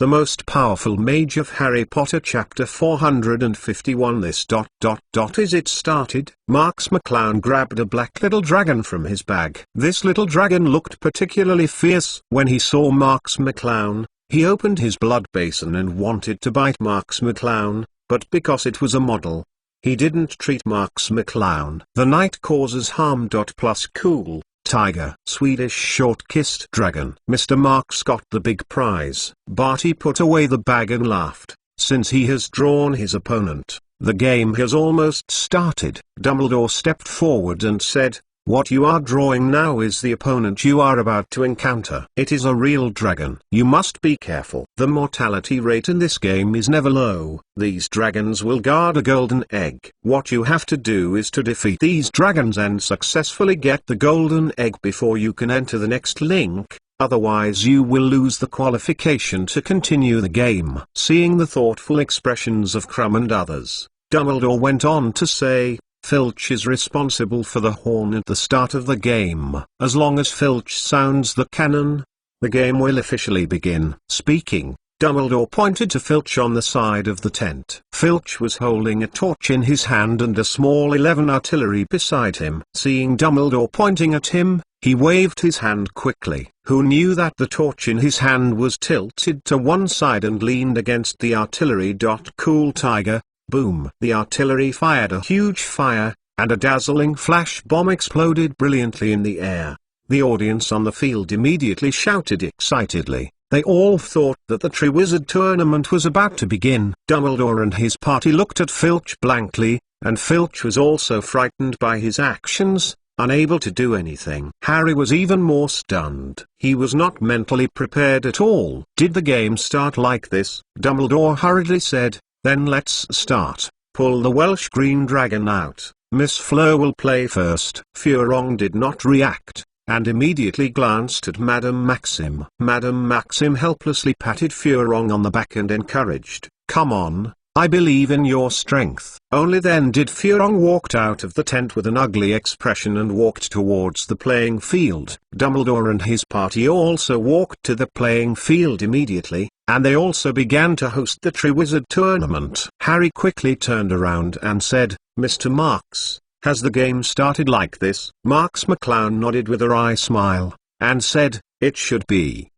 the most powerful mage of Harry Potter Chapter 451. This is it started. Marks McClown grabbed a black little dragon from his bag. This little dragon looked particularly fierce. When he saw Marks McClown, he opened his blood basin and wanted to bite Marks McClown, but because it was a model, he didn't treat Marks McClown. The night causes harm. Plus cool tiger, Swedish short-kissed dragon. Mr. Marks got the big prize. Barty put away the bag and laughed. Since he has drawn his opponent, the game has almost started. Dumbledore stepped forward and said, "What you are drawing now is the opponent you are about to encounter. It is a real dragon. You must be careful. The mortality rate in this game is never low. These dragons will guard a golden egg. What you have to do is to defeat these dragons and successfully get the golden egg before you can enter the next link, otherwise you will lose the qualification to continue the game." Seeing the thoughtful expressions of Krum and others, Dumbledore went on to say, "Filch is responsible for the horn at the start of the game. As long as Filch sounds the cannon, the game will officially begin." Speaking, Dumbledore pointed to Filch on the side of the tent. Filch was holding a torch in his hand and a small 11 artillery beside him. Seeing Dumbledore pointing at him, he waved his hand quickly. Who knew that the torch in his hand was tilted to one side and leaned against the artillery. Cool tiger. Boom! The artillery fired a huge fire, and a dazzling flash bomb exploded brilliantly in the air. The audience on the field immediately shouted excitedly. They all thought that the Triwizard Tournament was about to begin. Dumbledore and his party looked at Filch blankly, and Filch was also frightened by his actions, unable to do anything. Harry was even more stunned. He was not mentally prepared at all. "Did the game start like this?" Dumbledore hurriedly said. "Then let's start. Pull the Welsh Green Dragon out. Miss Fleur will play first." Furong did not react, and immediately glanced at Madame Maxim. Madame Maxim helplessly patted Furong on the back and encouraged, "Come on, I believe in your strength." Only then did Furong walked out of the tent with an ugly expression and walked towards the playing field. Dumbledore and his party also walked to the playing field immediately, and they also began to host the Triwizard Tournament. Harry quickly turned around and said, "Mr. Marks, has the game started like this?" Marks McClown nodded with a wry smile, and said, "It should be."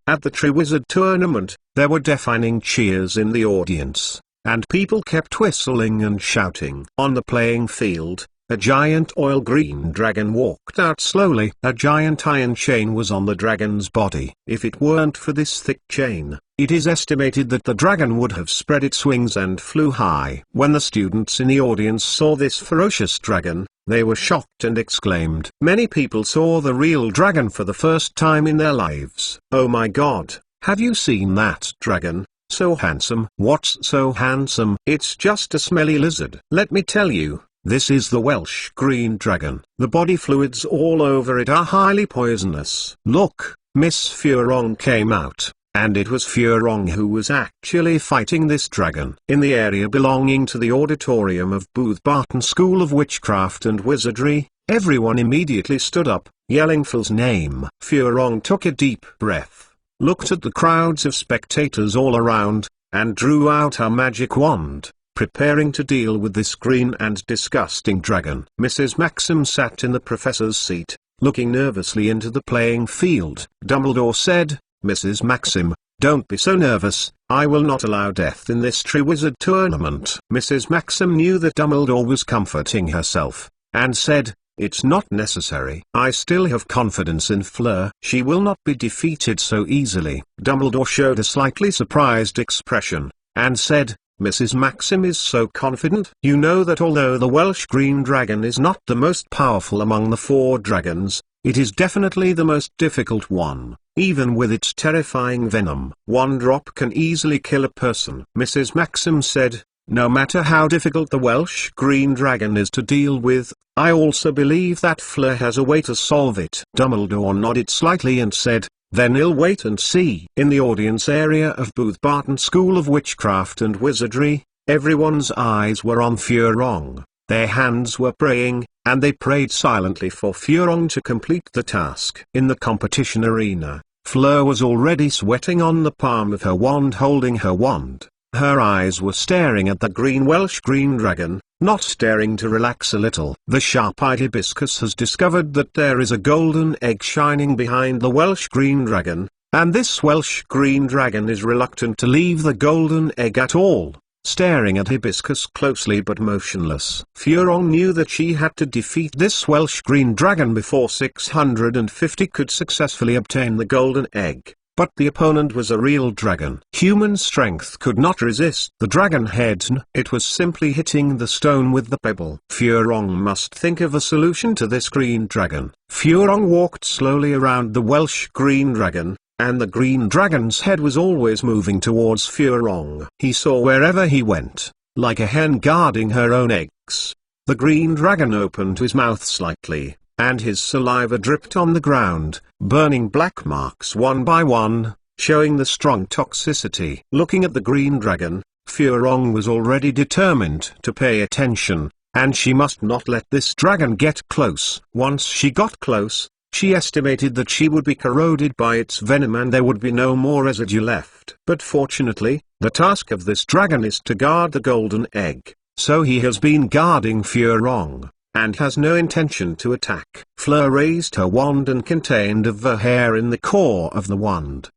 At the Triwizard Tournament, there were deafening cheers in the audience, and people kept whistling and shouting. On the playing field, a giant oil green dragon walked out slowly. A giant iron chain was on the dragon's body. If it weren't for this thick chain, it is estimated that the dragon would have spread its wings and flew high. When the students in the audience saw this ferocious dragon, they were shocked and exclaimed. Many people saw the real dragon for the first time in their lives. "Oh my God, have you seen that dragon? So handsome." "What's so handsome?" "It's just a smelly lizard." "Let me tell you, this is the Welsh Green Dragon. The body fluids all over it are highly poisonous." Look, Miss Furong came out, and it was Furong who was actually fighting this dragon. In the area belonging to the auditorium of Booth Barton School of Witchcraft and Wizardry, everyone immediately stood up, yelling Phil's name. Furong took a deep breath, looked at the crowds of spectators all around, and drew out her magic wand, preparing to deal with this green and disgusting dragon. Mrs. Maxim sat in the professor's seat, looking nervously into the playing field. Dumbledore said, "Mrs. Maxim, don't be so nervous. I will not allow death in this Triwizard Tournament." Mrs. Maxim knew that Dumbledore was comforting herself, and said, "It's not necessary. I still have confidence in Fleur. She will not be defeated so easily." Dumbledore showed a slightly surprised expression, and said, "Mrs. Maxim is so confident. You know that although the Welsh Green Dragon is not the most powerful among the 4 dragons, it is definitely the most difficult one. Even with its terrifying venom, 1 drop can easily kill a person." Mrs. Maxim said, "No matter how difficult the Welsh Green Dragon is to deal with, I also believe that Fleur has a way to solve it." Dumbledore nodded slightly and said, "Then we'll wait and see." In the audience area of Booth Barton School of Witchcraft and Wizardry, everyone's eyes were on Furong. Their hands were praying, and they prayed silently for Furong to complete the task. In the competition arena, Fleur was already sweating on the palm of her wand, holding her wand. Her eyes were staring at the green Welsh green dragon, not staring to relax a little. The sharp-eyed hibiscus has discovered that there is a golden egg shining behind the Welsh green dragon, and this Welsh green dragon is reluctant to leave the golden egg at all, staring at hibiscus closely but motionless. Furong knew that she had to defeat this Welsh green dragon before 650 could successfully obtain the golden egg. But the opponent was a real dragon. Human strength could not resist the dragon head. It was simply hitting the stone with the pebble. Furong must think of a solution to this green dragon. Furong walked slowly around the Welsh green dragon, and the green dragon's head was always moving towards Furong. He saw wherever he went, like a hen guarding her own eggs. The green dragon opened his mouth slightly, and his saliva dripped on the ground, burning black marks one by one, showing the strong toxicity. Looking at the green dragon, Furong was already determined to pay attention, and she must not let this dragon get close. Once she got close, she estimated that she would be corroded by its venom and there would be no more residue left. But fortunately, the task of this dragon is to guard the golden egg, so he has been guarding Furong, and has no intention to attack. Fleur raised her wand and contained of the hair in the core of the wand.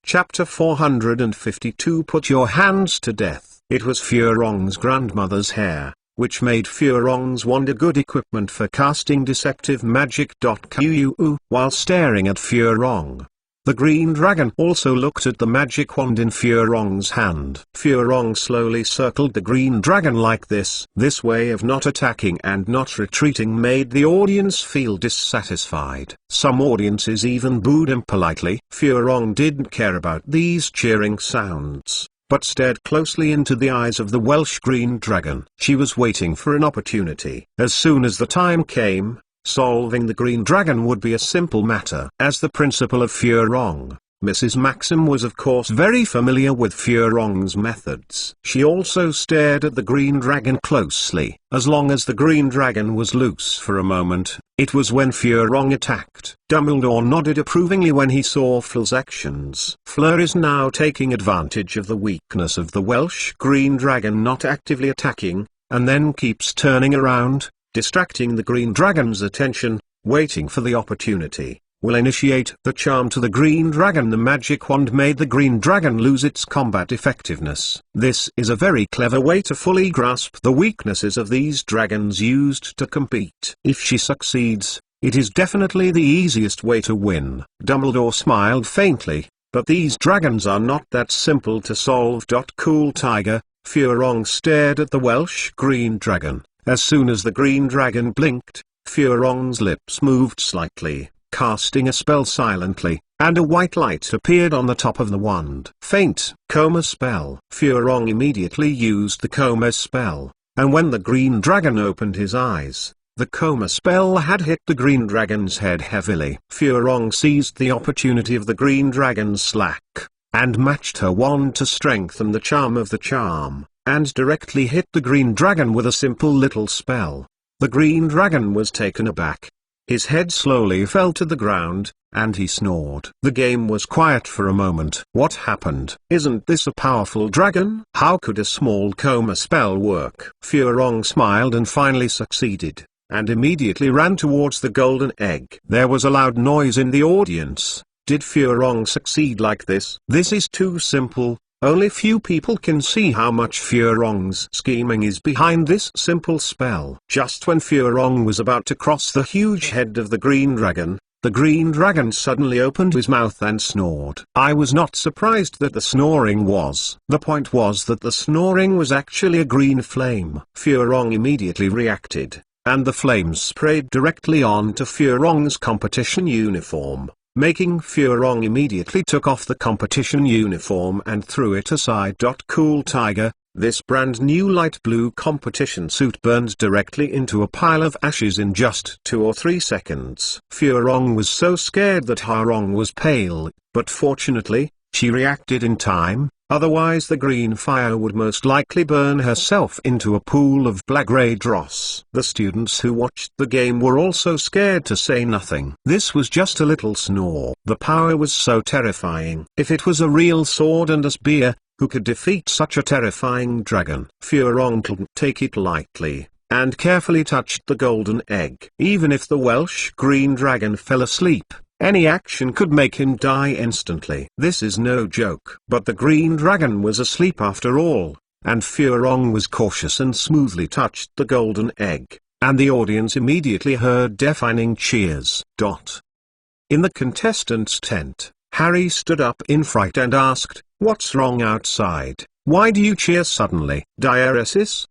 Chapter 452 Put your hands to death. It was Furong's grandmother's hair, which made Furong's wand a good equipment for casting deceptive magic. While staring at Furong, the green dragon also looked at the magic wand in Furong's hand. Furong slowly circled the green dragon like this. This way of not attacking and not retreating made the audience feel dissatisfied. Some audiences even booed impolitely. Furong didn't care about these cheering sounds, but stared closely into the eyes of the Welsh green dragon. She was waiting for an opportunity. As soon as the time came, solving the green dragon would be a simple matter. As the principal of Furong, Mrs. Maxim was of course very familiar with Furong's methods. She also stared at the green dragon closely. As long as the green dragon was loose for a moment, it was when Furong attacked. Dumbledore nodded approvingly when he saw Fleur's actions. Fleur is now taking advantage of the weakness of the Welsh green dragon not actively attacking, and then keeps turning around, distracting the green dragon's attention, waiting for the opportunity. Will initiate the charm to the green dragon. The magic wand made the green dragon lose its combat effectiveness. This is a very clever way to fully grasp the weaknesses of these dragons used to compete. If she succeeds, it is definitely the easiest way to win. Dumbledore smiled faintly, but these dragons are not that simple to solve. Cool Tiger. Furong stared at the Welsh green dragon. As soon as the green dragon blinked, Furong's lips moved slightly, casting a spell silently, and a white light appeared on the top of the wand. Faint coma spell. Furong immediately used the coma spell, and when the green dragon opened his eyes, the coma spell had hit the green dragon's head heavily. Furong seized the opportunity of the green dragon's slack, and matched her wand to strengthen the charm of the charm, and directly hit the green dragon with a simple little spell. The green dragon was taken aback. His head slowly fell to the ground, and he snored. The game was quiet for a moment. What happened? Isn't this a powerful dragon? How could a small coma spell work? Furong smiled and finally succeeded, and immediately ran towards the golden egg. There was a loud noise in the audience. Did Furong succeed like this? This is too simple. Only few people can see how much Furong's scheming is behind this simple spell. Just when Furong was about to cross the huge head of the green dragon suddenly opened his mouth and snored. I was not surprised that the snoring was. The point was that the snoring was actually a green flame. Furong immediately reacted, and the flames sprayed directly onto Furong's competition uniform, making Furong immediately took off the competition uniform and threw it aside. Cool Tiger. This brand new light blue competition suit burned directly into a pile of ashes in just 2 or 3 seconds. Furong was so scared that Harong was pale, but fortunately, She reacted in time, otherwise the green fire would most likely burn herself into a pool of black-ray dross. The students who watched the game were also scared to say nothing. This was just a little snore. The power was so terrifying. If it was a real sword and a spear, who could defeat such a terrifying dragon? Furong couldn't take it lightly, and carefully touched the golden egg. Even if the Welsh green dragon fell asleep, any action could make him die instantly. This is no joke. But the green dragon was asleep after all, and Furong was cautious and smoothly touched the golden egg, and the audience immediately heard deafening cheers. In the contestants' tent, Harry stood up in fright and asked, "What's wrong outside? Why do you cheer suddenly?" "Diuresis?"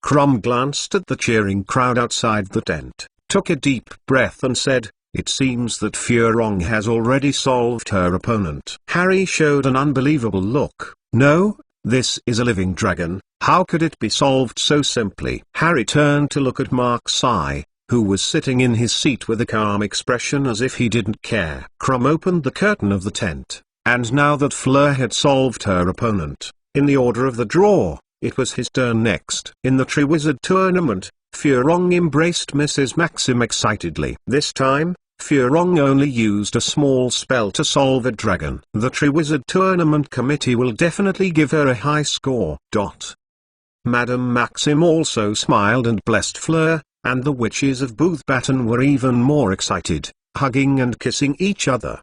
Crumb glanced at the cheering crowd outside the tent, took a deep breath and said, "It seems that Furong has already solved her opponent." Harry showed an unbelievable look. "No, this is a living dragon, how could it be solved so simply?" Harry turned to look at Mark Sai, who was sitting in his seat with a calm expression as if he didn't care. Crumb opened the curtain of the tent, and now that Fleur had solved her opponent, in the order of the draw, it was his turn next. In the Triwizard Tournament, Furong embraced Mrs. Maxim excitedly. This time, Furong only used a small spell to solve a dragon. The Triwizard Tournament Committee will definitely give her a high score. Madame Maxim also smiled and blessed Fleur, and the witches of Boothbatten were even more excited, hugging and kissing each other.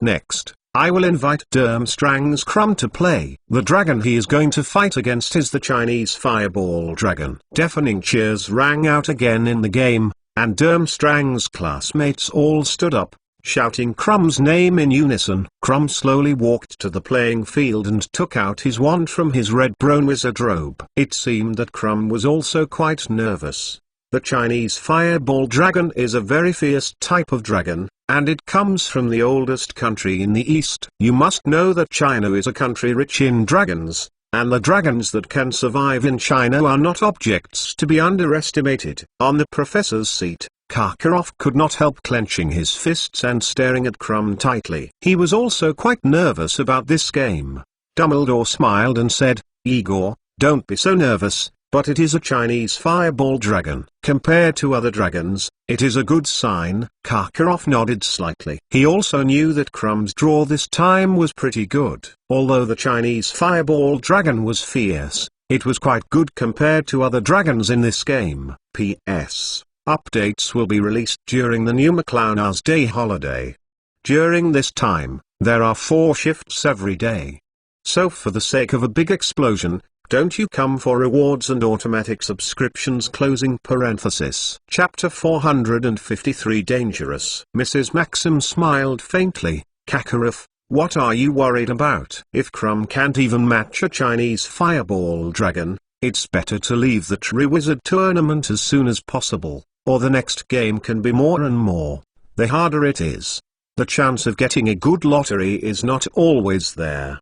Next, I will invite Durmstrang's Crumb to play. The dragon he is going to fight against is the Chinese Fireball Dragon. Deafening cheers rang out again in the game, and Durmstrang's classmates all stood up, shouting Crumb's name in unison. Crumb slowly walked to the playing field and took out his wand from his red brown wizard robe. It seemed that Crumb was also quite nervous. The Chinese Fireball Dragon is a very fierce type of dragon, and it comes from the oldest country in the East. You must know that China is a country rich in dragons, and the dragons that can survive in China are not objects to be underestimated. On the professor's seat, Karkaroff could not help clenching his fists and staring at Crumb tightly. He was also quite nervous about this game. Dumbledore smiled and said, "Igor, don't be so nervous. But it is a Chinese Fireball Dragon. Compared to other dragons, it is a good sign." Karkaroff nodded slightly. He also knew that Crumb's draw this time was pretty good. Although the Chinese Fireball Dragon was fierce, it was quite good compared to other dragons in this game. P.S. Updates will be released during the new McClown's Day holiday. During this time, there are 4 shifts every day. So for the sake of a big explosion, don't you come for rewards and automatic subscriptions. Closing parenthesis. Chapter 453 Dangerous. Mrs. Maxim smiled faintly. "Karkaroff, what are you worried about? If Crumb can't even match a Chinese Fireball Dragon, it's better to leave the Triwizard Tournament as soon as possible, or the next game can be more and more. The harder it is, the chance of getting a good lottery is not always there."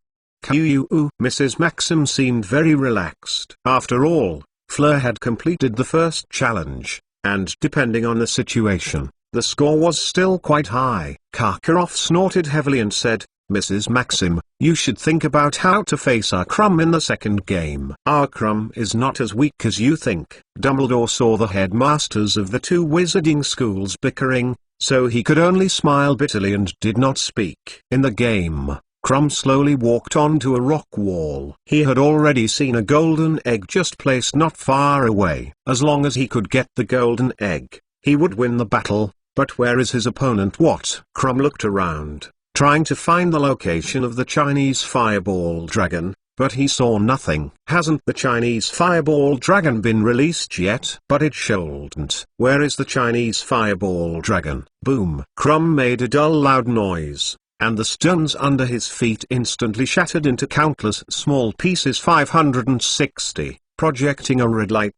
Mrs. Maxim seemed very relaxed. After all, Fleur had completed the first challenge, and depending on the situation, the score was still quite high. Karkaroff snorted heavily and said, "Mrs. Maxim, you should think about how to face our Crumb in the second game. Our Crumb is not as weak as you think." Dumbledore saw the headmasters of the 2 wizarding schools bickering, so he could only smile bitterly and did not speak. In the game, Crumb slowly walked onto a rock wall. He had already seen a golden egg just placed not far away. As long as he could get the golden egg, he would win the battle. But where is his opponent? What? Crumb looked around, trying to find the location of the Chinese Fireball Dragon, but he saw nothing. Hasn't the Chinese Fireball Dragon been released yet? But it shouldn't. Where is the Chinese Fireball Dragon? Boom! Crumb made a dull loud noise, and the stones under his feet instantly shattered into countless small pieces. 560, projecting a red light.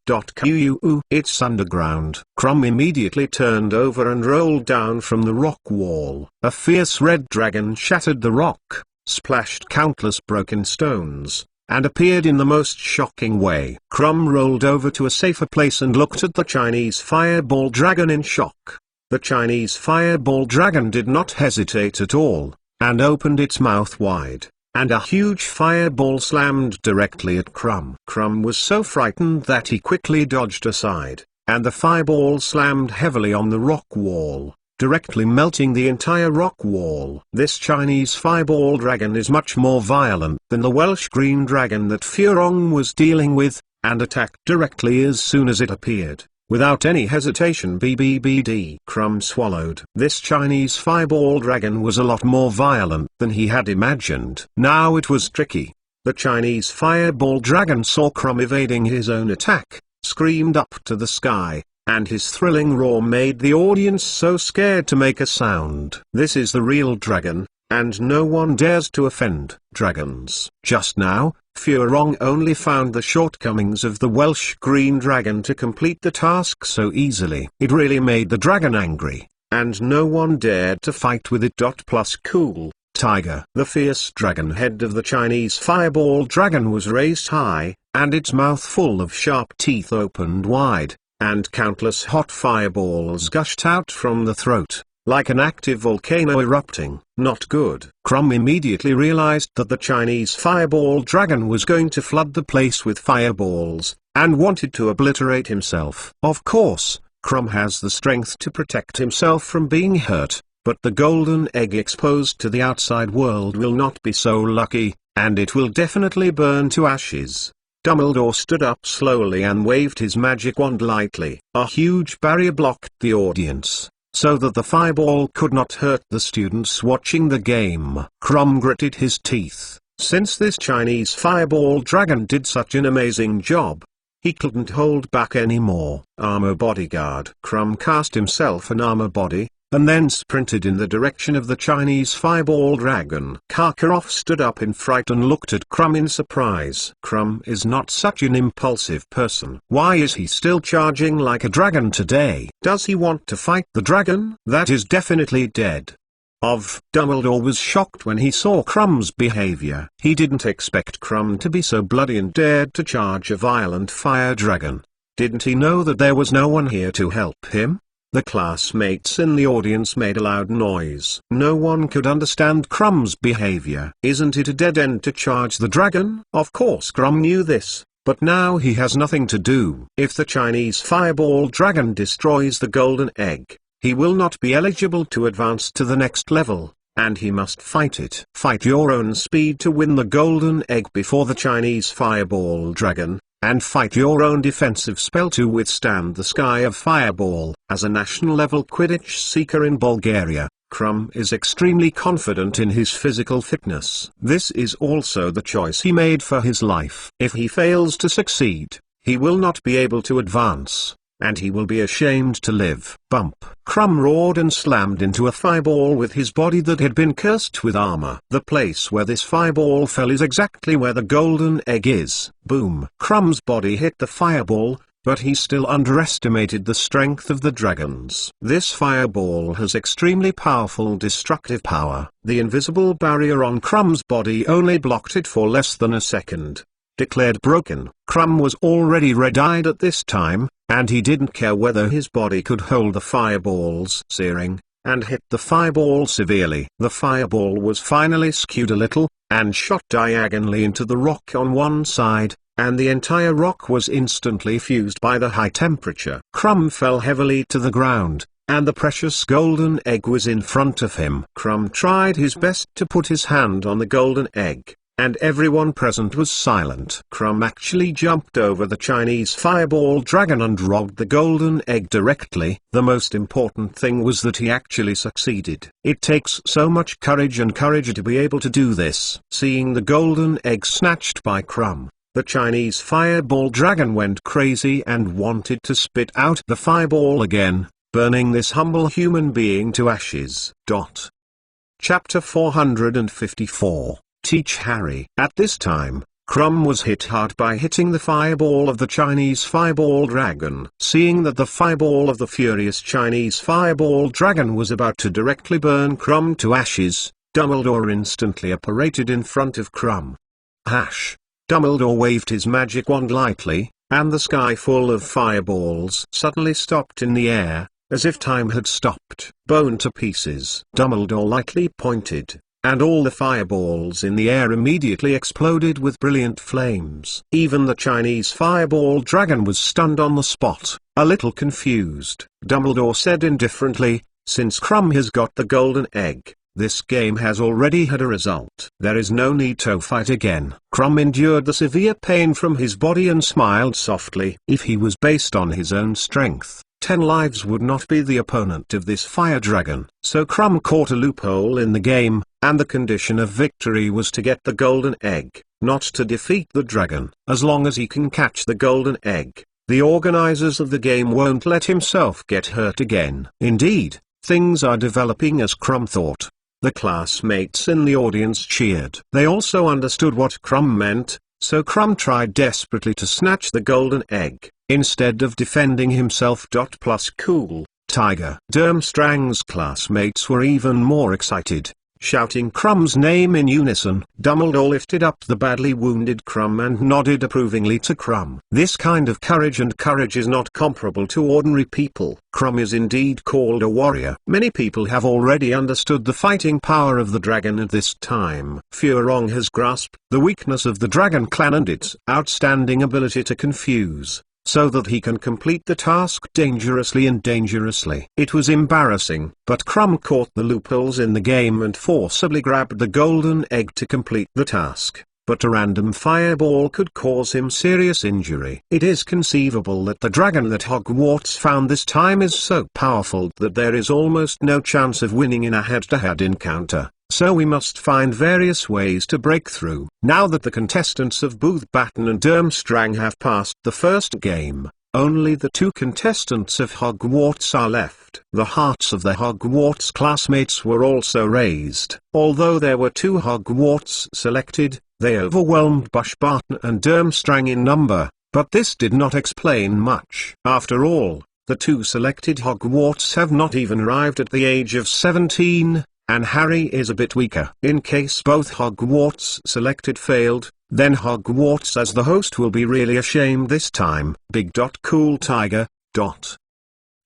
It's underground. Crumb immediately turned over and rolled down from the rock wall. A fierce red dragon shattered the rock, splashed countless broken stones, and appeared in the most shocking way. Crumb rolled over to a safer place and looked at the Chinese Fireball Dragon in shock. The Chinese Fireball Dragon did not hesitate at all, and opened its mouth wide, and a huge fireball slammed directly at Crumb. Crumb was so frightened that he quickly dodged aside, and the fireball slammed heavily on the rock wall, directly melting the entire rock wall. This Chinese fireball dragon is much more violent than the Welsh green dragon that Furong was dealing with, and attacked directly as soon as it appeared. Without any hesitation, BBBD. Crumb swallowed. This Chinese fireball dragon was a lot more violent than he had imagined. Now it was tricky. The Chinese fireball dragon saw Crumb evading his own attack, screamed up to the sky, and his thrilling roar made the audience so scared to make a sound. This is the real dragon, and no one dares to offend dragons. Just now, Furong only found the shortcomings of the Welsh green dragon to complete the task so easily. It really made the dragon angry, and no one dared to fight with it. Plus cool tiger. The fierce dragon head of the Chinese fireball dragon was raised high, and its mouth full of sharp teeth opened wide, and countless hot fireballs gushed out from the throat, like an active volcano erupting. Not good. Crumb immediately realized that the Chinese fireball dragon was going to flood the place with fireballs, and wanted to obliterate himself. Of course, Crumb has the strength to protect himself from being hurt, but the golden egg exposed to the outside world will not be so lucky, and it will definitely burn to ashes. Dumbledore stood up slowly and waved his magic wand lightly. A huge barrier blocked the audience, so that the fireball could not hurt the students watching the game. Crumb gritted his teeth. Since this Chinese fireball dragon did such an amazing job, he couldn't hold back anymore. Armor bodyguard. Crumb cast himself an armor body, and then sprinted in the direction of the Chinese fireball dragon. Karkaroff stood up in fright and looked at Crumb in surprise. Crumb is not such an impulsive person. Why is he still charging like a dragon today? Does he want to fight the dragon? That is definitely dead. Dumbledore was shocked when he saw Crumb's behavior. He didn't expect Crumb to be so bloody and dared to charge a violent fire dragon. Didn't he know that there was no one here to help him? The classmates in the audience made a loud noise. No one could understand Crumb's behavior. Isn't it a dead end to charge the dragon? Of course Crumb knew this, but now he has nothing to do. If the Chinese fireball dragon destroys the golden egg, he will not be eligible to advance to the next level, and he must fight it. Fight your own speed to win the golden egg before the Chinese fireball dragon, and fight your own defensive spell to withstand the sky of fireball. As a national-level Quidditch seeker in Bulgaria, Crumb is extremely confident in his physical fitness. This is also the choice he made for his life. If he fails to succeed, he will not be able to advance, and he will be ashamed to live. Bump! Crumb roared and slammed into a fireball with his body that had been cursed with armor. The place where this fireball fell is exactly where the golden egg is. Boom! Crumb's body hit the fireball, but he still underestimated the strength of the dragons. This fireball has extremely powerful destructive power. The invisible barrier on Crumb's body only blocked it for less than a second. Declared broken. Crumb was already red-eyed at this time, and he didn't care whether his body could hold the fireballs. Searing, and hit the fireball severely. The fireball was finally skewed a little, and shot diagonally into the rock on one side, and the entire rock was instantly fused by the high temperature. Crumb fell heavily to the ground, and the precious golden egg was in front of him. Crumb tried his best to put his hand on the golden egg, and everyone present was silent. Crumb actually jumped over the Chinese fireball dragon and robbed the golden egg directly. The most important thing was that he actually succeeded. It takes so much courage to be able to do this. Seeing the golden egg snatched by Crumb, the Chinese fireball dragon went crazy and wanted to spit out the fireball again, burning this humble human being to ashes. Chapter 454. Teach Harry. At this time, Crumb was hit hard by hitting the fireball of the Chinese fireball dragon. Seeing that the fireball of the furious Chinese fireball dragon was about to directly burn Crumb to ashes, Dumbledore instantly apparated in front of Crumb. Dumbledore waved his magic wand lightly, and the sky full of fireballs suddenly stopped in the air, as if time had stopped. Bone to pieces. Dumbledore lightly pointed, and all the fireballs in the air immediately exploded with brilliant flames. Even the Chinese fireball dragon was stunned on the spot, a little confused. Dumbledore said indifferently, "Since Krum has got the golden egg, this game has already had a result. There is no need to fight again." Krum endured the severe pain from his body and smiled softly. If he was based on his own strength, 10 lives would not be the opponent of this fire dragon. So Krum caught a loophole in the game, and the condition of victory was to get the golden egg, not to defeat the dragon. As long as he can catch the golden egg, the organizers of the game won't let himself get hurt again. Indeed, things are developing as Krum thought. The classmates in the audience cheered. They also understood what Krum meant, so Krum tried desperately to snatch the golden egg, instead of defending himself. Plus cool, Tiger. Durmstrang's classmates were even more excited, shouting Krum's name in unison. Dumbledore lifted up the badly wounded Krum and nodded approvingly to Krum. This kind of courage is not comparable to ordinary people. Krum is indeed called a warrior. Many people have already understood the fighting power of the dragon at this time. Furong has grasped the weakness of the dragon clan and its outstanding ability to confuse, so that he can complete the task dangerously and dangerously. It was embarrassing, but Krum caught the loopholes in the game and forcibly grabbed the golden egg to complete the task, but a random fireball could cause him serious injury. It is conceivable that the dragon that Hogwarts found this time is so powerful that there is almost no chance of winning in a head-to-head encounter. So we must find various ways to break through. Now that the contestants of Booth Batten and Durmstrang have passed the first game, only the 2 contestants of Hogwarts are left. The hearts of the Hogwarts classmates were also raised. Although there were 2 Hogwarts selected, they overwhelmed Bush Barton and Durmstrang in number, but this did not explain much. After all, the 2 selected Hogwarts have not even arrived at the age of 17. And Harry is a bit weaker. In case both Hogwarts selected failed, then Hogwarts as the host will be really ashamed this time. Big. Cool Tiger.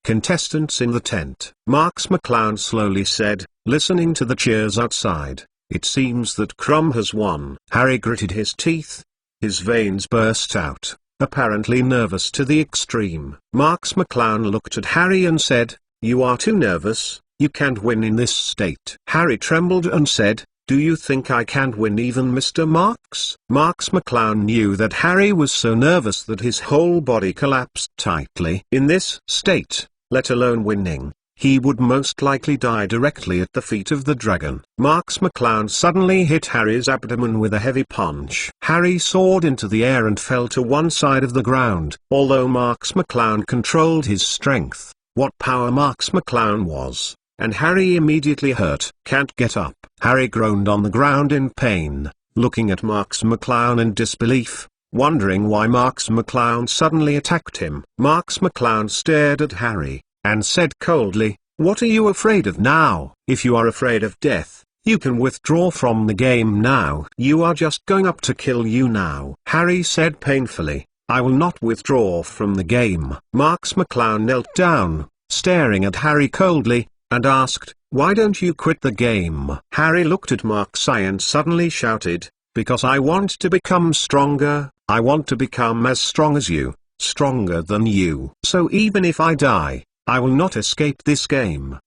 Contestants in the tent. Marks McClown slowly said, listening to the cheers outside, "It seems that Krum has won." Harry gritted his teeth. His veins burst out, apparently nervous to the extreme. Marks McClown looked at Harry and said, "You are too nervous. You can't win in this state." Harry trembled and said, "Do you think I can't win even, Mr. Marks?" Marks McClown knew that Harry was so nervous that his whole body collapsed tightly. In this state, let alone winning, he would most likely die directly at the feet of the dragon. Marks McClown suddenly hit Harry's abdomen with a heavy punch. Harry soared into the air and fell to one side of the ground. Although Marks McClown controlled his strength, what power Marks McClown was! And Harry immediately hurt. "Can't get up." Harry groaned on the ground in pain, looking at Marks McClown in disbelief, wondering why Marks McClown suddenly attacked him. Marks McClown stared at Harry, and said coldly, "What are you afraid of now? If you are afraid of death, you can withdraw from the game now. You are just going up to kill you now." Harry said painfully, "I will not withdraw from the game." Marks McClown knelt down, staring at Harry coldly, and asked, "Why don't you quit the game?" Harry looked at Marksai and suddenly shouted, "Because I want to become stronger. I want to become as strong as you, stronger than you. So even if I die, I will not escape this game."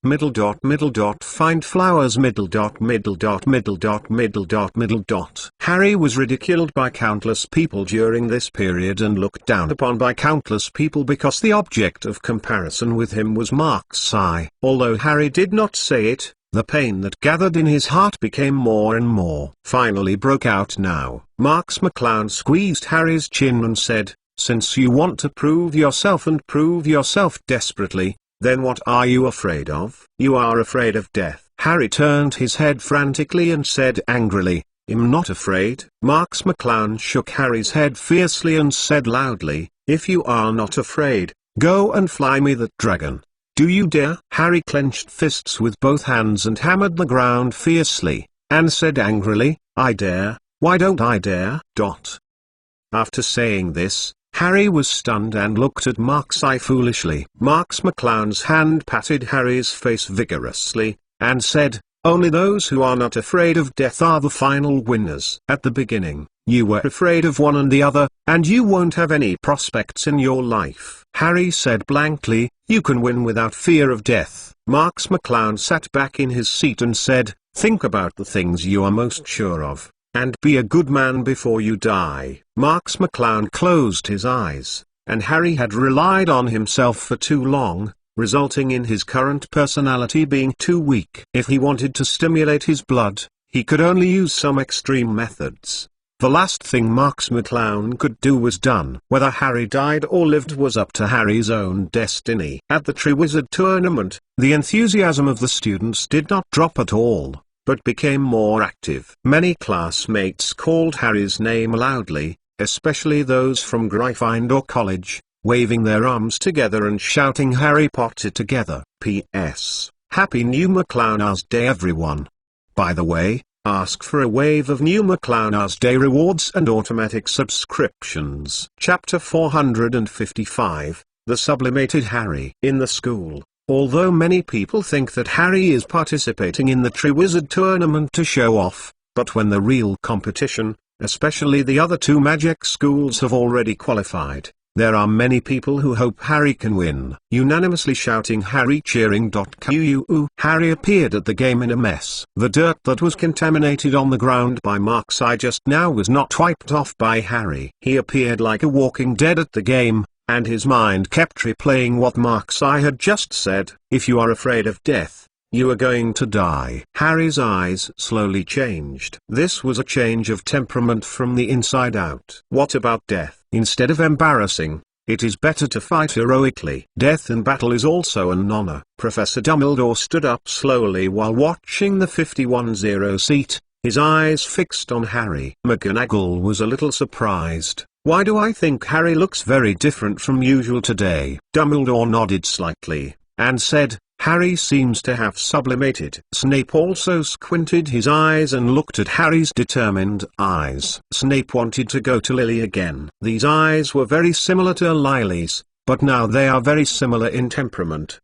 Find flowers. Harry was ridiculed by countless people during this period and looked down upon by countless people because the object of comparison with him was Marksai. Although Harry did not say it, the pain that gathered in his heart became more and more. Finally broke out now. Marks McClown squeezed Harry's chin and said, "Since you want to prove yourself and prove yourself desperately, then what are you afraid of? You are afraid of death." Harry turned his head frantically and said angrily, "I'm not afraid." Marks McClown shook Harry's head fiercely and said loudly, "If you are not afraid, go and fly me that dragon. Do you dare?" Harry clenched fists with both hands and hammered the ground fiercely, and said angrily, "I dare. Why don't I dare?" After saying this, Harry was stunned and looked at Marksai foolishly. Marks McClown's hand patted Harry's face vigorously, and said, Only those who are not afraid of death are the final winners. At the beginning, you were afraid of one and the other, and you won't have any prospects in your life. Harry said blankly, "You can win without fear of death." Marks McClown sat back in his seat and said, "Think about the things you are most sure of, and be a good man before you die." Marks McClown closed his eyes, and Harry had relied on himself for too long, resulting in his current personality being too weak. If he wanted to stimulate his blood, he could only use some extreme methods. The last thing Marks McClown could do was done. Whether Harry died or lived was up to Harry's own destiny. At the Triwizard Tournament, the enthusiasm of the students did not drop at all, but became more active. Many classmates called Harry's name loudly, especially those from Gryffindor College, waving their arms together and shouting Harry Potter together. P.S. Happy New McClown's Day everyone. By the way, ask for a wave of new McClown's Day rewards and automatic subscriptions. Chapter 455, The Sublimated Harry. In the school, although many people think that Harry is participating in the Triwizard Tournament to show off, but when the real competition, especially the other two magic schools, have already qualified, there are many people who hope Harry can win. Unanimously shouting Harry, cheering. Harry appeared at the game in a mess. The dirt that was contaminated on the ground by Mark's eye just now was not wiped off by Harry. He appeared like a walking dead at the game, and his mind kept replaying what Mark's eye had just said. If you are afraid of death, you are going to die. Harry's eyes slowly changed. This was a change of temperament from the inside out. What about death? Instead of embarrassing, it is better to fight heroically. Death in battle is also an honor. Professor Dumbledore stood up slowly while watching the 51-0 seat, his eyes fixed on Harry. McGonagall was a little surprised. "Why do I think Harry looks very different from usual today?" Dumbledore nodded slightly, and said, "Harry seems to have sublimated." Snape also squinted his eyes and looked at Harry's determined eyes. Snape wanted to go to Lily again. These eyes were very similar to Lily's, but now they are very similar in temperament.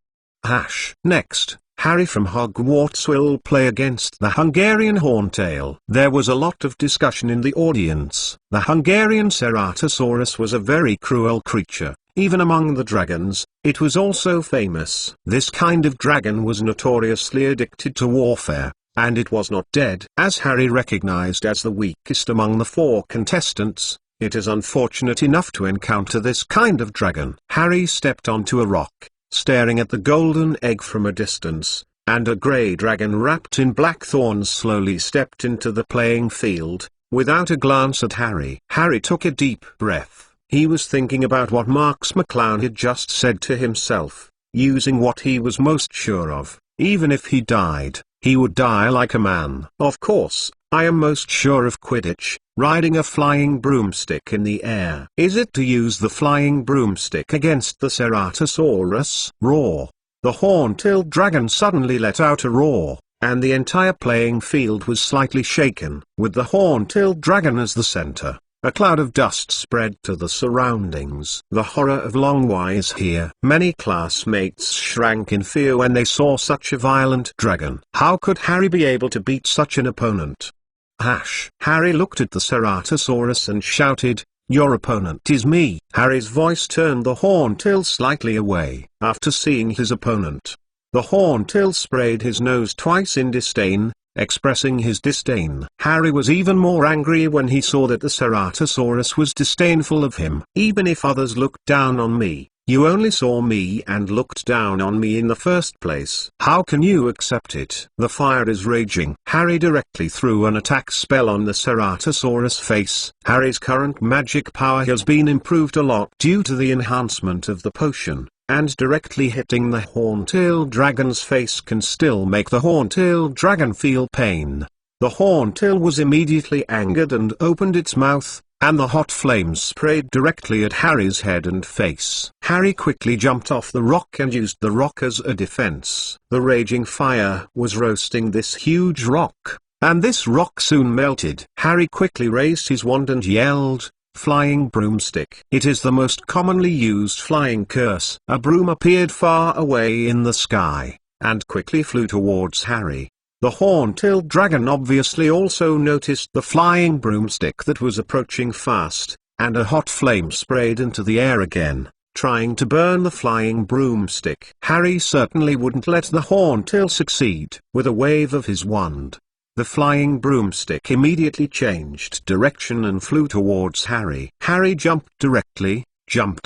Next, Harry from Hogwarts will play against the Hungarian Horntail. There was a lot of discussion in the audience. The Hungarian Ceratosaurus was a very cruel creature. Even among the dragons, it was also famous. This kind of dragon was notoriously addicted to warfare, and it was not dead. As Harry recognized as the weakest among the four contestants, it is unfortunate enough to encounter this kind of dragon. Harry stepped onto a rock, staring at the golden egg from a distance, and a grey dragon wrapped in black thorns slowly stepped into the playing field, without a glance at Harry. Harry took a deep breath. He was thinking about what Marks McClown had just said to himself, using what he was most sure of. Even if he died, he would die like a man. "Of course, I am most sure of Quidditch, riding a flying broomstick in the air." "Is it to use the flying broomstick against the Ceratosaurus?" Roar. The horn-tailed dragon suddenly let out a roar, and the entire playing field was slightly shaken. With the horn-tailed dragon as the center, a cloud of dust spread to the surroundings. The horror of Longwise here. Many classmates shrank in fear when they saw such a violent dragon. How could Harry be able to beat such an opponent? Harry looked at the Ceratosaurus and shouted, "Your opponent is me." Harry's voice turned the horntail slightly away. After seeing his opponent, the horntail sprayed his nose twice in disdain, expressing his disdain. Harry was even more angry when he saw that the Ceratosaurus was disdainful of him. "Even if others looked down on me, you only saw me and looked down on me in the first place. How can you accept it?" The fire is raging. Harry directly threw an attack spell on the Ceratosaurus face. Harry's current magic power has been improved a lot due to the enhancement of the potion, and directly hitting the horn-tailed dragon's face can still make the horn-tailed dragon feel pain. The horntail was immediately angered and opened its mouth, and the hot flames sprayed directly at Harry's head and face. Harry quickly jumped off the rock and used the rock as a defense. The raging fire was roasting this huge rock, and this rock soon melted. Harry quickly raised his wand and yelled, "Flying broomstick." It is the most commonly used flying curse. A broom appeared far away in the sky, and quickly flew towards Harry. The horn-tailed dragon obviously also noticed the flying broomstick that was approaching fast, and a hot flame sprayed into the air again, trying to burn the flying broomstick. Harry certainly wouldn't let the horntail succeed. With a wave of his wand, the flying broomstick immediately changed direction and flew towards Harry. Harry jumped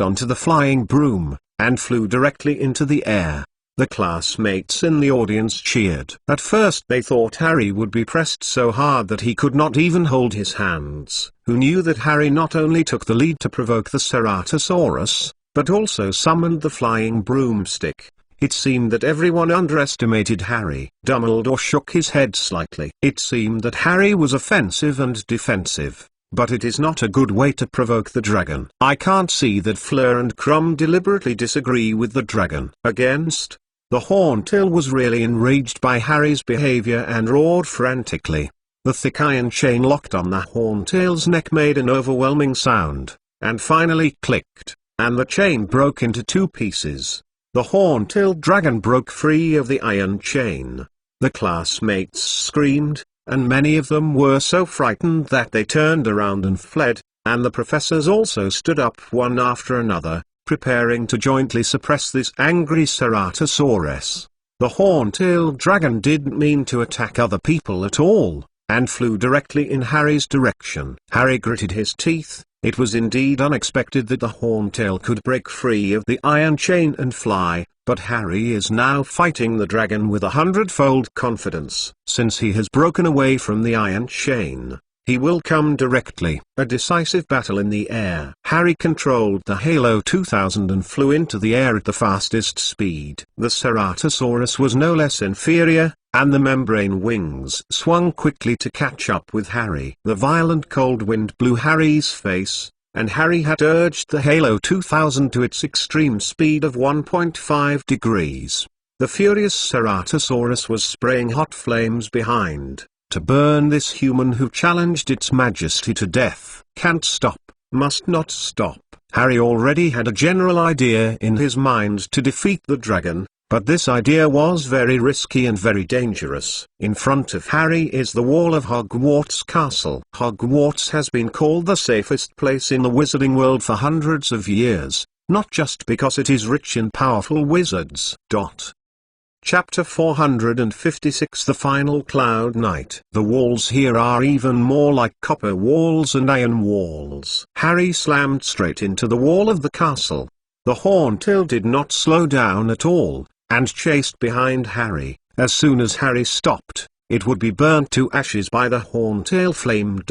onto the flying broom, and flew directly into the air. The classmates in the audience cheered. At first they thought Harry would be pressed so hard that he could not even hold his hands. Who knew that Harry not only took the lead to provoke the Ceratosaurus, but also summoned the flying broomstick? It seemed that everyone underestimated Harry. Dumbledore shook his head slightly. It seemed that Harry was offensive and defensive, but it is not a good way to provoke the dragon. I can't see that Fleur and Crumb deliberately disagree with the dragon. Against the horntail was really enraged by Harry's behavior and roared frantically. The thick iron chain locked on the horntail's neck made an overwhelming sound, and finally clicked, and the chain broke into two pieces. The horn-tailed dragon broke free of the iron chain. The classmates screamed, and many of them were so frightened that they turned around and fled, and the professors also stood up one after another, preparing to jointly suppress this angry Ceratosaurus. The horn-tailed dragon didn't mean to attack other people at all, and flew directly in Harry's direction. Harry gritted his teeth. It was indeed unexpected that the horntail could break free of the iron chain and fly, but Harry is now fighting the dragon with 100-fold confidence. Since he has broken away from the iron chain, he will come directly. A decisive battle in the air. Harry controlled the Halo 2000 and flew into the air at the fastest speed. The Ceratosaurus was no less inferior, and the membrane wings swung quickly to catch up with Harry. The violent cold wind blew Harry's face, and Harry had urged the Halo 2000 to its extreme speed of 1.5 degrees. The furious Ceratosaurus was spraying hot flames behind, to burn this human who challenged its majesty to death. Can't stop, must not stop. Harry already had a general idea in his mind to defeat the dragon, but this idea was very risky and very dangerous. In front of Harry is the wall of Hogwarts Castle. Hogwarts has been called the safest place in the wizarding world for hundreds of years, not just because it is rich in powerful wizards. Chapter 456 The Final Cloud Knight. The walls here are even more like copper walls and iron walls. Harry slammed straight into the wall of the castle. The horntail did not slow down at all, and chased behind Harry. As soon as Harry stopped, it would be burnt to ashes by the horntail flame.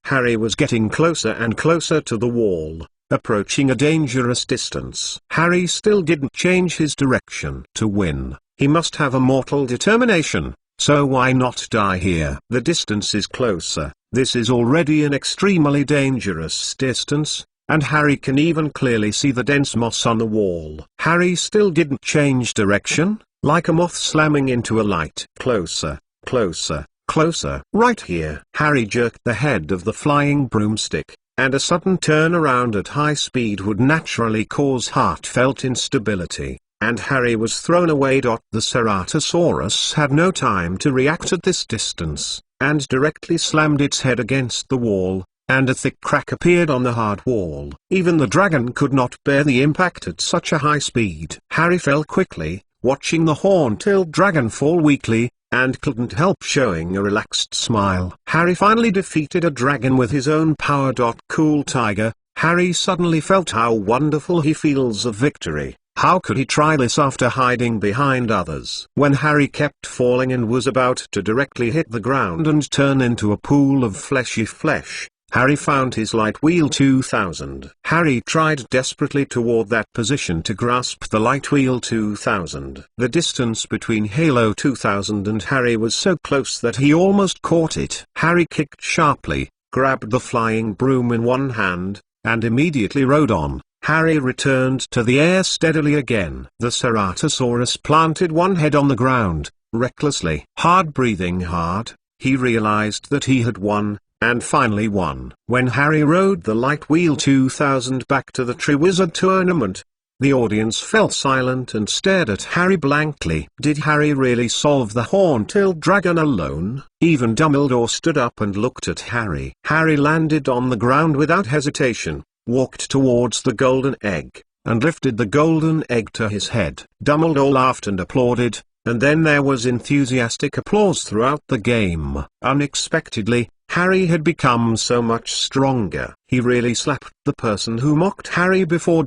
Harry was getting closer and closer to the wall, approaching a dangerous distance. Harry still didn't change his direction. To win, he must have a mortal determination, so why not die here? The distance is closer. This is already an extremely dangerous distance, and Harry can even clearly see the dense moss on the wall. Harry still didn't change direction, like a moth slamming into a light. Closer, closer, closer. Right here. Harry jerked the head of the flying broomstick, and a sudden turnaround at high speed would naturally cause heartfelt instability, and Harry was thrown away. The Ceratosaurus had no time to react at this distance, and directly slammed its head against the wall, and a thick crack appeared on the hard wall. Even the dragon could not bear the impact at such a high speed. Harry fell quickly, watching the horn-tailed dragon fall weakly, and couldn't help showing a relaxed smile. Harry finally defeated a dragon with his own power. Cool tiger. Harry suddenly felt how wonderful he feels of victory. How could he try this after hiding behind others? When Harry kept falling and was about to directly hit the ground and turn into a pool of fleshy flesh, Harry found his Light Wheel 2000. Harry tried desperately toward that position to grasp the Light Wheel 2000. The distance between Halo 2000 and Harry was so close that he almost caught it. Harry kicked sharply, grabbed the flying broom in one hand, and immediately rode on. Harry returned to the air steadily again. The Ceratosaurus planted one head on the ground, recklessly. Breathing hard, he realized that he had won, and finally won. When Harry rode the Light Wheel 2000 back to the Triwizard Tournament, The audience fell silent and stared at Harry blankly. Did Harry really solve the Horntail dragon alone? Even Dumbledore stood up and looked at Harry. Harry landed on the ground without hesitation, walked towards the golden egg, and lifted the golden egg to his head. Dumbledore laughed and applauded, and then there was enthusiastic applause throughout the game. Unexpectedly, Harry had become so much stronger. He really slapped the person who mocked Harry before.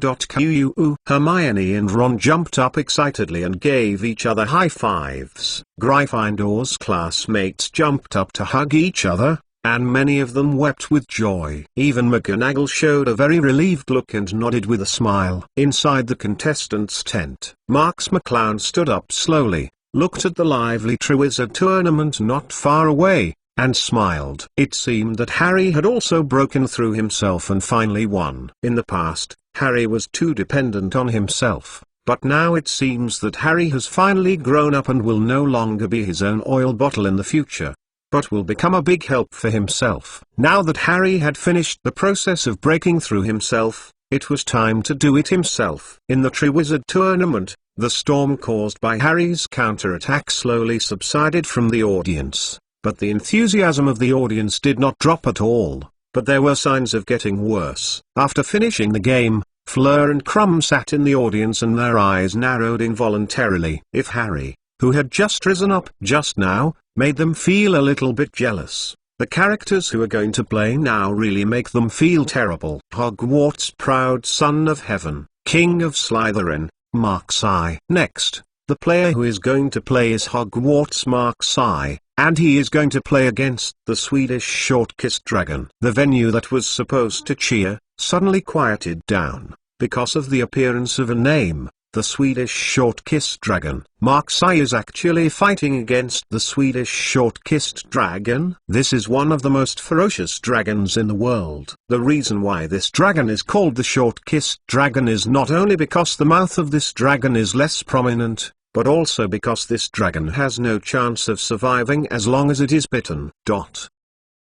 Hermione and Ron jumped up excitedly and gave each other high fives. Gryffindor's classmates jumped up to hug each other, and many of them wept with joy. Even McGonagall showed a very relieved look and nodded with a smile. Inside the contestants' tent, Marks McClown stood up slowly, looked at the lively Triwizard Tournament not far away, and smiled. It seemed that Harry had also broken through himself and finally won. In the past, Harry was too dependent on himself, but now it seems that Harry has finally grown up and will no longer be his own oil bottle in the future, but will become a big help for himself. Now that Harry had finished the process of breaking through himself, it was time to do it himself. In the Triwizard Tournament, the storm caused by Harry's counterattack slowly subsided from the audience. But the enthusiasm of the audience did not drop at all, but there were signs of getting worse. After finishing the game, Fleur and Krum sat in the audience and their eyes narrowed involuntarily. If Harry, who had just risen up just now, made them feel a little bit jealous, the characters who are going to play now really make them feel terrible. Hogwarts' proud son of heaven, King of Slytherin, Marks-Eye. Next, the player who is going to play is Hogwarts Marks-Eye, and he is going to play against the Swedish Short-Kissed Dragon. The venue that was supposed to cheer, suddenly quieted down, because of the appearance of a name, the Swedish Short-Kissed Dragon. Marks-Eye is actually fighting against the Swedish Short-Kissed Dragon. This is one of the most ferocious dragons in the world. The reason why this dragon is called the Short-Kissed Dragon is not only because the mouth of this dragon is less prominent, but also because this dragon has no chance of surviving as long as it is bitten.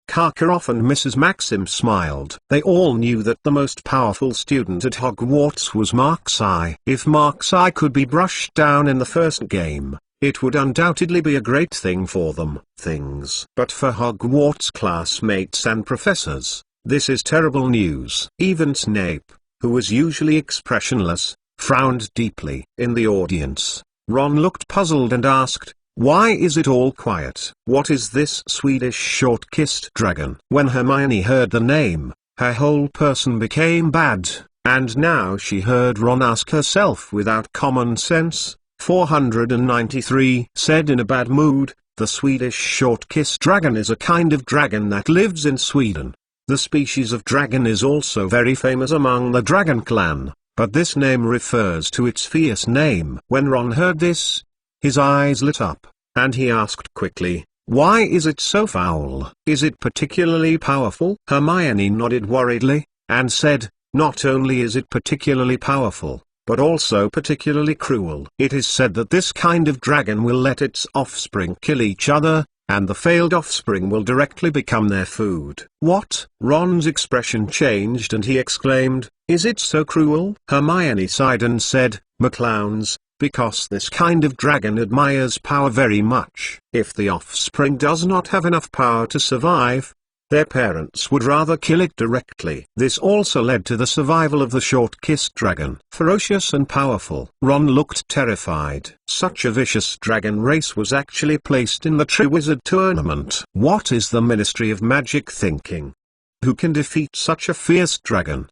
Karkaroff and Mrs. Maxim smiled. They all knew that the most powerful student at Hogwarts was Marks-Eye. If Marks-Eye could be brushed down in the first game, it would undoubtedly be a great thing for them. But for Hogwarts classmates and professors, this is terrible news. Even Snape, who was usually expressionless, frowned deeply. In the audience, Ron looked puzzled and asked, "Why is it all quiet? What is this Swedish Short-Kissed Dragon?" When Hermione heard the name, her whole person became bad, and now she heard Ron ask herself without common sense. 493 said in a bad mood, "The Swedish Short-Kissed Dragon is a kind of dragon that lives in Sweden. The species of dragon is also very famous among the Dragon Clan, but this name refers to its fierce name." When Ron heard this, his eyes lit up, and he asked quickly, "Why is it so foul? Is it particularly powerful?" Hermione nodded worriedly, and said, "Not only is it particularly powerful, but also particularly cruel. It is said that this kind of dragon will let its offspring kill each other, and the failed offspring will directly become their food." "What?" Ron's expression changed and he exclaimed, "Is it so cruel?" Hermione sighed and said, "McClowns, because this kind of dragon admires power very much. If the offspring does not have enough power to survive, their parents would rather kill it directly." This also led to the survival of the Short-Kissed Dragon. Ferocious and powerful. Ron looked terrified. Such a vicious dragon race was actually placed in the Triwizard Tournament. What is the Ministry of Magic thinking? Who can defeat such a fierce dragon?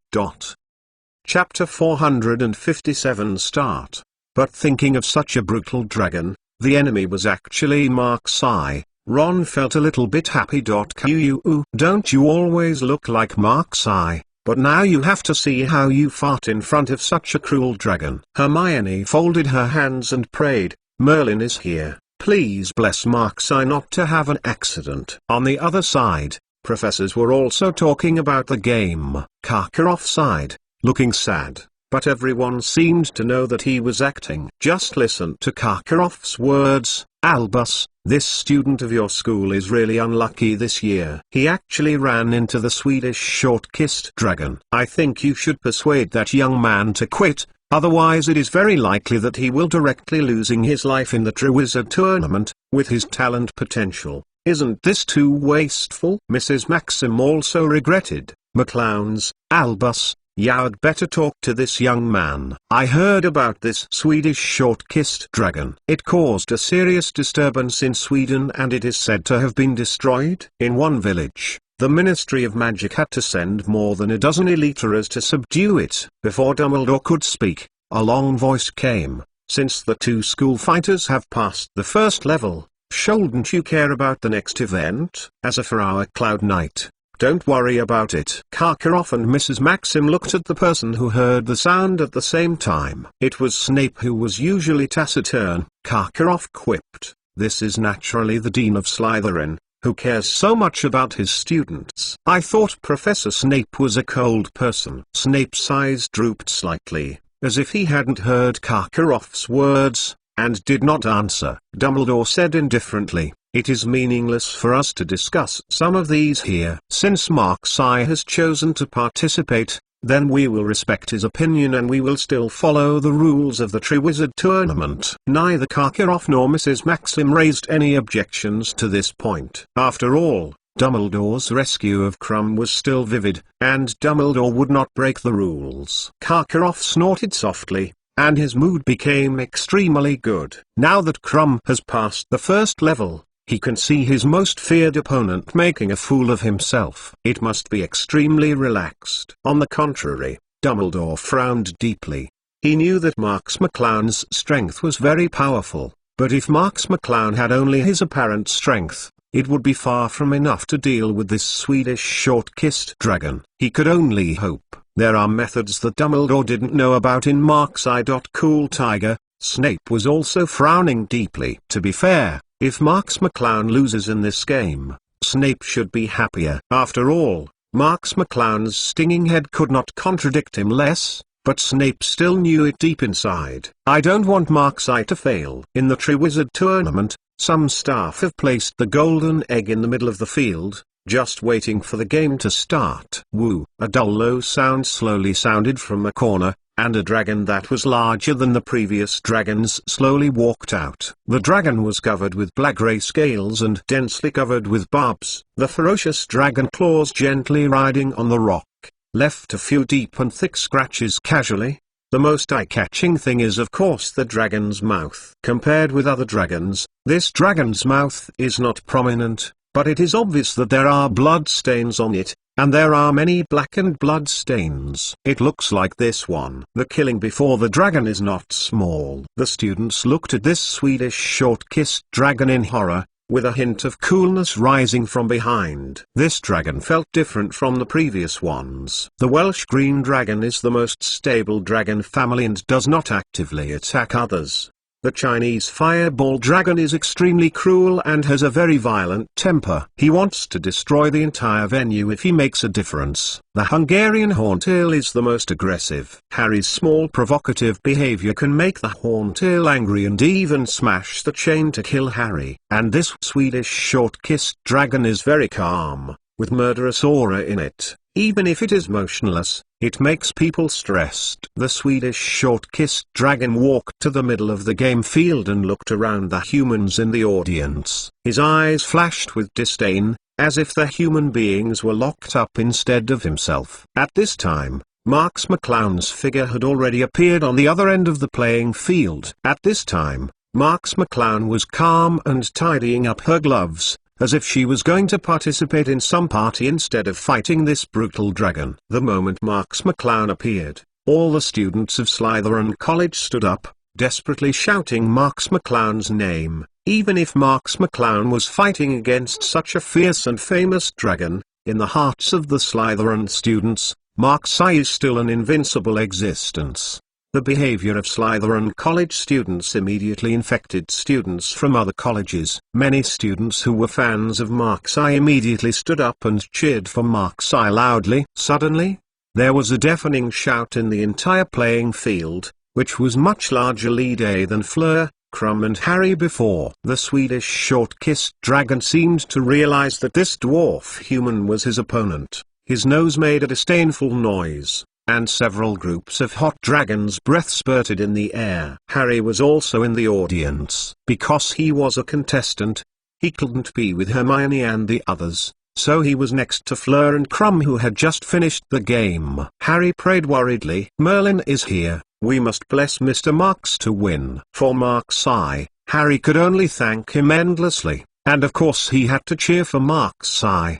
Chapter 457 start. But thinking of such a brutal dragon, the enemy was actually Marks-Eye. Ron felt a little bit happy. Don't you always look like Marks-Eye? But now you have to see how you fart in front of such a cruel dragon. Hermione folded her hands and prayed, "Merlin is here. Please bless Marks-Eye not to have an accident." On the other side, professors were also talking about the game. Karkaroff sighed, looking sad, but everyone seemed to know that he was acting. "Just listen to Karkaroff's words, Albus. This student of your school is really unlucky this year. He actually ran into the Swedish Short-Kissed Dragon. I think you should persuade that young man to quit, otherwise it is very likely that he will directly losing his life in the Triwizard Tournament, with his talent potential. Isn't this too wasteful? Mrs. Maxim also regretted. McClowns, Albus, you'd better talk to this young man. I heard about this Swedish short-kissed dragon. It caused a serious disturbance in Sweden and it is said to have been destroyed. In one village, the Ministry of Magic had to send more than a dozen Eliteras to subdue it. Before Dumbledore could speak, a long voice came. Since the two school fighters have passed the first level, shouldn't you care about the next event? As for our Cloud Knight, don't worry about it. Karkaroff and Mrs. Maxim looked at the person who heard the sound at the same time. It was Snape, who was usually taciturn. Karkaroff quipped, "This is naturally the Dean of Slytherin, who cares so much about his students." I thought Professor Snape was a cold person. Snape's eyes drooped slightly, as if he hadn't heard Karkaroff's words, and did not answer. Dumbledore said indifferently, "It is meaningless for us to discuss some of these here. Since Mark-Sai has chosen to participate, then we will respect his opinion and we will still follow the rules of the Triwizard Tournament." Neither Karkaroff nor Mrs. Maxim raised any objections to this point. After all, Dumbledore's rescue of Krum was still vivid, and Dumbledore would not break the rules. Karkaroff snorted softly, and his mood became extremely good. Now that Krum has passed the first level, he can see his most feared opponent making a fool of himself. It must be extremely relaxed. On the contrary, Dumbledore frowned deeply. He knew that Marks McClown's strength was very powerful, but if Marks McClown had only his apparent strength, it would be far from enough to deal with this Swedish short-kissed dragon. He could only hope. There are methods that Dumbledore didn't know about in Marks-Eye. Cool Tiger, Snape was also frowning deeply. To be fair, if Marks McClown loses in this game, Snape should be happier. After all, Marks McClown's stinging head could not contradict him less, but Snape still knew it deep inside. I don't want Marks-Eye to fail. In the Triwizard Tournament, some staff have placed the golden egg in the middle of the field, just waiting for the game to start. Woo! A dull low sound slowly sounded from a corner, and a dragon that was larger than the previous dragons slowly walked out. The dragon was covered with black-gray scales and densely covered with barbs. The ferocious dragon claws gently riding on the rock, left a few deep and thick scratches casually. The most eye-catching thing is of course the dragon's mouth. Compared with other dragons, this dragon's mouth is not prominent, but it is obvious that there are blood stains on it, and there are many blackened blood stains. It looks like this one. The killing before the dragon is not small. The students looked at this Swedish short-kissed dragon in horror, with a hint of coolness rising from behind. This dragon felt different from the previous ones. The Welsh green dragon is the most stable dragon family and does not actively attack others. The Chinese fireball dragon is extremely cruel and has a very violent temper. He wants to destroy the entire venue if he makes a difference. The Hungarian Horntail is the most aggressive. Harry's small provocative behavior can make the Horntail angry and even smash the chain to kill Harry. And this Swedish short-kissed dragon is very calm, with murderous aura in it. Even if it is motionless, it makes people stressed. The Swedish short-kissed dragon walked to the middle of the game field and looked around the humans in the audience. His eyes flashed with disdain, as if the human beings were locked up instead of himself. At this time, Marks McClown's figure had already appeared on the other end of the playing field. At this time, Marks McClown was calm and tidying up her gloves, as if she was going to participate in some party instead of fighting this brutal dragon. The moment Marks McClown appeared, all the students of Slytherin College stood up, desperately shouting Marks McClown's name. Even if Marks McClown was fighting against such a fierce and famous dragon, in the hearts of the Slytherin students, Marks-Eye is still an invincible existence. The behavior of Slytherin College students immediately infected students from other colleges. Many students who were fans of Marks-Eye immediately stood up and cheered for Marks-Eye loudly. Suddenly, there was a deafening shout in the entire playing field, which was much larger lead than Fleur, Krum and Harry before. The Swedish short-kissed dragon seemed to realize that this dwarf human was his opponent. His nose made a disdainful noise, and several groups of hot dragon's breath spurted in the air. Harry was also in the audience. Because he was a contestant, he couldn't be with Hermione and the others, so he was next to Fleur and Krum, who had just finished the game. Harry prayed worriedly. Merlin is here, we must bless Mr. Marks to win. For Mark's eye, Harry could only thank him endlessly, and of course he had to cheer for Mark's eye.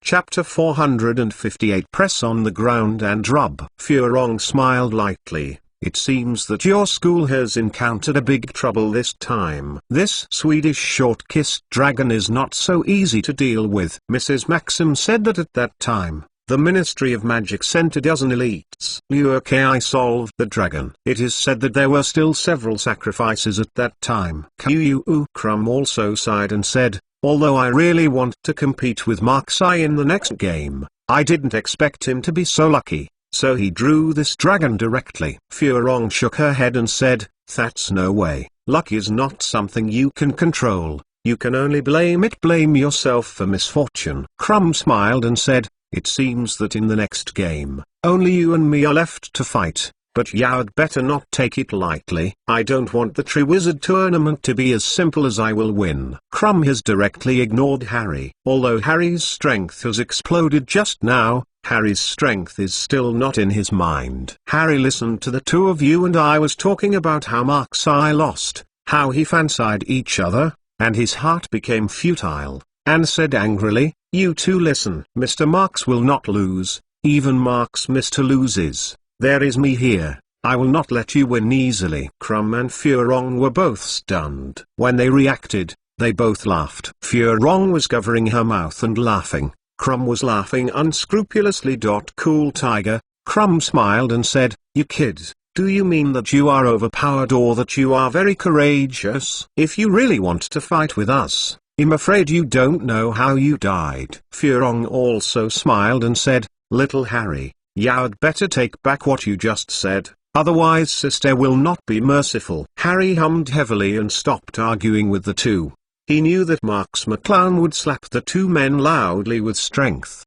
Chapter 458 Press on the ground and rub. Furong smiled lightly. It seems that your school has encountered a big trouble this time. This Swedish short-kissed dragon is not so easy to deal with. Mrs. Maxim said that at that time, the Ministry of Magic sent a dozen elites. Liu Kai solved the dragon. It is said that there were still several sacrifices at that time. Krum also sighed and said, although I really want to compete with Mark's eye in the next game, I didn't expect him to be so lucky. So he drew this dragon directly. Furong shook her head and said, that's no way. Luck is not something you can control. You can only blame it. Blame yourself for misfortune. Krum smiled and said, it seems that in the next game, only you and me are left to fight. But you'd better not take it lightly. I don't want the Triwizard Tournament to be as simple as I will win. Krum has directly ignored Harry. Although Harry's strength has exploded just now, Harry's strength is still not in his mind. Harry listened to the two of you and I was talking about how Mark's eye lost, how he fancied each other, and his heart became futile, and said angrily, you two listen. Mr. Marks will not lose, even Marks Mr. loses. There is me here, I will not let you win easily. Krum and Furong were both stunned. When they reacted, they both laughed. Furong was covering her mouth and laughing. Krum was laughing unscrupulously. Cool tiger. Krum smiled and said, you kids, do you mean that you are overpowered or that you are very courageous? If you really want to fight with us, I'm afraid you don't know how you died. Furong also smiled and said, little Harry, you'd better take back what you just said, otherwise sister will not be merciful. Harry hummed heavily and stopped arguing with the two. He knew that Marks McClown would slap the two men loudly with strength.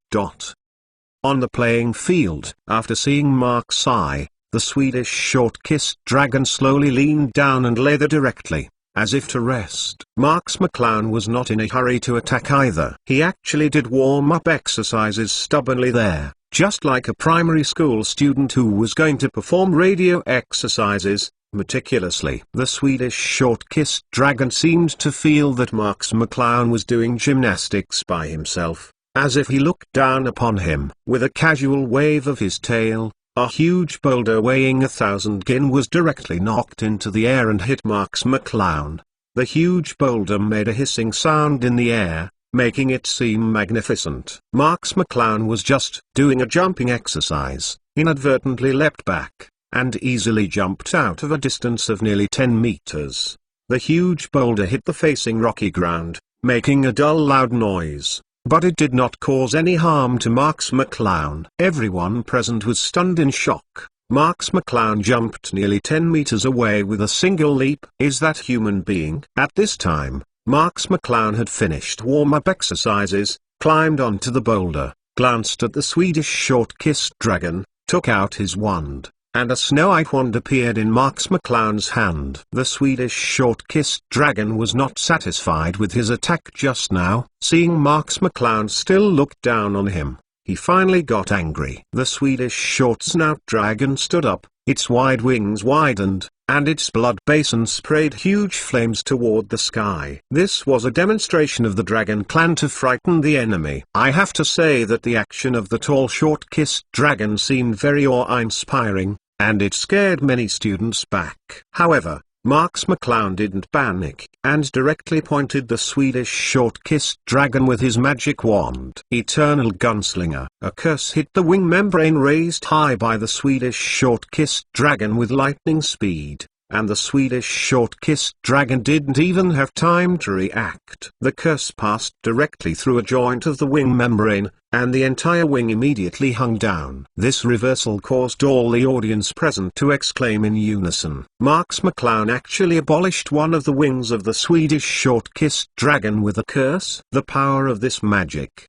On the playing field, after seeing Mark's eye, the Swedish short-kissed dragon slowly leaned down and lay there directly, as if to rest. Marks McClown was not in a hurry to attack either. He actually did warm-up exercises stubbornly there, just like a primary school student who was going to perform radio exercises, meticulously. The Swedish short-kissed dragon seemed to feel that Marks McClown was doing gymnastics by himself, as if he looked down upon him. With a casual wave of his tail, a huge boulder weighing 1,000 gin was directly knocked into the air and hit Marks McClown. The huge boulder made a hissing sound in the air, making it seem magnificent. Marks McClown was just doing a jumping exercise, inadvertently leapt back, and easily jumped out of a distance of nearly 10 meters. The huge boulder hit the facing rocky ground, making a dull loud noise, but it did not cause any harm to Marks McClown. Everyone present was stunned in shock. Marks McClown jumped nearly 10 meters away with a single leap. Is that human being? At this time, Marks McClown had finished warm-up exercises, climbed onto the boulder, glanced at the Swedish short-kissed dragon, took out his wand, and a snow-white wand appeared in Marks McClown's hand. The Swedish short-kissed dragon was not satisfied with his attack just now. Seeing Marks McClown still look down on him, he finally got angry. The Swedish short-snout dragon stood up, its wide wings widened, and its blood basin sprayed huge flames toward the sky. This was a demonstration of the Dragon Clan to frighten the enemy. I have to say that the action of the tall short-kissed dragon seemed very awe-inspiring, and it scared many students back. However, Marks McClown didn't panic, and directly pointed the Swedish short-kissed dragon with his magic wand. Eternal Gunslinger. A curse hit the wing membrane raised high by the Swedish short-kissed dragon with lightning speed, and the Swedish short-kissed dragon didn't even have time to react. The curse passed directly through a joint of the wing membrane, and the entire wing immediately hung down. This reversal caused all the audience present to exclaim in unison. Marks McClown actually abolished one of the wings of the Swedish short-kissed dragon with a curse. The power of this magic.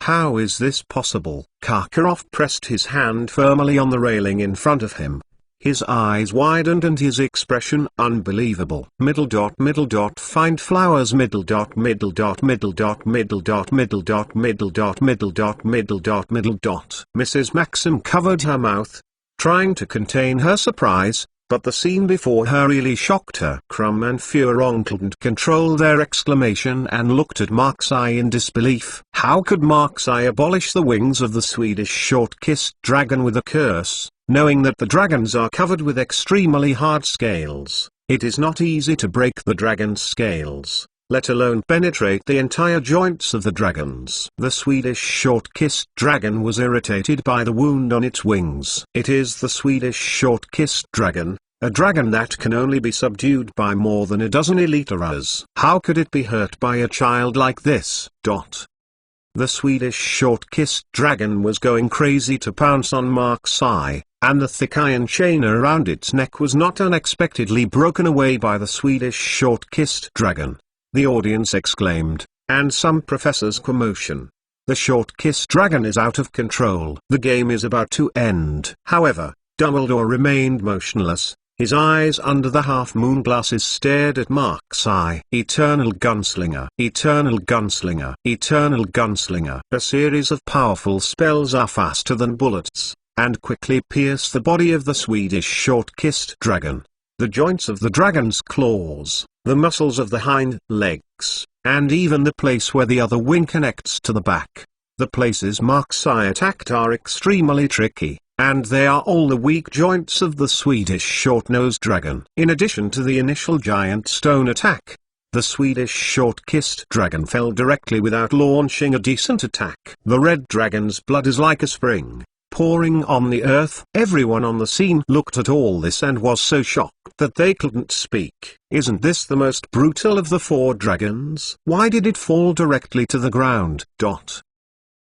How is this possible? Karkaroff pressed his hand firmly on the railing in front of him. His eyes widened and his expression unbelievable. Middle dot find flowers middle dot middle dot middle dot middle dot middle dot middle dot middle dot middle dot middle dot. Mrs. Maxim covered her mouth, trying to contain her surprise, but the scene before her really shocked her. Crumb and Furong couldn't control their exclamation and looked at Marx-Eye in disbelief. How could Marx-Eye abolish the wings of the Swedish short-kissed dragon with a curse, knowing that the dragons are covered with extremely hard scales? It is not easy to break the dragon's scales, let alone penetrate the entire joints of the dragons. The Swedish short-kissed dragon was irritated by the wound on its wings. It is the Swedish short-kissed dragon, a dragon that can only be subdued by more than a dozen Elytras. How could it be hurt by a child like this? The Swedish short-kissed dragon was going crazy to pounce on Marx-Eye, and the thick iron chain around its neck was not unexpectedly broken away by the Swedish short-kissed dragon. The audience exclaimed, and some professors commotion. The short-kissed dragon is out of control. The game is about to end. However, Dumbledore remained motionless. His eyes under the half-moon glasses stared at Marx-Eye. Eternal Gunslinger. Eternal Gunslinger. Eternal Gunslinger. A series of powerful spells are faster than bullets, and quickly pierce the body of the Swedish short-kissed dragon. The joints of the dragon's claws, the muscles of the hind legs, and even the place where the other wing connects to the back. The places Marx-Eye attacked are extremely tricky, and they are all the weak joints of the Swedish short-nosed dragon. In addition to the initial giant stone attack, the Swedish short-kissed dragon fell directly without launching a decent attack. The red dragon's blood is like a spring, pouring on the earth. Everyone on the scene looked at all this and was so shocked that they couldn't speak. Isn't this the most brutal of the four dragons? Why did it fall directly to the ground?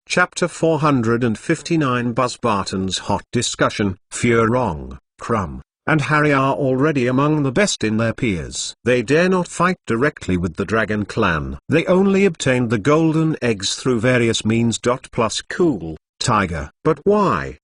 Chapter 459 Buzz Barton's hot discussion. Furong, Crumb, and Harry are already among the best in their peers. They dare not fight directly with the Dragon Clan. They only obtained the golden eggs through various means. Plus cool Tiger. But why?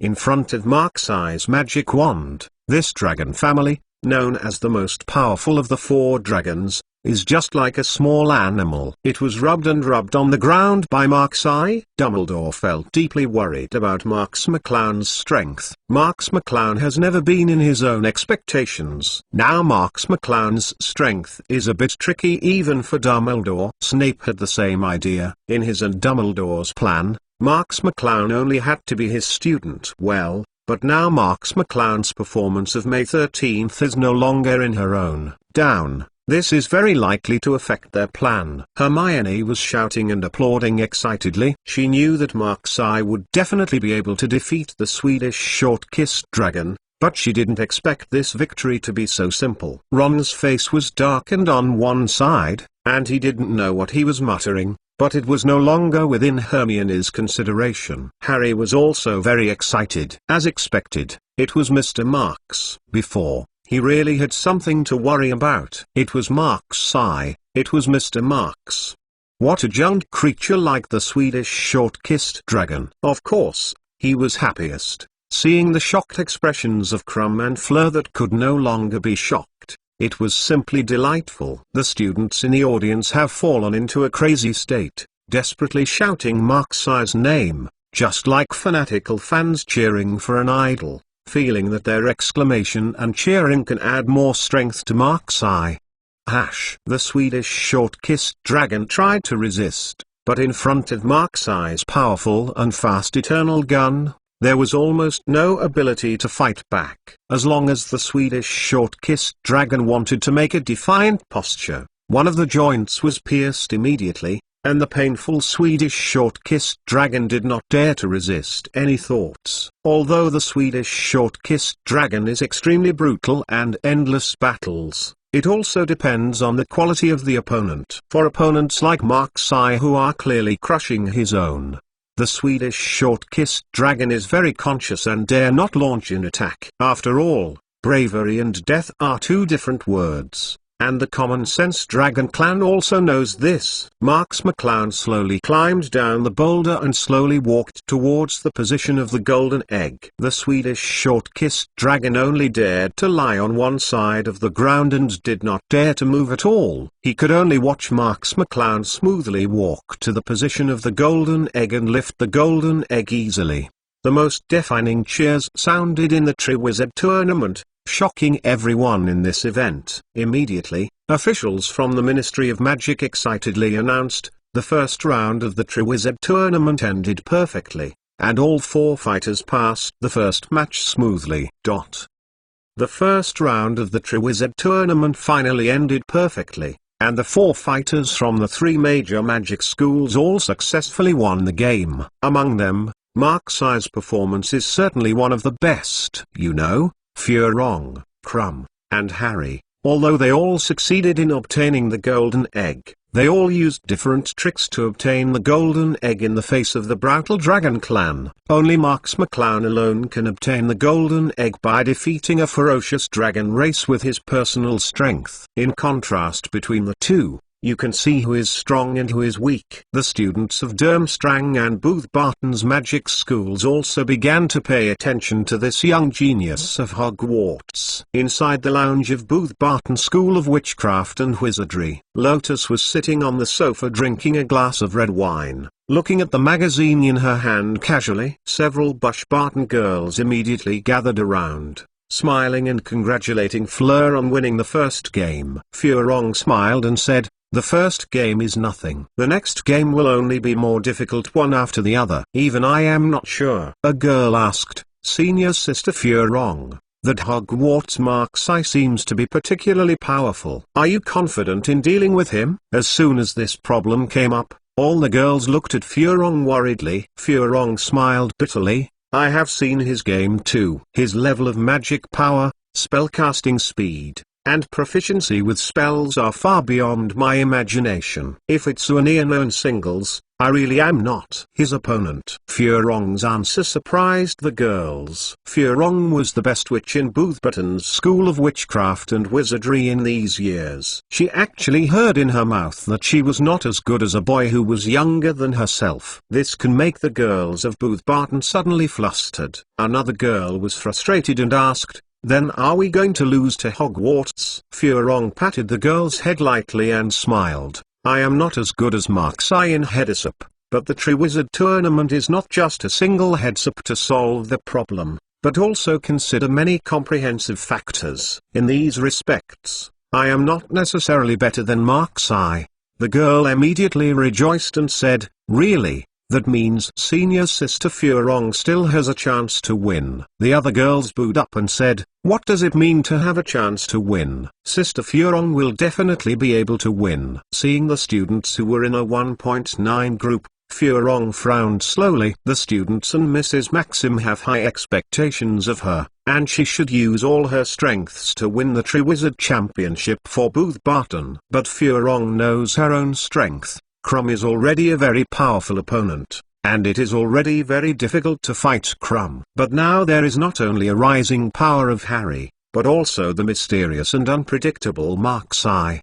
In front of Marx-Eye's magic wand, this dragon family, known as the most powerful of the four dragons, is just like a small animal. It was rubbed and rubbed on the ground by Marx-Eye. Dumbledore felt deeply worried about Marx McClown's strength. Marx McClown has never been in his own expectations. Now Marx McClown's strength is a bit tricky even for Dumbledore. Snape had the same idea. In his and Dumbledore's plan, Marx McClown only had to be his student. Well, but now Marx McClown's performance of May 13th is no longer in her own down. This is very likely to affect their plan. Hermione was shouting and applauding excitedly. She knew that Marx-Eye would definitely be able to defeat the Swedish short-kissed dragon, but she didn't expect this victory to be so simple. Ron's face was darkened on one side, and he didn't know what he was muttering, but it was no longer within Hermione's consideration. Harry was also very excited. As expected, it was Mr. Marx. Before, he really had something to worry about. It was Marx-Eye. It was Mr. Marx. What a giant creature like the Swedish short-kissed dragon. Of course, he was happiest, seeing the shocked expressions of Crumb and Fleur that could no longer be shocked. It was simply delightful. The students in the audience have fallen into a crazy state, desperately shouting Marx-Eye's name, just like fanatical fans cheering for an idol, feeling that their exclamation and cheering can add more strength to Marx-Eye. The Swedish short-kissed dragon tried to resist, but in front of Marx-Eye's powerful and fast eternal gun, there was almost no ability to fight back. As long as the Swedish short-kissed dragon wanted to make a defiant posture, one of the joints was pierced immediately, and the painful Swedish short-kissed dragon did not dare to resist any thoughts. Although the Swedish short-kissed dragon is extremely brutal and endless battles, it also depends on the quality of the opponent. For opponents like Marx-Eye who are clearly crushing his own, the Swedish short-kissed dragon is very conscious and dare not launch an attack. After all, bravery and death are two different words, And the common sense Dragon Clan also knows this. Marks McClown slowly climbed down the boulder and slowly walked towards the position of the golden egg. The Swedish short-kissed dragon only dared to lie on one side of the ground and did not dare to move at all. He could only watch Marks McClown smoothly walk to the position of the golden egg and lift the golden egg easily. The most deafening cheers sounded in the Triwizard Tournament, shocking everyone in this event. Immediately, officials from the Ministry of Magic excitedly announced, the first round of the Triwizard Tournament ended perfectly, and all 4 fighters passed the first match smoothly. The first round of the Triwizard Tournament finally ended perfectly, and the 4 fighters from the 3 major magic schools all successfully won the game. Among them, Marksai's performance is certainly one of the best. You know, Furong, Crumb, and Harry, although they all succeeded in obtaining the golden egg, they all used different tricks to obtain the golden egg in the face of the Brutal Dragon Clan. Only Marks McClown alone can obtain the golden egg by defeating a ferocious dragon race with his personal strength. In contrast between the two, you can see who is strong and who is weak. The students of Durmstrang and Booth Barton's magic schools also began to pay attention to this young genius of Hogwarts. Inside the lounge of Booth Barton School of Witchcraft and Wizardry, Lotus was sitting on the sofa drinking a glass of red wine, looking at the magazine in her hand casually. Several Bush Barton girls immediately gathered around, smiling and congratulating Fleur on winning the first game. Furong smiled and said, "The first game is nothing. The next game will only be more difficult one after the other." "Even I am not sure." A girl asked, "Senior Sister Furong, that Hogwarts Marksai seems to be particularly powerful. Are you confident in dealing with him?" As soon as this problem came up, all the girls looked at Furong worriedly. Furong smiled bitterly, "I have seen his game too. His level of magic power, spellcasting speed, and proficiency with spells are far beyond my imagination. If it's Uneon in singles, I really am not his opponent." Furong's answer surprised the girls. Furong was the best witch in Booth Barton's School of Witchcraft and Wizardry in these years. She actually heard in her mouth that she was not as good as a boy who was younger than herself. This can make the girls of Booth Barton suddenly flustered. Another girl was frustrated and asked, "Then are we going to lose to Hogwarts?" Furong patted the girl's head lightly and smiled. "I am not as good as Marksai in heads-up, but the Triwizard Tournament is not just a single heads-up to solve the problem, but also consider many comprehensive factors. In these respects, I am not necessarily better than Marksai." The girl immediately rejoiced and said, "Really? That means Senior Sister Furong still has a chance to win." The other girls booed up and said, "What does it mean to have a chance to win? Sister Furong will definitely be able to win." Seeing the students who were in a 1.9 group, Furong frowned slowly. The students and Mrs. Maxim have high expectations of her, and she should use all her strengths to win the Triwizard Championship for Booth Barton. But Furong knows her own strength. Crumb is already a very powerful opponent, and it is already very difficult to fight Crumb. But now there is not only a rising power of Harry, but also the mysterious and unpredictable Marksai.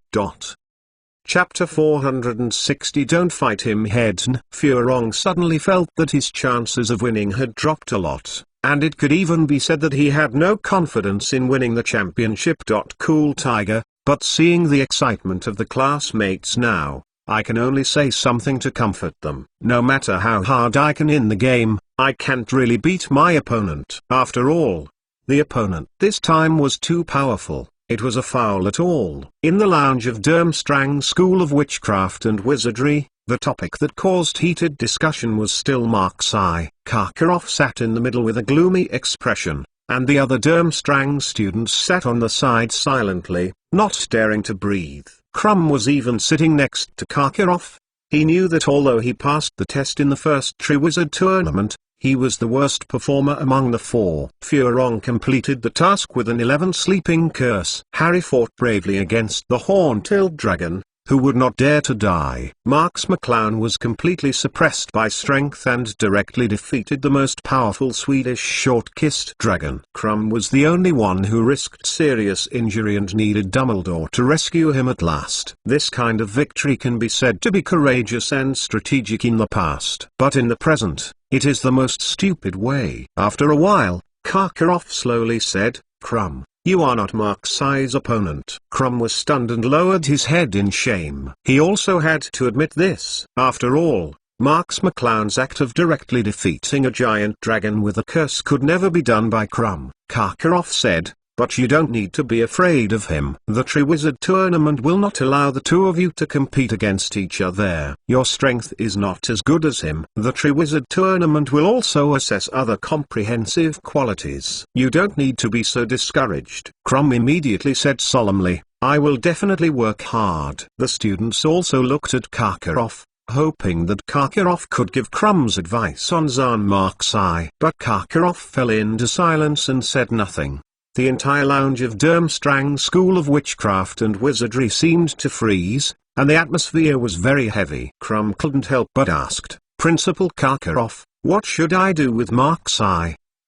Chapter 460 Don't Fight Him Hedn. Furong suddenly felt that his chances of winning had dropped a lot, and it could even be said that he had no confidence in winning the championship. Cool Tiger, but seeing the excitement of the classmates now, I can only say something to comfort them. No matter how hard I can in the game, I can't really beat my opponent. After all, the opponent this time was too powerful. It was a foul at all. In the lounge of Durmstrang School of Witchcraft and Wizardry, the topic that caused heated discussion was still Marksai. Karkaroff sat in the middle with a gloomy expression, and the other Durmstrang students sat on the side silently, not daring to breathe. Crumb was even sitting next to Karkaroff. He knew that although he passed the test in the first Triwizard Tournament, he was the worst performer among the 4. Furong completed the task with an 11 sleeping curse. Harry fought bravely against the horn-tailed dragon, who would not dare to die. Marks McClown was completely suppressed by strength and directly defeated the most powerful Swedish short-kissed dragon. Krum was the only one who risked serious injury and needed Dumbledore to rescue him at last. This kind of victory can be said to be courageous and strategic in the past. But in the present, it is the most stupid way. After a while, Karkaroff slowly said, "Krum, you are not Marks' opponent." Krum was stunned and lowered his head in shame. He also had to admit this. After all, Marks McClown's act of directly defeating a giant dragon with a curse could never be done by Krum. Karkaroff said, "But you don't need to be afraid of him. The Triwizard Tournament will not allow the two of you to compete against each other. Your strength is not as good as him. The Triwizard Tournament will also assess other comprehensive qualities. You don't need to be so discouraged." Krum immediately said solemnly, "I will definitely work hard." The students also looked at Karkaroff, hoping that Karkaroff could give Krum's advice on Zaan Marks. But Karkaroff fell into silence and said nothing. The entire lounge of Durmstrang School of Witchcraft and Wizardry seemed to freeze, and the atmosphere was very heavy. Krum couldn't help but asked, "Principal Karkaroff, what should I do with Marks?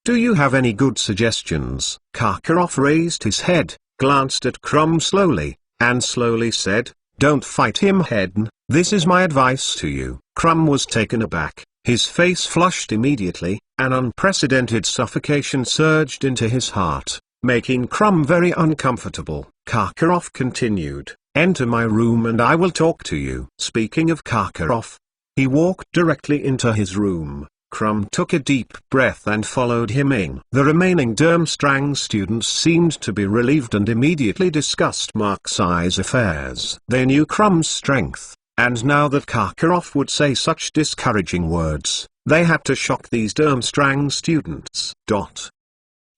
Do you have any good suggestions?" Karkaroff raised his head, glanced at Krum slowly, and slowly said, "Don't fight him head-on. This is my advice to you." Krum was taken aback. His face flushed immediately, an unprecedented suffocation surged into his heart, making Krum very uncomfortable. Karkaroff continued, "Enter my room and I will talk to you." Speaking of Karkaroff, he walked directly into his room. Krum took a deep breath and followed him in. The remaining Durmstrang students seemed to be relieved and immediately discussed Marks' affairs. They knew Krum's strength, and now that Karkaroff would say such discouraging words, they had to shock these Durmstrang students.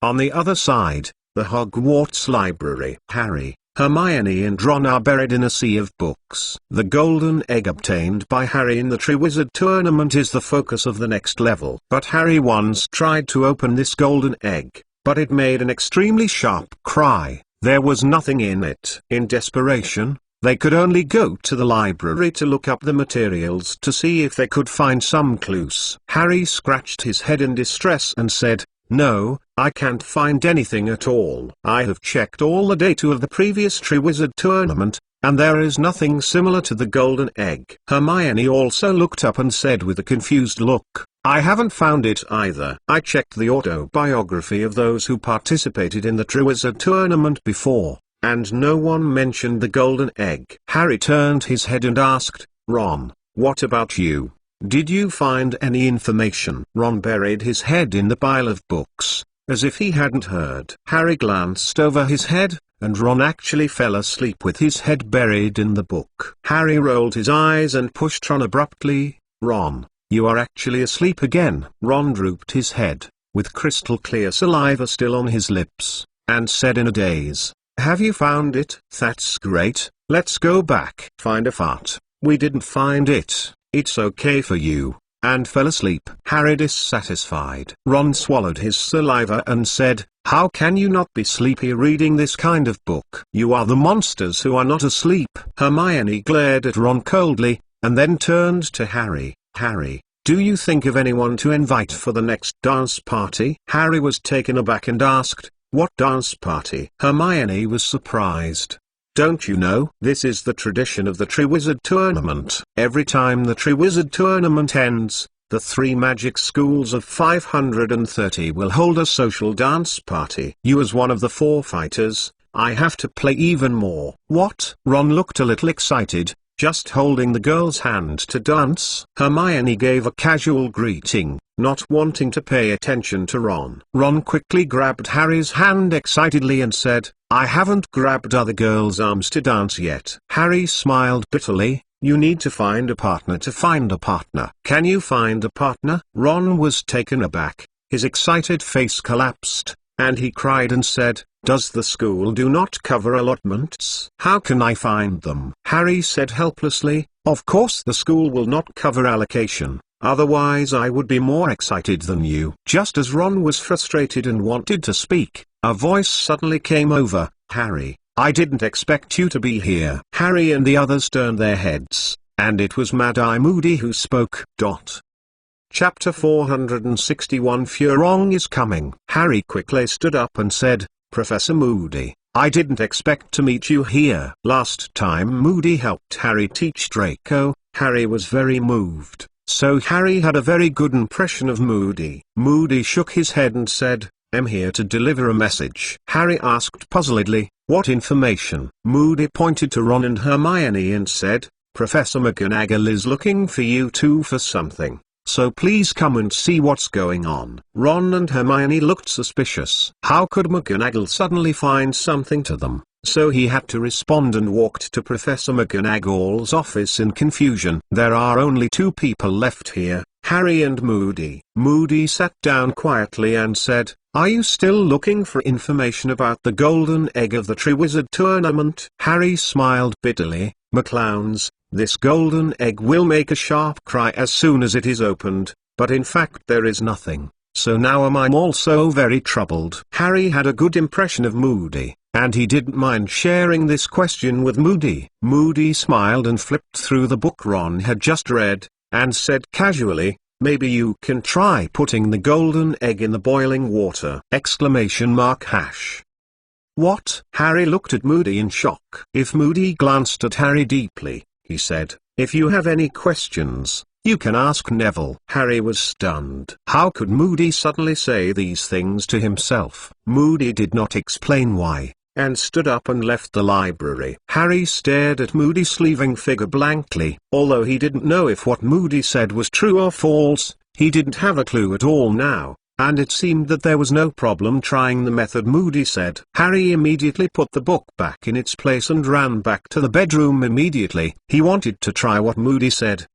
On the other side, the Hogwarts library. Harry, Hermione and Ron are buried in a sea of books. The golden egg obtained by Harry in the Triwizard Tournament is the focus of the next level. But Harry once tried to open this golden egg, but it made an extremely sharp cry. There was nothing in it. In desperation, they could only go to the library to look up the materials to see if they could find some clues. Harry scratched his head in distress and said, "No, I can't find anything at all. I have checked all the data of the previous Triwizard Tournament, and there is nothing similar to the golden egg." Hermione also looked up and said with a confused look, "I haven't found it either. I checked the autobiography of those who participated in the Triwizard Tournament before, and no one mentioned the golden egg." Harry turned his head and asked, "Ron, what about you? Did you find any information?" Ron buried his head in the pile of books, as if he hadn't heard. Harry glanced over his head, and Ron actually fell asleep with his head buried in the book. Harry rolled his eyes and pushed Ron abruptly. "Ron, you are actually asleep again." Ron drooped his head, with crystal clear saliva still on his lips, and said in a daze, "Have you found it? That's great, let's go back." "Find a fart. We didn't find it. It's okay for you," and fell asleep. Harry dissatisfied. Ron swallowed his saliva and said, "How can you not be sleepy reading this kind of book? You are the monsters who are not asleep." Hermione glared at Ron coldly, and then turned to Harry. "Harry, do you think of anyone to invite for the next dance party?" Harry was taken aback and asked, "What dance party?" Hermione was surprised. "Don't you know? This is the tradition of the Triwizard Tournament. Every time the Triwizard Tournament ends, the three magic schools of 530 will hold a social dance party. You as one of the four fighters, I have to play even more." "What?" Ron looked a little excited, just holding the girl's hand to dance. Hermione gave a casual greeting, not wanting to pay attention to Ron. Ron quickly grabbed Harry's hand excitedly and said, "I haven't grabbed other girls' arms to dance yet." Harry smiled bitterly. "You need to find a partner to find a partner." "Can you find a partner?" Ron was taken aback, his excited face collapsed, and he cried and said, "Does the school do not cover allotments? How can I find them?" Harry said helplessly, "Of course the school will not cover allocation, otherwise I would be more excited than you." Just as Ron was frustrated and wanted to speak, a voice suddenly came over, "Harry, I didn't expect you to be here. Harry and the others turned their heads, and it was Mad-Eye Moody who spoke. Chapter 461 Furong is coming. Harry quickly stood up and said, Professor Moody, I didn't expect to meet you here. Last time Moody helped Harry teach Draco, Harry was very moved, so Harry had a very good impression of Moody. Moody shook his head and said, I'm here to deliver a message. Harry asked puzzledly, what information? Moody pointed to Ron and Hermione and said, Professor McGonagall is looking for you two for something, so please come and see what's going on. Ron and Hermione looked suspicious. How could McGonagall suddenly find something to them? So he had to respond and walked to Professor McGonagall's office in confusion. There are only two people left here, Harry and Moody. Moody sat down quietly and said, Are you still looking for information about the golden egg of the Triwizard Tournament? Harry smiled bitterly. McClowns, this golden egg will make a sharp cry as soon as it is opened, but in fact there is nothing, so now I'm also very troubled. Harry had a good impression of Moody, and he didn't mind sharing this question with Moody. Moody smiled and flipped through the book Ron had just read, and said casually, Maybe you can try putting the golden egg in the boiling water! What? Harry looked at Moody in shock. If Moody glanced at Harry deeply, he said, If you have any questions, you can ask Neville. Harry was stunned. How could Moody suddenly say these things to himself? Moody did not explain why, and stood up and left the library. Harry stared at Moody's sleeving figure blankly. Although he didn't know if what Moody said was true or false, he didn't have a clue at all now, and it seemed that there was no problem trying the method Moody said. Harry immediately put the book back in its place and ran back to the bedroom immediately. He wanted to try what Moody said.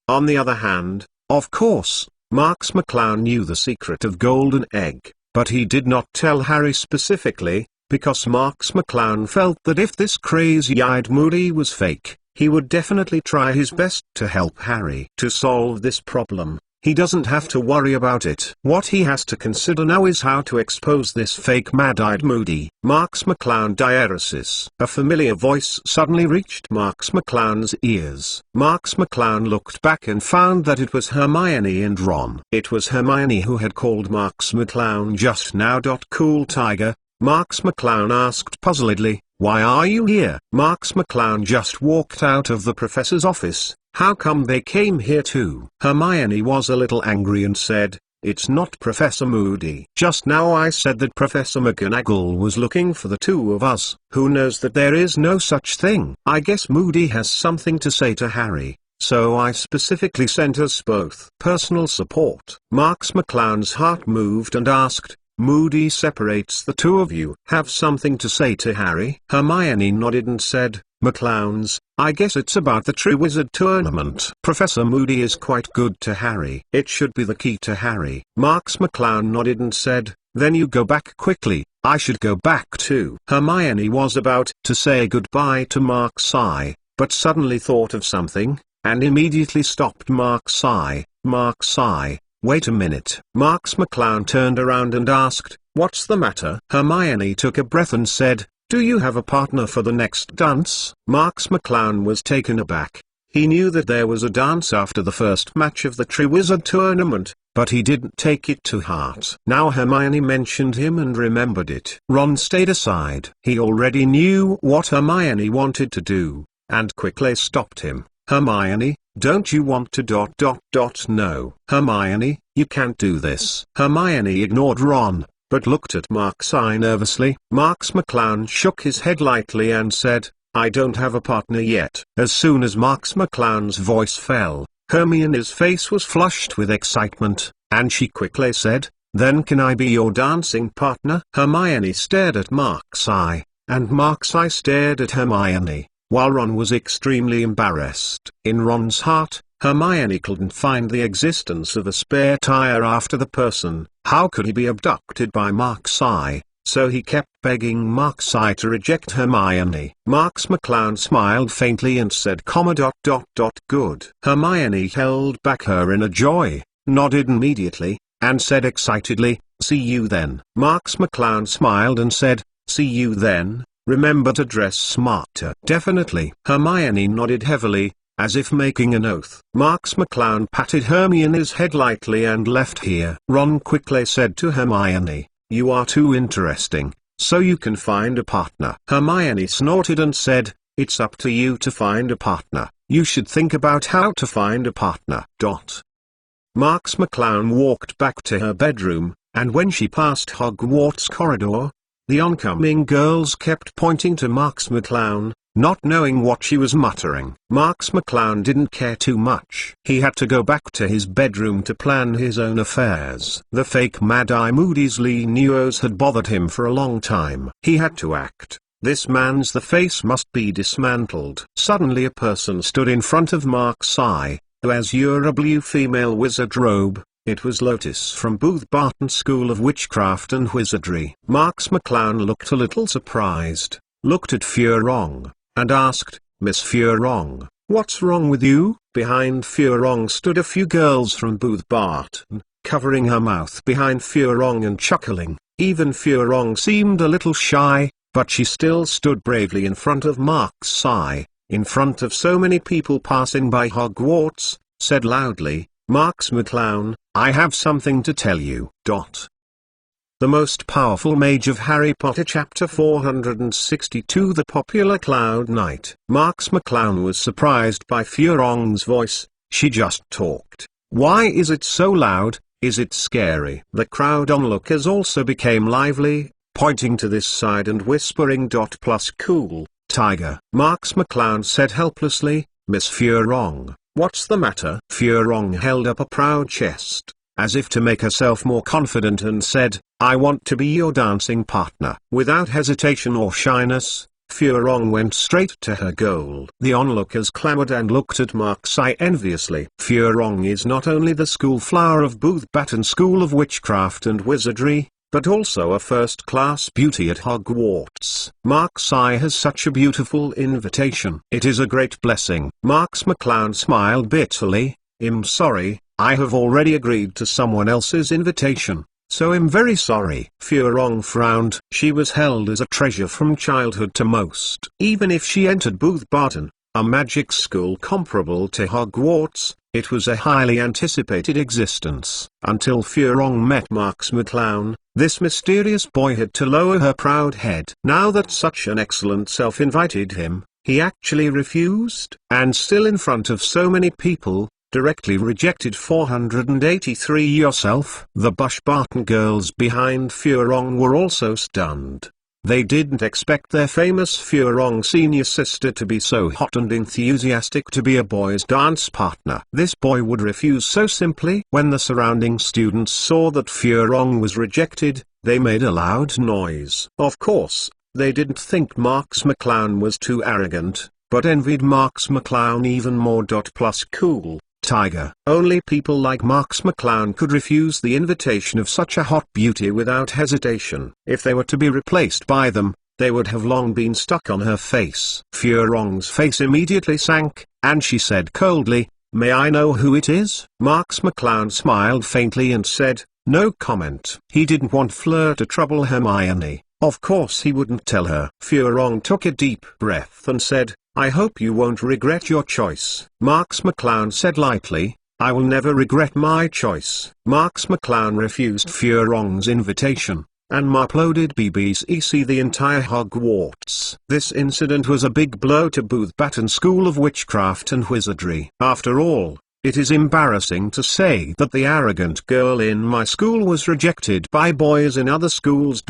On the other hand, of course, Marks McClown knew the secret of Golden Egg, but he did not tell Harry specifically, because Marks McClown felt that if this crazy-eyed Moody was fake, he would definitely try his best to help Harry. To solve this problem, he doesn't have to worry about it. What he has to consider now is how to expose this fake mad-eyed Moody. Marks McClown diaresis. A familiar voice suddenly reached Marks McClown's ears. Marks McClown looked back and found that it was Hermione and Ron. It was Hermione who had called Marks McClown just now. Cool Tiger, Marks McClown asked puzzledly, why are you here? Marks McClown just walked out of the professor's office. How come they came here too? Hermione was a little angry and said, It's not Professor Moody. Just now I said that Professor McGonagall was looking for the two of us. Who knows that there is no such thing? I guess Moody has something to say to Harry, so I specifically sent us both personal support. Marks McClown's heart moved and asked, Moody separates the two of you. Have something to say to Harry? Hermione nodded and said, McClowns, I guess it's about the Triwizard Tournament. Professor Moody is quite good to Harry. It should be the key to Harry. Marks McClown nodded and said, then you go back quickly, I should go back too. Hermione was about to say goodbye to Marks-Eye, but suddenly thought of something, and immediately stopped Marks-Eye. Marks-Eye, wait a minute. Marks McClown turned around and asked, what's the matter? Hermione took a breath and said, do you have a partner for the next dance? Marks McClown was taken aback. He knew that there was a dance after the first match of the Triwizard Tournament, but he didn't take it to heart. Now Hermione mentioned him and remembered it. Ron stayed aside. He already knew what Hermione wanted to do, and quickly stopped him. Hermione, don't you want to ... No. Hermione, you can't do this. Hermione ignored Ron, but looked at Marks-Eye nervously. Marks McClown shook his head lightly and said, I don't have a partner yet. As soon as Marks McClown's voice fell, Hermione's face was flushed with excitement, and she quickly said, then can I be your dancing partner? Hermione stared at Marks-Eye, and Marks-Eye stared at Hermione, while Ron was extremely embarrassed. In Ron's heart, Hermione couldn't find the existence of a spare tire after the person. How could he be abducted by Marks-Eye? So he kept begging Marks-Eye to reject Hermione. Marks McClown smiled faintly and said, good. Hermione held back her inner joy, nodded immediately, and said excitedly, see you then. Marks McClown smiled and said, see you then, Remember to dress smarter. Definitely. Hermione nodded heavily, as if making an oath. Marks McClown patted Hermione's head lightly and left here. Ron quickly said to Hermione, "You are too interesting, so you can find a partner." Hermione snorted and said, "It's up to you to find a partner. You should think about how to find a partner." Marks McClown walked back to her bedroom, and when she passed Hogwarts corridor, the oncoming girls kept pointing to Marks McClown, not knowing what she was muttering. Marks McClown didn't care too much. He had to go back to his bedroom to plan his own affairs. The fake Mad-Eye Moody's Lee Neos had bothered him for a long time. He had to act. This man's the face must be dismantled. Suddenly a person stood in front of Mark's eye, who wore a blue female wizard robe. It was Lotus from Booth Barton School of Witchcraft and Wizardry. Marks McClown looked a little surprised, looked at Furong, and asked, "Miss Furong, what's wrong with you?" Behind Furong stood a few girls from Booth Barton, covering her mouth behind Furong and chuckling. Even Furong seemed a little shy, but she still stood bravely in front of Mark's eye, in front of so many people passing by Hogwarts, said loudly, "Marks McClown, I have something to tell you." The most powerful mage of Harry Potter Chapter 462. The popular Cloud Knight. Marks McClown was surprised by Furong's voice. She just talked. Why is it so loud? Is it scary? The crowd onlookers also became lively, pointing to this side and whispering. Plus cool, Tiger. Marks McClown said helplessly, "Miss Furong, what's the matter?" Furong held up a proud chest, as if to make herself more confident, and said, "I want to be your dancing partner." Without hesitation or shyness, Furong went straight to her goal. The onlookers clamored and looked at Mark's eye enviously. Furong is not only the school flower of Booth Barton School of Witchcraft and Wizardry, but also a first-class beauty at Hogwarts. Mark's eye has such a beautiful invitation. It is a great blessing. Marks McClown smiled bitterly. "I'm sorry, I have already agreed to someone else's invitation, so I'm very sorry." Furong frowned. She was held as a treasure from childhood to most. Even if she entered Booth Barton, a magic school comparable to Hogwarts, it was a highly anticipated existence. Until Furong met Marks McClown, this mysterious boy had to lower her proud head. Now that such an excellent self invited him, he actually refused. And still in front of so many people, directly rejected. 483. Yourself. The Bush Barton girls behind Furong were also stunned. They didn't expect their famous Furong senior sister to be so hot and enthusiastic to be a boy's dance partner. This boy would refuse so simply. When the surrounding students saw that Furong was rejected, they made a loud noise. Of course, they didn't think Marks McClown was too arrogant, but envied Marks McClown even more. Plus cool, Tiger. Only people like Marks McClown could refuse the invitation of such a hot beauty without hesitation. If they were to be replaced by them, they would have long been stuck on her face. Furong's face immediately sank, and she said coldly, "May I know who it is?" Marks McClown smiled faintly and said, "No comment." He didn't want Fleur to trouble Hermione. Of course he wouldn't tell her. Furong took a deep breath and said, "I hope you won't regret your choice." Marks McClown said lightly, "I will never regret my choice." Marks McClown refused Furong's invitation, and uploaded BBC the entire Hogwarts. This incident was a big blow to Booth Barton School of Witchcraft and Wizardry. After all, it is embarrassing to say that the arrogant girl in my school was rejected by boys in other schools.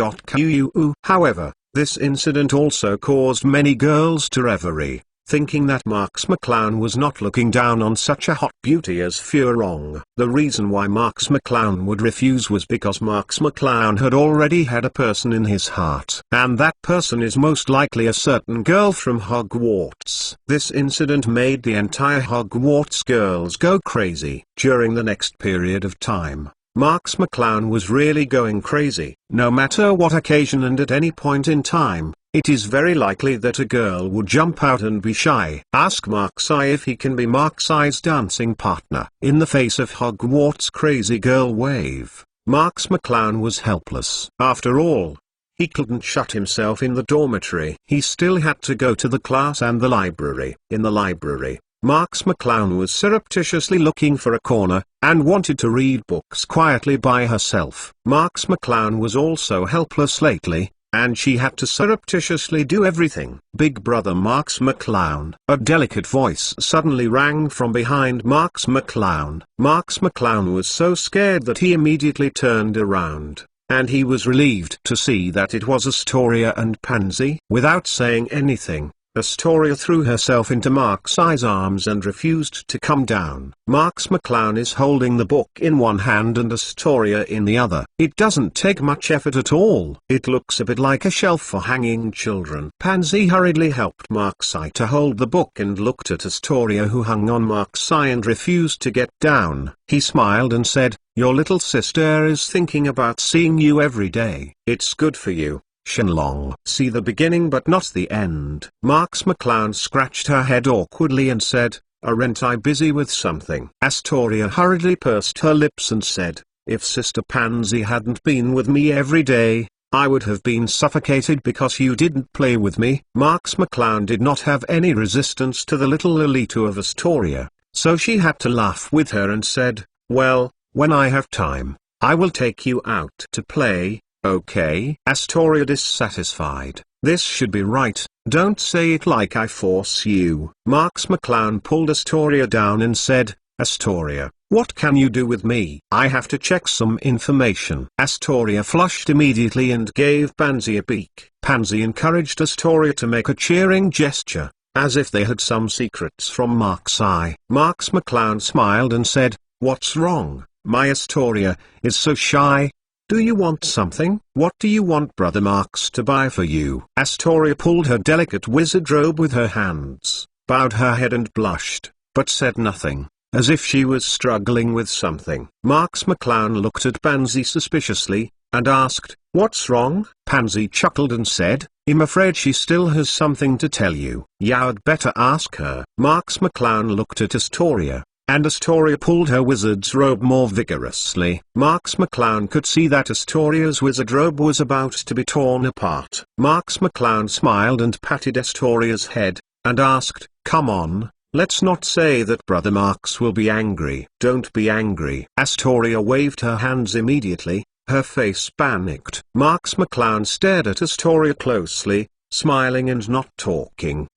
However, this incident also caused many girls to reverie, thinking that Marks McClown was not looking down on such a hot beauty as Furong. The reason why Marks McClown would refuse was because Marks McClown had already had a person in his heart. And that person is most likely a certain girl from Hogwarts. This incident made the entire Hogwarts girls go crazy. During the next period of time, Marks McClown was really going crazy. No matter what occasion and at any point in time, it is very likely that a girl would jump out and be shy. Ask Marks Eye if he can be Marks Eye's dancing partner. In the face of Hogwarts' crazy girl wave, Marks McClown was helpless. After all, he couldn't shut himself in the dormitory. He still had to go to the class and the library. In the library, Marks McClown was surreptitiously looking for a corner, and wanted to read books quietly by herself. Marks McClown was also helpless lately, and she had to surreptitiously do everything. Big Brother Marks McClown. A delicate voice suddenly rang from behind Marks McClown. Marks McClown was so scared that he immediately turned around, and he was relieved to see that it was Astoria and Pansy. Without saying anything, Astoria threw herself into Mark's arms and refused to come down. Marks McClown is holding the book in one hand and Astoria in the other. It doesn't take much effort at all. It looks a bit like a shelf for hanging children. Pansy hurriedly helped Mark's to hold the book and looked at Astoria, who hung on Mark's and refused to get down. He smiled and said, "Your little sister is thinking about seeing you every day. It's good for you. Shenlong. See the beginning but not the end." Marks McClown scratched her head awkwardly and said, "Aren't I busy with something?" Astoria hurriedly pursed her lips and said, "If Sister Pansy hadn't been with me every day, I would have been suffocated because you didn't play with me." Marks McClown did not have any resistance to the little lolitu of Astoria, so she had to laugh with her and said, "Well, when I have time, I will take you out to play. Okay?" Astoria dissatisfied. "This should be right, don't say it like I force you." Marks McClown pulled Astoria down and said, "Astoria, what can you do with me? I have to check some information." Astoria flushed immediately and gave Pansy a beak. Pansy encouraged Astoria to make a cheering gesture, as if they had some secrets from Mark's eye. Marks McClown smiled and said, "What's wrong? My Astoria is so shy. Do you want something?" "What do you want Brother Marks to buy for you?" Astoria pulled her delicate wizard robe with her hands, bowed her head and blushed, but said nothing, as if she was struggling with something. Marks McClown looked at Pansy suspiciously, and asked, "What's wrong?" Pansy chuckled and said, "I'm afraid she still has something to tell you." "You'd better ask her." Marks McClown looked at Astoria, and Astoria pulled her wizard's robe more vigorously. Marks McClown could see that Astoria's wizard robe was about to be torn apart. Marks McClown smiled and patted Astoria's head, and asked, "Come on, let's not say that Brother Marks will be angry." "Don't be angry." Astoria waved her hands immediately, her face panicked. Marks McClown stared at Astoria closely, smiling and not talking.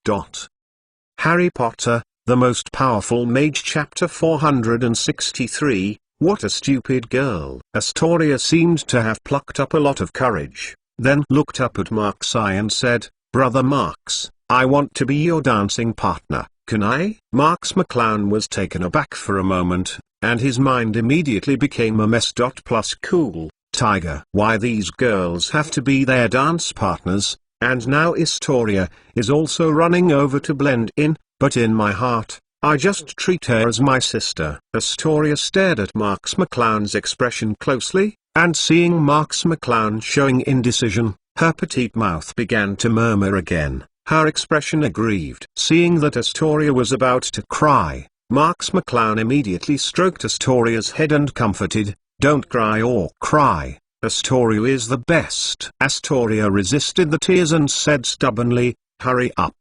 Harry Potter, The Most Powerful Mage, Chapter 463, What a Stupid Girl. Astoria seemed to have plucked up a lot of courage, then looked up at Mark's and said, "Brother Marks, I want to be your dancing partner, can I?" Marks McClown was taken aback for a moment, and his mind immediately became a mess. Plus cool, tiger. Why these girls have to be their dance partners, and now Astoria is also running over to blend in. But in my heart, I just treat her as my sister. Astoria stared at Marks McClown's expression closely, and seeing Marks McClown showing indecision, her petite mouth began to murmur again, her expression aggrieved. Seeing that Astoria was about to cry, Marks McClown immediately stroked Astoria's head and comforted, "Don't cry or cry. Astoria is the best." Astoria resisted the tears and said stubbornly, "Hurry up.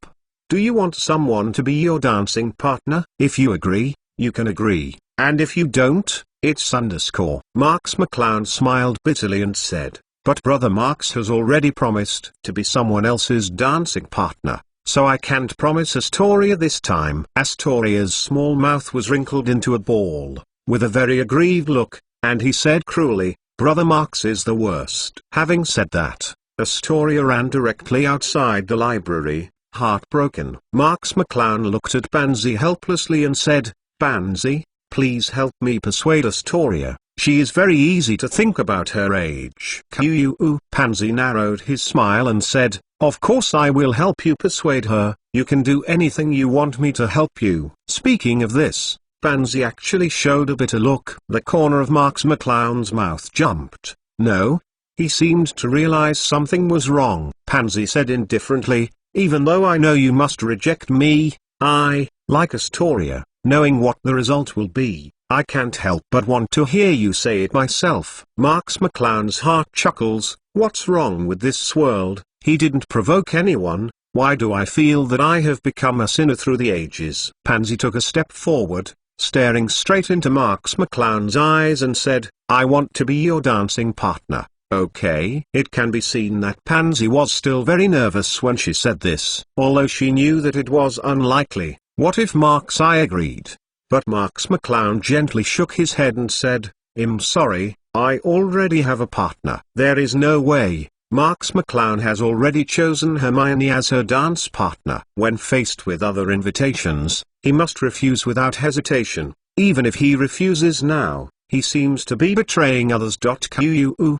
Do you want someone to be your dancing partner? If you agree, you can agree, and if you don't, it's _ Marks McClown smiled bitterly and said, "But Brother Marks has already promised to be someone else's dancing partner, so I can't promise Astoria this time." Astoria's small mouth was wrinkled into a ball, with a very aggrieved look, and he said cruelly, "Brother Marks is the worst." Having said that, Astoria ran directly outside the library, heartbroken. Marks McClown looked at Pansy helplessly and said, "Pansy, please help me persuade Astoria. She is very easy to think about her age." Pansy narrowed his smile and said, "Of course I will help you persuade her. You can do anything you want me to help you." Speaking of this, Pansy actually showed a bitter look. The corner of Marks McClown's mouth jumped. No? He seemed to realize something was wrong. Pansy said indifferently, "Even though I know you must reject me, I, like Astoria, knowing what the result will be, I can't help but want to hear you say it myself. Marks McClown's heart chuckles. What's wrong with this world? He didn't provoke anyone. Why do I feel that I have become a sinner through the ages? Pansy took a step forward, staring straight into Marks McClown's eyes and said, I want to be your dancing partner. Okay. It can be seen that Pansy was still very nervous when she said this, although she knew that it was unlikely. What if Marks I agreed? But Marks McClown gently shook his head and said, I'm sorry, I already have a partner. There is no way. Marks McClown has already chosen Hermione as her dance partner. When faced with other invitations, he must refuse without hesitation. Even if he refuses now, he seems to be betraying others.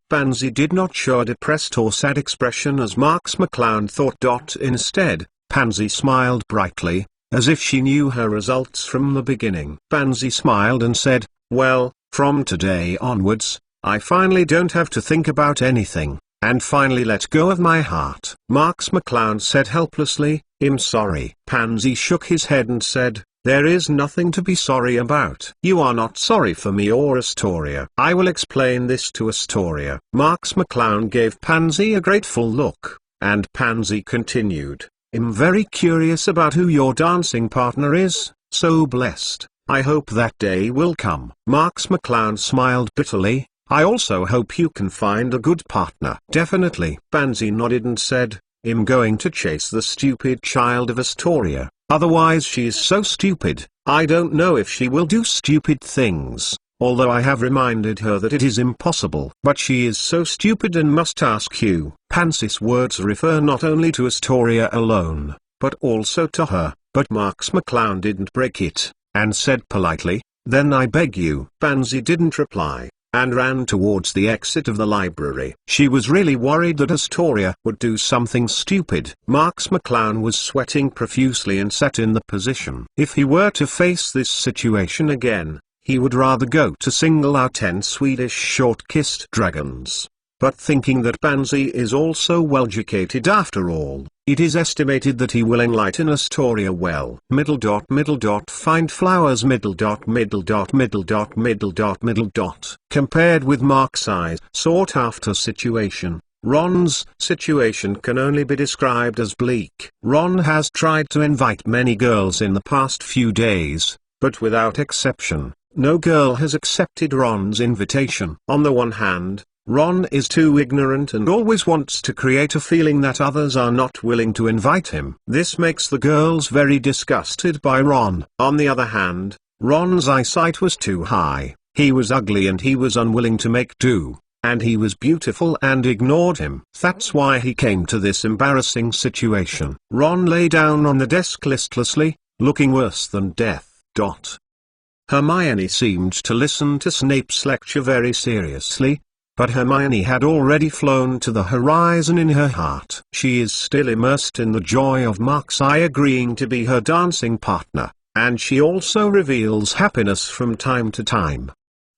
Pansy did not show a depressed or sad expression as Marks McClown thought. Instead, Pansy smiled brightly, as if she knew her results from the beginning. Pansy smiled and said, well, from today onwards, I finally don't have to think about anything, and finally let go of my heart. Marks McClown said helplessly, I'm sorry. Pansy shook his head and said, there is nothing to be sorry about. You are not sorry for me or Astoria. I will explain this to Astoria. Marks McClown gave Pansy a grateful look, and Pansy continued, I'm very curious about who your dancing partner is, so blessed. I hope that day will come. Marks McClown smiled bitterly, I also hope you can find a good partner. Definitely. Pansy nodded and said, I'm going to chase the stupid child of Astoria, otherwise she is so stupid, I don't know if she will do stupid things, although I have reminded her that it is impossible. But she is so stupid and must ask you. Pansy's words refer not only to Astoria alone, but also to her, but Marks McClown didn't break it, and said politely, then I beg you. Pansy didn't reply, and ran towards the exit of the library. She was really worried that Astoria would do something stupid. Marks McClown was sweating profusely and sat in the position. If he were to face this situation again, he would rather go to single out 10 Swedish short-kissed dragons. But thinking that Pansy is also well-educated after all, it is estimated that he will enlighten Astoria well. Find flowers. Compared with Mark's eyes sought-after situation, Ron's situation can only be described as bleak. Ron has tried to invite many girls in the past few days, but without exception, no girl has accepted Ron's invitation. On the one hand, Ron is too ignorant and always wants to create a feeling that others are not willing to invite him. This makes the girls very disgusted by Ron. On the other hand, Ron's eyesight was too high, he was ugly and he was unwilling to make do, and he was beautiful and ignored him. That's why he came to this embarrassing situation. Ron lay down on the desk listlessly, looking worse than death. Hermione seemed to listen to Snape's lecture very seriously, but Hermione had already flown to the horizon in her heart. She is still immersed in the joy of Mark's Eye agreeing to be her dancing partner, and she also reveals happiness from time to time.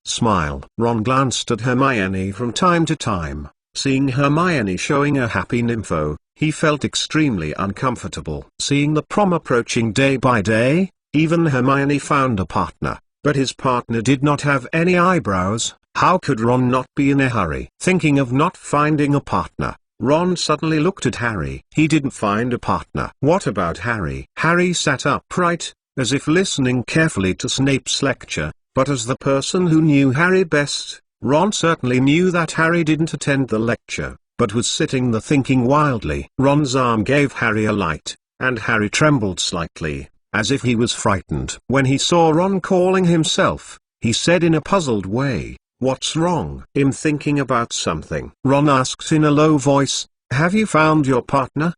Smile. Ron glanced at Hermione from time to time. Seeing Hermione showing a happy nympho, he felt extremely uncomfortable. Seeing the prom approaching day by day, even Hermione found a partner, but his partner did not have any eyebrows. How could Ron not be in a hurry? Thinking of not finding a partner, Ron suddenly looked at Harry. He didn't find a partner. What about Harry? Harry sat upright, as if listening carefully to Snape's lecture, but as the person who knew Harry best, Ron certainly knew that Harry didn't attend the lecture, but was sitting there thinking wildly. Ron's arm gave Harry a light, and Harry trembled slightly, as if he was frightened. When he saw Ron calling himself, he said in a puzzled way, "What's wrong?" "I'm thinking about something," Ron asked in a low voice. "Have you found your partner?"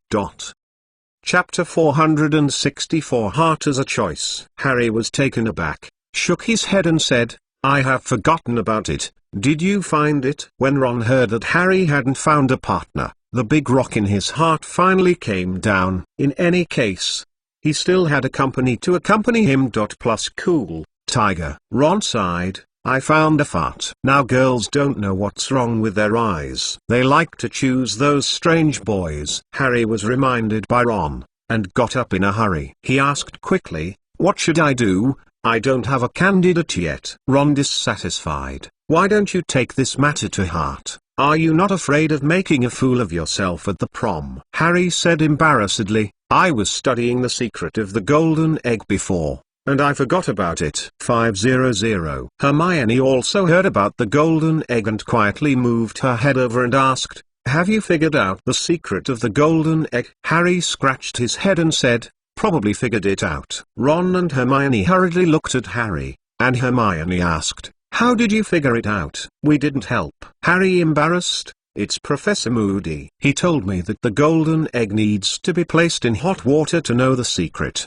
Chapter 464 Heart as a Choice. Harry was taken aback, shook his head and said, "I have forgotten about it. Did you find it?" When Ron heard that Harry hadn't found a partner, the big rock in his heart finally came down. In any case, he still had a company to accompany him. Plus cool, tiger. Ron sighed. "I found a fart." Now girls don't know what's wrong with their eyes. They like to choose those strange boys. Harry was reminded by Ron, and got up in a hurry. He asked quickly, "What should I do?" I don't have a candidate yet. Ron dissatisfied. Why don't you take this matter to heart? Are you not afraid of making a fool of yourself at the prom? Harry said embarrassedly, I was studying the secret of the golden egg before, and I forgot about it. 500. Hermione also heard about the golden egg and quietly moved her head over and asked, have you figured out the secret of the golden egg? Harry scratched his head and said, probably figured it out. Ron and Hermione hurriedly looked at Harry, and Hermione asked, how did you figure it out? We didn't help. Harry embarrassed, it's Professor Moody. He told me that the golden egg needs to be placed in hot water to know the secret! !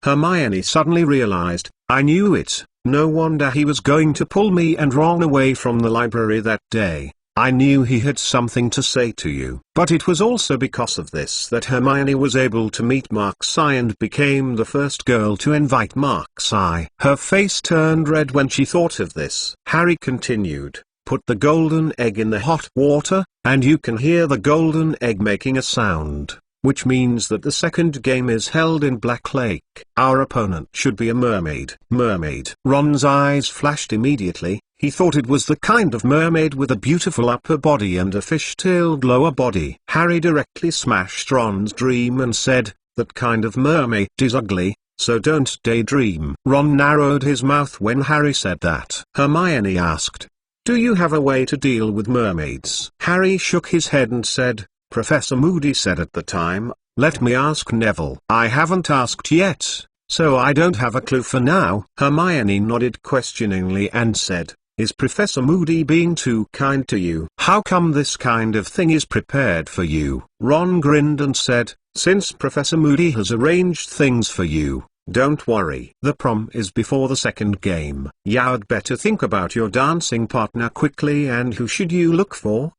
Hermione suddenly realized, I knew it. No wonder he was going to pull me and Ron away from the library that day. I knew he had something to say to you. But it was also because of this that Hermione was able to meet Mark-Sai and became the first girl to invite Mark-Sai. Her face turned red when she thought of this. Harry continued, put the golden egg in the hot water, and you can hear the golden egg making a sound, which means that the second game is held in Black Lake. Our opponent should be a mermaid. Mermaid. Ron's eyes flashed immediately. He thought it was the kind of mermaid with a beautiful upper body and a fish-tailed lower body. Harry directly smashed Ron's dream and said, that kind of mermaid is ugly, so don't daydream. Ron narrowed his mouth when Harry said that. Hermione asked, do you have a way to deal with mermaids? Harry shook his head and said, Professor Moody said at the time, let me ask Neville. I haven't asked yet, so I don't have a clue for now. Hermione nodded questioningly and said, is Professor Moody being too kind to you? How come this kind of thing is prepared for you? Ron grinned and said, since Professor Moody has arranged things for you, don't worry. The prom is before the second game. You'd better think about your dancing partner quickly and who should you look for?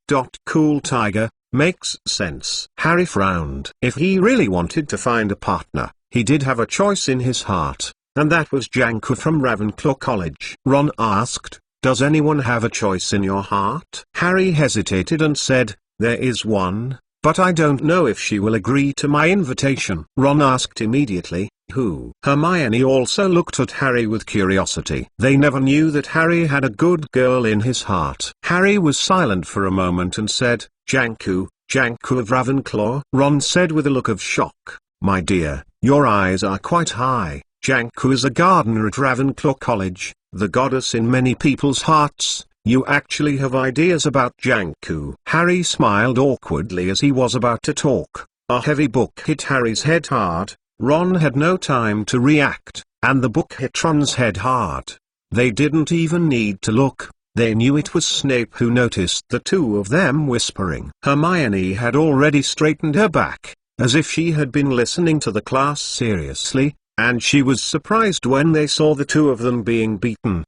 Cool Tiger, makes sense. Harry frowned. If he really wanted to find a partner, he did have a choice in his heart, and that was Janku from Ravenclaw College. Ron asked, does anyone have a choice in your heart? Harry hesitated and said, there is one, but I don't know if she will agree to my invitation. Ron asked immediately, who? Hermione also looked at Harry with curiosity. They never knew that Harry had a good girl in his heart. Harry was silent for a moment and said, Janku, Janku of Ravenclaw. Ron said with a look of shock, my dear, your eyes are quite high. Janku is a gardener at Ravenclaw College, the goddess in many people's hearts. You actually have ideas about Janku. Harry smiled awkwardly as he was about to talk. A heavy book hit Harry's head hard. Ron had no time to react, and the book hit Ron's head hard. They didn't even need to look. They knew it was Snape who noticed the two of them whispering. Hermione had already straightened her back, as if she had been listening to the class seriously, and she was surprised when they saw the two of them being beaten.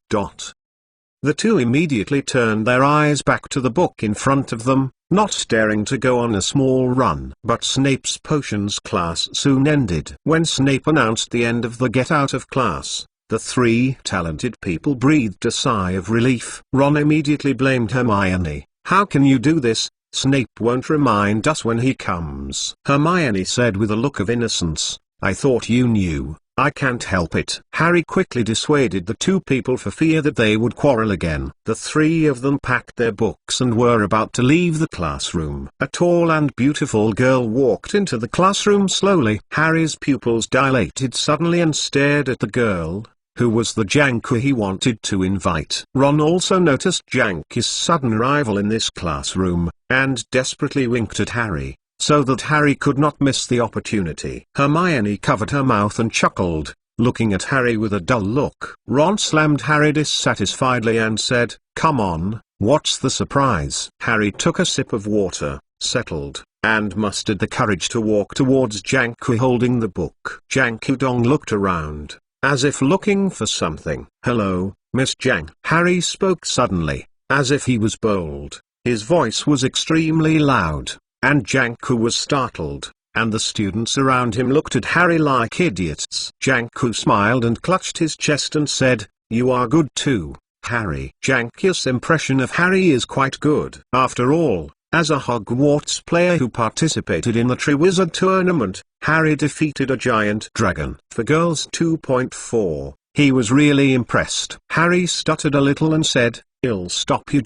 The two immediately turned their eyes back to the book in front of them, not daring to go on a small run. But Snape's potions class soon ended. When Snape announced the end of the get out of class, the three talented people breathed a sigh of relief. Ron immediately blamed Hermione. How can you do this? Snape won't remind us when he comes. Hermione said with a look of innocence, I thought you knew. I can't help it. Harry quickly dissuaded the two people for fear that they would quarrel again. The three of them packed their books and were about to leave the classroom. A tall and beautiful girl walked into the classroom slowly. Harry's pupils dilated suddenly and stared at the girl, who was the Janku he wanted to invite. Ron also noticed Janku's sudden arrival in this classroom, and desperately winked at Harry, so that Harry could not miss the opportunity. Hermione covered her mouth and chuckled, looking at Harry with a dull look. Ron slammed Harry dissatisfiedly and said, come on, what's the surprise? Harry took a sip of water, settled, and mustered the courage to walk towards Janku holding the book. Janku Dong looked around, as if looking for something. Hello, Miss Jang. Harry spoke suddenly, as if he was bold. His voice was extremely loud, and Janku was startled, and the students around him looked at Harry like idiots. Janku smiled and clutched his chest and said, you are good too, Harry. Janku's impression of Harry is quite good. After all, As a Hogwarts player who participated in the Triwizard Tournament, Harry defeated a giant dragon. For Girls 2.4, he was really impressed. Harry stuttered a little and said, "I'll stop you ...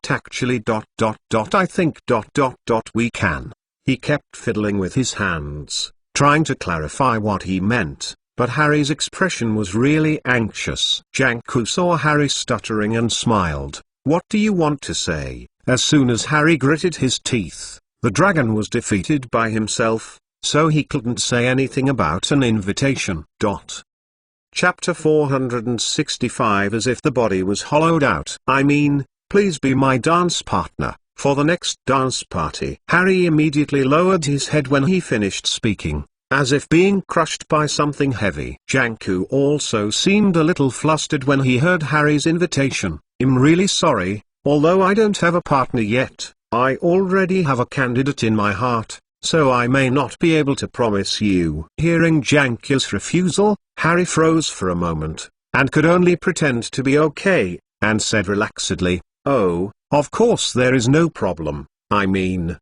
actually ... I think ... we can." He kept fiddling with his hands, trying to clarify what he meant, but Harry's expression was really anxious. Janku saw Harry stuttering and smiled. "What do you want to say?" As soon as Harry gritted his teeth, the dragon was defeated by himself, so he couldn't say anything about an invitation. Chapter 465. As if the body was hollowed out. "I mean, please be my dance partner for the next dance party." Harry immediately lowered his head when he finished speaking, as if being crushed by something heavy. Janku also seemed a little flustered when he heard Harry's invitation. "I'm really sorry, although I don't have a partner yet, I already have a candidate in my heart, so I may not be able to promise you." Hearing Janku's refusal, Harry froze for a moment, and could only pretend to be okay, and said relaxedly, "Oh, of course there is no problem, I mean,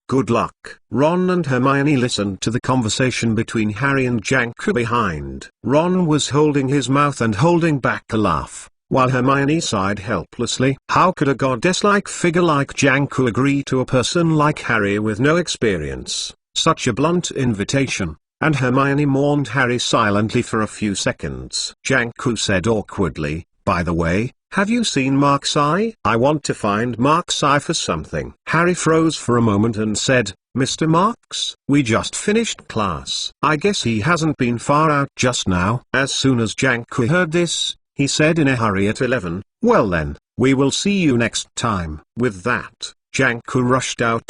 good luck." Ron and Hermione listened to the conversation between Harry and Janku behind. Ron was holding his mouth and holding back a laugh, while Hermione sighed helplessly. How could a goddess-like figure like Janku agree to a person like Harry with no experience? Such a blunt invitation. And Hermione mourned Harry silently for a few seconds. Janku said awkwardly, "By the way, have you seen Mark's eye? I want to find Mark's eye for something." Harry froze for a moment and said, "Mr. Marks? We just finished class. I guess he hasn't been far out just now." As soon as Janku heard this, he said in a hurry at 11, "Well then, we will see you next time." With that, Janku rushed out.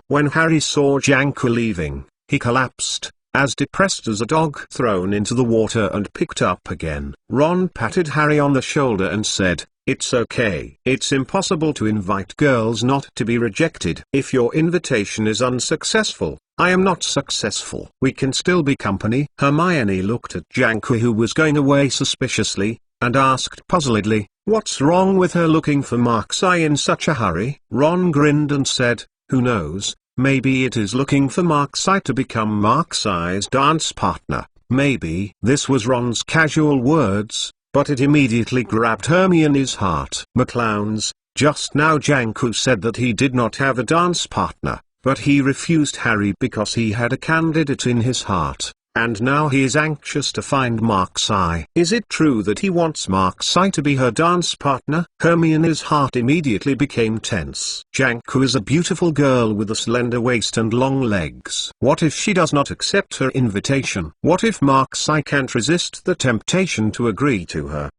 When Harry saw Janku leaving, he collapsed, as depressed as a dog thrown into the water, and picked up again. Ron patted Harry on the shoulder and said, "It's okay. It's impossible to invite girls not to be rejected. If your invitation is unsuccessful, I am not successful. We can still be company." Hermione looked at Janku, who was going away, suspiciously, and asked puzzledly, "What's wrong with her looking for Mark's eye in such a hurry?" Ron grinned and said, "Who knows? Maybe it is looking for Mark's eye to become Mark's eye's dance partner. Maybe." This was Ron's casual words, but it immediately grabbed Hermione's heart. McClowns, just now Janku said that he did not have a dance partner, but he refused Harry because he had a candidate in his heart, and now he is anxious to find Mark's eye. Is it true that he wants Mark's eye to be her dance partner? Hermione's heart immediately became tense. Janku is a beautiful girl with a slender waist and long legs. What if she does not accept her invitation? What if Mark's eye can't resist the temptation to agree to her?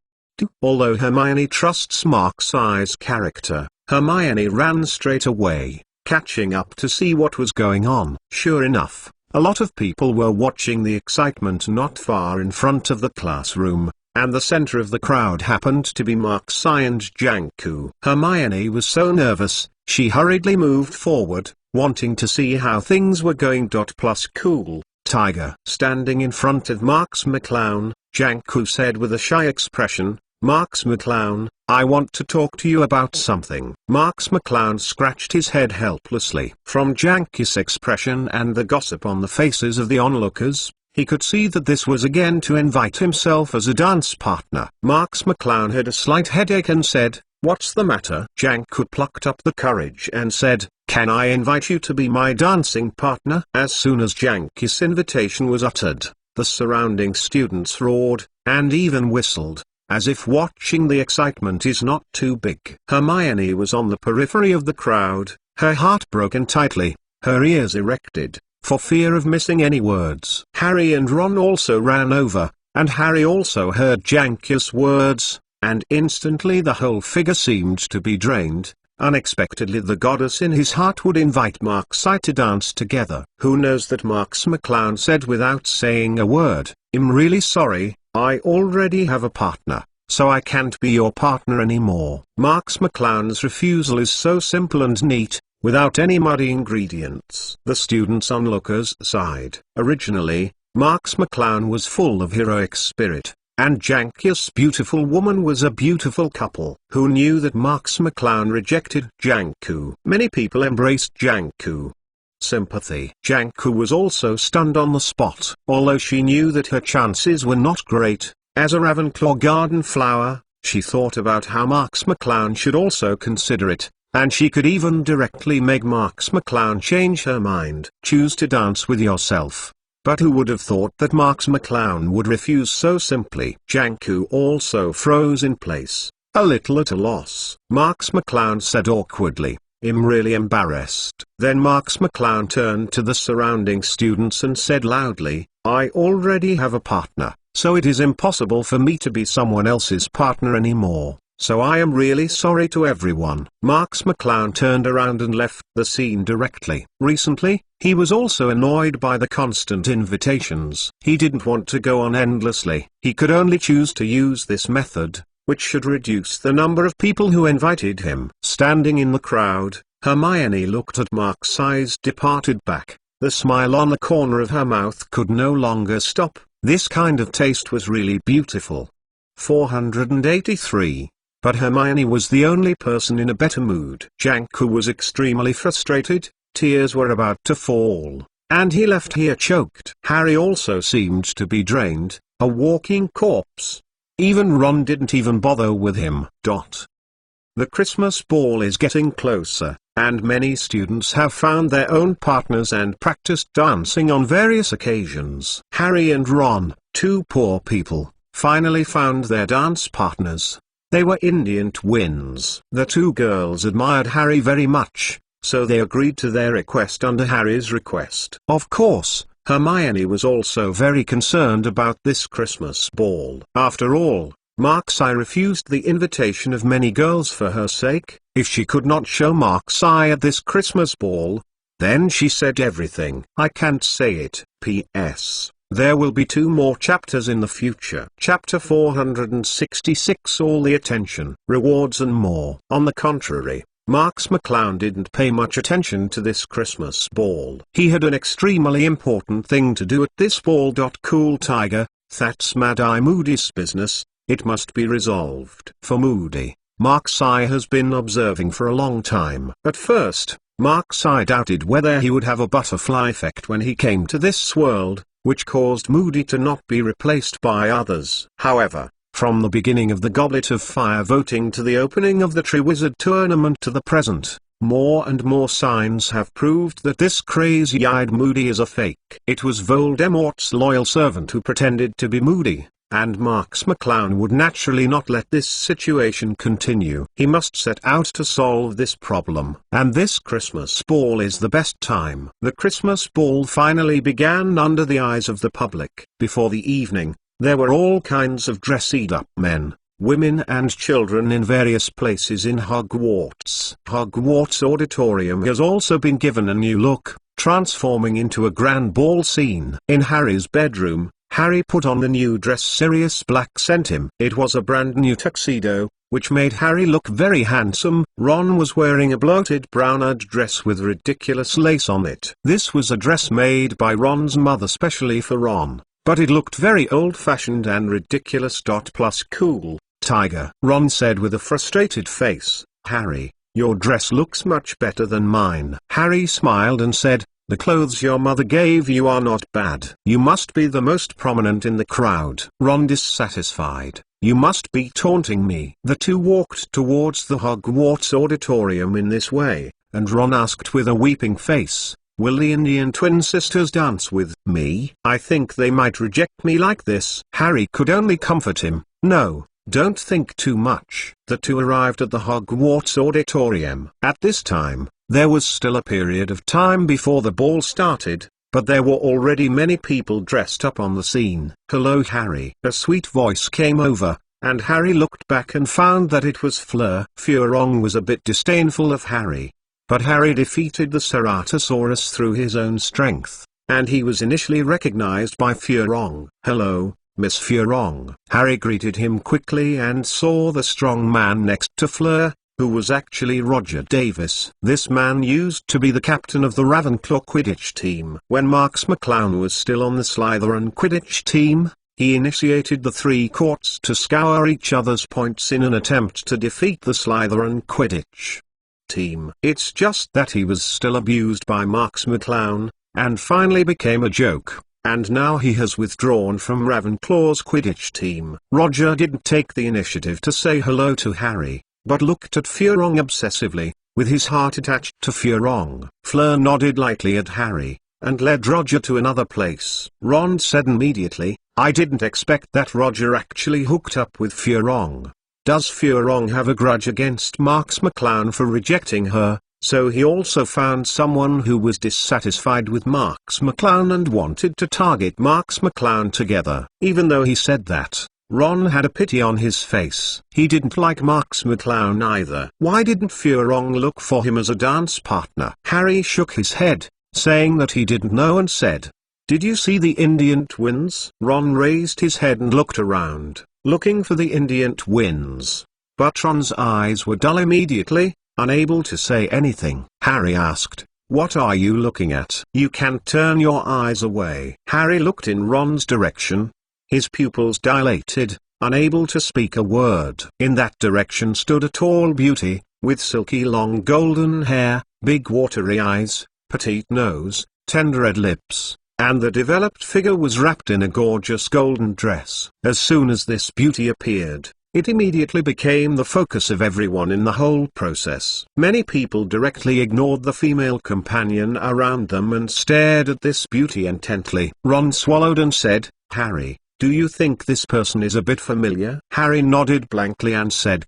Although Hermione trusts Mark's eye's character, Hermione ran straight away, catching up to see what was going on. Sure enough, a lot of people were watching the excitement not far in front of the classroom, and the center of the crowd happened to be Mark's eye and Janku. Hermione was so nervous, she hurriedly moved forward, wanting to see how things were going. Plus cool, Tiger. Standing in front of Marks McClown, Janku said with a shy expression, "Marks McClown, I want to talk to you about something." Marks McClown scratched his head helplessly. From Janku's expression and the gossip on the faces of the onlookers, he could see that this was again to invite himself as a dance partner. Marks McClown had a slight headache and said, "What's the matter?" Janku plucked up the courage and said, "Can I invite you to be my dancing partner?" As soon as Janku's invitation was uttered, the surrounding students roared, and even whistled, as if watching the excitement is not too big. Hermione was on the periphery of the crowd, her heart broken tightly, her ears erected, for fear of missing any words. Harry and Ron also ran over, and Harry also heard Janku's words, and instantly the whole figure seemed to be drained. Unexpectedly the goddess in his heart would invite Mark's eye to dance together. "Who knows that?" Marks McClown said without saying a word. "I'm really sorry, I already have a partner, so I can't be your partner anymore." Marks McClown's refusal is so simple and neat, without any muddy ingredients. The students onlookers sighed. Originally, Marks McClown was full of heroic spirit, and Jankus' beautiful woman was a beautiful couple. Who knew that Marks McClown rejected Janku? Many people embraced Janku. Sympathy. Janku was also stunned on the spot. Although she knew that her chances were not great, as a Ravenclaw garden flower, she thought about how Marks McClown should also consider it, and she could even directly make Marks McClown change her mind. Choose to dance with yourself. But who would have thought that Marks McClown would refuse so simply? Janku also froze in place, a little at a loss. Marks McClown said awkwardly, "I'm really embarrassed." Then Marks McClown turned to the surrounding students and said loudly, "I already have a partner, so it is impossible for me to be someone else's partner anymore. So I am really sorry to everyone." Marks McClown turned around and left the scene directly. Recently, he was also annoyed by the constant invitations. He didn't want to go on endlessly. He could only choose to use this method, which should reduce the number of people who invited him. Standing in the crowd, Hermione looked at Mark's eyes departed back. The smile on the corner of her mouth could no longer stop. This kind of taste was really beautiful. 483. But Hermione was the only person in a better mood. Janku was extremely frustrated, tears were about to fall, and he left here choked. Harry also seemed to be drained, a walking corpse. Even Ron didn't even bother with him. The Christmas ball is getting closer, and many students have found their own partners and practiced dancing on various occasions. Harry and Ron, two poor people, finally found their dance partners. They were Indian twins. The two girls admired Harry very much, so they agreed to their request under Harry's request. Of course, Hermione was also very concerned about this Christmas ball. After all, Mark's Eye refused the invitation of many girls for her sake. If she could not show Mark's Eye at this Christmas ball, then she said everything. I can't say it. P.S. There will be 2 more chapters in the future. Chapter 466 All the Attention, Rewards and More. On the contrary, Marks McClown didn't pay much attention to this Christmas ball. He had an extremely important thing to do at this ball. Cool Tiger, that's Mad-Eye Moody's business, it must be resolved. For Moody, Mark's Eye has been observing for a long time. At first, Mark's Eye doubted whether he would have a butterfly effect when he came to this world, which caused Moody to not be replaced by others. However, from the beginning of the Goblet of Fire voting to the opening of the Triwizard Tournament to the present, more and more signs have proved that this crazy-eyed Moody is a fake. It was Voldemort's loyal servant who pretended to be Moody, and Marks McClown would naturally not let this situation continue. He must set out to solve this problem. And this Christmas ball is the best time. The Christmas ball finally began under the eyes of the public. Before the evening, there were all kinds of dressed-up men, women and children in various places in Hogwarts. Hogwarts Auditorium has also been given a new look, transforming into a grand ball scene. In Harry's bedroom, Harry put on the new dress Sirius Black sent him. It was a brand new tuxedo, which made Harry look very handsome. Ron was wearing a bloated brown dress with ridiculous lace on it. This was a dress made by Ron's mother specially for Ron, but it looked very old-fashioned and ridiculous. Plus Cool Tiger, Ron said with a frustrated face, "Harry, your dress looks much better than mine." Harry smiled and said, "The clothes your mother gave you are not bad. You must be the most prominent in the crowd." Ron dissatisfied, "You must be taunting me." The two walked towards the Hogwarts Auditorium in this way, and Ron asked with a weeping face, "Will the Indian twin sisters dance with me? I think they might reject me like this." Harry could only comfort him, "No, don't think too much." The two arrived at the Hogwarts Auditorium. At this time, there was still a period of time before the ball started, but there were already many people dressed up on the scene. "Hello Harry." A sweet voice came over, and Harry looked back and found that it was Fleur. Furong was a bit disdainful of Harry, but Harry defeated the Ceratosaurus through his own strength, and he was initially recognized by Furong. "Hello, Miss Furong." Harry greeted him quickly and saw the strong man next to Fleur, who was actually Roger Davis. This man used to be the captain of the Ravenclaw Quidditch team. When Marks McClown was still on the Slytherin Quidditch team, he initiated the three courts to scour each other's points in an attempt to defeat the Slytherin Quidditch team. It's just that he was still abused by Marks McClown, and finally became a joke, and now he has withdrawn from Ravenclaw's Quidditch team. Roger didn't take the initiative to say hello to Harry, but looked at Furong obsessively, with his heart attached to Furong. Fleur nodded lightly at Harry, and led Roger to another place. Ron said immediately, "I didn't expect that Roger actually hooked up with Furong. Does Furong have a grudge against Marks McClown for rejecting her, so he also found someone who was dissatisfied with Marks McClown and wanted to target Marks McClown together?" Even though he said that, Ron had a pity on his face. He didn't like Marks McClown either. Why didn't Furong look for him as a dance partner? Harry shook his head, saying that he didn't know, and said, "Did you see the Indian twins?" Ron raised his head and looked around, looking for the Indian twins. But Ron's eyes were dull immediately, unable to say anything. Harry asked, "What are you looking at?" "You can't turn your eyes away." Harry looked in Ron's direction. His pupils dilated, unable to speak a word. In that direction stood a tall beauty, with silky long golden hair, big watery eyes, petite nose, tender red lips, and the developed figure was wrapped in a gorgeous golden dress. As soon as this beauty appeared, it immediately became the focus of everyone in the whole process. Many people directly ignored the female companion around them and stared at this beauty intently. Ron swallowed and said, "Harry, do you think this person is a bit familiar?" Harry nodded blankly and said,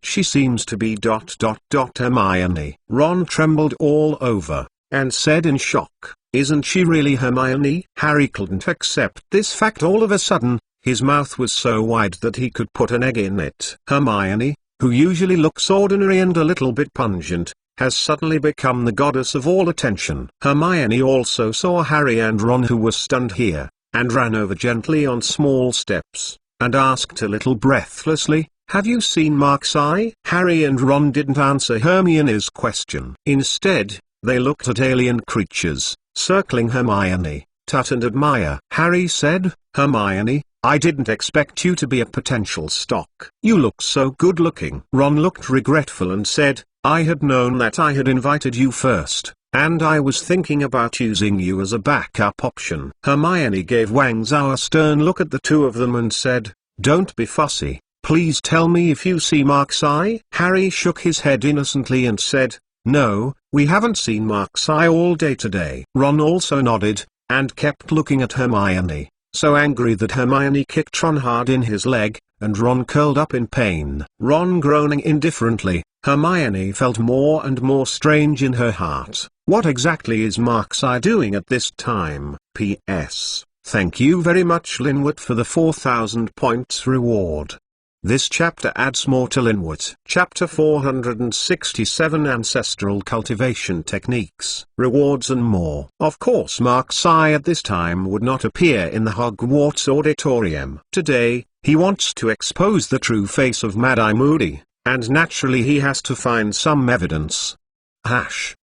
"She seems to be Hermione." Ron trembled all over, and said in shock, "Isn't she really Hermione?" Harry couldn't accept this fact. All of a sudden, his mouth was so wide that he could put an egg in it. Hermione, who usually looks ordinary and a little bit pungent, has suddenly become the goddess of all attention. Hermione also saw Harry and Ron, who were stunned here, and ran over gently on small steps, and asked a little breathlessly, "Have you seen Mark's eye?" Harry and Ron didn't answer Hermione's question. Instead, they looked at alien creatures, circling Hermione, tut and admire. Harry said, "Hermione, I didn't expect you to be a potential stock. You look so good looking." Ron looked regretful and said, "I had known that I had invited you first, and I was thinking about using you as a backup option." Hermione gave Wang Zhao a stern look at the two of them and said, "Don't be fussy, please tell me if you see Mark's eye." Harry shook his head innocently and said, "No, we haven't seen Mark's eye all day today." Ron also nodded, and kept looking at Hermione, so angry that Hermione kicked Ron hard in his leg, and Ron curled up in pain. Ron groaning indifferently, Hermione felt more and more strange in her heart. What exactly is Mark's eye doing at this time? P.S. Thank you very much Linwood for the 4,000 points reward. This chapter adds more to Linwood. Chapter 467 Ancestral Cultivation Techniques, Rewards and More. Of course Mark's eye at this time would not appear in the Hogwarts auditorium. Today, he wants to expose the true face of Mad-Eye Moody, and naturally he has to find some evidence.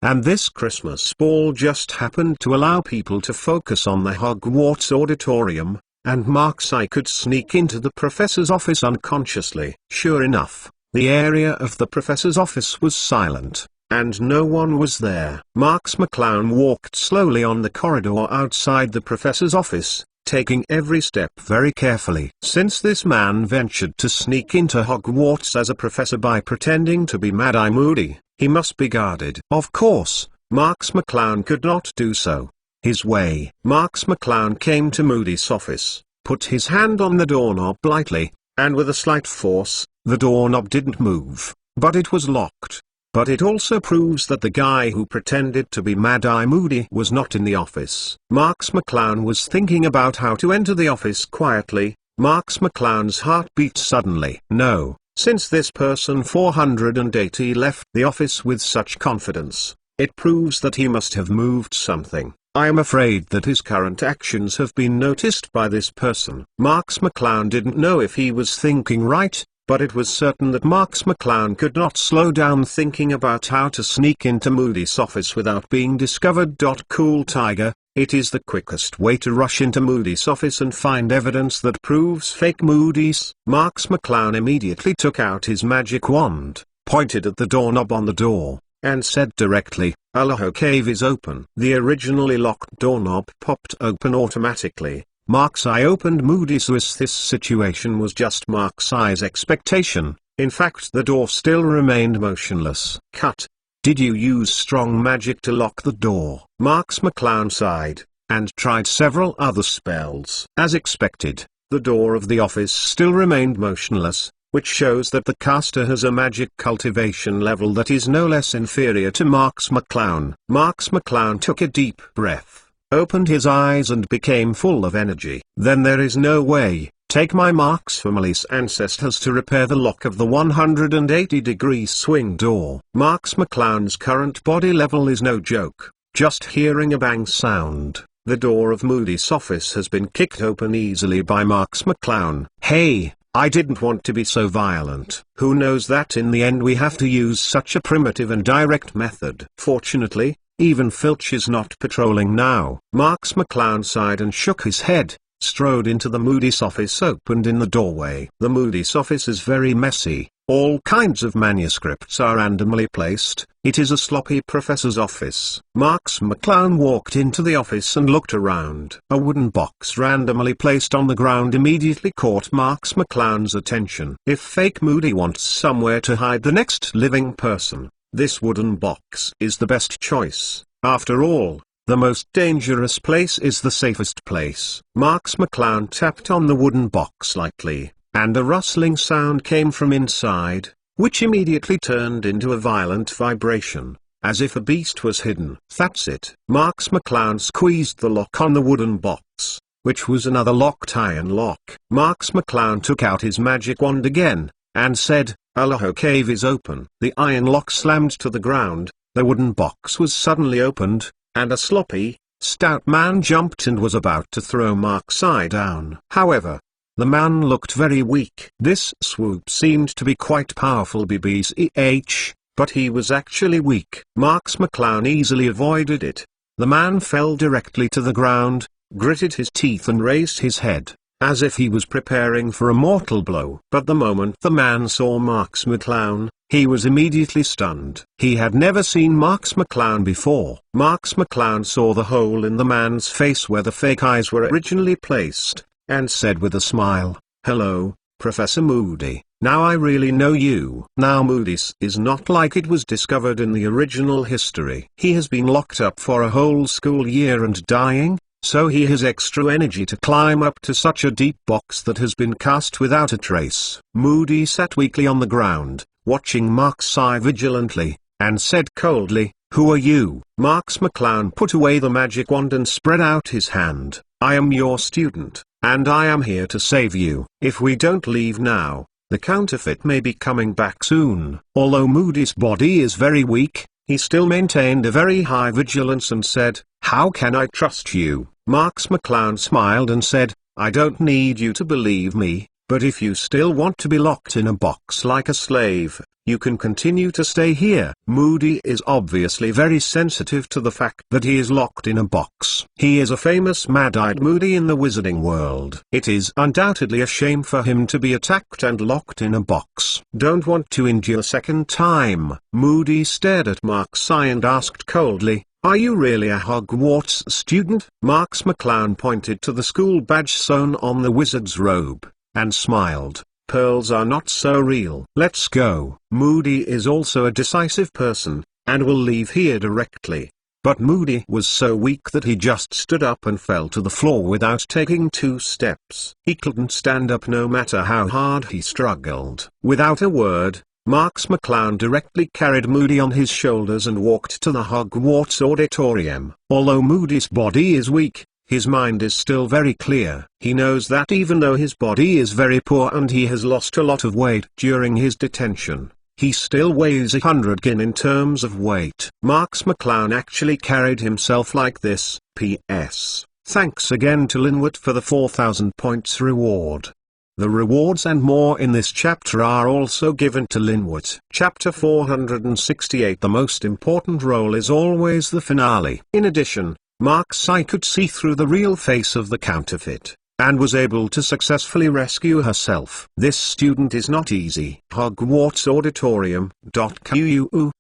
And this Christmas ball just happened to allow people to focus on the Hogwarts auditorium, and Mark's eye could sneak into the professor's office unconsciously. Sure enough, the area of the professor's office was silent, and no one was there. Marks McClown walked slowly on the corridor outside the professor's office, taking every step very carefully. Since this man ventured to sneak into Hogwarts as a professor by pretending to be Mad-Eye Moody, he must be guarded. Of course, Marks McClown could not do so his way. Marks McClown came to Moody's office, put his hand on the doorknob lightly, and with a slight force, the doorknob didn't move, but it was locked. But it also proves that the guy who pretended to be Mad-Eye Moody was not in the office. Marks McClown was thinking about how to enter the office quietly. Marks McClown's heart beat suddenly. No, since this person 480 left the office with such confidence, it proves that he must have moved something. I am afraid that his current actions have been noticed by this person. Marks McClown didn't know if he was thinking right, but it was certain that Marks McClown could not slow down thinking about how to sneak into Moody's office without being discovered. Cool Tiger, It is the quickest way to rush into Moody's office and find evidence that proves fake Moody's. Marks McClown immediately took out his magic wand, pointed at the doorknob on the door, and said directly, "Aloha Cave is open." The originally locked doorknob popped open automatically. Mark's eye opened. Moody's this situation was just Mark's eye's expectation. In fact, the door still remained motionless. Cut. Did you use strong magic to lock the door? Marks McClown sighed, and tried several other spells. As expected, the door of the office still remained motionless, which shows that the caster has a magic cultivation level that is no less inferior to Marks McClown. Marks McClown took a deep breath, opened his eyes and became full of energy. Then there is no way. Take my Marks family's ancestors to repair the lock of the 180-degree swing door. Marks McClown's current body level is no joke. Just hearing a bang sound, the door of Moody's office has been kicked open easily by Marks McClown. Hey, I didn't want to be so violent. Who knows that in the end we have to use such a primitive and direct method. Fortunately, even Filch is not patrolling now. Marks McClown sighed and shook his head. Strode into the Moody's office, opened in the doorway. The Moody's office is very messy. All kinds of manuscripts are randomly placed. It is a sloppy professor's office. Marks McClown walked into the office and looked around. A wooden box randomly placed on the ground immediately caught Marks McClown's attention. If fake Moody wants somewhere to hide the next living person, this wooden box is the best choice. After all, the most dangerous place is the safest place. Marks McClown tapped on the wooden box lightly, and a rustling sound came from inside, which immediately turned into a violent vibration, as if a beast was hidden. That's it. Marks McClown squeezed the lock on the wooden box, which was another locked iron lock. Marks McClown took out his magic wand again, and said, "Aloha Cave is open." The iron lock slammed to the ground, the wooden box was suddenly opened, and a sloppy, stout man jumped and was about to throw Mark's eye down. However, the man looked very weak. This swoop seemed to be quite powerful BBCH, but he was actually weak. Marks McClown easily avoided it. The man fell directly to the ground, gritted his teeth and raised his head, as if he was preparing for a mortal blow. But the moment the man saw Marks McClown, he was immediately stunned. He had never seen Marks McClown before. Marks McClown saw the hole in the man's face where the fake eyes were originally placed, and said with a smile, "Hello, Professor Moody. Now I really know you." Now Moody's is not like it was discovered in the original history. He has been locked up for a whole school year and dying, so he has extra energy to climb up to such a deep box that has been cast without a trace. Moody sat weakly on the ground, watching Mark's eye vigilantly, and said coldly, "Who are you?" Marks McClown put away the magic wand and spread out his hand. "I am your student, and I am here to save you. If we don't leave now, the counterfeit may be coming back soon." Although Moody's body is very weak, he still maintained a very high vigilance and said, "How can I trust you?" Marks McClown smiled and said, "I don't need you to believe me, but if you still want to be locked in a box like a slave, you can continue to stay here." Moody is obviously very sensitive to the fact that he is locked in a box. He is a famous mad-eyed Moody in the wizarding world. It is undoubtedly a shame for him to be attacked and locked in a box. "Don't want to endure a second time." Moody stared at Mark's eye and asked coldly, "Are you really a Hogwarts student?" Marks McClown pointed to the school badge sewn on the wizard's robe, and smiled. "Pearls are not so real. Let's go." Moody is also a decisive person, and will leave here directly. But Moody was so weak that he just stood up and fell to the floor without taking 2 steps. He couldn't stand up no matter how hard he struggled. Without a word, Marks McClown directly carried Moody on his shoulders and walked to the Hogwarts auditorium. Although Moody's body is weak, his mind is still very clear. He knows that even though his body is very poor and he has lost a lot of weight during his detention, he still weighs 100 kg in terms of weight. Marks McClown actually carried himself like this. P.S. Thanks again to Linwood for the 4,000 points reward. The rewards and more in this chapter are also given to Linwood. Chapter 468. The most important role is always the finale. In addition, Mark Sai could see through the real face of the counterfeit, and was able to successfully rescue herself. This student is not easy. Hogwarts Auditorium.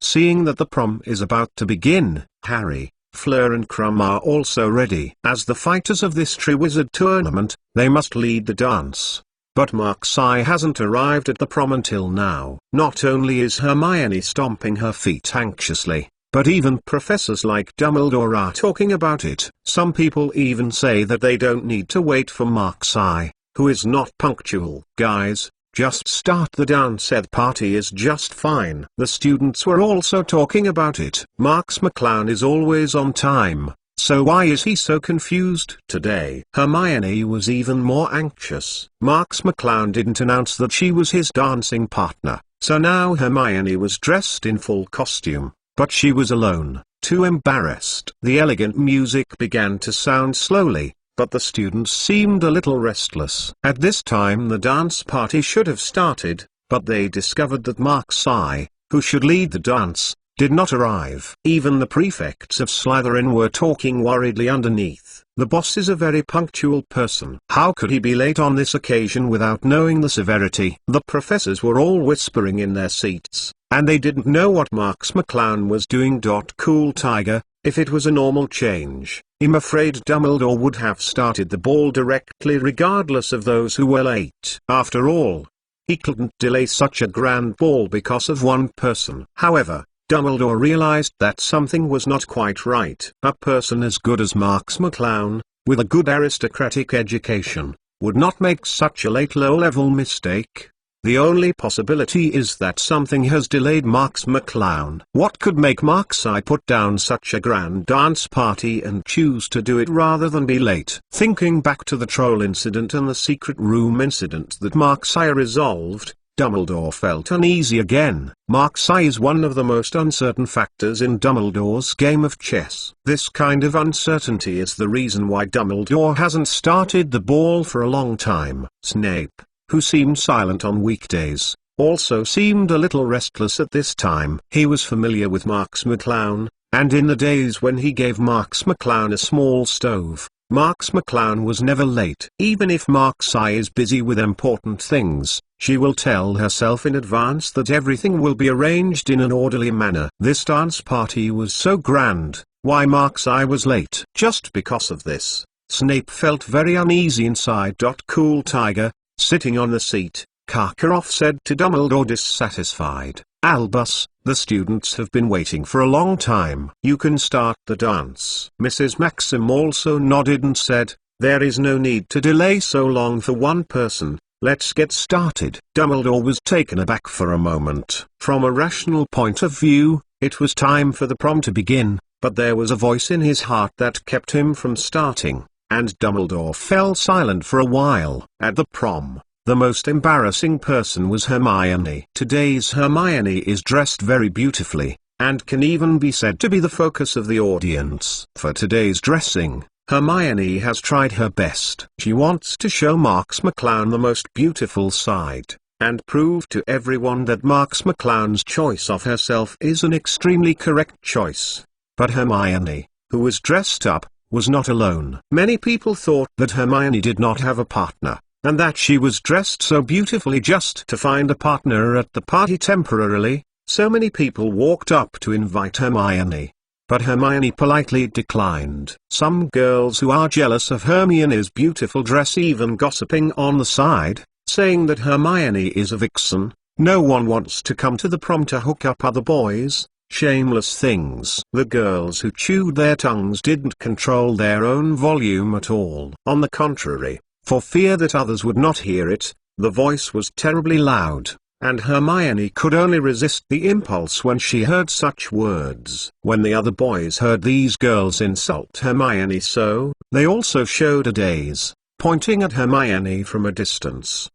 Seeing that the prom is about to begin, Harry, Fleur and Crumb are also ready. As the fighters of this Triwizard tournament, they must lead the dance. But Mark Sai hasn't arrived at the prom until now. Not only is Hermione stomping her feet anxiously, but even professors like Dumbledore are talking about it. Some people even say that they don't need to wait for Mark Sai, who is not punctual. Guys, just start the dance. The party is just fine. The students were also talking about it. Marks McClown is always on time, so why is he so confused today? Hermione was even more anxious. Marks McClown didn't announce that she was his dancing partner, so now Hermione was dressed in full costume, but she was alone, too embarrassed. The elegant music began to sound slowly, but the students seemed a little restless. At this time the dance party should have started, but they discovered that Mark Sai, who should lead the dance, did not arrive. Even the prefects of Slytherin were talking worriedly underneath. The boss is a very punctual person. How could he be late on this occasion without knowing the severity? The professors were all whispering in their seats, and they didn't know what Marks McClown was doing. Cool Tiger, if it was a normal change, I'm afraid Dumbledore would have started the ball directly regardless of those who were late. After all, he couldn't delay such a grand ball because of one person. However, Dumbledore realized that something was not quite right. A person as good as Marks McClown, with a good aristocratic education, would not make such a late low-level mistake. The only possibility is that something has delayed Marks McClown. What could make Mark Sai put down such a grand dance party and choose to do it rather than be late? Thinking back to the troll incident and the secret room incident that Mark Sai resolved, Dumbledore felt uneasy again. Mark Sai is one of the most uncertain factors in Dumbledore's game of chess. This kind of uncertainty is the reason why Dumbledore hasn't started the ball for a long time. Snape, who seemed silent on weekdays, also seemed a little restless at this time. He was familiar with Marks McClown, and in the days when he gave Marks McClown a small stove, Marks McClown was never late. Even if Mark Sai is busy with important things, she will tell herself in advance that everything will be arranged in an orderly manner. This dance party was so grand, why Mark Sai was late? Just because of this, Snape felt very uneasy inside. Cool Tiger, sitting on the seat, Karkaroff said to Dumbledore dissatisfied, Albus, the students have been waiting for a long time. You can start the dance. Mrs. Maxim also nodded and said, there is no need to delay so long for one person. Let's get started. Dumbledore was taken aback for a moment. From a rational point of view, it was time for the prom to begin, but there was a voice in his heart that kept him from starting, and Dumbledore fell silent for a while. At the prom, the most embarrassing person was Hermione. Today's Hermione is dressed very beautifully, and can even be said to be the focus of the audience. For today's dressing, Hermione has tried her best. She wants to show Marks McClown the most beautiful side, and prove to everyone that Marks McClown's choice of herself is an extremely correct choice. But Hermione, who was dressed up, was not alone. Many people thought that Hermione did not have a partner, and that she was dressed so beautifully just to find a partner at the party temporarily. So many people walked up to invite Hermione, but Hermione politely declined. Some girls who are jealous of Hermione's beautiful dress even gossiping on the side, saying that Hermione is a vixen. No one wants to come to the prom to hook up other boys. Shameless things. The girls who chewed their tongues didn't control their own volume at all. On the contrary, for fear that others would not hear it, the voice was terribly loud, and Hermione could only resist the impulse when she heard such words. When the other boys heard these girls insult Hermione so, they also showed a daze, pointing at Hermione from a distance.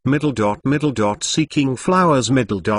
Seeking flowers. Middle.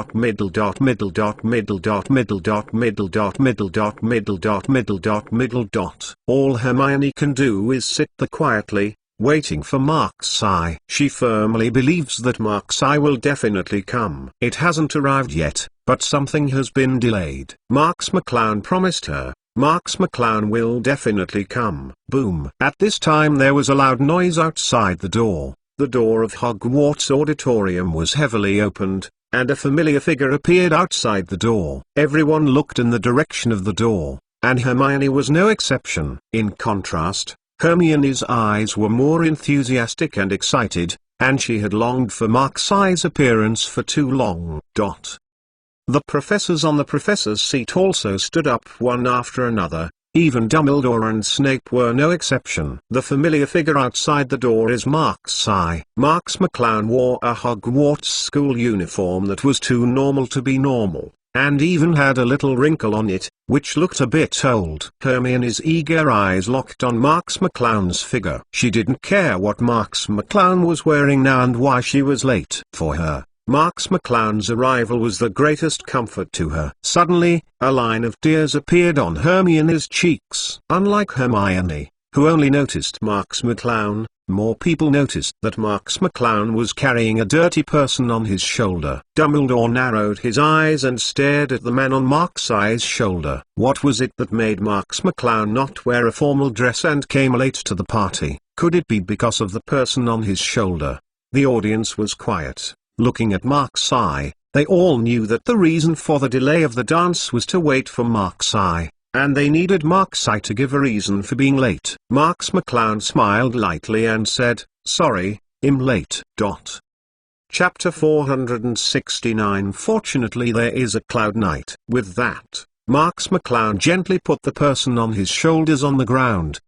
All Hermione can do is sit there quietly, waiting for Mark Sai. She firmly believes that Mark Sai will definitely come. It hasn't arrived yet, but something has been delayed. Marks McClown promised her, Marks McClown will definitely come. Boom. At this time there was a loud noise outside the door. The door of Hogwarts Auditorium was heavily opened, and a familiar figure appeared outside the door. Everyone looked in the direction of the door, and Hermione was no exception. In contrast, Hermione's eyes were more enthusiastic and excited, and she had longed for Marks's appearance for too long. The professors on the professor's seat also stood up one after another. Even Dumbledore and Snape were no exception. The familiar figure outside the door is Marks. Marks McClown wore a Hogwarts school uniform that was too normal to be normal, and even had a little wrinkle on it, which looked a bit old. Hermione's eager eyes locked on Marks McClown's figure. She didn't care what Marks McClown was wearing now and why she was late. For her, Marks McClown's arrival was the greatest comfort to her. Suddenly, a line of tears appeared on Hermione's cheeks. Unlike Hermione, who only noticed Marks McClown, more people noticed that Marks McClown was carrying a dirty person on his shoulder. Dumbledore narrowed his eyes and stared at the man on Marks's shoulder. What was it that made Marks McClown not wear a formal dress and came late to the party? Could it be because of the person on his shoulder? The audience was quiet. Looking at Marks' they all knew that the reason for the delay of the dance was to wait for Marks' and they needed Marks' to give a reason for being late. Marks McClown smiled lightly and said, "Sorry, I'm late." Chapter 469. Fortunately there is a cloud knight. With that, Marks McClown gently put the person on his shoulders on the ground.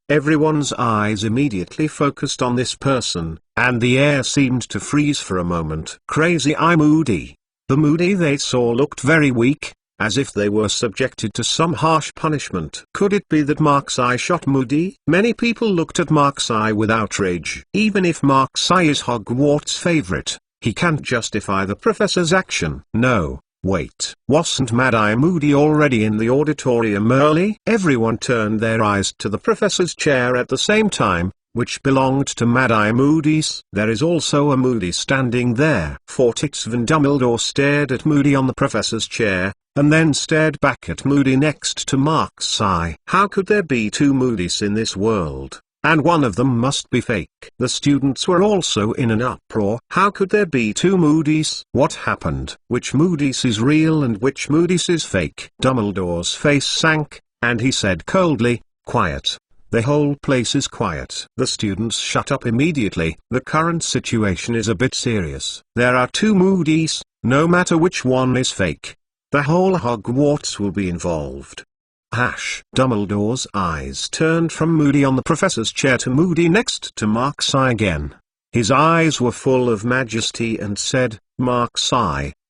Everyone's eyes immediately focused on this person, and the air seemed to freeze for a moment. Crazy-Eye Moody. The Moody they saw looked very weak, as if they were subjected to some harsh punishment. Could it be that Marks' shot Moody? Many people looked at Marks' with outrage. Even if Marks' is Hogwarts' favorite, he can't justify the professor's action. No. Wait, wasn't Mad-Eye Moody already in the auditorium early? Everyone turned their eyes to the professor's chair at the same time, which belonged to Mad-Eye Moody's. There is also a Moody standing there. Fortix Van Dumbledore stared at Moody on the professor's chair, and then stared back at Moody next to Marks' How could there be two Moody's in this world? And one of them must be fake. The students were also in an uproar. How could there be two Moody's? What happened? Which Moody's is real and which Moody's is fake? Dumbledore's face sank, and he said coldly, "Quiet. The whole place is quiet." The students shut up immediately. The current situation is a bit serious. There are two Moody's, no matter which one is fake. The whole Hogwarts will be involved. Dumbledore's eyes turned from Moody on the professor's chair to Moody next to Marks' again. His eyes were full of majesty and said, "Marks'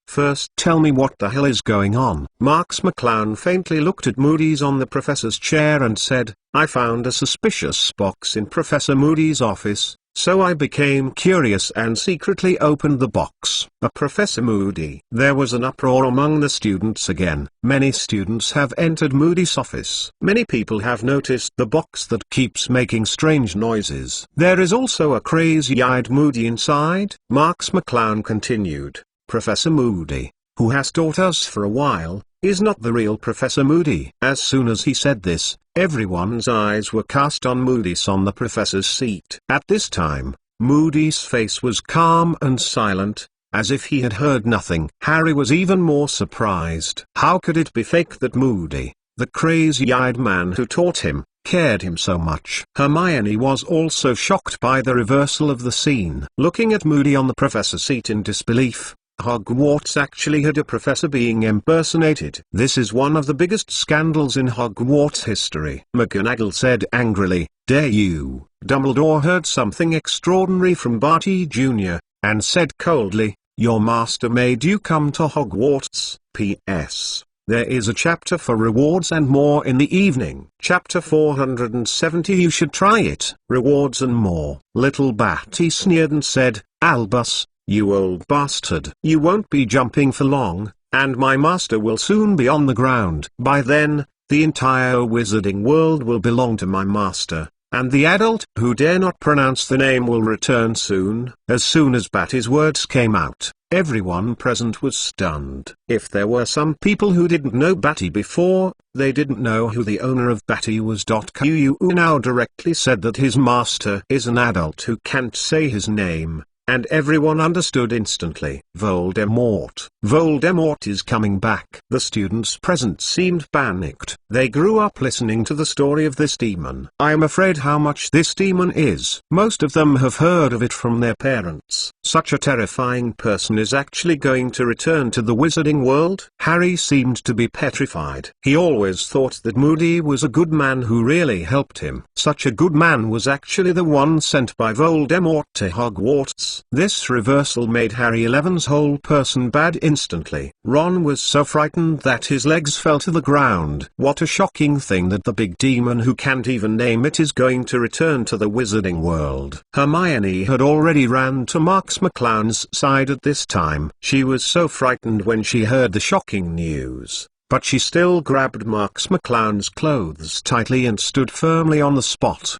first tell me what the hell is going on." Marks McClown faintly looked at Moody's on the professor's chair and said, "I found a suspicious box in Professor Moody's office, so I became curious and secretly opened the box." Professor Moody. There was an uproar among the students again. Many students have entered Moody's office. Many people have noticed the box that keeps making strange noises. There is also a crazy-eyed Moody inside. Marks McClown continued, "Professor Moody, who has taught us for a while, is not the real Professor Moody." As soon as he said this, everyone's eyes were cast on Moody's on the professor's seat. At this time, Moody's face was calm and silent, as if he had heard nothing. Harry was even more surprised. How could it be fake that Moody, the crazy-eyed man who taught him, cared him so much? Hermione was also shocked by the reversal of the scene. Looking at Moody on the professor's seat in disbelief, Hogwarts actually had a professor being impersonated. This is one of the biggest scandals in Hogwarts history. McGonagall said angrily, "Dare you?" Dumbledore heard something extraordinary from Barty Jr., and said coldly, "Your master made you come to Hogwarts." P.S. There is a chapter for rewards and more in the evening. Chapter 470. You should try it. Rewards and more. Little Batty sneered and said, "Albus, you old bastard. You won't be jumping for long, and my master will soon be on the ground. By then, the entire wizarding world will belong to my master, and the adult who dare not pronounce the name will return soon." As soon as Batty's words came out, Everyone present was stunned. If there were some people who didn't know Batty before, they didn't know who the owner of Batty was. Caillou now directly said that his master is an adult who can't say his name, and everyone understood instantly. Voldemort. Voldemort is coming back. The students present seemed panicked. They grew up listening to the story of this demon. I am afraid how much this demon is. Most of them have heard of it from their parents. Such a terrifying person is actually going to return to the wizarding world? Harry seemed to be petrified. He always thought that Moody was a good man who really helped him. Such a good man was actually the one sent by Voldemort to Hogwarts. This reversal made Harry Eleven's whole person bad instantly. Ron was so frightened that his legs fell to the ground. What a shocking thing that the big demon who can't even name it is going to return to the wizarding world. Hermione had already ran to Marks McClown's side at this time. She was so frightened when she heard the shocking news, but she still grabbed Marks McClown's clothes tightly and stood firmly on the spot.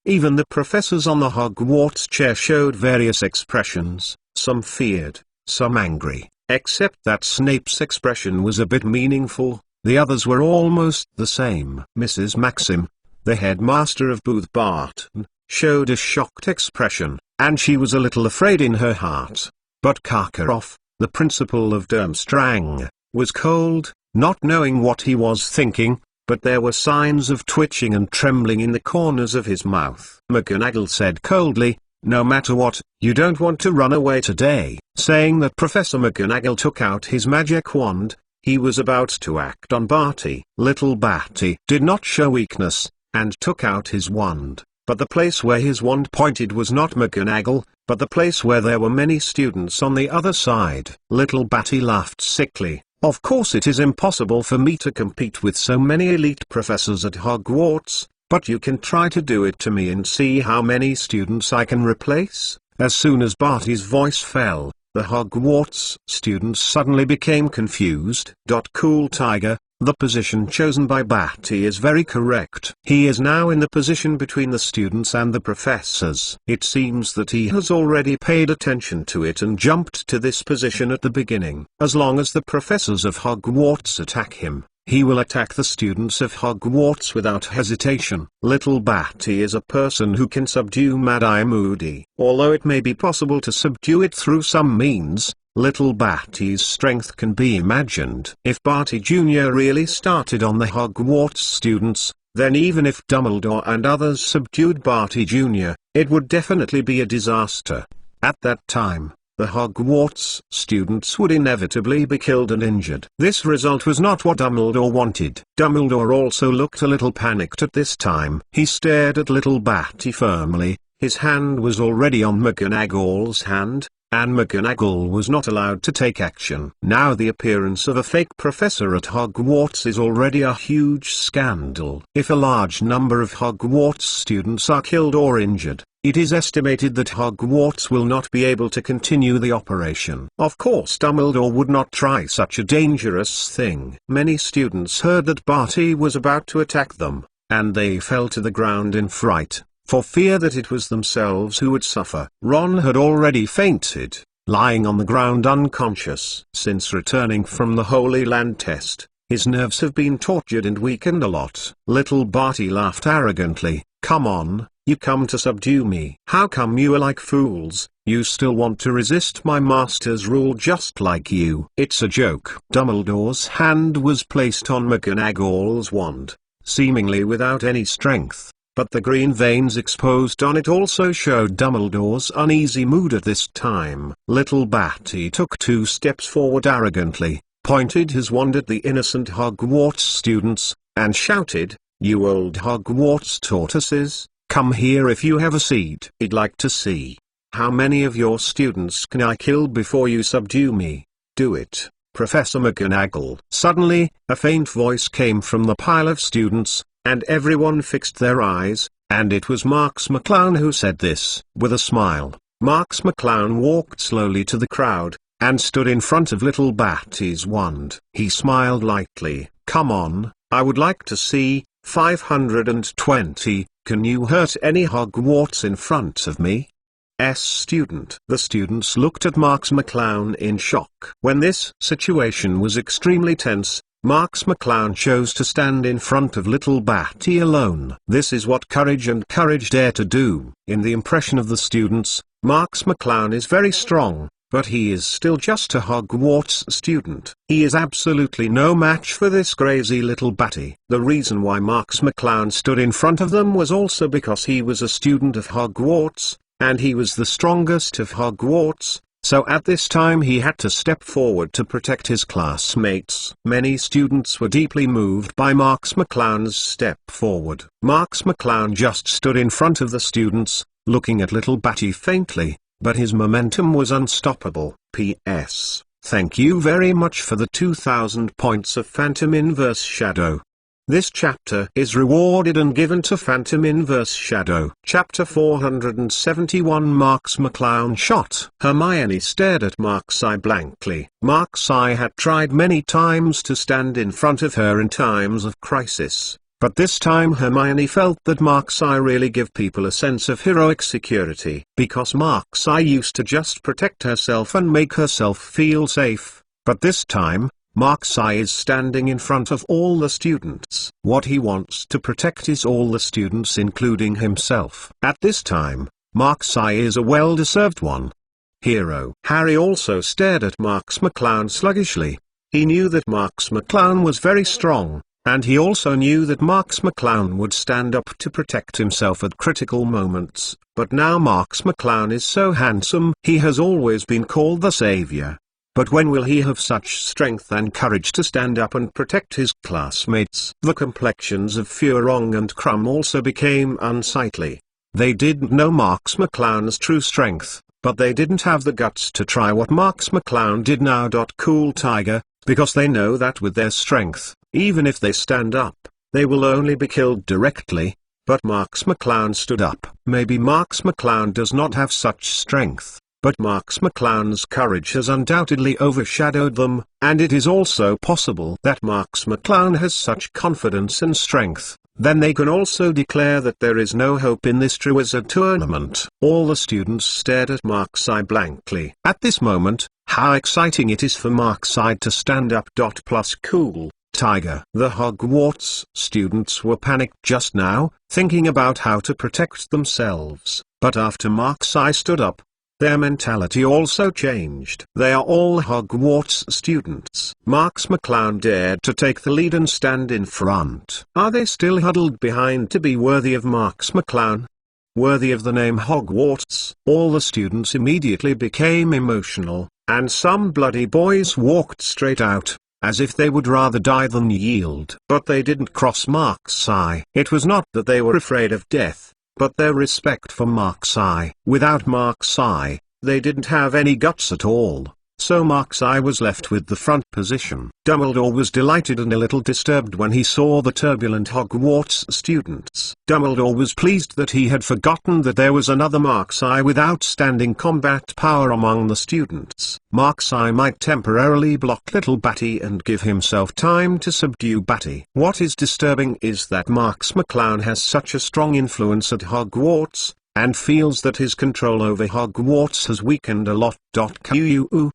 Even the professors on the Hogwarts chair showed various expressions, some feared, some angry, except that Snape's expression was a bit meaningful. The others were almost the same. Mrs. Maxim, the headmaster of Booth Barton, showed a shocked expression, and she was a little afraid in her heart. But Karkaroff, the principal of Durmstrang, was cold, not knowing what he was thinking, but there were signs of twitching and trembling in the corners of his mouth. McGonagall said coldly, "No matter what, you don't want to run away today." Saying that, Professor McGonagall took out his magic wand. He was about to act on Barty. Little Batty did not show weakness, and took out his wand. But the place where his wand pointed was not McGonagall, but the place where there were many students on the other side. Little Batty laughed sickly. "Of course it is impossible for me to compete with so many elite professors at Hogwarts, but you can try to do it to me and see how many students I can replace." As soon as Barty's voice fell, the Hogwarts students suddenly became confused. Cool Tiger, the position chosen by Batty is very correct. He is now in the position between the students and the professors. It seems that he has already paid attention to it and jumped to this position at the beginning. As long as the professors of Hogwarts attack him, he will attack the students of Hogwarts without hesitation. Little Batty is a person who can subdue Mad-Eye Moody. Although it may be possible to subdue it through some means, Little Batty's strength can be imagined. If Barty Jr. really started on the Hogwarts students, then even if Dumbledore and others subdued Barty Jr., it would definitely be a disaster. At that time, the Hogwarts students would inevitably be killed and injured. This result was not what Dumbledore wanted. Dumbledore also looked a little panicked at this time. He stared at Little Batty firmly. His hand was already on McGonagall's hand, and McGonagall was not allowed to take action. Now the appearance of a fake professor at Hogwarts is already a huge scandal. If a large number of Hogwarts students are killed or injured, it is estimated that Hogwarts will not be able to continue the operation. Of course Dumbledore would not try such a dangerous thing. Many students heard that Barty was about to attack them, and they fell to the ground in fright, for fear that it was themselves who would suffer. Ron had already fainted, lying on the ground unconscious. Since returning from the Holy Land test, his nerves have been tortured and weakened a lot. Little Barty laughed arrogantly. "Come on, you come to subdue me. How come you are like fools? You still want to resist my master's rule just like you." "It's a joke." Dumbledore's hand was placed on McGonagall's wand, seemingly without any strength. But the green veins exposed on it also showed Dumbledore's uneasy mood at this time. Little Batty took 2 steps forward arrogantly, pointed his wand at the innocent Hogwarts students, and shouted, "You old Hogwarts tortoises, come here if you have a seed. I'd like to see how many of your students can I kill before you subdue me. Do it, Professor McGonagall." Suddenly, a faint voice came from the pile of students, and everyone fixed their eyes, and it was Marks McClown who said this. With a smile, Marks McClown walked slowly to the crowd, and stood in front of Little Batty's wand. He smiled lightly. "Come on, I would like to see 520, can you hurt any Hogwarts in front of me?" student. The students looked at Marks McClown in shock. When this situation was extremely tense, Marks McClown chose to stand in front of little Batty alone. This is what courage and courage dare to do. In the impression of the students, Marks McClown is very strong, but he is still just a Hogwarts student. He is absolutely no match for this crazy little Batty. The reason why Marks McClown stood in front of them was also because he was a student of Hogwarts, and he was the strongest of Hogwarts. So at this time he had to step forward to protect his classmates. Many students were deeply moved by Marks McClown's step forward. Marks McClown just stood in front of the students, looking at little Batty faintly, but his momentum was unstoppable. P.S. Thank you very much for the 2000 points of Phantom Inverse Shadow. This chapter is rewarded and given to Phantom Inverse Shadow. Chapter 471 Marks McClown shot. Hermione stared at Mark's eye blankly. Mark's eye had tried many times to stand in front of her in times of crisis, but this time Hermione felt that Mark's eye really gave people a sense of heroic security. Because Mark's eye used to just protect herself and make herself feel safe, but this time, Mark's eye is standing in front of all the students. What he wants to protect is all the students including himself. At this time, Mark's eye is a well-deserved one. Hero. Harry also stared at Marks McClown sluggishly. He knew that Marks McClown was very strong, and he also knew that Marks McClown would stand up to protect himself at critical moments. But now Marks McClown is so handsome. He has always been called the savior. But when will he have such strength and courage to stand up and protect his classmates? The complexions of Furong and Krum also became unsightly. They didn't know Marks McClown's true strength, but they didn't have the guts to try what Marks McClown did now. Cool Tiger, because they know that with their strength, even if they stand up, they will only be killed directly. But Marks McClown stood up. Maybe Marks McClown does not have such strength, but Marks McClown's courage has undoubtedly overshadowed them, and it is also possible that Marks McClown has such confidence and strength, then they can also declare that there is no hope in this Triwizard tournament. All the students stared at Mark's eye blankly. At this moment, how exciting it is for Mark's eye to stand up. Plus cool Tiger. The Hogwarts students were panicked just now, thinking about how to protect themselves, but after Mark's eye stood up, their mentality also changed. They are all Hogwarts students. Marks McClown dared to take the lead and stand in front. Are they still huddled behind to be worthy of Marks McClown? Worthy of the name Hogwarts? All the students immediately became emotional, and some bloody boys walked straight out, as if they would rather die than yield. But they didn't cross Mark's eye. It was not that they were afraid of death, but their respect for Mark's eye. Without Mark's eye, they didn't have any guts at all, so Mark's eye was left with the front position. Dumbledore was delighted and a little disturbed when he saw the turbulent Hogwarts students. Dumbledore was pleased that he had forgotten that there was another Mark's eye with outstanding combat power among the students. Mark's eye might temporarily block little Batty and give himself time to subdue Batty. What is disturbing is that Marks McClown has such a strong influence at Hogwarts, and feels that his control over Hogwarts has weakened a lot.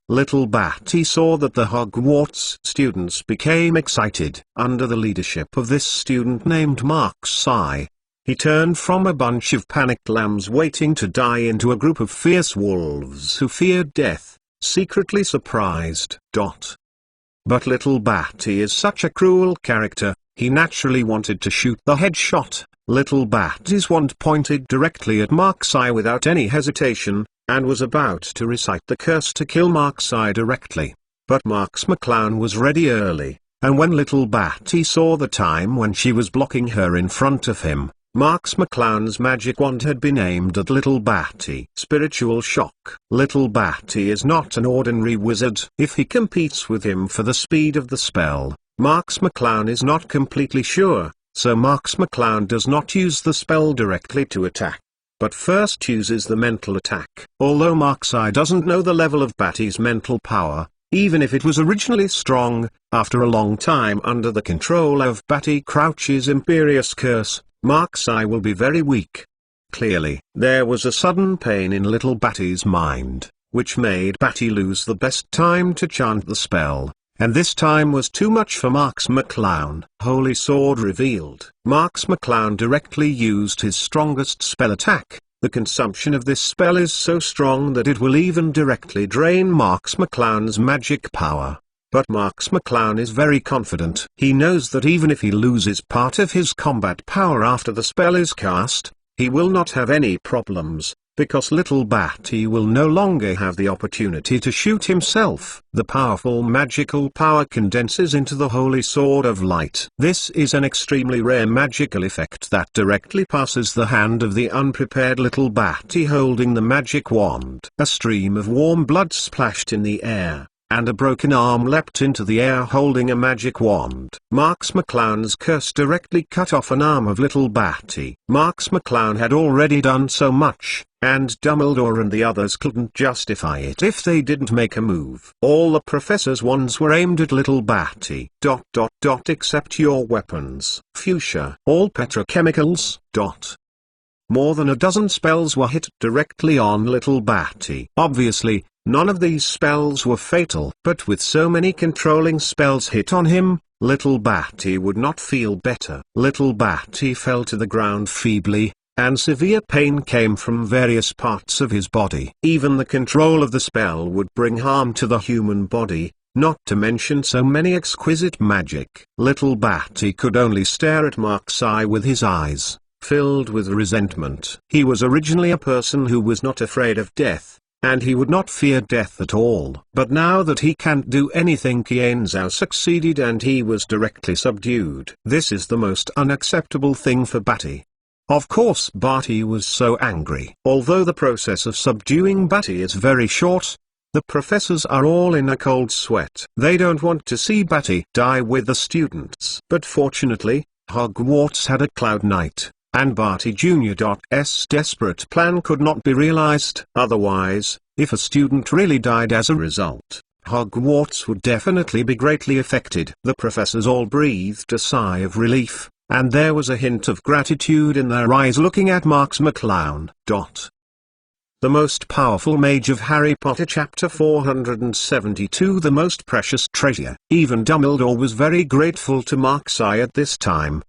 Little Batty saw that the Hogwarts students became excited. Under the leadership of this student named Mark's eye, he turned from a bunch of panicked lambs waiting to die into a group of fierce wolves who feared death, secretly surprised. But little Batty is such a cruel character, he naturally wanted to shoot the headshot. Little Batty's wand pointed directly at Mark's eye without any hesitation, and was about to recite the curse to kill Mark's eye directly. But Marks McClown was ready early, and when little Batty saw the time when she was blocking her in front of him, Marks McClown's magic wand had been aimed at little Batty. Spiritual shock. Little Batty is not an ordinary wizard. If he competes with him for the speed of the spell, Marks McClown is not completely sure. So Marks McClown does not use the spell directly to attack, but first uses the mental attack. Although Mark's eye doesn't know the level of Batty's mental power, even if it was originally strong, after a long time under the control of Batty Crouch's Imperious Curse, Mark's eye will be very weak. Clearly, there was a sudden pain in little Batty's mind, which made Batty lose the best time to chant the spell. And this time was too much for Marks McClown. Holy Sword revealed. Marks McClown directly used his strongest spell attack. The consumption of this spell is so strong that it will even directly drain Marks McClown's magic power. But Marks McClown is very confident. He knows that even if he loses part of his combat power after the spell is cast, he will not have any problems, because little Batty will no longer have the opportunity to shoot himself. The powerful magical power condenses into the Holy Sword of Light. This is an extremely rare magical effect that directly passes the hand of the unprepared little Batty holding the magic wand. A stream of warm blood splashed in the air, and a broken arm leapt into the air holding a magic wand. Marks McClown's curse directly cut off an arm of little Batty. Marks McClown had already done so much, and Dumbledore and the others couldn't justify it if they didn't make a move. All the professor's wands were aimed at little Batty. Except your weapons. Fuchsia. All petrochemicals. More than a dozen spells were hit directly on little Batty. Obviously, none of these spells were fatal. But with so many controlling spells hit on him, little Batty would not feel better. Little Batty fell to the ground feebly, and severe pain came from various parts of his body. Even the control of the spell would bring harm to the human body, not to mention so many exquisite magic. Little Batty could only stare at Mark's eye with his eyes filled with resentment. He was originally a person who was not afraid of death, and he would not fear death at all. But now that he can't do anything, Qian Zhao succeeded and he was directly subdued. This is the most unacceptable thing for Batty. Of course Batty was so angry. Although the process of subduing Batty is very short, the professors are all in a cold sweat. They don't want to see Batty die with the students. But fortunately, Hogwarts had a cloud night, and Barty Jr.'s desperate plan could not be realized. Otherwise, if a student really died as a result, Hogwarts would definitely be greatly affected. The professors all breathed a sigh of relief, and there was a hint of gratitude in their eyes looking at Marks McClown. The Most Powerful Mage of Harry Potter Chapter 472 The Most Precious Treasure. Even Dumbledore was very grateful to Marks' eye at this time.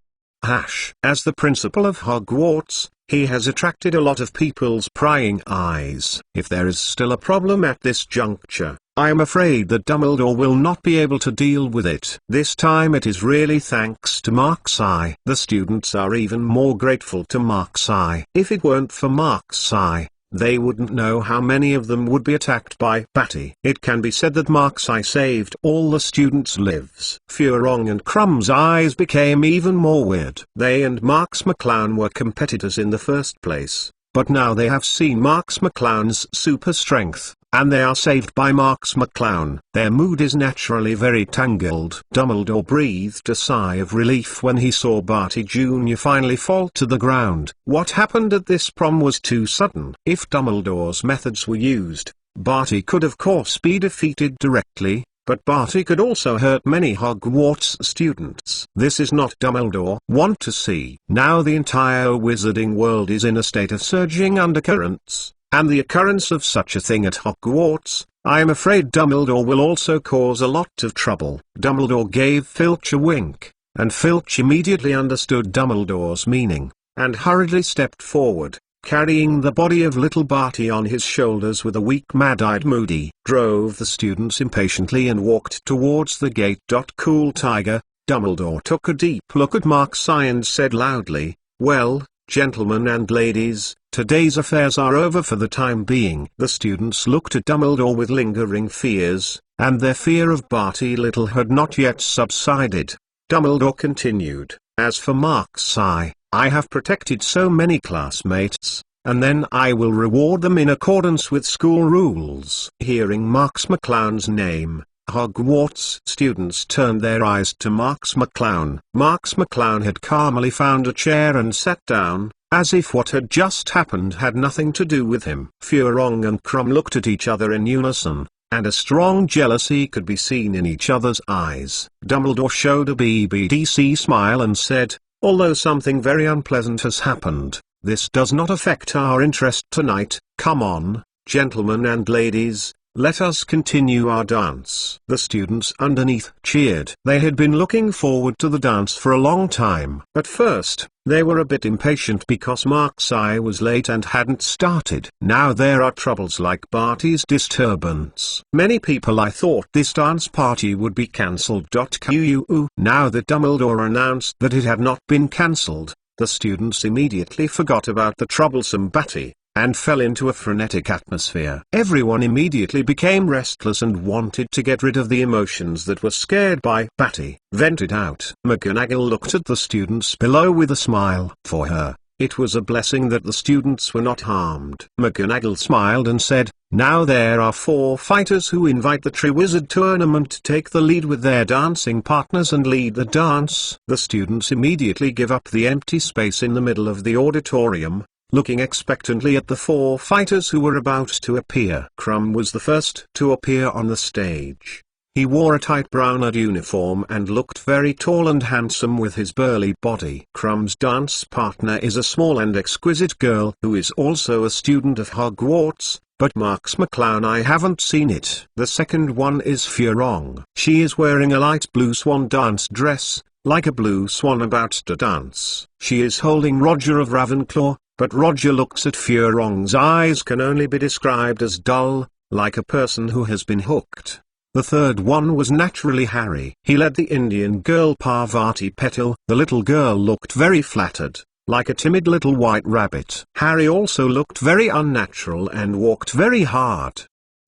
As the principal of Hogwarts, he has attracted a lot of people's prying eyes. If there is still a problem at this juncture, I am afraid that Dumbledore will not be able to deal with it. This time it is really thanks to Marks' eye. The students are even more grateful to Marks' eye. If it weren't for Marks' eye, they wouldn't know how many of them would be attacked by Batty. It can be said that Marks' eye saved all the students' lives. Furong and Crumb's eyes became even more weird. They and Marks McClown were competitors in the first place, but now they have seen Marks McClown's super strength, and they are saved by Marks McClown. Their mood is naturally very tangled. Dumbledore breathed a sigh of relief when he saw Barty Jr. finally fall to the ground. What happened at this prom was too sudden. If Dumbledore's methods were used, Barty could of course be defeated directly, but Barty could also hurt many Hogwarts students. This is not Dumbledore want to see. Now the entire wizarding world is in a state of surging undercurrents, and the occurrence of such a thing at Hogwarts, I am afraid Dumbledore will also cause a lot of trouble. Dumbledore gave Filch a wink, and Filch immediately understood Dumbledore's meaning, and hurriedly stepped forward, carrying the body of little Barty on his shoulders with a weak mad-eyed Moody. Drove the students impatiently and walked towards the gate. Cool Tiger. Dumbledore took a deep look at Marks' eye and said loudly, "Well, gentlemen and ladies, today's affairs are over for the time being." The students looked at Dumbledore with lingering fears, and their fear of Barty Little had not yet subsided. Dumbledore continued, "As for Marks' eye, I have protected so many classmates, and then I will reward them in accordance with school rules." Hearing Marks McClown's name, Hogwarts students turned their eyes to Marks McClown. Marks McClown had calmly found a chair and sat down, as if what had just happened had nothing to do with him. Furong and Krum looked at each other in unison, and a strong jealousy could be seen in each other's eyes. Dumbledore showed a BBDC smile and said, "Although something very unpleasant has happened, this does not affect our interest tonight. Come on, gentlemen and ladies, let us continue our dance." The students underneath cheered. They had been looking forward to the dance for a long time. At first, they were a bit impatient because Mark's eye was late and hadn't started. Now there are troubles like Barty's disturbance. Many people I thought this dance party would be cancelled. Now that Dumbledore announced that it had not been cancelled, the students immediately forgot about the troublesome Batty, and fell into a frenetic atmosphere. Everyone immediately became restless and wanted to get rid of the emotions that were scared by Batty. Vented out. McGonagall looked at the students below with a smile. For her, it was a blessing that the students were not harmed. McGonagall smiled and said, "Now there are 4 fighters who invite the Triwizard Tournament to take the lead with their dancing partners and lead the dance." The students immediately give up the empty space in the middle of the auditorium, looking expectantly at the 4 fighters who were about to appear. Krum was the first to appear on the stage. He wore a tight brown uniform and looked very tall and handsome with his burly body. Krum's dance partner is a small and exquisite girl who is also a student of Hogwarts, but Marks McClown I haven't seen it. The second one is Furong. She is wearing a light blue swan dance dress, like a blue swan about to dance. She is holding Roger of Ravenclaw, but Roger looks at Furong's eyes can only be described as dull, like a person who has been hooked. The third one was naturally Harry. He led the Indian girl Parvati Patil. The little girl looked very flattered, like a timid little white rabbit. Harry also looked very unnatural and walked very hard.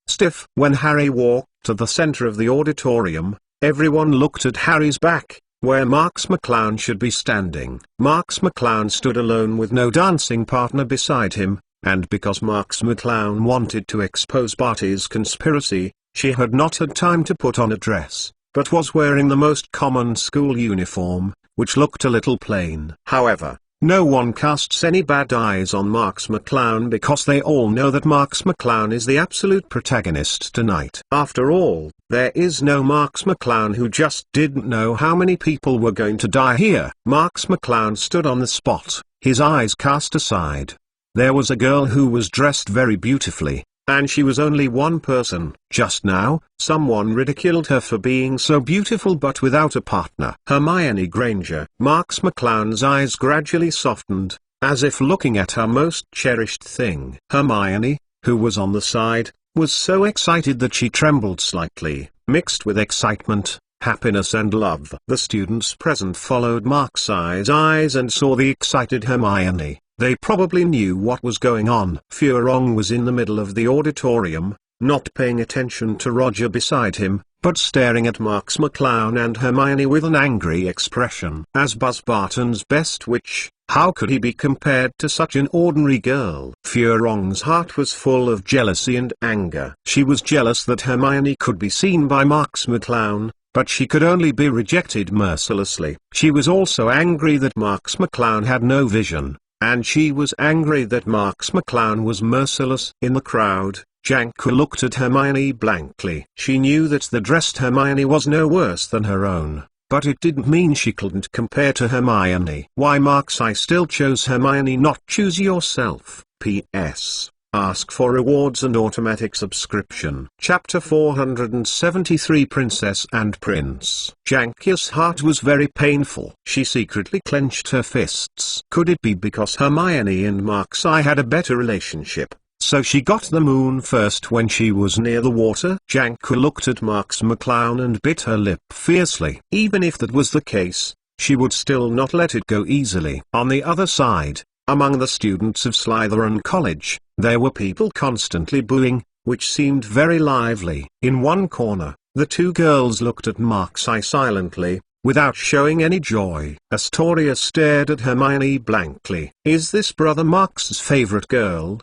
Stiff. When Harry walked to the center of the auditorium, everyone looked at Harry's back, where Marks McClown should be standing. Marks McClown stood alone with no dancing partner beside him, and because Marks McClown wanted to expose Barty's conspiracy, she had not had time to put on a dress, but was wearing the most common school uniform, which looked a little plain. However, no one casts any bad eyes on Marks McClown because they all know that Marks McClown is the absolute protagonist tonight. After all, there is no Marks McClown who just didn't know how many people were going to die here. Marks McClown stood on the spot, his eyes cast aside. There was a girl who was dressed very beautifully, and she was only one person. Just now, someone ridiculed her for being so beautiful but without a partner. Hermione Granger. Marks McClown's eyes gradually softened, as if looking at her most cherished thing. Hermione, who was on the side, was so excited that she trembled slightly, mixed with excitement, happiness and love. The students present followed Mark's eyes and saw the excited Hermione. They probably knew what was going on. Furong was in the middle of the auditorium, not paying attention to Roger beside him, but staring at Marks McClown and Hermione with an angry expression. As Buzz Barton's best witch, how could he be compared to such an ordinary girl? Furong's heart was full of jealousy and anger. She was jealous that Hermione could be seen by Marks McClown, but she could only be rejected mercilessly. She was also angry that Marks McClown had no vision, and she was angry that Marks McClown was merciless. In the crowd, Janko looked at Hermione blankly. She knew that the dressed Hermione was no worse than her own, but it didn't mean she couldn't compare to Hermione. Why Marks I still chose Hermione, not choose yourself. P.S. Ask for rewards and automatic subscription. Chapter 473 Princess and Prince. Jankia's heart was very painful. She secretly clenched her fists. Could it be because Hermione and Marks I had a better relationship, so she got the moon first when she was near the water? Janka looked at Marks McClown and bit her lip fiercely. Even if that was the case, she would still not let it go easily. On the other side, among the students of Slytherin College, there were people constantly booing, which seemed very lively. In one corner, the two girls looked at Marks I silently, without showing any joy. Astoria stared at Hermione blankly. Is this Brother Marks's favorite girl?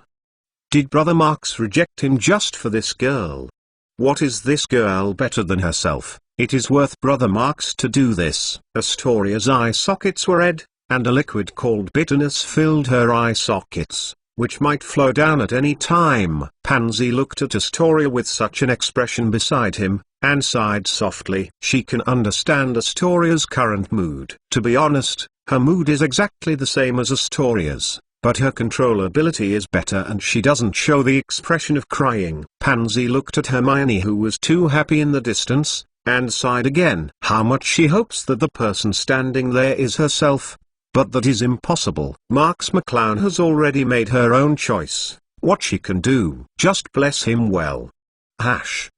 Did Brother Marks reject him just for this girl? What is this girl better than herself? It is worth Brother Marks to do this. Astoria's eye sockets were red, and a liquid called bitterness filled her eye sockets, which might flow down at any time. Pansy looked at Astoria with such an expression beside him, and sighed softly. She can understand Astoria's current mood. To be honest, her mood is exactly the same as Astoria's, but her controllability is better and she doesn't show the expression of crying. Pansy looked at Hermione, who was too happy in the distance, and sighed again. How much she hopes that the person standing there is herself. But that is impossible. Marks McClown has already made her own choice. What she can do, just bless him well.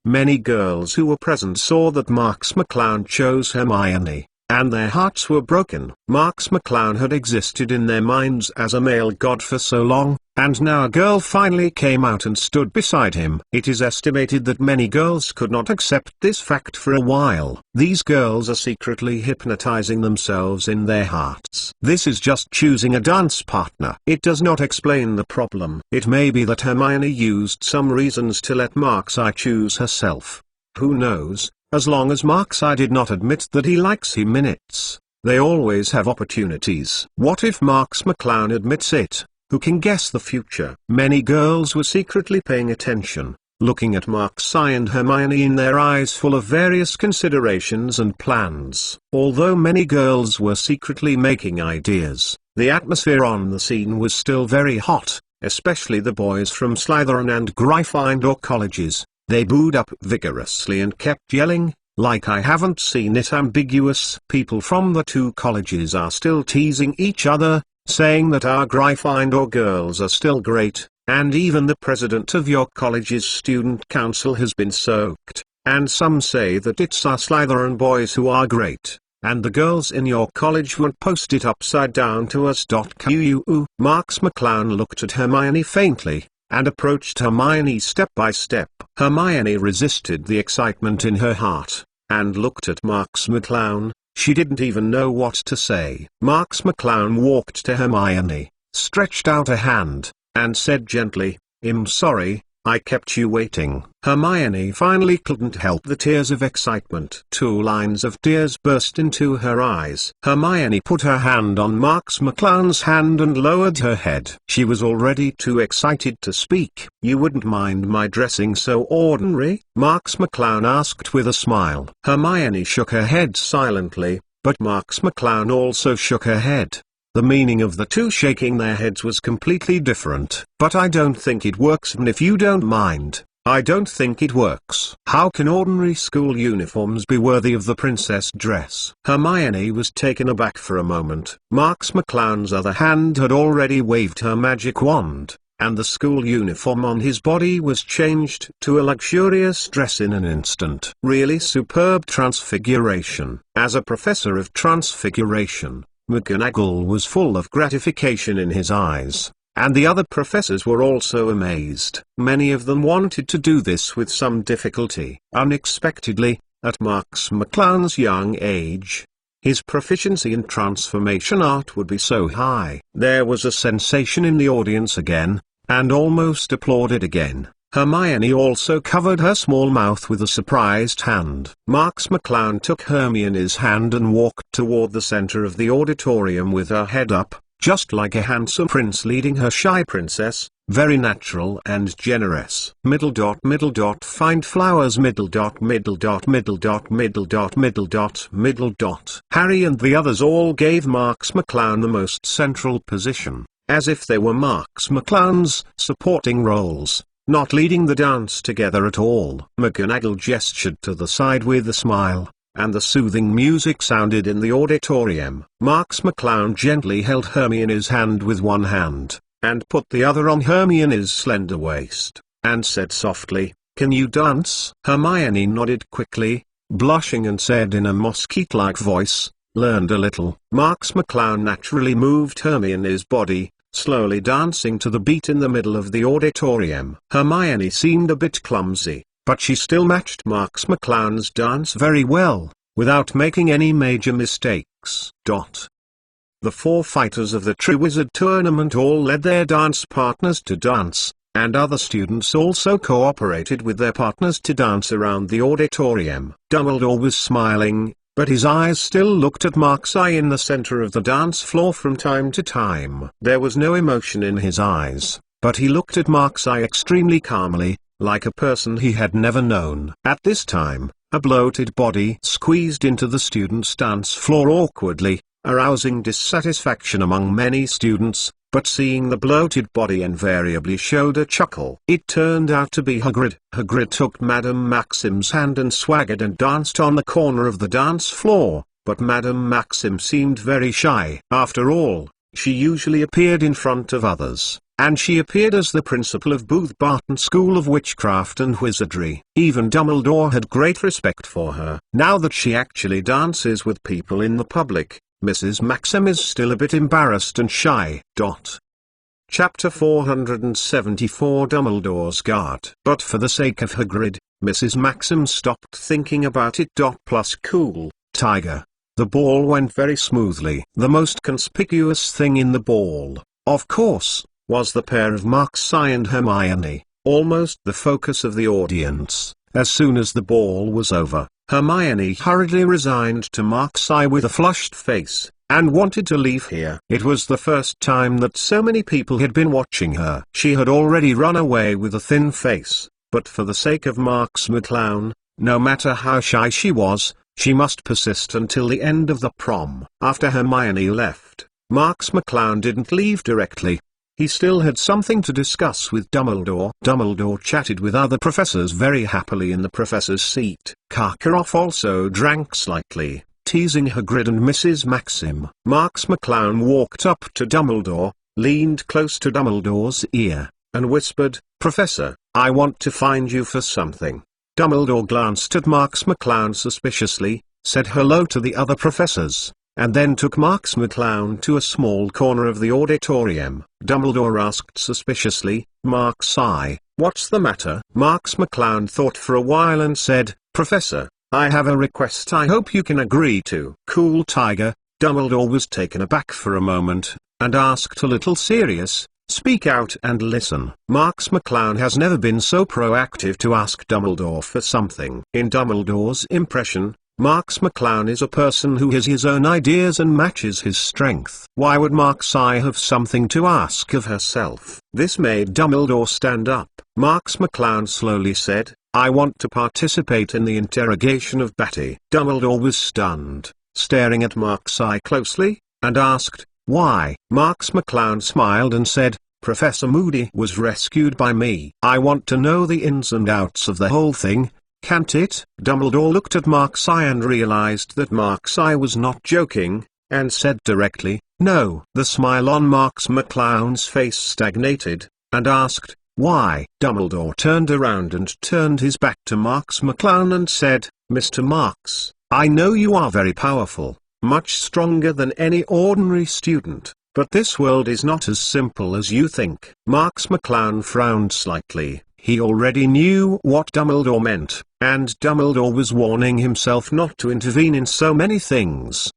Many girls who were present saw that Marks McClown chose Hermione, and their hearts were broken. Marks McClown had existed in their minds as a male god for so long, and now a girl finally came out and stood beside him. It is estimated that many girls could not accept this fact for a while. These girls are secretly hypnotizing themselves in their hearts. This is just choosing a dance partner. It does not explain the problem. It may be that Hermione used some reasons to let Marks-I choose herself. Who knows? As long as Marks-I did not admit that he likes him minutes, they always have opportunities. What if Marks McClown admits it? Who can guess the future? Many girls were secretly paying attention, looking at Marks-I and Hermione in their eyes full of various considerations and plans. Although many girls were secretly making ideas, the atmosphere on the scene was still very hot, especially the boys from Slytherin and Gryffindor colleges. They booed up vigorously and kept yelling, like I haven't seen it ambiguous. People from the two colleges are still teasing each other, saying that our Gryffindor girls are still great, and even the president of your college's student council has been soaked, and some say that it's our Slytherin boys who are great, and the girls in your college won't post it upside down to us. Marks McClown looked at Hermione faintly, and approached Hermione step by step. Hermione resisted the excitement in her heart, and looked at Marks McClown. She didn't even know what to say. Marks McClown walked to Hermione, stretched out a hand, and said gently, I'm sorry, I kept you waiting. Hermione finally couldn't help the tears of excitement. 2 lines of tears burst into her eyes. Hermione put her hand on Marks McClown's hand and lowered her head. She was already too excited to speak. You wouldn't mind my dressing so ordinary? Marks McClown asked with a smile. Hermione shook her head silently, but Marks McClown also shook her head. The meaning of the two shaking their heads was completely different. But I don't think it works, and if you don't mind, I don't think it works. How can ordinary school uniforms be worthy of the princess dress? Hermione was taken aback for a moment. Marks McClown's other hand had already waved her magic wand, and the school uniform on his body was changed to a luxurious dress in an instant. Really superb transfiguration. As a professor of transfiguration, McGonagall was full of gratification in his eyes, and the other professors were also amazed. Many of them wanted to do this with some difficulty. Unexpectedly, at Marks McClown's young age, his proficiency in transformation art would be so high. There was a sensation in the audience again, and almost applauded again. Hermione also covered her small mouth with a surprised hand. Marks McClown took Hermione's hand and walked toward the center of the auditorium with her head up, just like a handsome prince leading her shy princess, very natural and generous. Find flowers. Middle. Harry and the others all gave Marks McClown the most central position, as if they were Marks McClown's supporting roles, not leading the dance together at all. McGonagall gestured to the side with a smile, and the soothing music sounded in the auditorium. Marks McClown gently held Hermione's hand with one hand, and put the other on Hermione's slender waist, and said softly, "Can you dance?" Hermione nodded quickly, blushing, and said in a mosquito-like voice, "Learned a little." Marks McClown naturally moved Hermione's body, slowly dancing to the beat in the middle of the auditorium. Hermione seemed a bit clumsy, but she still matched Marks McClown's dance very well, without making any major mistakes. The 4 fighters of the Triwizard Tournament all led their dance partners to dance, and other students also cooperated with their partners to dance around the auditorium. Dumbledore was smiling, but his eyes still looked at Marks-I in the center of the dance floor from time to time. There was no emotion in his eyes, but he looked at Marks-I extremely calmly, like a person he had never known. At this time, a bloated body squeezed into the students' dance floor awkwardly, arousing dissatisfaction among many students, but seeing the bloated body invariably showed a chuckle. It turned out to be Hagrid. Hagrid took Madame Maxim's hand and swaggered and danced on the corner of the dance floor, but Madame Maxim seemed very shy. After all, she usually appeared in front of others, and she appeared as the principal of Booth Barton School of Witchcraft and Wizardry. Even Dumbledore had great respect for her. Now that she actually dances with people in the public, Mrs. Maxim is still a bit embarrassed and shy. Chapter 474 Dumbledore's Guard. But for the sake of Hagrid, Mrs. Maxim stopped thinking about it. Plus cool, Tiger. The ball went very smoothly. The most conspicuous thing in the ball, of course, was the pair of Marks-I and Hermione, almost the focus of the audience. As soon as the ball was over, Hermione hurriedly resigned to Marks-I with a flushed face, and wanted to leave here. It was the first time that so many people had been watching her. She had already run away with a thin face, but for the sake of Marks McClown, no matter how shy she was, she must persist until the end of the prom. After Hermione left, Marks McClown didn't leave directly. He still had something to discuss with Dumbledore. Dumbledore chatted with other professors very happily in the professor's seat. Karkaroff also drank slightly, teasing Hagrid and Mrs. Maxim. Marks McClown walked up to Dumbledore, leaned close to Dumbledore's ear, and whispered, "Professor, I want to find you for something." Dumbledore glanced at Marks McClown suspiciously, said hello to the other professors, and then took Marks McClown to a small corner of the auditorium. Dumbledore asked suspiciously, "Marks-I, what's the matter?" Marks McClown thought for a while and said, "Professor, I have a request I hope you can agree to." "Cool, Tiger." Dumbledore was taken aback for a moment, and asked a little serious, "Speak out and listen." Marks McClown has never been so proactive to ask Dumbledore for something. In Dumbledore's impression, Marks McClown is a person who has his own ideas and matches his strength. Why would Marks-I have something to ask of herself? This made Dumbledore stand up. Marks McClown slowly said, "I want to participate in the interrogation of Batty." Dumbledore was stunned, staring at Marks-I closely, and asked, "Why?" Marks McClown smiled and said, "Professor Moody was rescued by me. I want to know the ins and outs of the whole thing. Can't it?" Dumbledore looked at Marks-I and realized that Marks-I was not joking, and said directly, "No." The smile on Marks McClown's face stagnated, and asked, "Why?" Dumbledore turned around and turned his back to Marks McClown and said, "Mr. Marks, I know you are very powerful, much stronger than any ordinary student, but this world is not as simple as you think." Marks McClown frowned slightly. He already knew what Dumbledore meant, and Dumbledore was warning himself not to intervene in so many things.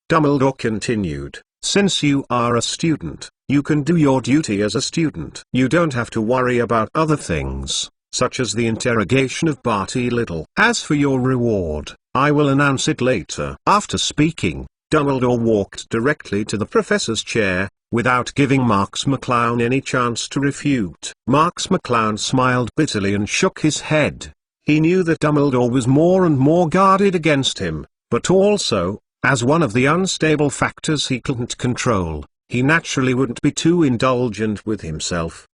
Dumbledore continued, "Since you are a student, you can do your duty as a student. You don't have to worry about other things, such as the interrogation of Barty Little. As for your reward, I will announce it later." After speaking, Dumbledore walked directly to the professor's chair, without giving Marks McClown any chance to refute. Marks McClown smiled bitterly and shook his head. He knew that Dumbledore was more and more guarded against him, but also, as one of the unstable factors he couldn't control, he naturally wouldn't be too indulgent with himself.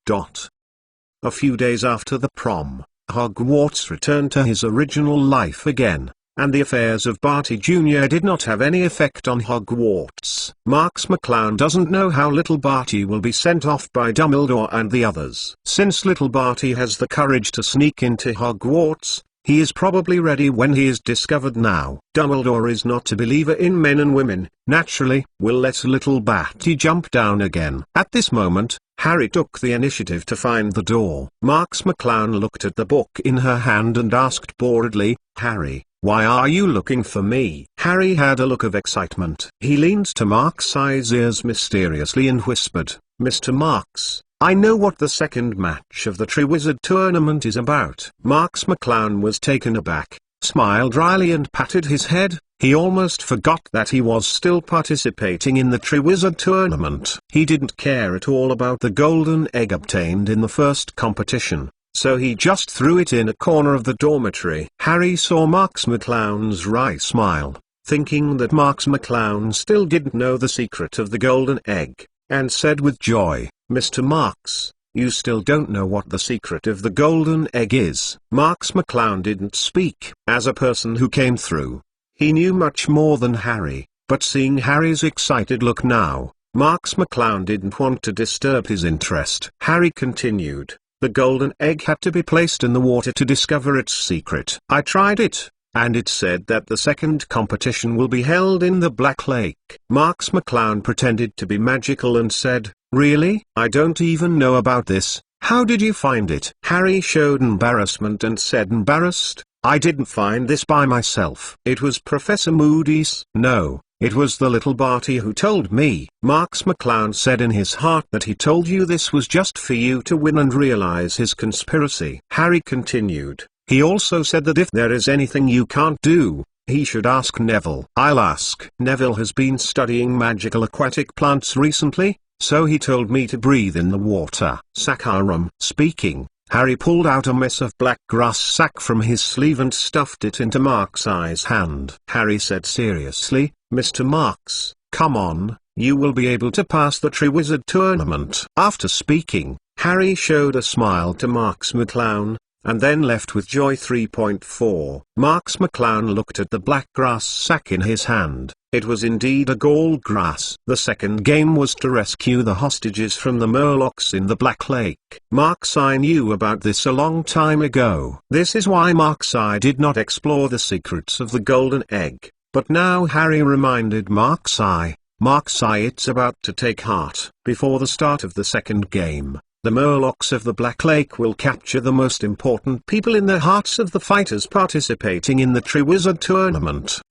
A few days after the prom, Hogwarts returned to his original life again, and the affairs of Barty Jr. did not have any effect on Hogwarts. Marks McClown doesn't know how little Barty will be sent off by Dumbledore and the others. Since little Barty has the courage to sneak into Hogwarts, he is probably ready when he is discovered now. Dumbledore is not a believer in men and women, naturally, will let little Barty jump down again. At this moment, Harry took the initiative to find the door. Marks McClown looked at the book in her hand and asked boredly, "Harry, why are you looking for me?" Harry had a look of excitement. He leaned to Marks-I's ears mysteriously and whispered, "Mr. Marks, I know what the second match of the Triwizard Tournament is about." Marks McClown was taken aback, smiled dryly and patted his head. He almost forgot that he was still participating in the Triwizard Tournament. He didn't care at all about the golden egg obtained in the first competition, so he just threw it in a corner of the dormitory. Harry saw Marks McClown's wry smile, thinking that Marks McClown still didn't know the secret of the golden egg, and said with joy, "Mr. Marks, you still don't know what the secret of the golden egg is." Marks McClown didn't speak. As a person who came through, he knew much more than Harry, but seeing Harry's excited look now, Marks McClown didn't want to disturb his interest. Harry continued, "The golden egg had to be placed in the water to discover its secret. I tried it, and it said that the second competition will be held in the Black Lake." Marks McClown pretended to be magical and said, "Really? I don't even know about this. How did you find it?" Harry showed embarrassment and said embarrassed, "I didn't find this by myself. It was Professor Moody's." "No, it was the little Barty who told me." Marks McClown said in his heart that he told you this was just for you to win and realize his conspiracy. Harry continued, "He also said that if there is anything you can't do, he should ask Neville." "I'll ask." "Neville has been studying magical aquatic plants recently, so he told me to breathe in the water." Sakaram speaking, Harry pulled out a mess of black grass sack from his sleeve and stuffed it into Marks' hand. Harry said seriously, "Mr. Marks, come on, you will be able to pass the Triwizard Tournament." After speaking, Harry showed a smile to Marks McClown, and then left with joy. 3.4 Marks McClown looked at the black grass sack in his hand. It was indeed a gold grass. The second game was to rescue the hostages from the Murlocs in the Black Lake. Marks I knew about this a long time ago. This is why Marks I did not explore the secrets of the golden egg. But now Harry reminded Marks I, it's about to take heart. Before the start of the second game, the Murlocs of the Black Lake will capture the most important people in the hearts of the fighters participating in the Triwizard Tournament.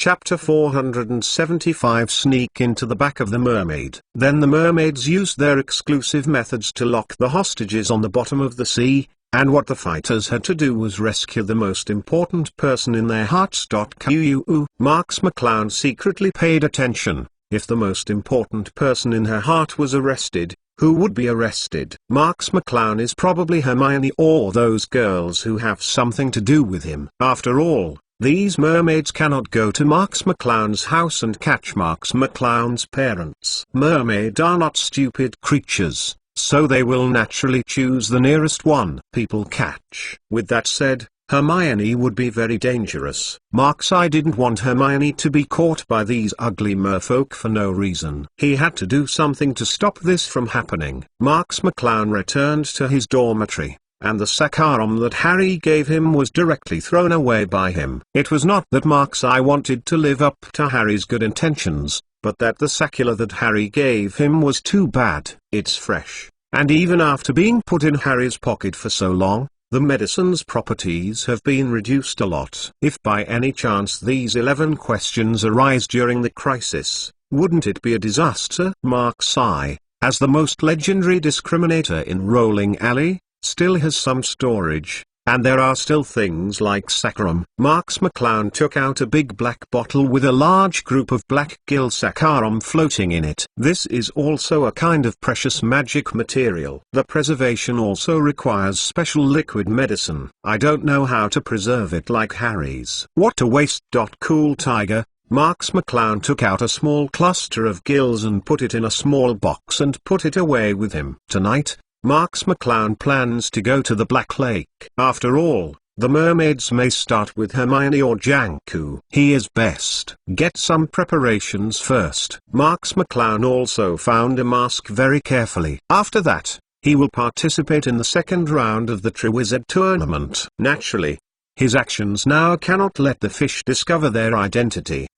Chapter 475 Sneak into the back of the mermaid. Then the mermaids used their exclusive methods to lock the hostages on the bottom of the sea, and what the fighters had to do was rescue the most important person in their hearts. Marks McClown secretly paid attention. If the most important person in her heart was arrested, who would be arrested? Marks McClown is probably Hermione or those girls who have something to do with him. After all, these mermaids cannot go to Marks McClown's house and catch Marks McClown's parents. Mermaids are not stupid creatures, so they will naturally choose the nearest one people catch. With that said, Hermione would be very dangerous. Marks I didn't want Hermione to be caught by these ugly merfolk for no reason. He had to do something to stop this from happening. Marks McClown returned to his dormitory, and the Sakaram that Harry gave him was directly thrown away by him. It was not that Marks I wanted to live up to Harry's good intentions, but that the Sakula that Harry gave him was too bad. It's fresh, and even after being put in Harry's pocket for so long, the medicine's properties have been reduced a lot. If by any chance these 11 questions arise during the crisis, wouldn't it be a disaster? Marks I, as the most legendary discriminator in Rolling Alley, still has some storage, and there are still things like Sakaram. Marks McClown took out a big black bottle with a large group of black gill Sakaram floating in it. This is also a kind of precious magic material. The preservation also requires special liquid medicine. I don't know how to preserve it like Harry's. What a waste. Cool Tiger. Marks McClown took out a small cluster of gills and put it in a small box and put it away with him. Tonight, Marks McClown plans to go to the Black Lake. After all, the mermaids may start with Hermione or Janku. He is best get some preparations first. Marks McClown also found a mask very carefully. After that, he will participate in the second round of the Triwizard Tournament. Naturally, his actions now cannot let the fish discover their identity.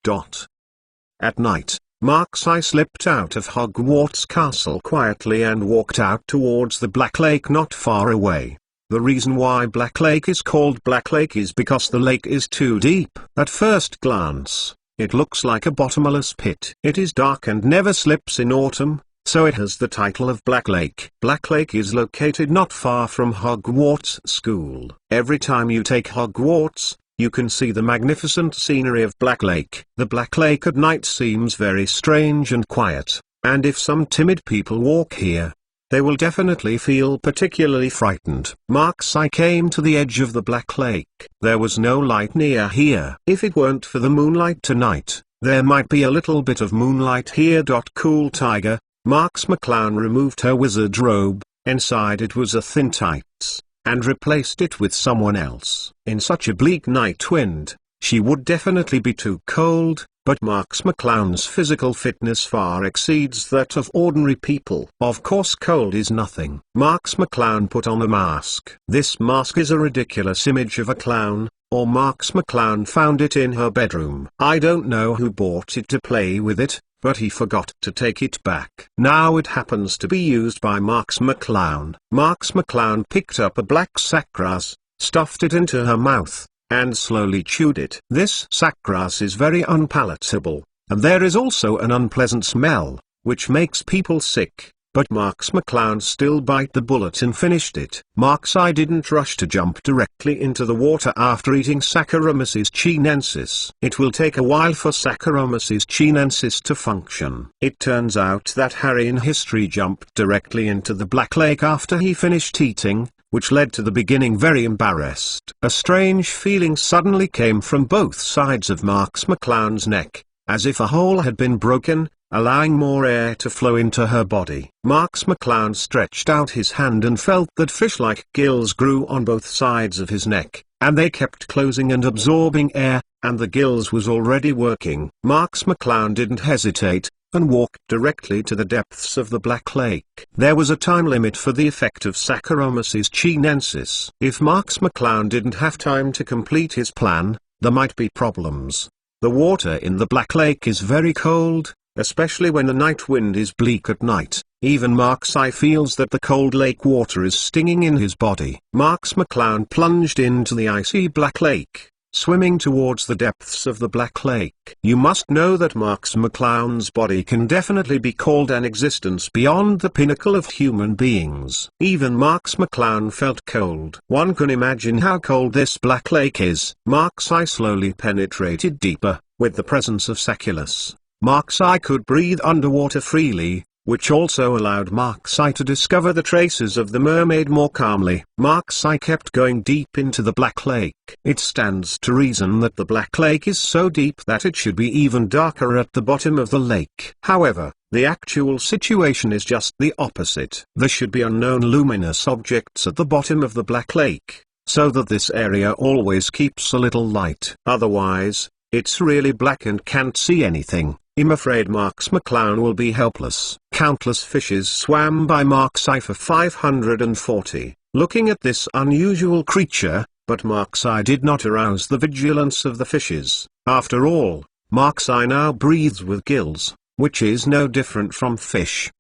At night, Marks I slipped out of Hogwarts Castle quietly and walked out towards the Black Lake not far away. The reason why Black Lake is called Black Lake is because the lake is too deep. At first glance, it looks like a bottomless pit. It is dark and never slips in autumn, so it has the title of Black Lake. Black Lake is located not far from Hogwarts School. Every time you take Hogwarts, you can see the magnificent scenery of Black Lake. The Black Lake at night seems very strange and quiet, and if some timid people walk here, they will definitely feel particularly frightened. Marks I came to the edge of the Black Lake. There was no light near here. If it weren't for the moonlight tonight, There might be a little bit of moonlight here. Cool tiger. Marks McClown removed her wizard robe. Inside it was a thin tights, and replaced it with someone else. In such a bleak night wind, she would definitely be too cold, but Marks McClown's physical fitness far exceeds that of ordinary people. Of course cold is nothing. Marks McClown put on a mask. This mask is a ridiculous image of a clown, or Marks McClown found it in her bedroom. I don't know who bought it to play with it, but he forgot to take it back. Now it happens to be used by Marks McClown. Marks McClown picked up a black sackgrass, stuffed it into her mouth, and slowly chewed it. This sackgrass is very unpalatable, and there is also an unpleasant smell, which makes people sick. But Marks McClown still bite the bullet and finished it. Marks I didn't rush to jump directly into the water after eating Saccharomyces chinensis. It will take a while for Saccharomyces chinensis to function. It turns out that Harry in history jumped directly into the Black Lake after he finished eating, which led to the beginning very embarrassed. A strange feeling suddenly came from both sides of Marks McClown's neck, as if a hole had been broken, allowing more air to flow into her body. Marks McClown stretched out his hand and felt that fish-like gills grew on both sides of his neck, and they kept closing and absorbing air, and the gills was already working. Marks McClown didn't hesitate, and walked directly to the depths of the Black Lake. There was a time limit for the effect of Saccharomyces chinensis. If Marks McClown didn't have time to complete his plan, there might be problems. The water in the Black Lake is very cold, especially when the night wind is bleak at night. Even Marks I feels that the cold lake water is stinging in his body. Marks McClown plunged into the icy Black Lake, swimming towards the depths of the Black Lake. You must know that Marks McClown's body can definitely be called an existence beyond the pinnacle of human beings. Even Marks McClown felt cold. One can imagine how cold this Black Lake is. Marks I slowly penetrated deeper, with the presence of Sacculus. Marks I could breathe underwater freely, which also allowed Marks I to discover the traces of the mermaid more calmly. Marks I kept going deep into the Black Lake. It stands to reason that the Black Lake is so deep that it should be even darker at the bottom of the lake. However, the actual situation is just the opposite. There should be unknown luminous objects at the bottom of the Black Lake, so that this area always keeps a little light. Otherwise, it's really black and can't see anything. I'm afraid Marks McClown will be helpless. Countless fishes swam by Marks I for 540, looking at this unusual creature, but Marks I did not arouse the vigilance of the fishes. After all, Marks I now breathes with gills, which is no different from fish.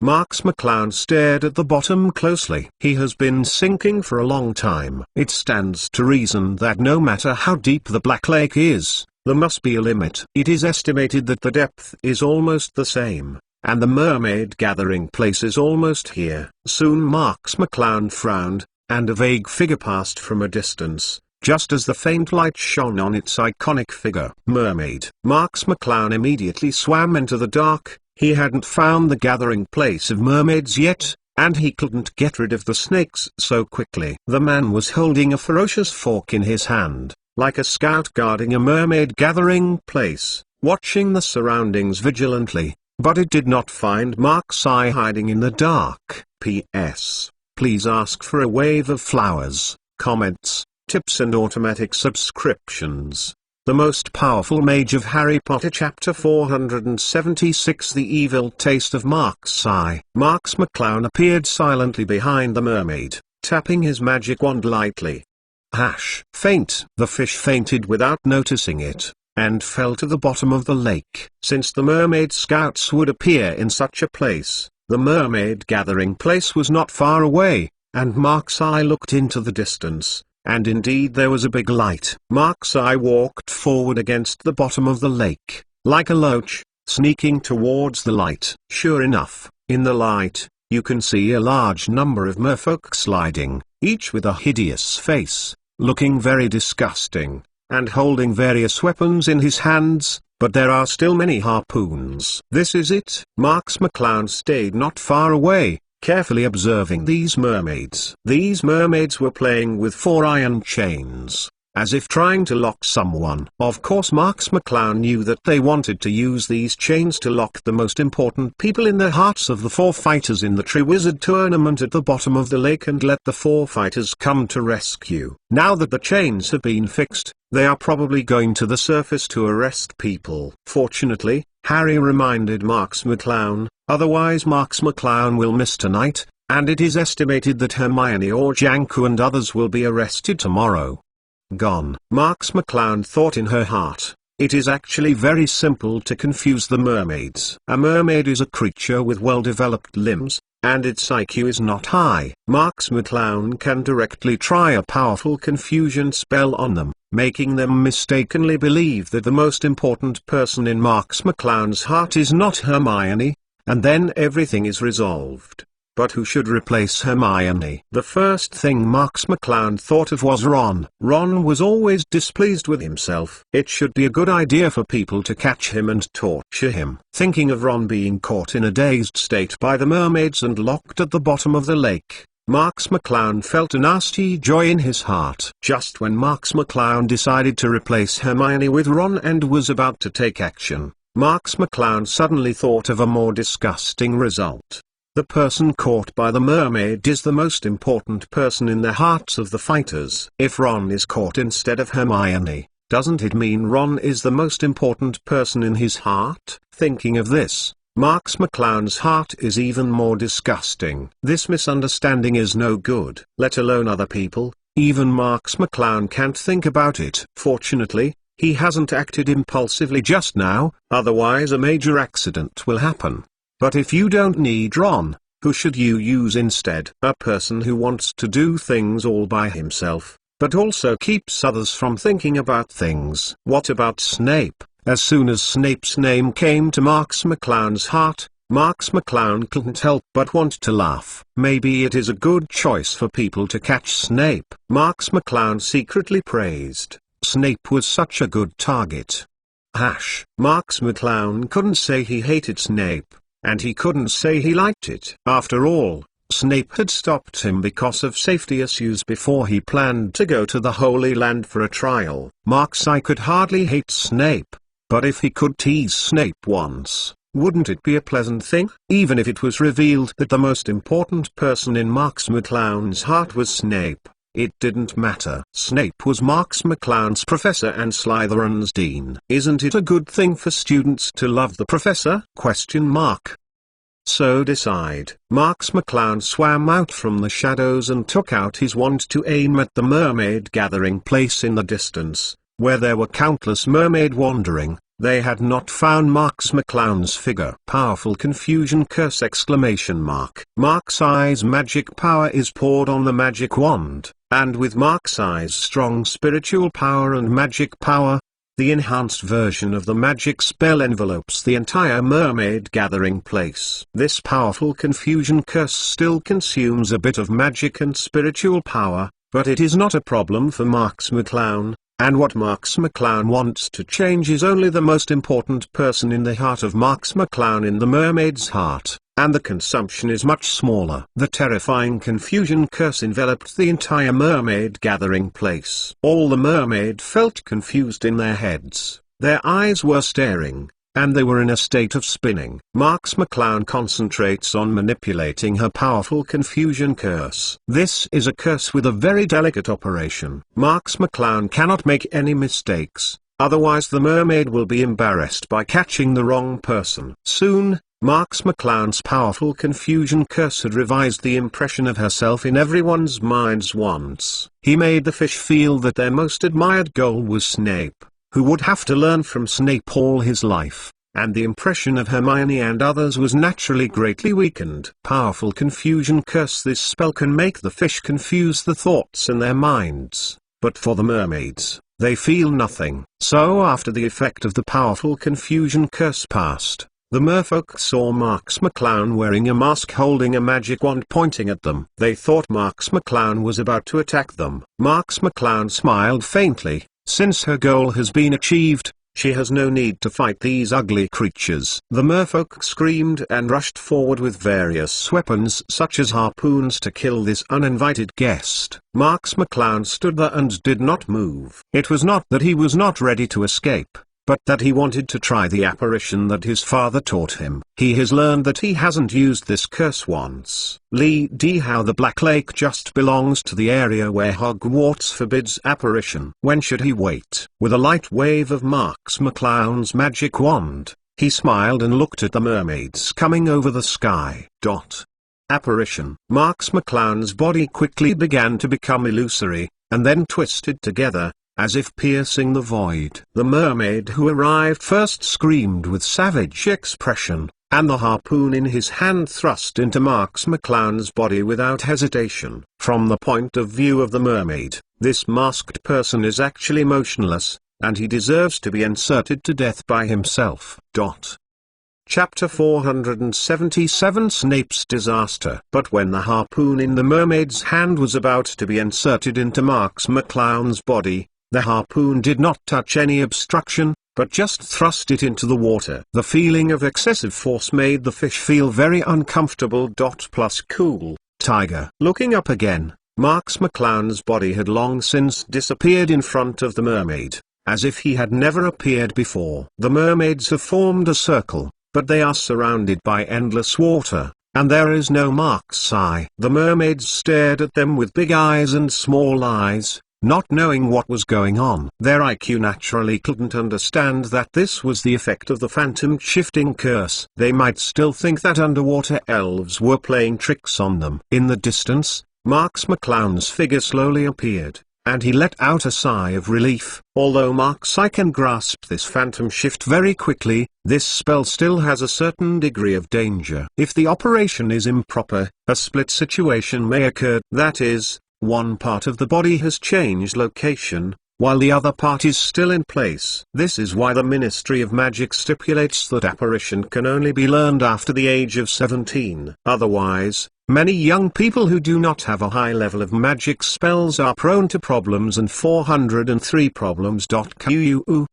Marks McClown stared at the bottom closely. He has been sinking for a long time. It stands to reason that no matter how deep the Black Lake is, there must be a limit. It is estimated that the depth is almost the same, and the mermaid gathering place is almost here. Soon Marks McClown frowned, and a vague figure passed from a distance, just as the faint light shone on its iconic figure. Mermaid. Marks McClown immediately swam into the dark. He hadn't found the gathering place of mermaids yet, and he couldn't get rid of the snakes so quickly. The man was holding a ferocious fork in his hand, like a scout guarding a mermaid gathering place, watching the surroundings vigilantly, but it did not find Marks I hiding in the dark. P.S. Please ask for a wave of flowers, comments, tips and automatic subscriptions. The most powerful mage of Harry Potter Chapter 476 The Evil Taste of Marks I. Marks McClown appeared silently behind the mermaid, tapping his magic wand lightly. Faint. The fish fainted without noticing it, and fell to the bottom of the lake. Since the mermaid scouts would appear in such a place, the mermaid gathering place was not far away, and Marks I looked into the distance, and indeed there was a big light. Marks I walked forward against the bottom of the lake, like a loach, sneaking towards the light. Sure enough, in the light, you can see a large number of merfolk sliding, each with a hideous face, looking very disgusting, and holding various weapons in his hands, but there are still many harpoons. This is it. Marks McClown stayed not far away, carefully observing these mermaids. These mermaids were playing with 4 iron chains. as if trying to lock someone. Of course Marks McClown knew that they wanted to use these chains to lock the most important people in the hearts of the 4 fighters in the Triwizard Tournament at the bottom of the lake and let the 4 fighters come to rescue. Now that the chains have been fixed, they are probably going to the surface to arrest people. Fortunately, Harry reminded Marks McClown, otherwise Marks McClown will miss tonight, and it is estimated that Hermione or Janku and others will be arrested tomorrow. Gone. Marks McClown thought in her heart, it is actually very simple to confuse the mermaids. A mermaid is a creature with well-developed limbs, and its IQ is not high. Marks McClown can directly try a powerful confusion spell on them, making them mistakenly believe that the most important person in Marks McClown's heart is not Hermione, and then everything is resolved. But who should replace Hermione? The first thing Marks McClown thought of was Ron. Ron was always displeased with himself. It should be a good idea for people to catch him and torture him. Thinking of Ron being caught in a dazed state by the mermaids and locked at the bottom of the lake, Marks McClown felt a nasty joy in his heart. Just when Marks McClown decided to replace Hermione with Ron and was about to take action, Marks McClown suddenly thought of a more disgusting result. The person caught by the mermaid is the most important person in the hearts of the fighters. If Ron is caught instead of Hermione, doesn't it mean Ron is the most important person in his heart? Thinking of this, Marks McClown's heart is even more disgusting. This misunderstanding is no good. Let alone other people, even Marks McClown can't think about it. Fortunately, he hasn't acted impulsively just now, otherwise a major accident will happen. But if you don't need Ron, who should you use instead? A person who wants to do things all by himself, but also keeps others from thinking about things. What about Snape? As soon as Snape's name came to Marks McClown's heart, Marks McClown couldn't help but want to laugh. Maybe it is a good choice for people to catch Snape. Marks McClown secretly praised. Snape was such a good target. Marks McClown couldn't say he hated Snape. And he couldn't say he liked it. After all, Snape had stopped him because of safety issues before he planned to go to the Holy Land for a trial. I could hardly hate Snape, but if he could tease Snape once, wouldn't it be a pleasant thing? Even if it was revealed that the most important person in Marks McClown's heart was Snape, it didn't matter. Snape was Marks McClown's professor and Slytherin's dean. Isn't it a good thing for students to love the professor? So decide. Marks McClown swam out from the shadows and took out his wand to aim at the mermaid gathering place in the distance, where there were countless mermaid wandering. They had not found Marks McClown's figure. Powerful confusion curse! Mark's Eye's magic power is poured on the magic wand, and with Mark's Eye's strong spiritual power and magic power, the enhanced version of the magic spell envelopes the entire mermaid gathering place. This powerful confusion curse still consumes a bit of magic and spiritual power, but it is not a problem for Marks McClown. And what Marks McClown wants to change is only the most important person in the heart of Marks McClown in the mermaid's heart, and the consumption is much smaller. The terrifying confusion curse enveloped the entire mermaid gathering place. All the mermaid felt confused in their heads, their eyes were staring, and they were in a state of spinning. Marks McClown concentrates on manipulating her powerful confusion curse. This is a curse with a very delicate operation. Marks McClown cannot make any mistakes, otherwise the mermaid will be embarrassed by catching the wrong person. Soon, Marks McClown's powerful confusion curse had revised the impression of herself in everyone's minds once. He made the fish feel that their most admired goal was Snape, who would have to learn from Snape all his life, and the impression of Hermione and others was naturally greatly weakened. Powerful confusion curse. This spell can make the fish confuse the thoughts in their minds, but for the mermaids, they feel nothing. So after the effect of the powerful confusion curse passed, the merfolk saw Marks McClown wearing a mask holding a magic wand pointing at them. They thought Marks McClown was about to attack them. Marks McClown smiled faintly. Since her goal has been achieved, She has no need to fight these ugly creatures. The merfolk screamed and rushed forward with various weapons such as harpoons to kill this uninvited guest. Marks McClown stood there and did not move. It was not that he was not ready to escape, but that he wanted to try the apparition that his father taught him. He has learned that he hasn't used this curse once. Lee D. How the Black Lake just belongs to the area where Hogwarts forbids apparition. When should he wait? With a light wave of Marks McClown's magic wand, he smiled and looked at the mermaids coming over the sky. Apparition. Marks McClown's body quickly began to become illusory, and then twisted together, as if piercing the void. The mermaid who arrived first screamed with savage expression, and the harpoon in his hand thrust into Marks McClown's body without hesitation. From the point of view of the mermaid, this masked person is actually motionless, and he deserves to be inserted to death by himself. Chapter 477 Snape's Disaster. But when the harpoon in the mermaid's hand was about to be inserted into Marks McClown's body, the harpoon did not touch any obstruction, but just thrust it into the water. The feeling of excessive force made the fish feel very uncomfortable. Plus cool, tiger. Looking up again, Marks McClown's body had long since disappeared in front of the mermaid, as if he had never appeared before. The mermaids have formed a circle, but they are surrounded by endless water, and there is no Mark's eye. The mermaids stared at them with big eyes and small eyes, not knowing what was going on. Their IQ naturally couldn't understand that this was the effect of the phantom shifting curse. They might still think that underwater elves were playing tricks on them. In the distance, Marks McClown's figure slowly appeared, and he let out a sigh of relief. Although Mark's eye can grasp this phantom shift very quickly, this spell still has a certain degree of danger. If the operation is improper, a split situation may occur, that is, one part of the body has changed location, while the other part is still in place. This is why the Ministry of Magic stipulates that apparition can only be learned after the age of 17. Otherwise, many young people who do not have a high level of magic spells are prone to problems and 403 problems.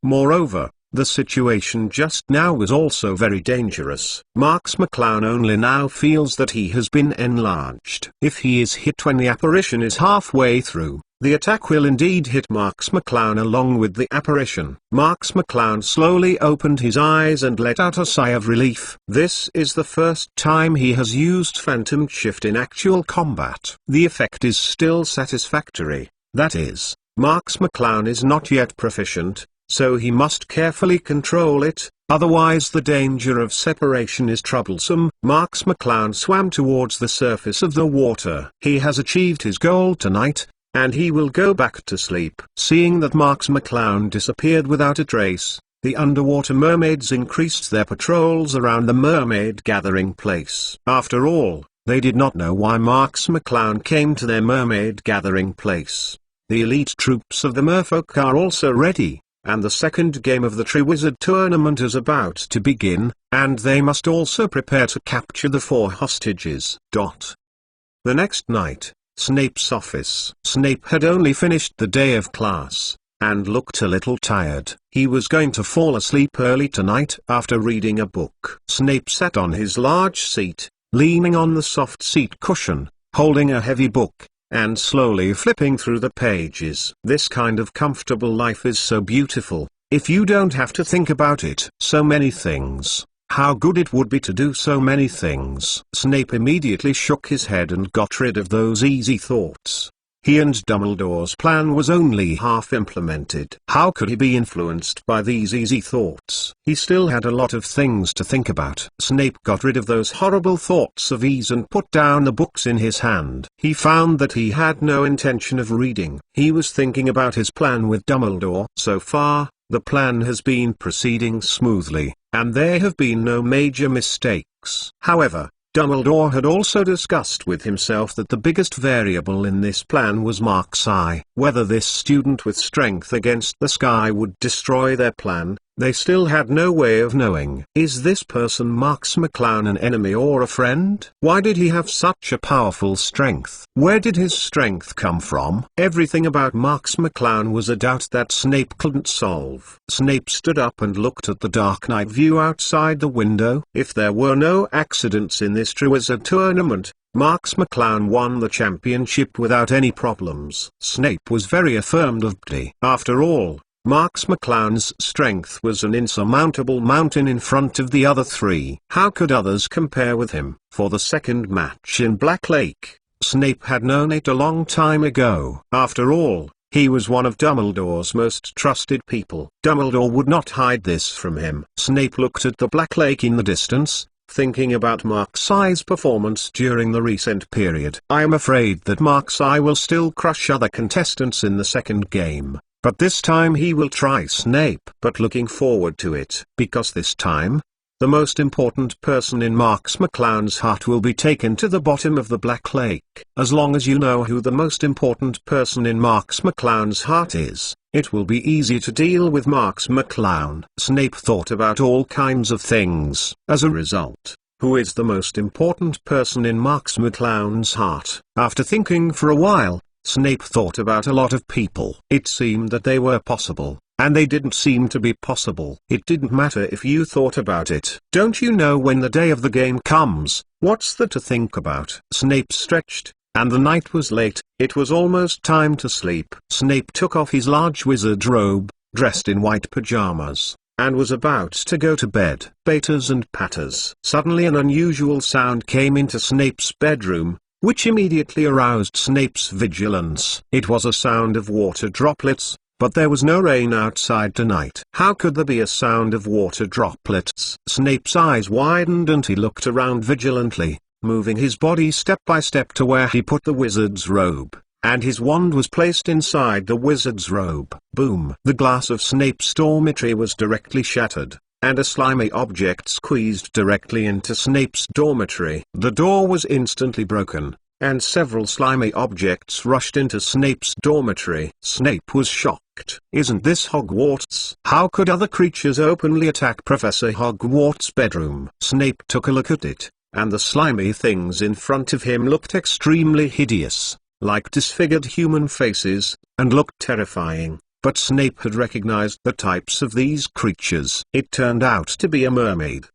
Moreover, the situation just now was also very dangerous. Marks McClown only now feels that he has been enlarged. If he is hit when the apparition is halfway through, the attack will indeed hit Marks McClown along with the apparition. Marks McClown slowly opened his eyes and let out a sigh of relief. This is the first time he has used Phantom Shift in actual combat. The effect is still satisfactory, that is, Marks McClown is not yet proficient, so he must carefully control it, otherwise the danger of separation is troublesome. Marks McClown swam towards the surface of the water. He has achieved his goal tonight, and he will go back to sleep. Seeing that Marks McClown disappeared without a trace, the underwater mermaids increased their patrols around the mermaid gathering place. After all, they did not know why Marks McClown came to their mermaid gathering place. The elite troops of the merfolk are also ready, and the second game of the Triwizard Tournament is about to begin, and they must also prepare to capture the 4 hostages. The next night, Snape's office. Snape had only finished the day of class, and looked a little tired. He was going to fall asleep early tonight after reading a book. Snape sat on his large seat, leaning on the soft seat cushion, holding a heavy book, and slowly flipping through the pages. This kind of comfortable life is so beautiful, if you don't have to think about it. So many things. How good it would be to do so many things. Snape immediately shook his head and got rid of those easy thoughts. He and Dumbledore's plan was only half implemented. How could he be influenced by these easy thoughts? He still had a lot of things to think about. Snape got rid of those horrible thoughts of ease and put down the books in his hand. He found that he had no intention of reading. He was thinking about his plan with Dumbledore. So far, the plan has been proceeding smoothly, and there have been no major mistakes. However, Dumbledore had also discussed with himself that the biggest variable in this plan was Mark's eye. Whether this student with strength against the sky would destroy their plan, they still had no way of knowing. Is this person Marks McClown an enemy or a friend? Why did he have such a powerful strength? Where did his strength come from? Everything about Marks McClown was a doubt that Snape couldn't solve. Snape stood up and looked at the dark night view outside the window. If there were no accidents in this Triwizard Tournament, Marks McClown won the championship without any problems. Snape was very affirmed of Bddy. After all, Marks McClown's strength was an insurmountable mountain in front of the other three. How could others compare with him? For the second match in Black Lake, Snape had known it a long time ago. After all, he was one of Dumbledore's most trusted people. Dumbledore would not hide this from him. Snape looked at the Black Lake in the distance, thinking about Mark's Eye's performance during the recent period. I am afraid that Mark's Eye will still crush other contestants in the second game, but this time he will try Snape. But looking forward to it, because this time, the most important person in Marks McClown's heart will be taken to the bottom of the Black Lake. As long as you know who the most important person in Marks McClown's heart is, it will be easy to deal with Marks McClown. Snape thought about all kinds of things. As a result, who is the most important person in Marks McClown's heart? After thinking for a while, Snape thought about a lot of people. It seemed that they were possible, and they didn't seem to be possible. It didn't matter if you thought about it. Don't you know when the day of the game comes, what's there to think about? Snape stretched, and the night was late. It was almost time to sleep. Snape took off his large wizard robe, dressed in white pajamas, and was about to go to bed. Patters and patters. Suddenly an unusual sound came into Snape's bedroom, which immediately aroused Snape's vigilance. It was a sound of water droplets, but there was no rain outside tonight. How could there be a sound of water droplets? Snape's eyes widened and he looked around vigilantly, moving his body step by step to where he put the wizard's robe, and his wand was placed inside the wizard's robe. Boom! The glass of Snape's dormitory was directly shattered, and a slimy object squeezed directly into Snape's dormitory. The door was instantly broken, and several slimy objects rushed into Snape's dormitory. Snape was shocked. Isn't this Hogwarts? How could other creatures openly attack Professor Hogwarts' bedroom? Snape took a look at it, and the slimy things in front of him looked extremely hideous, like disfigured human faces, and looked terrifying. But Snape had recognized the types of these creatures. It turned out to be a mermaid.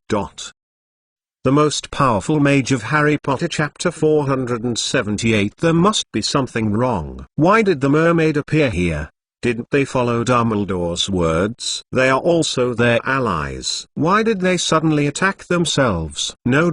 The most powerful mage of Harry Potter Chapter 478. There must be something wrong. Why did the mermaid appear here? Didn't they follow Dumbledore's words? They are also their allies. Why did they suddenly attack themselves? No.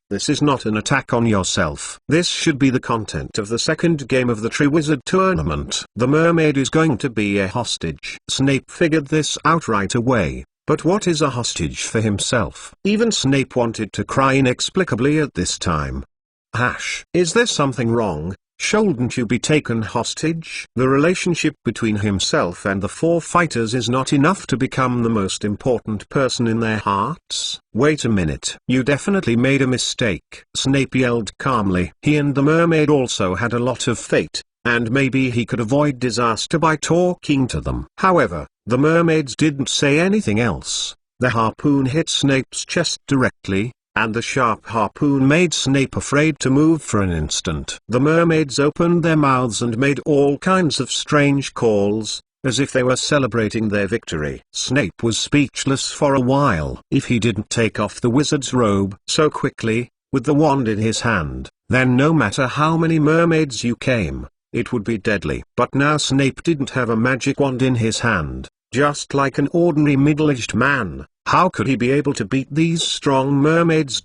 This is not an attack on yourself. This should be the content of the second game of the Triwizard Tournament. The mermaid is going to be a hostage. Snape figured this out right away. But what is a hostage for himself? Even Snape wanted to cry inexplicably at this time. Is there something wrong? Shouldn't you be taken hostage? The relationship between himself and the four fighters is not enough to become the most important person in their hearts. Wait a minute. You definitely made a mistake. Snape yelled calmly. He and the mermaid also had a lot of fate, and maybe he could avoid disaster by talking to them. However, the mermaids didn't say anything else. The harpoon hit Snape's chest directly, and the sharp harpoon made Snape afraid to move for an instant. The mermaids opened their mouths and made all kinds of strange calls, as if they were celebrating their victory. Snape was speechless for a while. If he didn't take off the wizard's robe so quickly, with the wand in his hand, then no matter how many mermaids you came, it would be deadly. But now Snape didn't have a magic wand in his hand. Just like an ordinary middle-aged man, how could he be able to beat these strong mermaids?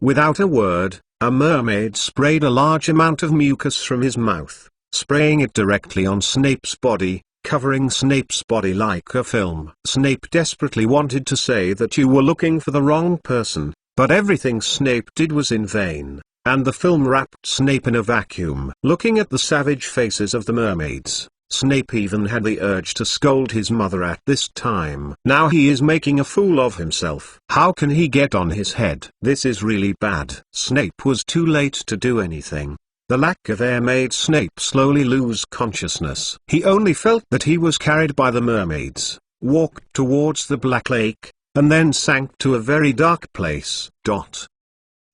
Without a word, a mermaid sprayed a large amount of mucus from his mouth, spraying it directly on Snape's body, covering Snape's body like a film. Snape desperately wanted to say that you were looking for the wrong person, but everything Snape did was in vain, and the film wrapped Snape in a vacuum. Looking at the savage faces of the mermaids, Snape even had the urge to scold his mother at this time. Now he is making a fool of himself. How can he get on his head? This is really bad. Snape was too late to do anything. The lack of air made Snape slowly lose consciousness. He only felt that he was carried by the mermaids, walked towards the Black Lake, and then sank to a very dark place.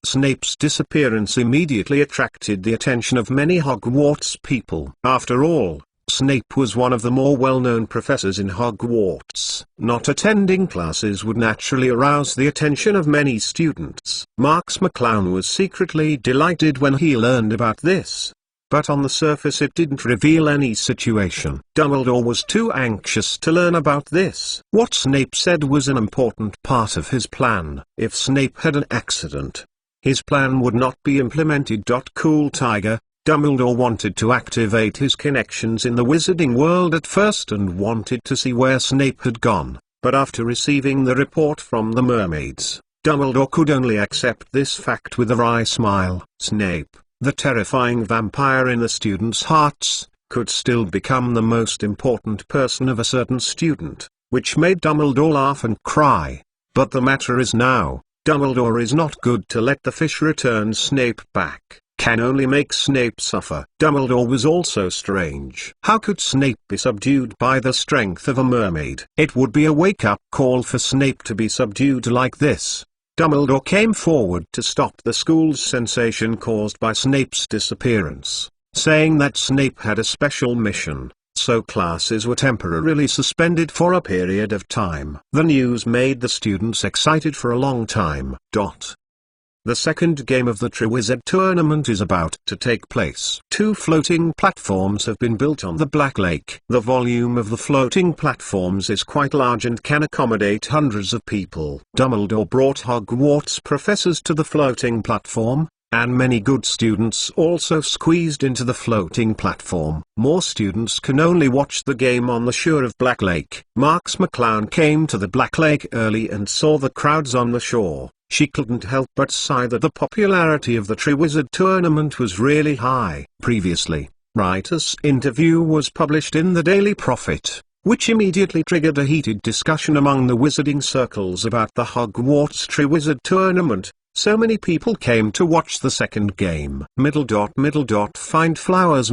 Snape's disappearance immediately attracted the attention of many Hogwarts people. After all, Snape was one of the more well-known professors in Hogwarts. Not attending classes would naturally arouse the attention of many students. Marks McClown was secretly delighted when he learned about this. But on the surface it didn't reveal any situation. Dumbledore was too anxious to learn about this. What Snape said was an important part of his plan. If Snape had an accident, his plan would not be implemented. Cool Tiger, Dumbledore wanted to activate his connections in the wizarding world at first and wanted to see where Snape had gone, but after receiving the report from the mermaids, Dumbledore could only accept this fact with a wry smile. Snape, the terrifying vampire in the students' hearts, could still become the most important person of a certain student, which made Dumbledore laugh and cry. But the matter is now, Dumbledore is not good to let the fish return Snape back. Can only make Snape suffer. Dumbledore was also strange. How could Snape be subdued by the strength of a mermaid? It would be a wake-up call for Snape to be subdued like this. Dumbledore came forward to stop the school's sensation caused by Snape's disappearance, saying that Snape had a special mission, so classes were temporarily suspended for a period of time. The news made the students excited for a long time. The second game of the Triwizard Tournament is about to take place. 2 floating platforms have been built on the Black Lake. The volume of the floating platforms is quite large and can accommodate hundreds of people. Dumbledore brought Hogwarts professors to the floating platform, and many good students also squeezed into the floating platform. More students can only watch the game on the shore of Black Lake. Marks McClown came to the Black Lake early and saw the crowds on the shore. She couldn't help but sigh that the popularity of the Triwizard Tournament was really high. Previously, Writer's interview was published in the Daily Prophet, which immediately triggered a heated discussion among the wizarding circles about the Hogwarts Triwizard Tournament. So many people came to watch the second game. Find flowers.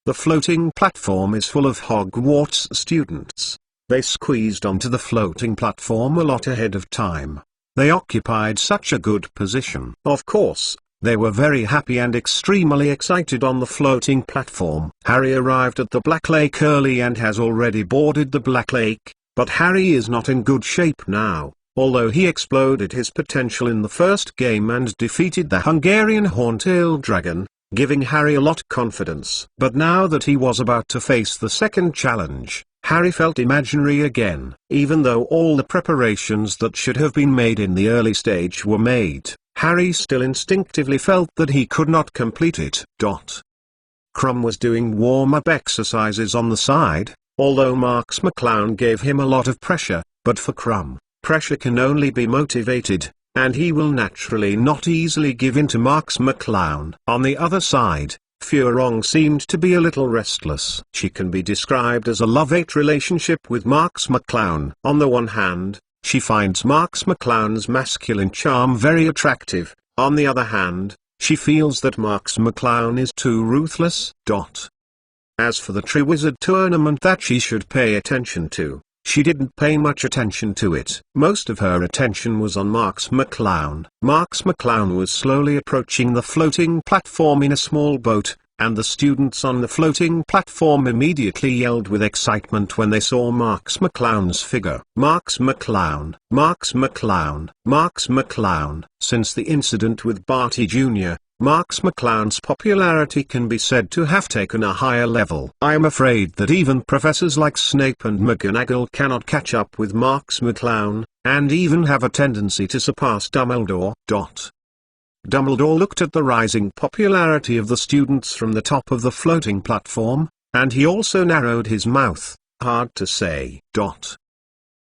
The floating platform is full of Hogwarts students. They squeezed onto the floating platform a lot ahead of time. They occupied such a good position. Of course, they were very happy and extremely excited on the floating platform. Harry arrived at the Black Lake early and has already boarded the Black Lake, but Harry is not in good shape now. Although he exploded his potential in the first game and defeated the Hungarian Horntail Dragon, giving Harry a lot of confidence. But now that he was about to face the second challenge, Harry felt imaginary again. Even though all the preparations that should have been made in the early stage were made, Harry still instinctively felt that he could not complete it. Krum was doing warm-up exercises on the side, although Marks McClown gave him a lot of pressure, but for Krum, pressure can only be motivated, and he will naturally not easily give in to Marks McClown. On the other side, Furong seemed to be a little restless. She can be described as a love-hate relationship with Marks McClown. On the one hand, she finds Marks McClown's masculine charm very attractive. On the other hand, she feels that Marks McClown is too ruthless. As for the Triwizard Tournament that she should pay attention to, she didn't pay much attention to it. Most of her attention was on Marks McClown. Marks McClown was slowly approaching the floating platform in a small boat, and the students on the floating platform immediately yelled with excitement when they saw Marks McClown's figure. Marks McClown, Marks McClown, Marks McClown. Since the incident with Barty Jr., Marks McClown's popularity can be said to have taken a higher level. I am afraid that even professors like Snape and McGonagall cannot catch up with Marks McClown, and even have a tendency to surpass Dumbledore. Dumbledore looked at the rising popularity of the students from the top of the floating platform, and he also narrowed his mouth. Hard to say.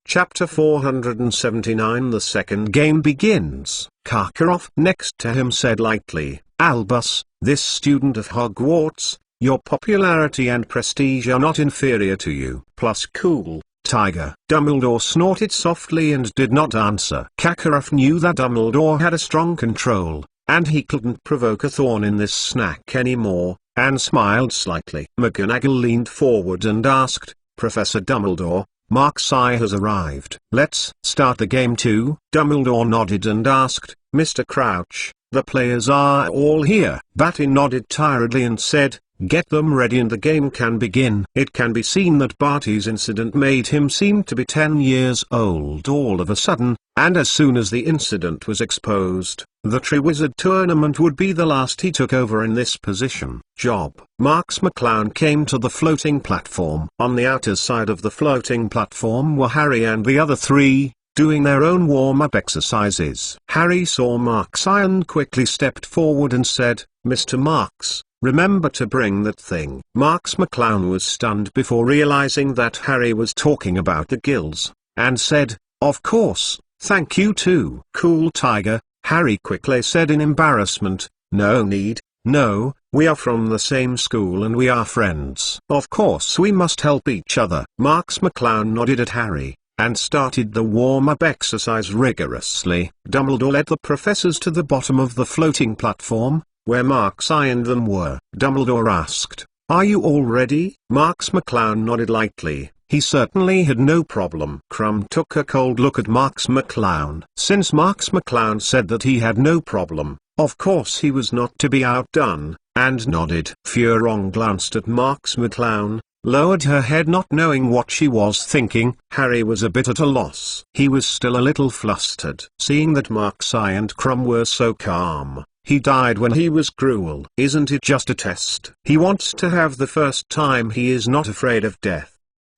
Chapter 479. The second game begins. Karkaroff next to him said lightly, "Albus, this student of Hogwarts, your popularity and prestige are not inferior to you. Plus cool, Tiger." Dumbledore snorted softly and did not answer. Karkaroff knew that Dumbledore had a strong control, and he couldn't provoke a thorn in this snack anymore, and smiled slightly. McGonagall leaned forward and asked, "Professor Dumbledore, Mark's eye has arrived. Let's start the game too?" Dumbledore nodded and asked, "Mr. Crouch, the players are all here." Batty nodded tiredly and said, "Get them ready and the game can begin." It can be seen that Barty's incident made him seem to be 10 years old all of a sudden, and as soon as the incident was exposed, the Triwizard Tournament would be the last he took over in this position. Marks McClown came to the floating platform. On the outer side of the floating platform were Harry and the other three, doing their own warm-up exercises. Harry saw Marks and quickly stepped forward and said, "Mr. Marks, remember to bring that thing." Marks McClown was stunned before realizing that Harry was talking about the gills, and said, "Of course, thank you too." "Cool Tiger," Harry quickly said in embarrassment, "No need, no, we are from the same school and we are friends. Of course we must help each other." Marks McClown nodded at Harry, and started the warm-up exercise rigorously. Dumbledore led the professors to the bottom of the floating platform, where Marks and them were. Dumbledore asked, "Are you all ready?" Marks McClown nodded lightly. He certainly had no problem. Crumb took a cold look at Marks McClown. Since Marks McClown said that he had no problem, of course he was not to be outdone, and nodded. Furong glanced at Marks McClown, lowered her head not knowing what she was thinking. Harry was a bit at a loss. He was still a little flustered. Seeing that Marks and Crumb were so calm, he died when he was cruel. Isn't it just a test? He wants to have the first time. He is not afraid of death.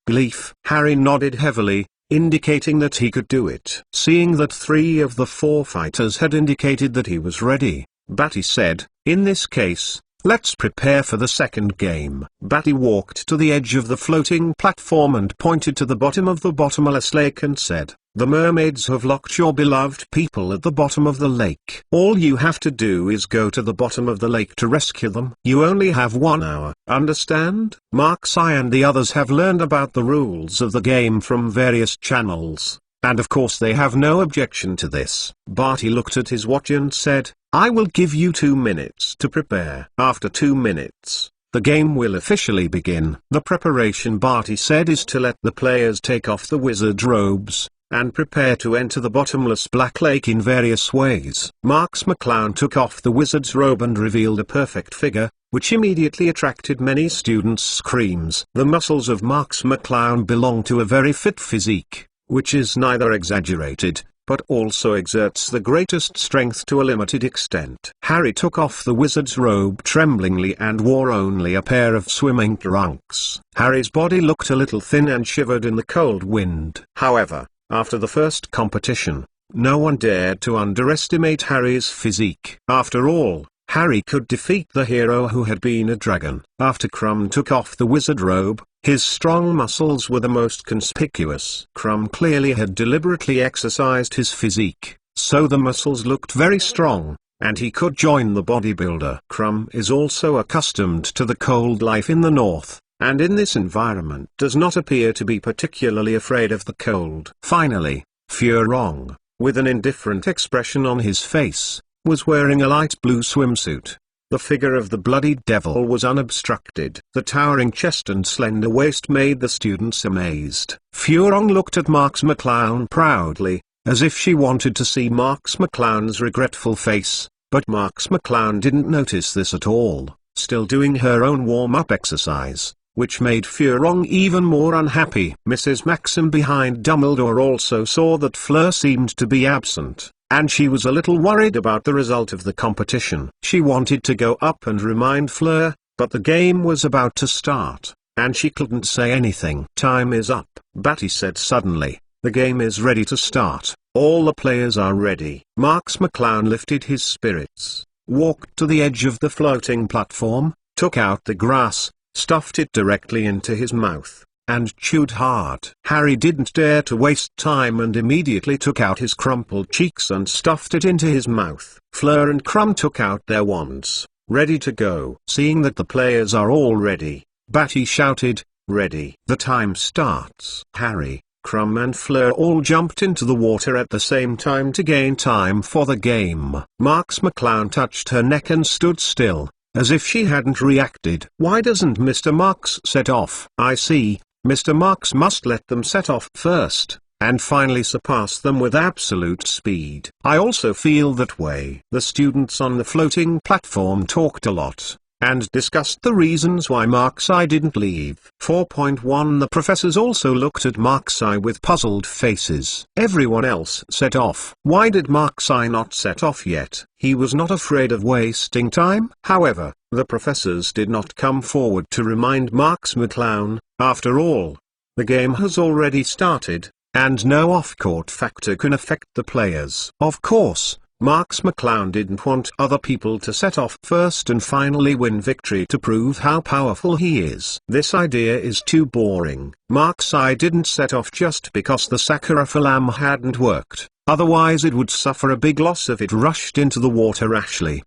Gleef. Harry nodded heavily, indicating that he could do it. Seeing that 3 of the 4 fighters had indicated that he was ready, Batty said, "In this case, let's prepare for the second game." Batty walked to the edge of the floating platform and pointed to the bottom of the bottomless lake and said, "The mermaids have locked your beloved people at the bottom of the lake. All you have to do is go to the bottom of the lake to rescue them. You only have 1 hour. Understand?" Marks and the others have learned about the rules of the game from various channels, and of course they have no objection to this. Barty looked at his watch and said, "I will give you 2 minutes to prepare." After 2 minutes, the game will officially begin. The preparation, Barty said, is to let the players take off the wizard robes, and prepare to enter the bottomless black lake in various ways. Marks McClown took off the wizard's robe and revealed a perfect figure, which immediately attracted many students' screams. The muscles of Marks McClown belong to a very fit physique, which is neither exaggerated, but also exerts the greatest strength to a limited extent. Harry took off the wizard's robe tremblingly and wore only a pair of swimming trunks. Harry's body looked a little thin and shivered in the cold wind. However, after the first competition, no one dared to underestimate Harry's physique. After all, Harry could defeat the hero who had been a dragon. After Crumb took off the wizard robe, his strong muscles were the most conspicuous. Crumb clearly had deliberately exercised his physique, so the muscles looked very strong, and he could join the bodybuilder. Crumb is also accustomed to the cold life in the north, and in this environment does not appear to be particularly afraid of the cold. Finally, Furong, with an indifferent expression on his face, was wearing a light blue swimsuit. The figure of the bloody devil was unobstructed. The towering chest and slender waist made the students amazed. Furong looked at Marks McClown proudly, as if she wanted to see Marks McClown's regretful face, but Marks McClown didn't notice this at all, still doing her own warm-up exercise, which made Furong even more unhappy. Mrs. Maxim behind Dumbledore also saw that Fleur seemed to be absent, and she was a little worried about the result of the competition. She wanted to go up and remind Fleur, but the game was about to start, and she couldn't say anything. "Time is up," Batty said suddenly. "The game is ready to start. All the players are ready." Marks McClown lifted his spirits, walked to the edge of the floating platform, took out the grass, stuffed it directly into his mouth, and chewed hard. Harry didn't dare to waste time and immediately took out his crumpled cheeks and stuffed it into his mouth. Fleur and Crumb took out their wands, ready to go. Seeing that the players are all ready, Batty shouted, "Ready." "The time starts." Harry, Crumb and Fleur all jumped into the water at the same time to gain time for the game. Marks McClown touched her neck and stood still, as if she hadn't reacted. Why doesn't Mr. Marks set off? I see, Mr. Marks must let them set off first, and finally surpass them with absolute speed. I also feel that way. The students on the floating platform talked a lot, and discussed the reasons why Mark's eye didn't leave. 4.1 The professors also looked at Mark's eye with puzzled faces. Everyone else set off. Why did Mark's eye not set off yet? He was not afraid of wasting time. However, the professors did not come forward to remind Marks McClown. After all, the game has already started, and no off-court factor can affect the players. Of course, Marks McClown didn't want other people to set off first and finally win victory to prove how powerful he is. This idea is too boring. Mark's eye didn't set off just because the Sakura Flam hadn't worked, otherwise it would suffer a big loss if it rushed into the water rashly.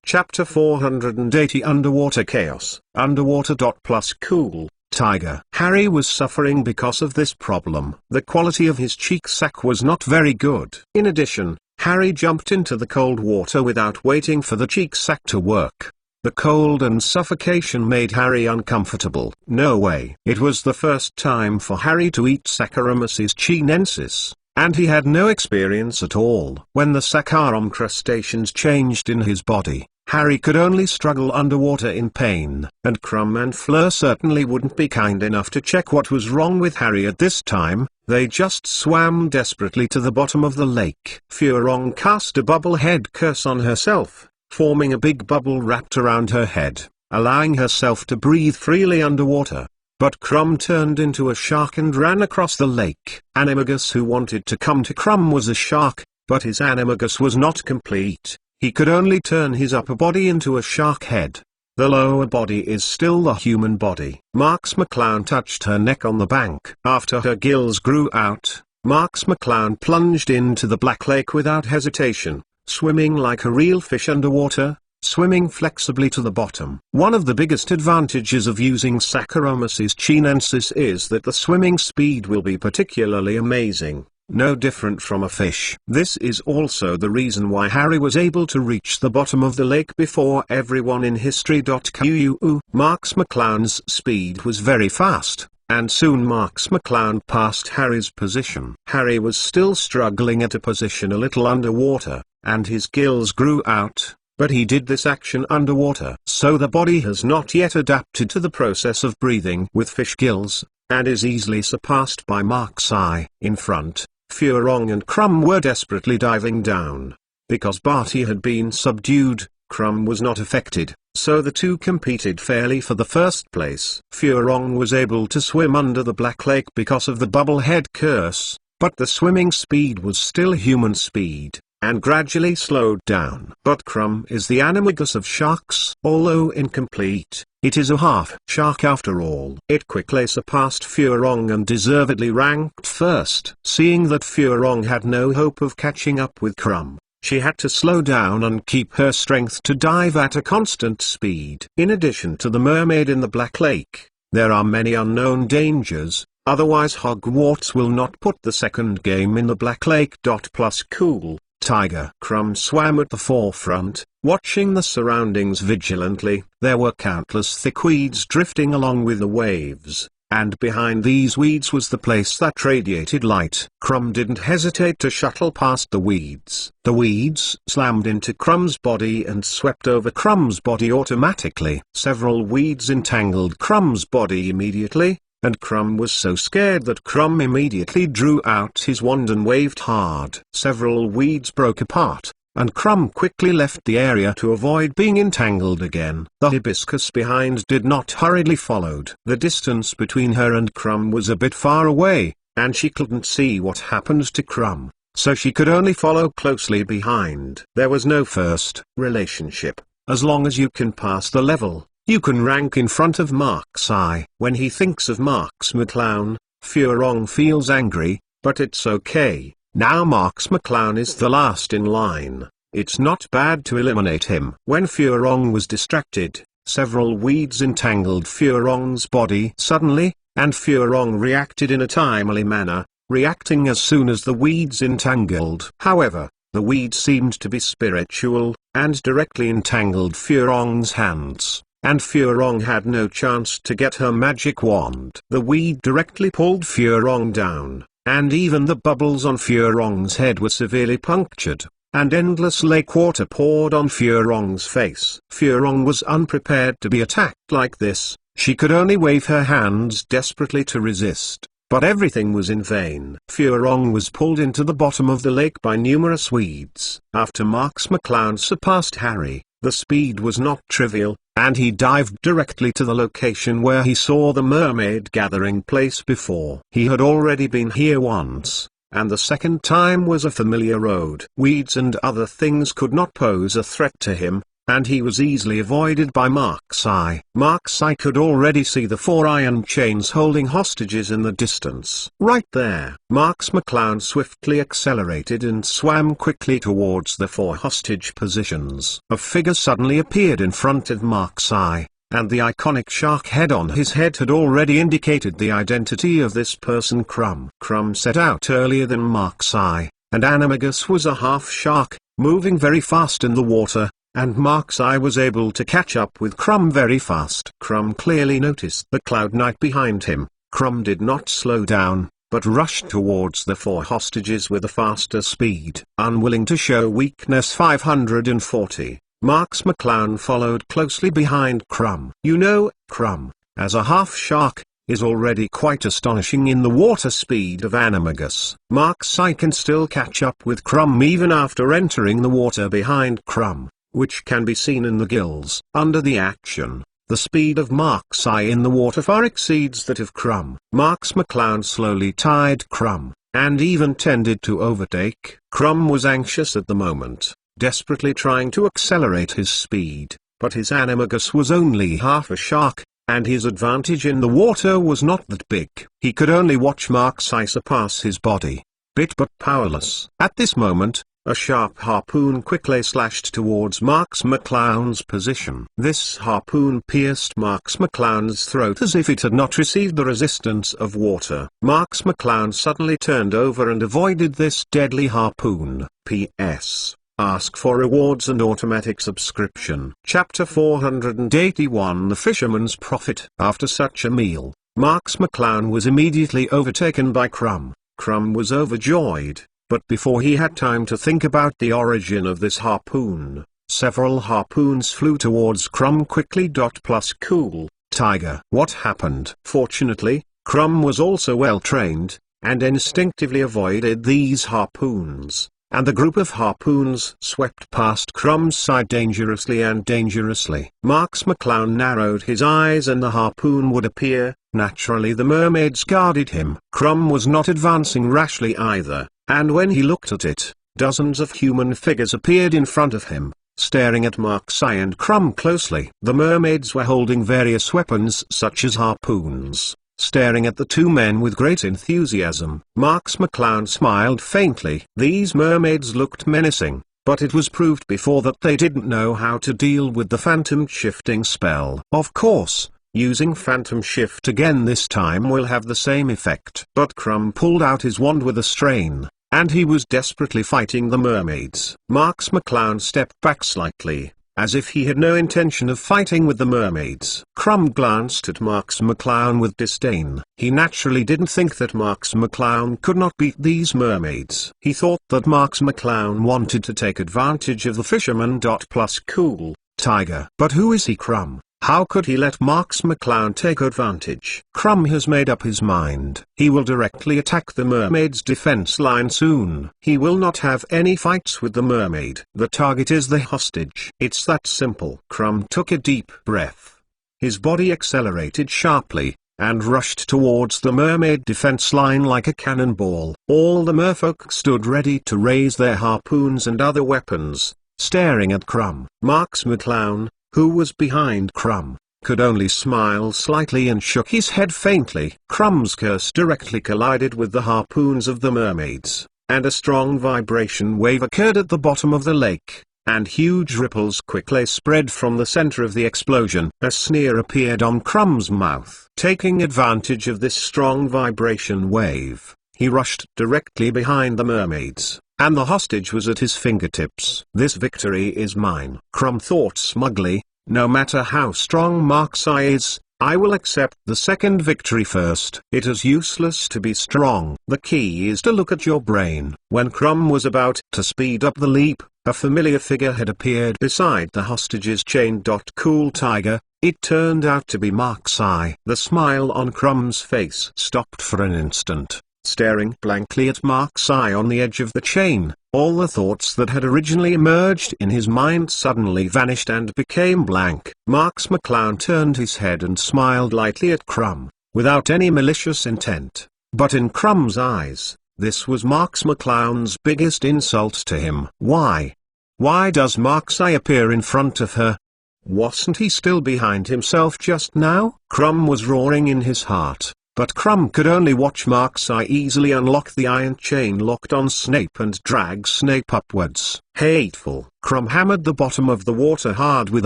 Chapter 480 Underwater Chaos. Underwater. Plus Cool Tiger. Harry was suffering because of this problem. The quality of his cheek sack was not very good. In addition, Harry jumped into the cold water without waiting for the cheek sack to work. The cold and suffocation made Harry uncomfortable. No way. It was the first time for Harry to eat Saccharomyces chinensis, and he had no experience at all. When the Saccharum crustaceans changed in his body, Harry could only struggle underwater in pain, and Crumb and Fleur certainly wouldn't be kind enough to check what was wrong with Harry at this time. They just swam desperately to the bottom of the lake. Furong cast a bubble head curse on herself, forming a big bubble wrapped around her head, allowing herself to breathe freely underwater. But Crumb turned into a shark and ran across the lake. Animagus, who wanted to come to Crumb, was a shark, but his animagus was not complete. He could only turn his upper body into a shark head. The lower body is still the human body. Marks McClown touched her neck on the bank. After her gills grew out, Marks McClown plunged into the Black Lake without hesitation, swimming like a real fish underwater, swimming flexibly to the bottom. One of the biggest advantages of using Saccharomyces chinensis is that the swimming speed will be particularly amazing, no different from a fish. This is also the reason why Harry was able to reach the bottom of the lake before everyone in history.quu. Marks McClown's speed was very fast, and soon Marks McClown passed Harry's position. Harry was still struggling at a position a little underwater, and his gills grew out, but he did this action underwater. So the body has not yet adapted to the process of breathing with fish gills, and is easily surpassed by Mark's eye. In front, Furong and Crumb were desperately diving down. Because Barty had been subdued, Crumb was not affected, so the two competed fairly for the first place. Furong was able to swim under the Black Lake because of the bubblehead curse, but the swimming speed was still human speed, and gradually slowed down. But Crumb is the animagus of sharks. Although incomplete, it is a half shark after all. It quickly surpassed Furong and deservedly ranked first. Seeing that Furong had no hope of catching up with Crumb, she had to slow down and keep her strength to dive at a constant speed. In addition to the mermaid in the Black Lake, there are many unknown dangers, otherwise Hogwarts will not put the second game in the Black Lake. Plus Cool Tiger. Crumb swam at the forefront, watching the surroundings vigilantly. There were countless thick weeds drifting along with the waves, and behind these weeds was the place that radiated light. Crumb didn't hesitate to shuttle past the weeds. The weeds slammed into Crumb's body and swept over Crumb's body automatically. Several weeds entangled Crumb's body immediately, and Crumb was so scared that Crumb immediately drew out his wand and waved hard. Several weeds broke apart, and Crumb quickly left the area to avoid being entangled again. The hibiscus behind did not hurriedly followed. The distance between her and Crumb was a bit far away, and she couldn't see what happened to Crumb, so she could only follow closely behind. There was no first relationship. As long as you can pass the level, you can rank in front of Mark's eye. When he thinks of Marks McClown, Furong feels angry, but it's okay. Now Marks McClown is the last in line. It's not bad to eliminate him. When Furong was distracted, several weeds entangled Furong's body. Suddenly, and Furong reacted in a timely manner, reacting as soon as the weeds entangled. However, the weed seemed to be spiritual, and directly entangled Furong's hands, and Furong had no chance to get her magic wand. The weed directly pulled Furong down, and even the bubbles on Furong's head were severely punctured, and endless lake water poured on Furong's face. Furong was unprepared to be attacked like this. She could only wave her hands desperately to resist, but everything was in vain. Furong was pulled into the bottom of the lake by numerous weeds. After Marks McClown surpassed Harry, the speed was not trivial, and he dived directly to the location where he saw the mermaid gathering place before. He had already been here once, and the second time was a familiar road. Weeds and other things could not pose a threat to him, and he was easily avoided by Mark's Eye. Mark's Eye could already see the 4 iron chains holding hostages in the distance. Right there, Marks McClown swiftly accelerated and swam quickly towards the 4 hostage positions. A figure suddenly appeared in front of Mark's Eye, and the iconic shark head on his head had already indicated the identity of this person. Crumb. Crumb set out earlier than Mark's Eye, and Animagus was a half shark, moving very fast in the water, and Mark's Eye was able to catch up with Crumb very fast. Crumb clearly noticed the Cloud Knight behind him. Crumb did not slow down, but rushed towards the 4 hostages with a faster speed. Unwilling to show weakness. 540. Marks McClown followed closely behind Crumb. You know, Crumb, as a half shark, is already quite astonishing in the water speed of Animagus. Mark's Eye can still catch up with Crumb even after entering the water behind Crumb, which can be seen in the gills. Under the action, the speed of Mark's Eye in the water far exceeds that of Crumb. Marks McClown slowly tied Crumb, and even tended to overtake. Crumb was anxious at the moment, desperately trying to accelerate his speed, but his Animagus was only half a shark, and his advantage in the water was not that big. He could only watch Mark's Eye surpass his body, bit but powerless. At this moment, a sharp harpoon quickly slashed towards Marks McClown's position. This harpoon pierced Marks McClown's throat as if it had not received the resistance of water. Marks McClown suddenly turned over and avoided this deadly harpoon. P.S. Ask for rewards and automatic subscription. Chapter 481 The Fisherman's Prophet. After such a meal, Marks McClown was immediately overtaken by Crumb. Crumb was overjoyed. But before he had time to think about the origin of this harpoon, several harpoons flew towards Crumb quickly. Plus cool, Tiger. What happened? Fortunately, Crumb was also well trained, and instinctively avoided these harpoons, and the group of harpoons swept past Crumb's side dangerously. Marks McClown narrowed his eyes and the harpoon would appear. Naturally the mermaids guarded him. Crumb was not advancing rashly either, and when he looked at it, dozens of human figures appeared in front of him, staring at Mark's Eye and Crumb closely. The mermaids were holding various weapons such as harpoons, staring at the 2 men with great enthusiasm. Marks McClown smiled faintly. These mermaids looked menacing, but it was proved before that they didn't know how to deal with the phantom shifting spell. Of course, using phantom shift again this time will have the same effect. But Crumb pulled out his wand with a strain, and he was desperately fighting the mermaids. Marks McClown stepped back slightly, as if he had no intention of fighting with the mermaids. Crumb glanced at Marks McClown with disdain. He naturally didn't think that Marks McClown could not beat these mermaids. He thought that Marks McClown wanted to take advantage of the fisherman. Plus cool, Tiger. But who is he? Crumb. How could he let Marks McClown take advantage? Crumb has made up his mind. He will directly attack the mermaid's defense line soon. He will not have any fights with the mermaid. The target is the hostage. It's that simple. Crumb took a deep breath. His body accelerated sharply, and rushed towards the mermaid defense line like a cannonball. All the merfolk stood ready to raise their harpoons and other weapons, staring at Crumb. Marks McClown, who was behind Crumb, could only smile slightly and shook his head faintly. Crumb's curse directly collided with the harpoons of the mermaids, and a strong vibration wave occurred at the bottom of the lake. and huge ripples quickly spread from the center of the explosion. A sneer appeared on Crumb's mouth. Taking advantage of this strong vibration wave, he rushed directly behind the mermaids, and the hostage was at his fingertips. "This victory is mine," Crumb thought smugly. "No matter how strong Mark's Eye is, I will accept the second victory first." It is useless to be strong. The key is to look at your brain. When Crumb was about to speed up the leap, a familiar figure had appeared beside the hostage's chain. Cool Tiger, it turned out to be Mark's Eye. The smile on Crumb's face stopped for an instant. Staring blankly at Mark's Eye on the edge of the chain, all the thoughts that had originally emerged in his mind suddenly vanished and became blank. Marks McClown turned his head and smiled lightly at Crumb, without any malicious intent. But in Crumb's eyes, this was Marks McClown's biggest insult to him. Why? Why does Mark's Eye appear in front of her? Wasn't he still behind himself just now? Crumb was roaring in his heart. But Crumb could only watch Mark's Eye easily unlock the iron chain locked on Snape and drag Snape upwards. Hateful! Crumb hammered the bottom of the water hard with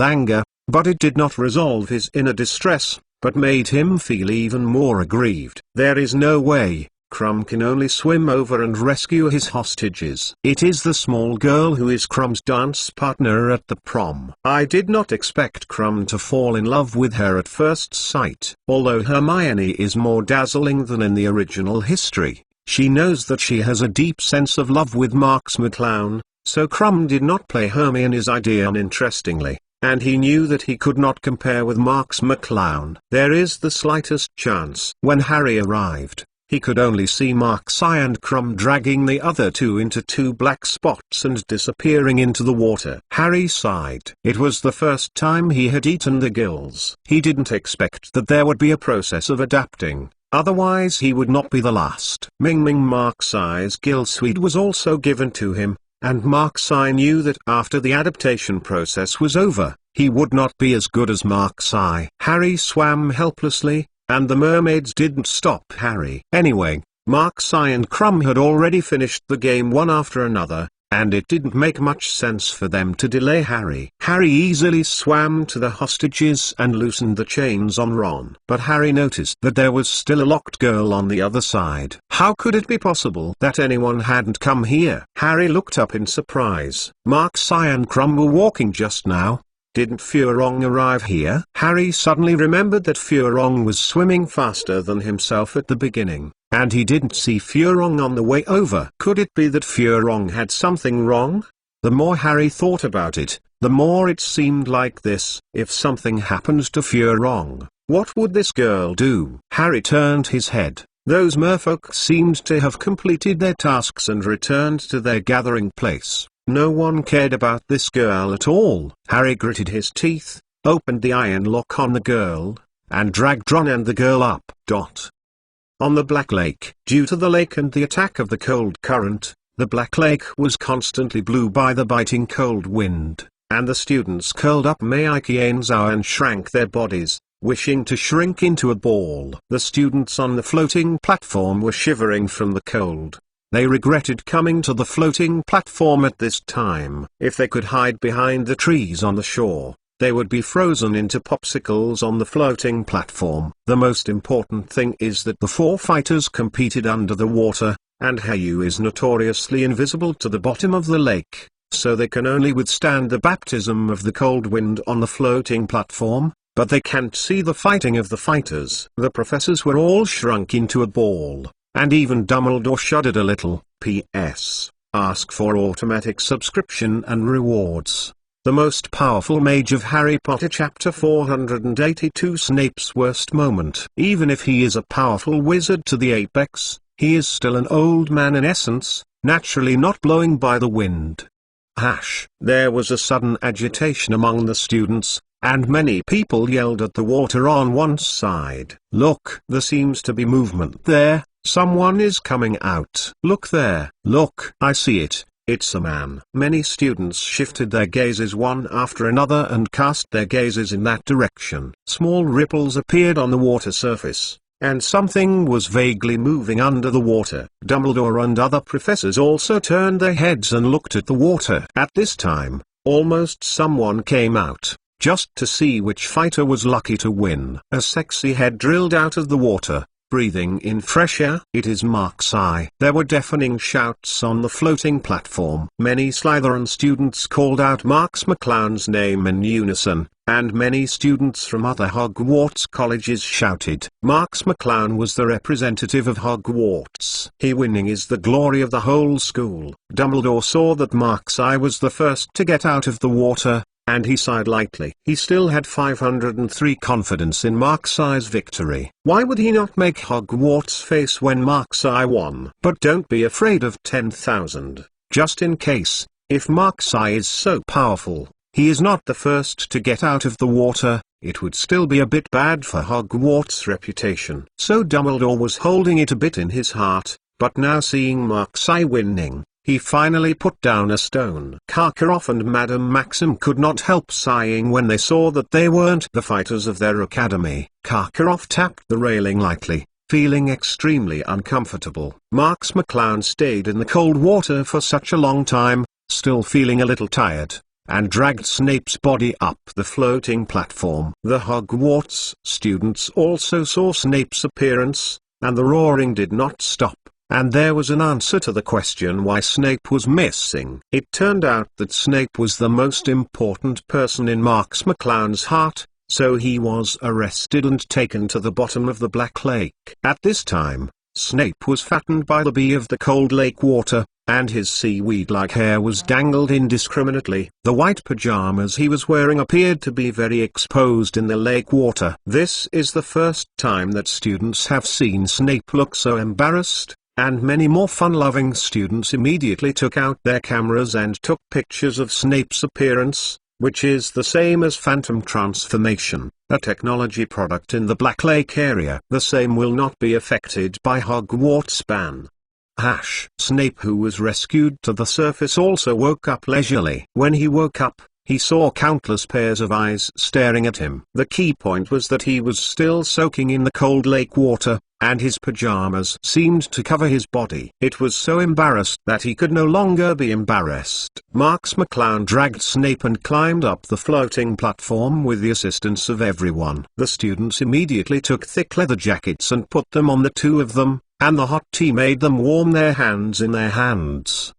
anger, but it did not resolve his inner distress, but made him feel even more aggrieved. There is no way. Crumb can only swim over and rescue his hostages. It is the small girl who is Crumb's dance partner at the prom. I did not expect Crumb to fall in love with her at first sight. Although Hermione is more dazzling than in the original history, she knows that she has a deep sense of love with Marks McClown, so Crumb did not play Hermione's idea uninterestingly, and he knew that he could not compare with Marks McClown. There is the slightest chance. When Harry arrived, he could only see Mark's Eye and Crumb dragging the other two into two black spots and disappearing into the water. Harry sighed. It was the first time he had eaten the gills. He didn't expect that there would be a process of adapting, otherwise he would not be the last. Ming Mark's Eye's gill sweet was also given to him, and Mark's Eye knew that after the adaptation process was over, he would not be as good as Mark's Eye. Harry swam helplessly, and the mermaids didn't stop Harry. Anyway, Mark's Eye and Crumb had already finished the game one after another, and it didn't make much sense for them to delay Harry. Harry easily swam to the hostages and loosened the chains on Ron. But Harry noticed that there was still a locked girl on the other side. How could it be possible that anyone hadn't come here? Harry looked up in surprise. Mark's Eye and Crumb were walking just now. Didn't Furong arrive here? Harry suddenly remembered that Furong was swimming faster than himself at the beginning, and he didn't see Furong on the way over. Could it be that Furong had something wrong? The more Harry thought about it, the more it seemed like this. If something happened to Furong, what would this girl do? Harry turned his head. Those merfolk seemed to have completed their tasks and returned to their gathering place. No one cared about this girl at all. Harry gritted his teeth, opened the iron lock on the girl, and dragged Ron and the girl up. On the Black Lake. Due to the lake and the attack of the cold current, the Black Lake was constantly blue by the biting cold wind, and the students curled up Meikianzao and shrank their bodies, wishing to shrink into a ball. The students on the floating platform were shivering from the cold. They regretted coming to the floating platform at this time. If they could hide behind the trees on the shore, they would be frozen into popsicles on the floating platform. The most important thing is that the four fighters competed under the water, and Hayu is notoriously invisible to the bottom of the lake, so they can only withstand the baptism of the cold wind on the floating platform, but they can't see the fighting of the fighters. The professors were all shrunk into a ball. And even Dumbledore shuddered a little. P.S. Ask for automatic subscription and rewards. The most powerful mage of Harry Potter Chapter 482. Snape's worst moment. Even if he is a powerful wizard to the apex, he is still an old man in essence, naturally not blowing by the wind. There was a sudden agitation among the students, and many people yelled at the water on one side. Look, there seems to be movement there. Someone is coming out. Look there. Look. I see it. It's a man. Many students shifted their gazes one after another and cast their gazes in that direction. Small ripples appeared on the water surface, and something was vaguely moving under the water. Dumbledore and other professors also turned their heads and looked at the water. At this time, almost someone came out, just to see which fighter was lucky to win. A sexy head drilled out of the water, breathing in fresh air. "It is Mark-sai." There were deafening shouts on the floating platform. Many Slytherin students called out Marks McClown's name in unison, and many students from other Hogwarts colleges shouted. Marks McClown was the representative of Hogwarts. "He winning is the glory of the whole school." Dumbledore saw that Marks-sai was the first to get out of the water, and he sighed lightly. He still had 503 confidence in Marks-sai's victory. Why would he not make Hogwarts face when Marks-sai won? But don't be afraid of 10,000. Just in case, if Marks-sai is so powerful, he is not the first to get out of the water, it would still be a bit bad for Hogwarts' reputation. So Dumbledore was holding it a bit in his heart, but now seeing Marks-sai winning, he finally put down a stone. Karkaroff and Madame Maxim could not help sighing when they saw that they weren't the fighters of their academy. Karkaroff tapped the railing lightly, feeling extremely uncomfortable. Marks McClown stayed in the cold water for such a long time, still feeling a little tired, and dragged Snape's body up the floating platform. The Hogwarts students also saw Snape's appearance, and the roaring did not stop. And there was an answer to the question why Snape was missing. It turned out that Snape was the most important person in Marks McClown's heart, so he was arrested and taken to the bottom of the Black Lake. At this time, Snape was fattened by the bee of the cold lake water, and his seaweed-like hair was dangled indiscriminately. The white pajamas he was wearing appeared to be very exposed in the lake water. This is the first time that students have seen Snape look so embarrassed, and many more fun-loving students immediately took out their cameras and took pictures of Snape's appearance, which is the same as Phantom Transformation, a technology product in the Black Lake area. The same will not be affected by Hogwarts ban. Snape, who was rescued to the surface, also woke up leisurely. When he woke up, he saw countless pairs of eyes staring at him. The key point was that he was still soaking in the cold lake water, and his pajamas seemed to cover his body. It was so embarrassed that he could no longer be embarrassed. Marks McClown dragged Snape and climbed up the floating platform with the assistance of everyone. The students immediately took thick leather jackets and put them on the two of them, and the hot tea made them warm their hands in their hands.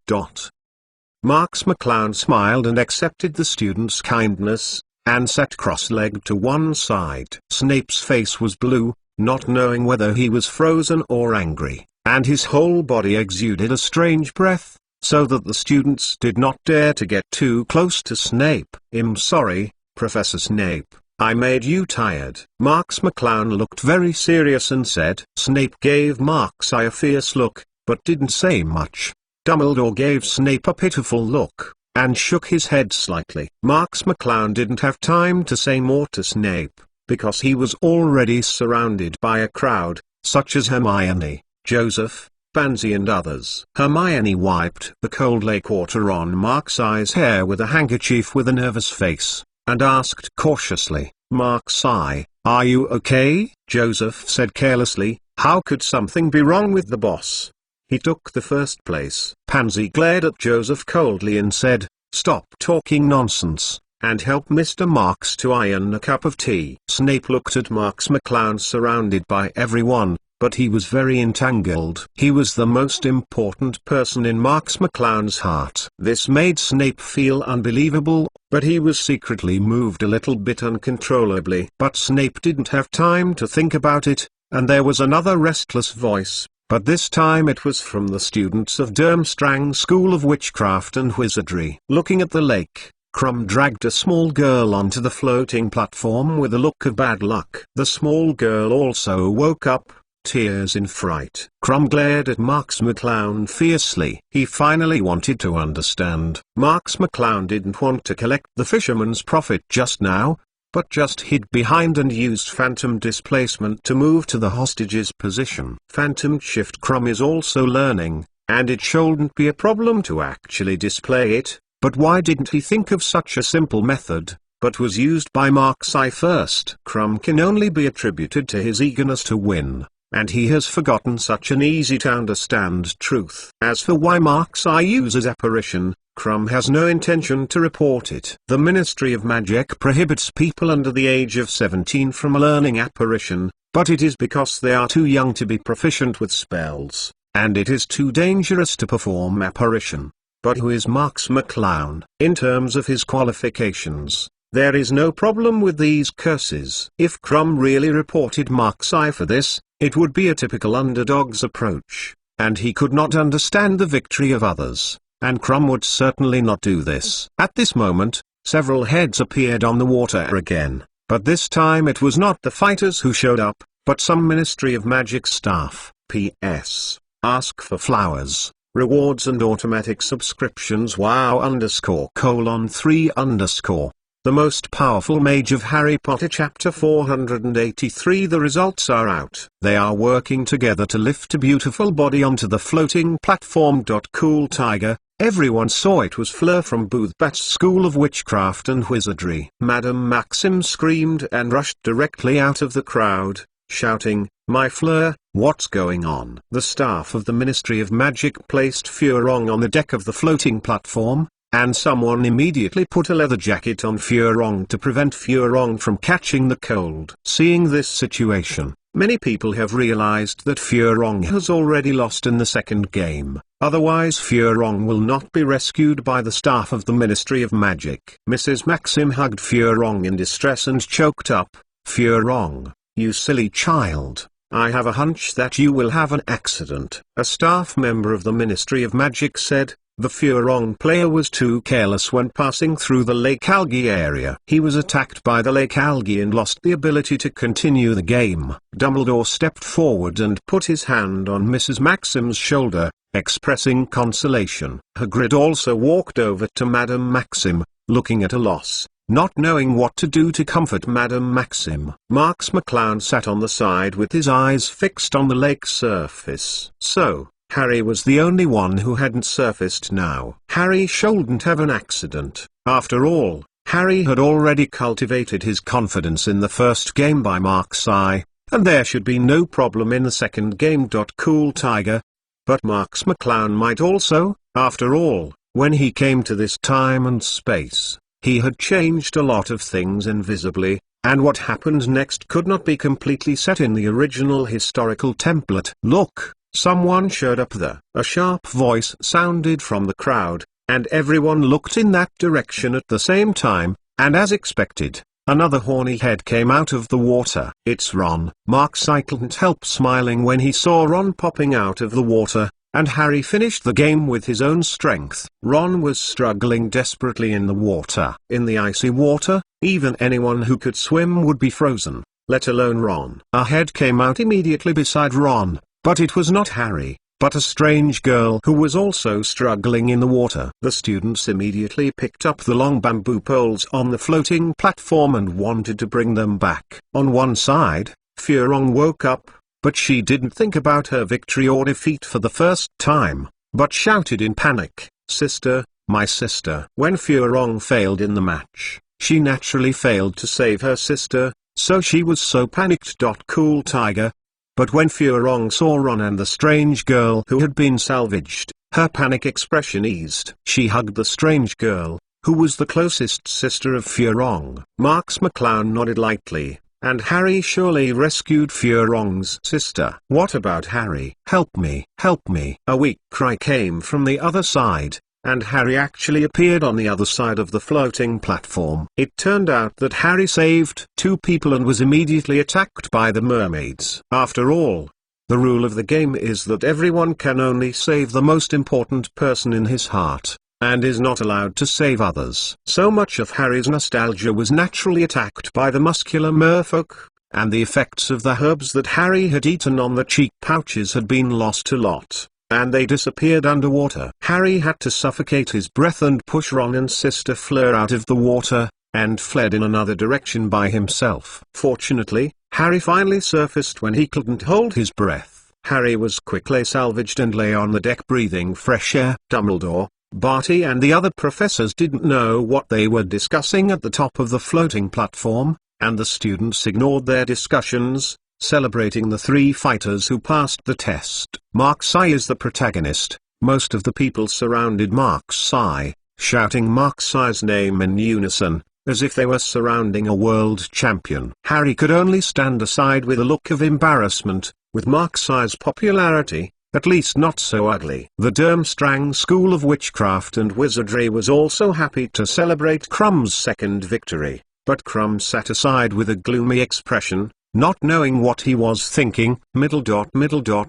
Marks McClown smiled and accepted the students' kindness, and sat cross-legged to one side. Snape's face was blue, not knowing whether he was frozen or angry, and his whole body exuded a strange breath, so that the students did not dare to get too close to Snape. "I'm sorry, Professor Snape, I made you tired." Marks McClown looked very serious and said. Snape gave Marks-sai a fierce look, but didn't say much. Dumbledore gave Snape a pitiful look, and shook his head slightly. Marks McClown didn't have time to say more to Snape, because he was already surrounded by a crowd, such as Hermione, Joseph, Pansy and others. Hermione wiped the cold lake water on Marks-sai's hair with a handkerchief with a nervous face, and asked cautiously, "Marks-sai, are you okay?" Joseph said carelessly, "How could something be wrong with the boss? He took the first place." Pansy glared at Joseph coldly and said, "Stop talking nonsense, and help Mr. Marks to iron a cup of tea." Snape looked at Marks McClown surrounded by everyone, but he was very entangled. He was the most important person in Marks McClown's heart. This made Snape feel unbelievable, but he was secretly moved a little bit uncontrollably. But Snape didn't have time to think about it, and there was another restless voice, but this time it was from the students of Durmstrang School of Witchcraft and Wizardry. Looking at the lake, Krum dragged a small girl onto the floating platform with a look of bad luck. The small girl also woke up, tears in fright. Krum glared at Marks McClown fiercely. He finally wanted to understand. Marks McClown didn't want to collect the fisherman's profit just now, but just hid behind and used phantom displacement to move to the hostage's position. Phantom shift Krum is also learning, and it shouldn't be a problem to actually display it, but why didn't he think of such a simple method, but was used by Marks-sai first? Krum can only be attributed to his eagerness to win, and he has forgotten such an easy-to-understand truth. As for why Marks-sai uses apparition, Krum has no intention to report it. The Ministry of Magic prohibits people under the age of 17 from learning apparition, but it is because they are too young to be proficient with spells, and it is too dangerous to perform apparition. But who is Marks McClown? In terms of his qualifications, there is no problem with these curses. If Krum really reported Mark's eye for this, it would be a typical underdog's approach, and he could not understand the victory of others, and Krum would certainly not do this. At this moment, several heads appeared on the water again, but this time it was not the fighters who showed up, but some Ministry of Magic staff. P.S. Ask for flowers, rewards and automatic subscriptions. wow_:3_ The most powerful mage of Harry Potter Chapter 483. The results are out. They are working together to lift a beautiful body onto the floating platform. Cool Tiger, everyone saw it was Fleur from Boothbat's School of Witchcraft and Wizardry. Madame Maxim screamed and rushed directly out of the crowd, shouting, "My Fleur, what's going on?" The staff of the Ministry of Magic placed Furong on the deck of the floating platform, and someone immediately put a leather jacket on Furong to prevent Furong from catching the cold. Seeing this situation, many people have realized that Furong has already lost in the second game, otherwise Furong will not be rescued by the staff of the Ministry of Magic. Mrs. Maxim hugged Furong in distress and choked up, "Furong, you silly child, I have a hunch that you will have an accident." A staff member of the Ministry of Magic said, "The Furong player was too careless when passing through the Lake Algae area. He was attacked by the Lake Algae and lost the ability to continue the game." Dumbledore stepped forward and put his hand on Mrs. Maxim's shoulder, expressing consolation. Hagrid also walked over to Madame Maxim, looking at a loss, not knowing what to do to comfort Madame Maxim. Marks McClown sat on the side with his eyes fixed on the lake's surface. So, Harry was the only one who hadn't surfaced now. Harry shouldn't have an accident. After all, Harry had already cultivated his confidence in the first game by Mark's eye, and there should be no problem in the second game. Cool Tiger. But Marks McClown might also. After all, when he came to this time and space, he had changed a lot of things invisibly, and what happened next could not be completely set in the original historical template. "Look! Someone showed up there." A sharp voice sounded from the crowd, and everyone looked in that direction at the same time, and as expected, another horny head came out of the water. "It's Ron." Mark's eye couldn't help smiling when he saw Ron popping out of the water, and Harry finished the game with his own strength. Ron was struggling desperately in the water. In the icy water, even anyone who could swim would be frozen, let alone Ron. A head came out immediately beside Ron. But it was not Harry, but a strange girl who was also struggling in the water. The students immediately picked up the long bamboo poles on the floating platform and wanted to bring them back. On one side, Furong woke up, but she didn't think about her victory or defeat for the first time, but shouted in panic, "Sister, my sister." When Furong failed in the match, she naturally failed to save her sister, so she was so panicked. Cool Tiger. But when Furong saw Ron and the strange girl who had been salvaged, her panic expression eased. She hugged the strange girl, who was the closest sister of Furong. Marks McClown nodded lightly, and Harry surely rescued Furong's sister. "What about Harry? Help me, help me." A weak cry came from the other side, and Harry actually appeared on the other side of the floating platform. It turned out that Harry saved two people and was immediately attacked by the mermaids. After all, the rule of the game is that everyone can only save the most important person in his heart, and is not allowed to save others. So much of Harry's nostalgia was naturally attacked by the muscular merfolk, and the effects of the herbs that Harry had eaten on the cheek pouches had been lost a lot, and they disappeared underwater. Harry had to suffocate his breath and push Ron and Sister Fleur out of the water, and fled in another direction by himself. Fortunately, Harry finally surfaced when he couldn't hold his breath. Harry was quickly salvaged and lay on the deck breathing fresh air. Dumbledore, Barty and the other professors didn't know what they were discussing at the top of the floating platform, and the students ignored their discussions, celebrating the three fighters who passed the test. Mark's eye is the protagonist. Most of the people surrounded Mark's eye, shouting Mark Sai's name in unison, as if they were surrounding a world champion. Harry could only stand aside with a look of embarrassment. With Mark Sai's popularity, at least not so ugly. The Durmstrang School of Witchcraft and Wizardry was also happy to celebrate Krumm's second victory, but Krumm sat aside with a gloomy expression, not knowing what he was thinking.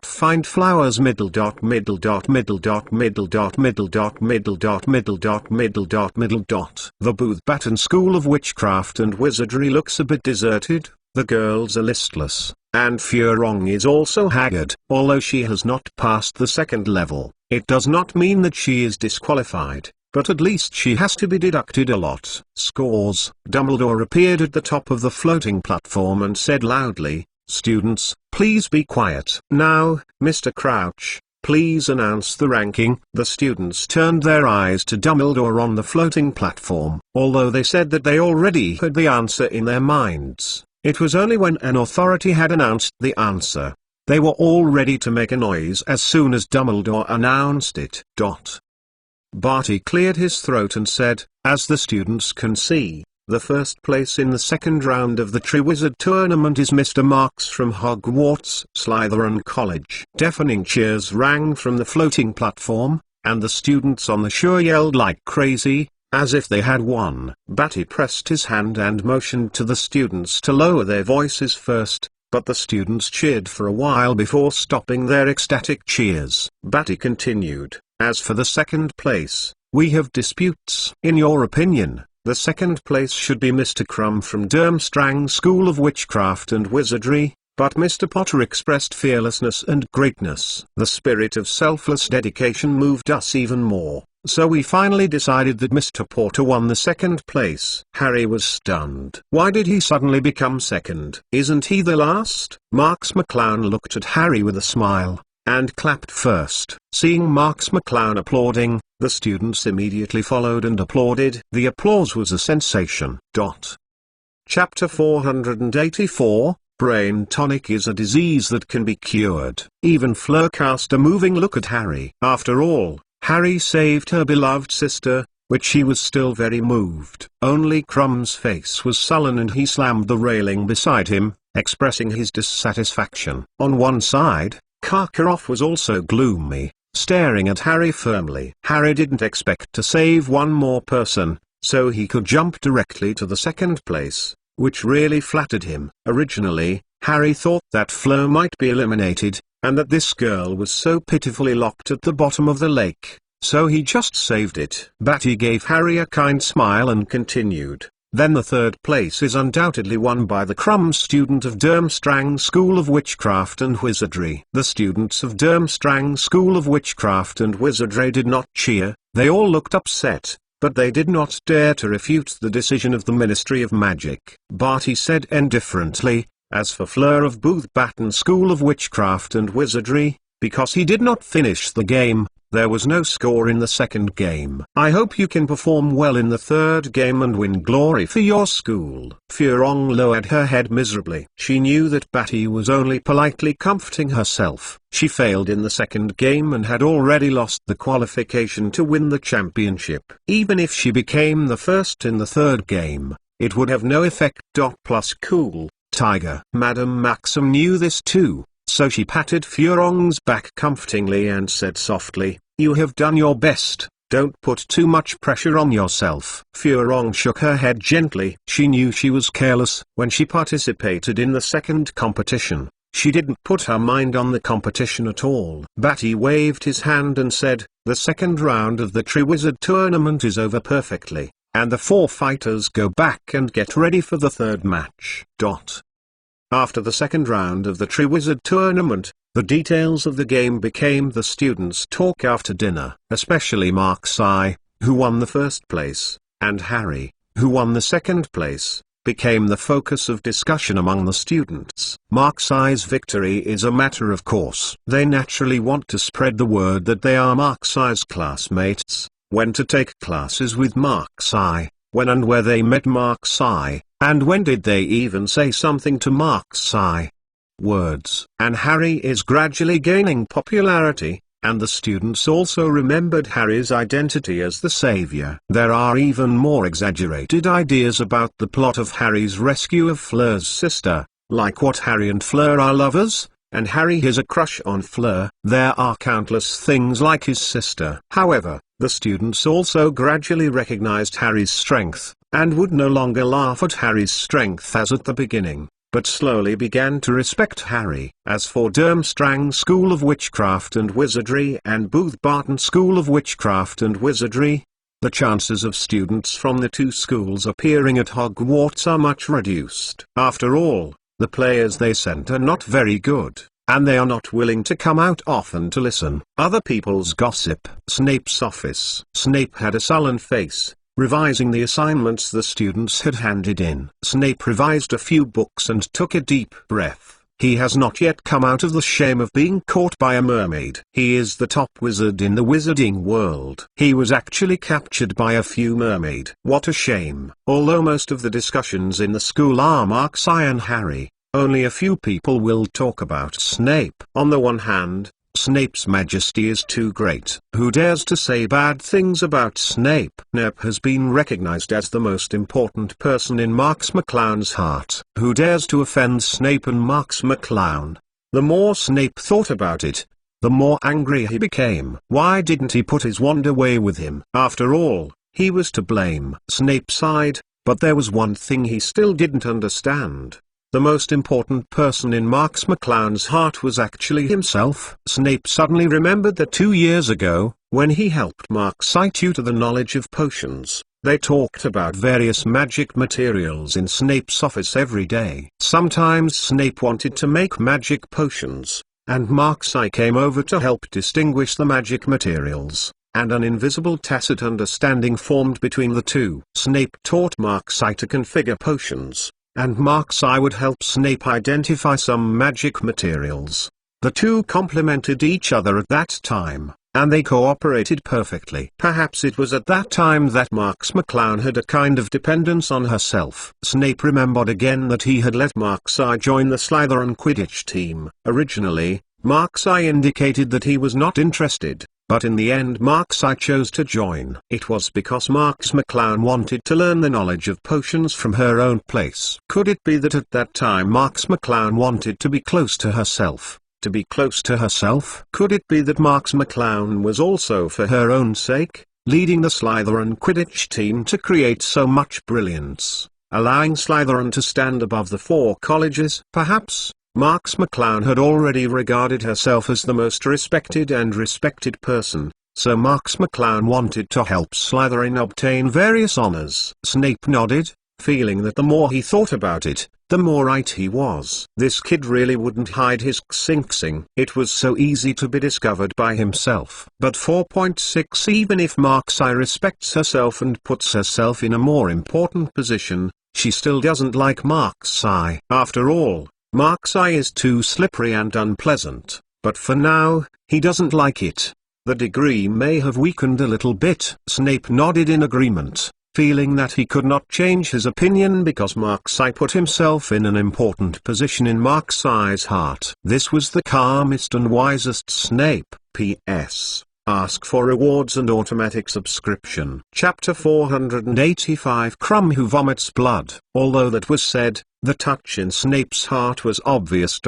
Find flowers. Middle dot. The Booth Batten School of Witchcraft and Wizardry looks a bit deserted. The girls are listless, and Furong is also haggard. Although she has not passed the second level, it does not mean that she is disqualified, but at least she has to be deducted a lot. Scores. Dumbledore appeared at the top of the floating platform and said loudly, "Students, please be quiet." "Now, Mr. Crouch, please announce the ranking." The students turned their eyes to Dumbledore on the floating platform. Although they said that they already had the answer in their minds, it was only when an authority had announced the answer. They were all ready to make a noise as soon as Dumbledore announced it. Barty cleared his throat and said, "As the students can see, the first place in the second round of the Triwizard Tournament is Mr. Marks from Hogwarts, Slytherin College." Deafening cheers rang from the floating platform, and the students on the shore yelled like crazy, as if they had won. Barty pressed his hand and motioned to the students to lower their voices first, but the students cheered for a while before stopping their ecstatic cheers. Barty continued, "As for the second place, we have disputes. In your opinion, the second place should be Mr. Krumm from Durmstrang School of Witchcraft and Wizardry, but Mr. Potter expressed fearlessness and greatness. The spirit of selfless dedication moved us even more, so we finally decided that Mr. Potter won the second place." Harry was stunned. Why did he suddenly become second? Isn't he the last? Marks McClown looked at Harry with a smile, and clapped first. Seeing Marks McClown applauding, the students immediately followed and applauded. The applause was a sensation. Chapter 484, Brain Tonic is a disease that can be cured. Even Fleur cast a moving look at Harry. After all, Harry saved her beloved sister, which he was still very moved. Only Krumm's face was sullen and he slammed the railing beside him, expressing his dissatisfaction. On one side, Karkaroff was also gloomy, staring at Harry firmly. Harry didn't expect to save one more person, so he could jump directly to the second place, which really flattered him. Originally, Harry thought that Fleur might be eliminated, and that this girl was so pitifully locked at the bottom of the lake, so he just saved it. Barty gave Harry a kind smile and continued, "Then the third place is undoubtedly won by the Krumm student of Durmstrang School of Witchcraft and Wizardry." The students of Durmstrang School of Witchcraft and Wizardry did not cheer. They all looked upset, but they did not dare to refute the decision of the Ministry of Magic. Barty said indifferently, "As for Fleur of Booth Batten School of Witchcraft and Wizardry, because he did not finish the game, there was no score in the second game. I hope you can perform well in the third game and win glory for your school." Furong lowered her head miserably. She knew that Barty was only politely comforting herself. She failed in the second game and had already lost the qualification to win the championship. Even if she became the first in the third game, it would have no effect. Plus cool, Tiger. Madame Maxim knew this too, so she patted Furong's back comfortingly and said softly, "You have done your best, don't put too much pressure on yourself." Furong shook her head gently. She knew she was careless. When she participated in the second competition, she didn't put her mind on the competition at all. Barty waved his hand and said, "The second round of the Triwizard Tournament is over perfectly, and the 4 fighters go back and get ready for the third match." After the second round of the Triwizard Tournament, the details of the game became the students' talk after dinner. Especially Mark Sai, who won the first place, and Harry, who won the second place, became the focus of discussion among the students. Mark Sai's victory is a matter of course. They naturally want to spread the word that they are Mark Sai's classmates, when to take classes with Mark Sai, when and where they met Mark Sai, and when did they even say something to Mark Sai. Words. And Harry is gradually gaining popularity, and the students also remembered Harry's identity as the savior. There are even more exaggerated ideas about the plot of Harry's rescue of Fleur's sister, like what Harry and Fleur are lovers, and Harry has a crush on Fleur. There are countless things like his sister. However, the students also gradually recognized Harry's strength, and would no longer laugh at Harry's strength as at the beginning, but slowly began to respect Harry. As for Durmstrang School of Witchcraft and Wizardry and Booth Barton School of Witchcraft and Wizardry, the chances of students from the two schools appearing at Hogwarts are much reduced. After all, the players they sent are not very good, and they are not willing to come out often to listen. Other people's gossip. Snape's office. Snape had a sullen face, revising the assignments the students had handed in. Snape revised a few books and took a deep breath. He has not yet come out of the shame of being caught by a mermaid. He is the top wizard in the wizarding world. He was actually captured by a few mermaid. What a shame. Although most of the discussions in the school are Mark's Eye and Harry, only a few people will talk about Snape. On the one hand, Snape's majesty is too great. Who dares to say bad things about Snape? Snape has been recognized as the most important person in Marks McClown's heart. Who dares to offend Snape and Marks McClown? The more Snape thought about it, the more angry he became. Why didn't he put his wand away with him? After all, he was to blame. Snape sighed, but there was one thing he still didn't understand. The most important person in Marks McClown's heart was actually himself. Snape suddenly remembered that 2 years ago, when he helped Mark's Eye tutor the knowledge of potions, they talked about various magic materials in Snape's office every day. Sometimes Snape wanted to make magic potions, and Mark's Eye came over to help distinguish the magic materials, and an invisible tacit understanding formed between the two. Snape taught Mark's Eye to configure potions, and Mark's Eye would help Snape identify some magic materials. The two complemented each other at that time, and they cooperated perfectly. Perhaps it was at that time that Marks McClown had a kind of dependence on herself. Snape remembered again that he had let Mark's Eye join the Slytherin Quidditch team. Originally, Mark's Eye indicated that he was not interested, but in the end Mark's Eye chose to join. It was because Marks McClown wanted to learn the knowledge of potions from her own place. Could it be that at that time Marks McClown wanted to be close to herself? To be close to herself? Could it be that Marks McClown was also for her own sake, leading the Slytherin Quidditch team to create so much brilliance, allowing Slytherin to stand above the four colleges? Perhaps Marks McClown had already regarded herself as the most respected person, so Marks McClown wanted to help Slytherin obtain various honors. Snape nodded, feeling that the more he thought about it, the more right he was. This kid really wouldn't hide his xinxing. It was so easy to be discovered by himself. But 4.6 Even if Mark's Eye respects herself and puts herself in a more important position, she still doesn't like Mark's Eye. After all, Mark's Eye is too slippery and unpleasant, but for now, he doesn't like it. The degree may have weakened a little bit. Snape nodded in agreement, feeling that he could not change his opinion because Mark's Eye put himself in an important position in Mark's Eye's heart. This was the calmest and wisest Snape. P.S. Ask for rewards and automatic subscription. Chapter 485 Crumb Who Vomits Blood. Although that was said, the touch in Snape's heart was obvious.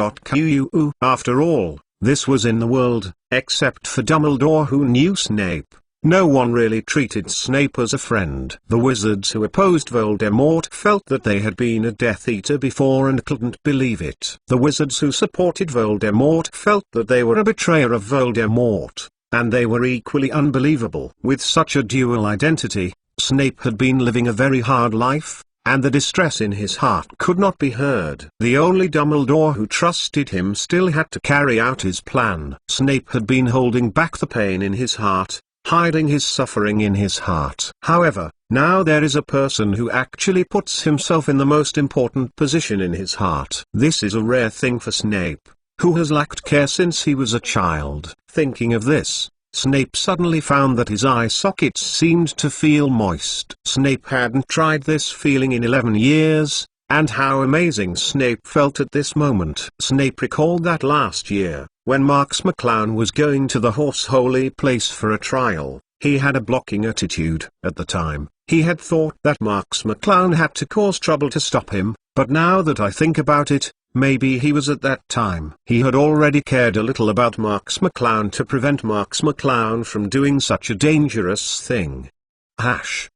After all, this was in the world, except for Dumbledore who knew Snape. No one really treated Snape as a friend. The wizards who opposed Voldemort felt that they had been a Death Eater before and couldn't believe it. The wizards who supported Voldemort felt that they were a betrayer of Voldemort, and they were equally unbelievable. With such a dual identity, Snape had been living a very hard life, and the distress in his heart could not be heard. The only Dumbledore who trusted him still had to carry out his plan. Snape had been holding back the pain in his heart, hiding his suffering in his heart. However, now there is a person who actually puts himself in the most important position in his heart. This is a rare thing for Snape, who has lacked care since he was a child. Thinking of this, Snape suddenly found that his eye sockets seemed to feel moist. Snape hadn't tried this feeling in 11 years, and how amazing Snape felt at this moment. Snape recalled that last year, When Marks McClown was going to the Horse Holy Place for a trial, he had a blocking attitude. At the time, he had thought that Marks McClown had to cause trouble to stop him, but now that I think about it, maybe he was at that time. He had already cared a little about Marks McClown to prevent Marks McClown from doing such a dangerous thing.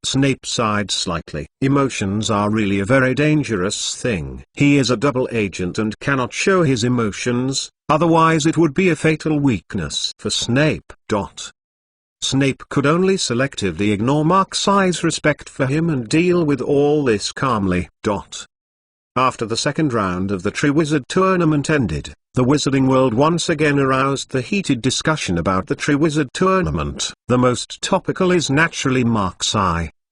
Snape sighed slightly. Emotions are really a very dangerous thing. He is a double agent and cannot show his emotions, otherwise it would be a fatal weakness for Snape. Snape could only selectively ignore Marks' respect for him and deal with all this calmly. After the second round of the Triwizard Tournament ended, the Wizarding World once again aroused the heated discussion about the Triwizard Tournament. The most topical is naturally Marks,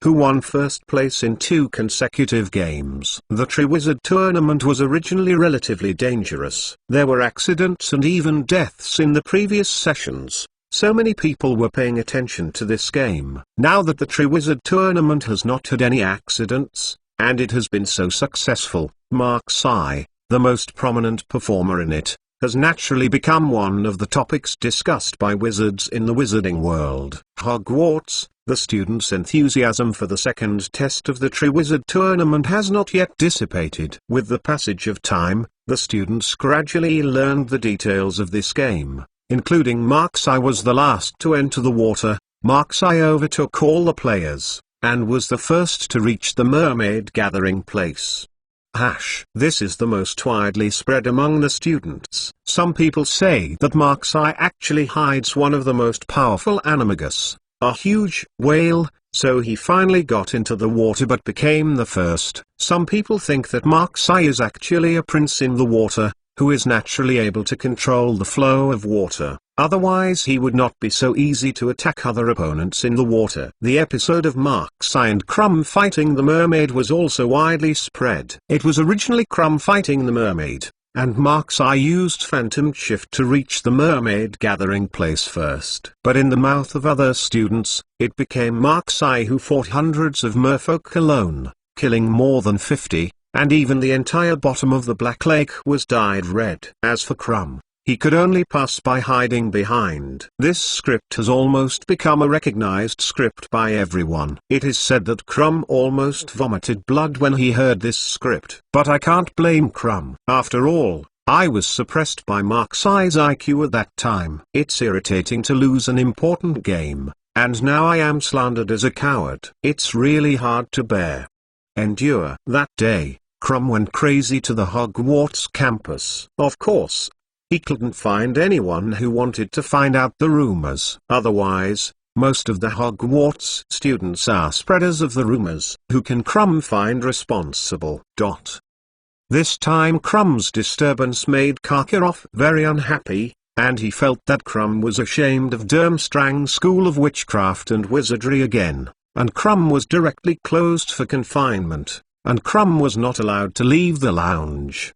who won first place in 2 consecutive games. The Triwizard Tournament was originally relatively dangerous. There were accidents and even deaths in the previous sessions. So many people were paying attention to this game. Now that the Triwizard Tournament has not had any accidents, and it has been so successful, Marks, the most prominent performer in it, has naturally become one of the topics discussed by wizards in the Wizarding World. Hogwarts, the students' enthusiasm for the second test of the Triwizard Tournament has not yet dissipated. With the passage of time, the students gradually learned the details of this game, including Marks was the last to enter the water. Marks overtook all the players, and was the first to reach the mermaid gathering place. This is the most widely spread among the students. Some people say that Marks actually hides one of the most powerful animagus, a huge whale, so he finally got into the water but became the first. Some people think that Marks is actually a prince in the water, who is naturally able to control the flow of water. Otherwise he would not be so easy to attack other opponents in the water. The episode of Marks and Krum fighting the mermaid was also widely spread. It was originally Krum fighting the mermaid, and Marks used Phantom Shift to reach the mermaid gathering place first. But in the mouth of other students, it became Marks who fought hundreds of merfolk alone, killing more than 50, and even the entire bottom of the Black Lake was dyed red. As for Krum, he could only pass by hiding behind. This script has almost become a recognized script by everyone. It is said that Krum almost vomited blood when he heard this script. But I can't blame Krum. After all, I was suppressed by Marks' IQ at that time. It's irritating to lose an important game, and now I am slandered as a coward. It's really hard to bear. Endure. That day, Krum went crazy to the Hogwarts campus. Of course, he couldn't find anyone who wanted to find out the rumors. Otherwise, most of the Hogwarts students are spreaders of the rumors. Who can Krum find responsible? This time Krum's disturbance made Karkaroff very unhappy, and he felt that Krum was ashamed of Durmstrang School of Witchcraft and Wizardry again, and Krum was directly closed for confinement, and Krum was not allowed to leave the lounge!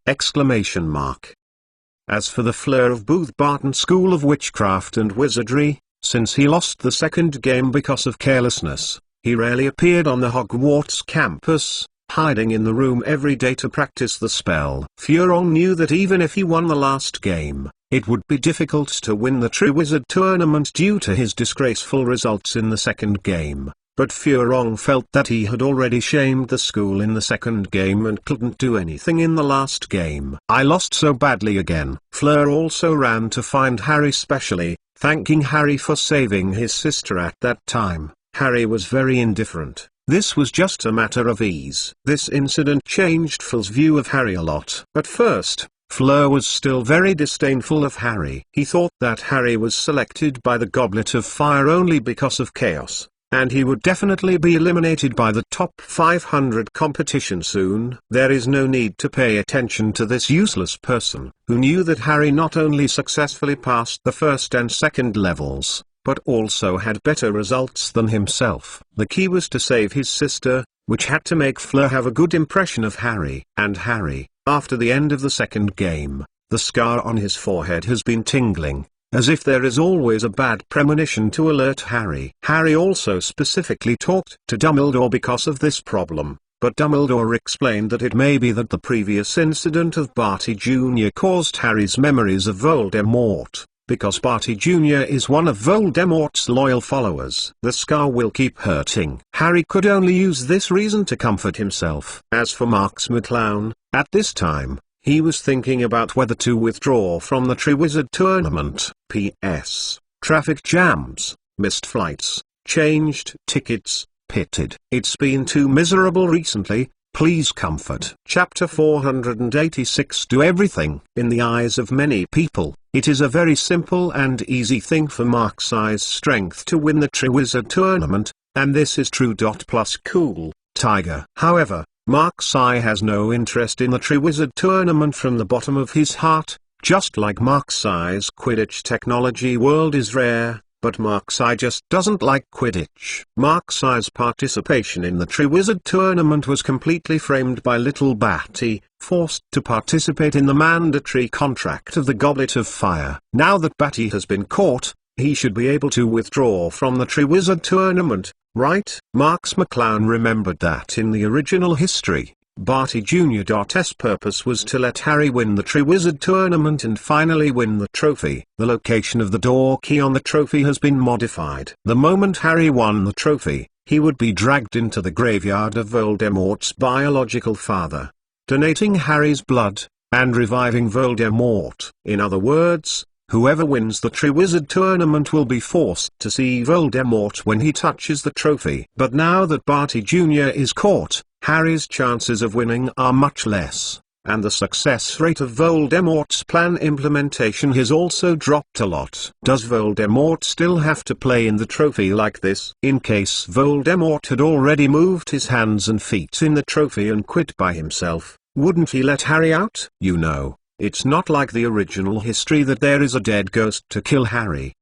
As for the Fleur of Booth Barton School of Witchcraft and Wizardry, since he lost the second game because of carelessness, he rarely appeared on the Hogwarts campus, hiding in the room every day to practice the spell. Furong knew that even if he won the last game, it would be difficult to win the Triwizard Tournament due to his disgraceful results in the second game. But Furong felt that he had already shamed the school in the second game and couldn't do anything in the last game. I lost so badly again. Fleur also ran to find Harry specially, thanking Harry for saving his sister at that time. Harry was very indifferent. This was just a matter of ease. This incident changed Phil's view of Harry a lot. At first, Fleur was still very disdainful of Harry. He thought that Harry was selected by the Goblet of Fire only because of chaos, and he would definitely be eliminated by the top 500 competition soon. There is no need to pay attention to this useless person, who knew that Harry not only successfully passed the first and second levels, but also had better results than himself. The key was to save his sister, which had to make Fleur have a good impression of Harry. And Harry, after the end of the second game, the scar on his forehead has been tingling, as if there is always a bad premonition to alert Harry. Harry also specifically talked to Dumbledore because of this problem, but Dumbledore explained that it may be that the previous incident of Barty Jr. caused Harry's memories of Voldemort, because Barty Jr. is one of Voldemort's loyal followers. The scar will keep hurting. Harry could only use this reason to comfort himself. As for Marks McClown, at this time, he was thinking about whether to withdraw from the Triwizard Tournament. P.S. Traffic jams, missed flights, changed tickets, pitted. It's been too miserable recently, please comfort. Chapter 486. Do everything. In the eyes of many people, it is a very simple and easy thing for Mark's strength to win the Triwizard Tournament, and this is true. Plus cool, Tiger. However, Mark's has no interest in the Triwizard Tournament from the bottom of his heart. Just like Mark's Quidditch technology world is rare, but Mark's just doesn't like Quidditch. Mark's participation in the Triwizard Tournament was completely framed by little Batty, forced to participate in the mandatory contract of the Goblet of Fire. Now that Batty has been caught, he should be able to withdraw from the Triwizard Tournament, right? Marks McClown remembered that in the original history, Barty Jr.'s purpose was to let Harry win the Triwizard Tournament and finally win the trophy. The location of the door key on the trophy has been modified. The moment Harry won the trophy, he would be dragged into the graveyard of Voldemort's biological father, donating Harry's blood, and reviving Voldemort. In other words, whoever wins the Triwizard Tournament will be forced to see Voldemort when he touches the trophy. But now that Barty Jr. is caught, Harry's chances of winning are much less, and the success rate of Voldemort's plan implementation has also dropped a lot. Does Voldemort still have to play in the trophy like this? In case Voldemort had already moved his hands and feet in the trophy and quit by himself, wouldn't he let Harry out? You know, it's not like the original history that there is a dead ghost to kill Harry.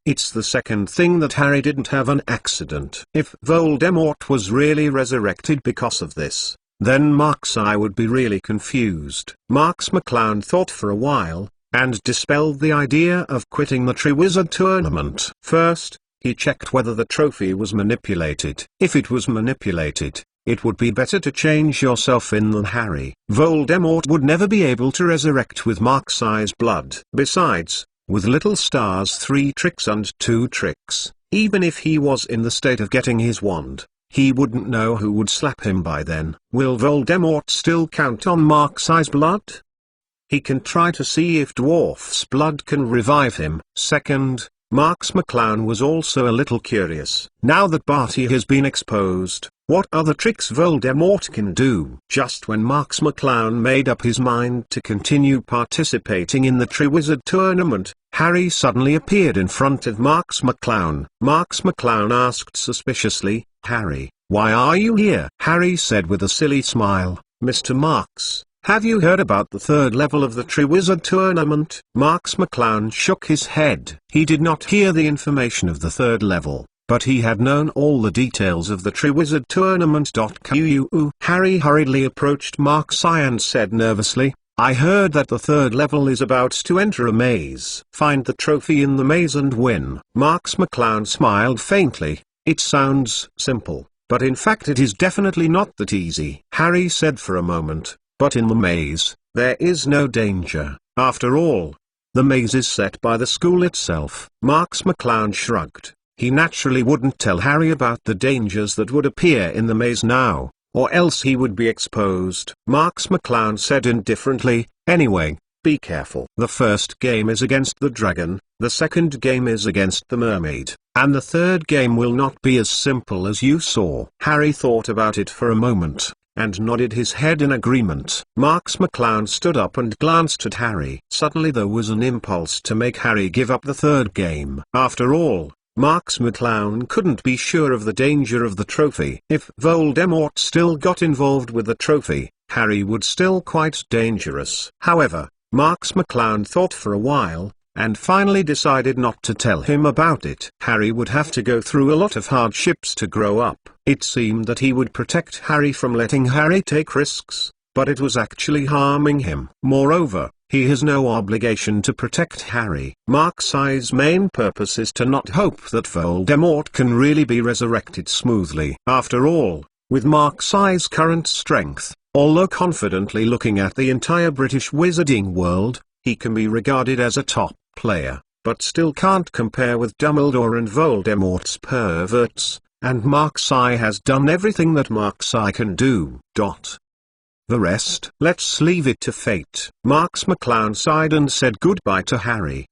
It's the second thing that Harry didn't have an accident. If Voldemort was really resurrected because of this, then Mark's would be really confused. Marks McClown thought for a while, and dispelled the idea of quitting the Triwizard Tournament. First, he checked whether the trophy was manipulated. If it was manipulated, it would be better to change yourself in than Harry. Voldemort would never be able to resurrect with Mark's blood. Besides, with Little Star's 3 tricks and 2 tricks, even if he was in the state of getting his wand, he wouldn't know who would slap him by then. Will Voldemort still count on Mark's blood? He can try to see if Dwarf's blood can revive him. Second, Marks McClown was also a little curious. Now that Barty has been exposed, what other tricks Voldemort can do? Just when Marks McClown made up his mind to continue participating in the Triwizard Tournament, Harry suddenly appeared in front of Marks McClown. Marks McClown asked suspiciously, "Harry, why are you here?" Harry said with a silly smile, "Mr. Marks, have you heard about the 3rd level of the Triwizard Tournament?" Marks McClown shook his head. He did not hear the information of the 3rd level, but he had known all the details of the Triwizard Tournament. Harry hurriedly approached Mark's and said nervously, "I heard that the 3rd level is about to enter a maze. Find the trophy in the maze and win." Marks McClown smiled faintly. "It sounds simple, but in fact it is definitely not that easy." Harry said for a moment, "But in the maze, there is no danger. After all, the maze is set by the school itself." Marks McClown shrugged. He naturally wouldn't tell Harry about the dangers that would appear in the maze now, or else he would be exposed. Marks McClown said indifferently, "Anyway, be careful. The first game is against the dragon, the second game is against the mermaid, and the third game will not be as simple as you saw." Harry thought about it for a moment, and nodded his head in agreement. Marks McClown stood up and glanced at Harry. Suddenly there was an impulse to make Harry give up the third game. After all, Marks McClown couldn't be sure of the danger of the trophy. If Voldemort still got involved with the trophy, Harry would still quite dangerous. However, Marks McClown thought for a while, and finally decided not to tell him about it. Harry would have to go through a lot of hardships to grow up. It seemed that he would protect Harry from letting Harry take risks, but it was actually harming him. Moreover, he has no obligation to protect Harry. Mark's main purpose is to not hope that Voldemort can really be resurrected smoothly. After all, With Mark's Eye's current strength, although confidently looking at the entire British wizarding world, he can be regarded as a top player, but still can't compare with Dumbledore and Voldemort's perverts, and Mark's Eye has done everything that Mark's Eye can do. The rest, let's leave it to fate. Marks McClown sighed and said goodbye to Harry.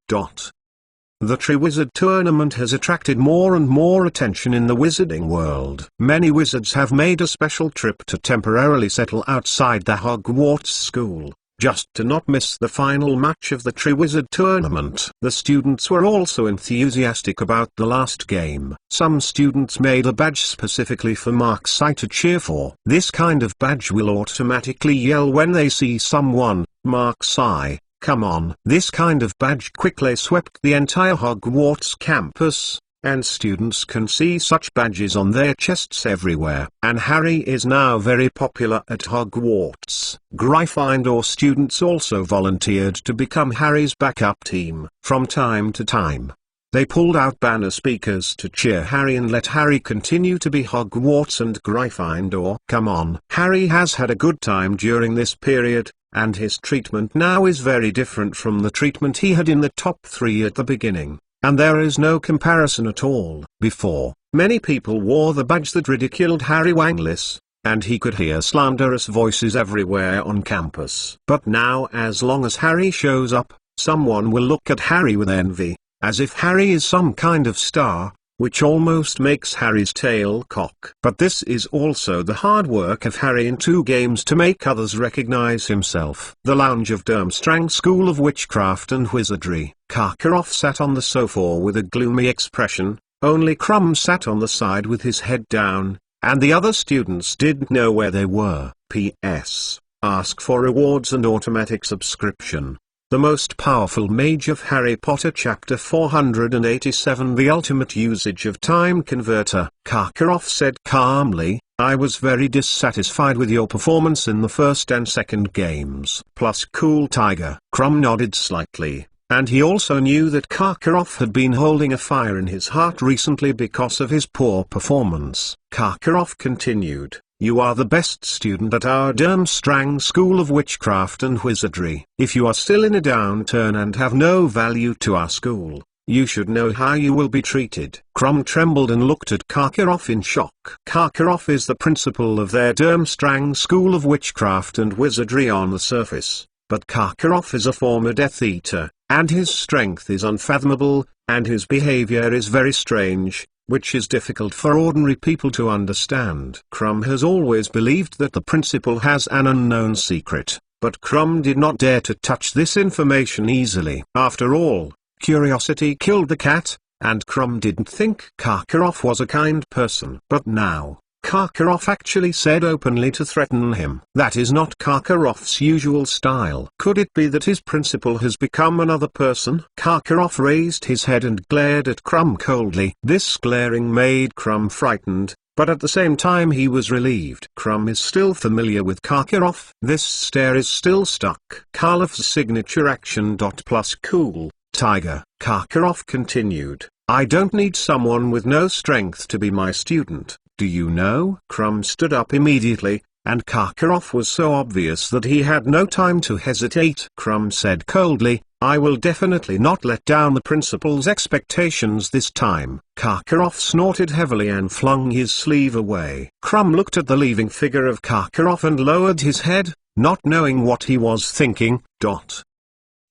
The Triwizard Tournament has attracted more and more attention in the wizarding world. Many wizards have made a special trip to temporarily settle outside the Hogwarts school, just to not miss the final match of the Triwizard Tournament. The students were also enthusiastic about the last game. Some students made a badge specifically for Mark's Eye to cheer for. This kind of badge will automatically yell when they see someone, Mark's Eye. Come on. This kind of badge quickly swept the entire Hogwarts campus, and students can see such badges on their chests everywhere. And Harry is now very popular at Hogwarts. Gryffindor students also volunteered to become Harry's backup team. From time to time, they pulled out banner speakers to cheer Harry and let Harry continue to be Hogwarts and Gryffindor. Come on. Harry has had a good time during this period, and his treatment now is very different from the treatment he had in the top 3 at the beginning, and there is no comparison at all. Before, many people wore the badge that ridiculed Harry Wangless, and he could hear slanderous voices everywhere on campus. But now, as long as Harry shows up, someone will look at Harry with envy, as if Harry is some kind of star, which almost makes Harry's tail cock. But this is also the hard work of Harry in 2 games to make others recognize himself. The lounge of Durmstrang School of Witchcraft and Wizardry. Karkaroff sat on the sofa with a gloomy expression, only Krum sat on the side with his head down, and the other students didn't know where they were. P.S. Ask for rewards and automatic subscription. The Most Powerful Mage of Harry Potter Chapter 487 The Ultimate Usage of Time Converter. Karkaroff said calmly, I was very dissatisfied with your performance in the first and second games. Plus cool Tiger. Krum nodded slightly, and he also knew that Karkaroff had been holding a fire in his heart recently because of his poor performance. Karkaroff continued. You are the best student at our Durmstrang School of Witchcraft and Wizardry. If you are still in a downturn and have no value to our school, you should know how you will be treated. Krum trembled and looked at Karkaroff in shock. Karkaroff is the principal of their Durmstrang School of Witchcraft and Wizardry on the surface, but Karkaroff is a former Death Eater, and his strength is unfathomable, and his behavior is very strange, which is difficult for ordinary people to understand. Krum has always believed that the principal has an unknown secret, but Krum did not dare to touch this information easily. After all, curiosity killed the cat, and Krum didn't think Karkaroff was a kind person. But now, Karkaroff actually said openly to threaten him. That is not Karkaroff's usual style. Could it be that his principal has become another person? Karkaroff raised his head and glared at Krum coldly. This glaring made Krum frightened, but at the same time he was relieved. Krum is still familiar with Karkaroff. This stare is still stuck. Karloff's signature action. Plus cool Tiger. Karkaroff continued. I don't need someone with no strength to be my student. Do you know? Krum stood up immediately, and Karkaroff was so obvious that he had no time to hesitate. Krum said coldly, I will definitely not let down the principal's expectations this time. Karkaroff snorted heavily and flung his sleeve away. Krum looked at the leaving figure of Karkaroff and lowered his head, not knowing what he was thinking.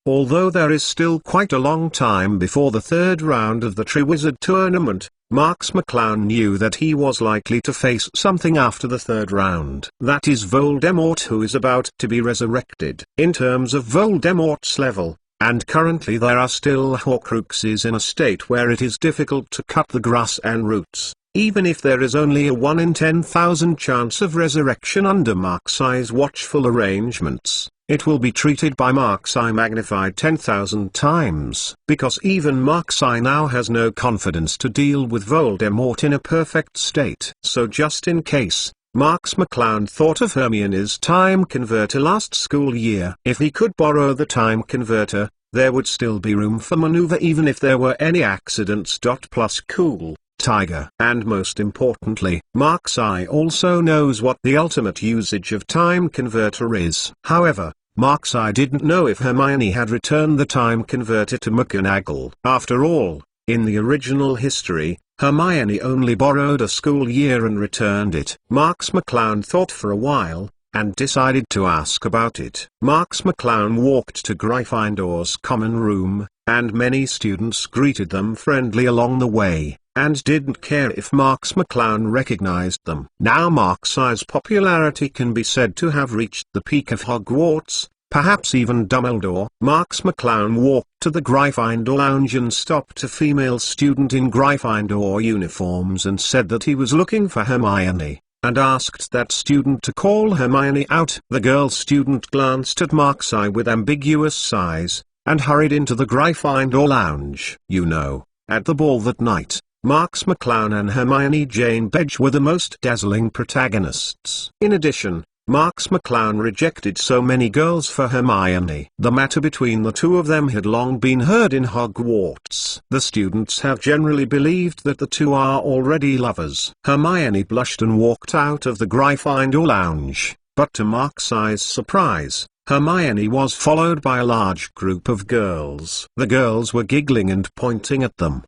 Although there is still quite a long time before the 3rd round of the Triwizard Tournament, Marks McClown knew that he was likely to face something after the 3rd round. That is Voldemort, who is about to be resurrected. In terms of Voldemort's level, and currently there are still Horcruxes in a state where it is difficult to cut the grass and roots, even if there is only a 1 in 10,000 chance of resurrection under Mark's Eye's watchful arrangements. It will be treated by Mark's Eye magnified 10,000 times, because even Mark's Eye now has no confidence to deal with Voldemort in a perfect state. So just in case, Marks McClown thought of Hermione's time converter last school year. If he could borrow the time converter, there would still be room for maneuver even if there were any accidents. Plus cool Tiger. And most importantly, Mark's Eye also knows what the ultimate usage of time converter is. However, Mark's Eye didn't know if Hermione had returned the time converter to McGonagall. After all, in the original history, Hermione only borrowed a school year and returned it. Marks McClown thought for a while, and decided to ask about it. Marks McClown walked to Gryffindor's common room, and many students greeted them friendly along the way, and didn't care if Marks McClown recognized them. Now Mark's Eye's popularity can be said to have reached the peak of Hogwarts, perhaps even Dumbledore. Marks McClown walked to the Gryffindor lounge and stopped a female student in Gryffindor uniforms and said that he was looking for Hermione, and asked that student to call Hermione out. The girl student glanced at Mark's Eye with ambiguous sighs, and hurried into the Gryffindor lounge. You know, at the ball that night, Marks McClown and Hermione Jane Badge were the most dazzling protagonists. In addition, Marks McClown rejected so many girls for Hermione. The matter between the two of them had long been heard in Hogwarts. The students have generally believed that the two are already lovers. Hermione blushed and walked out of the Gryffindor lounge, but to Mark's Eye's surprise, Hermione was followed by a large group of girls. The girls were giggling and pointing at them.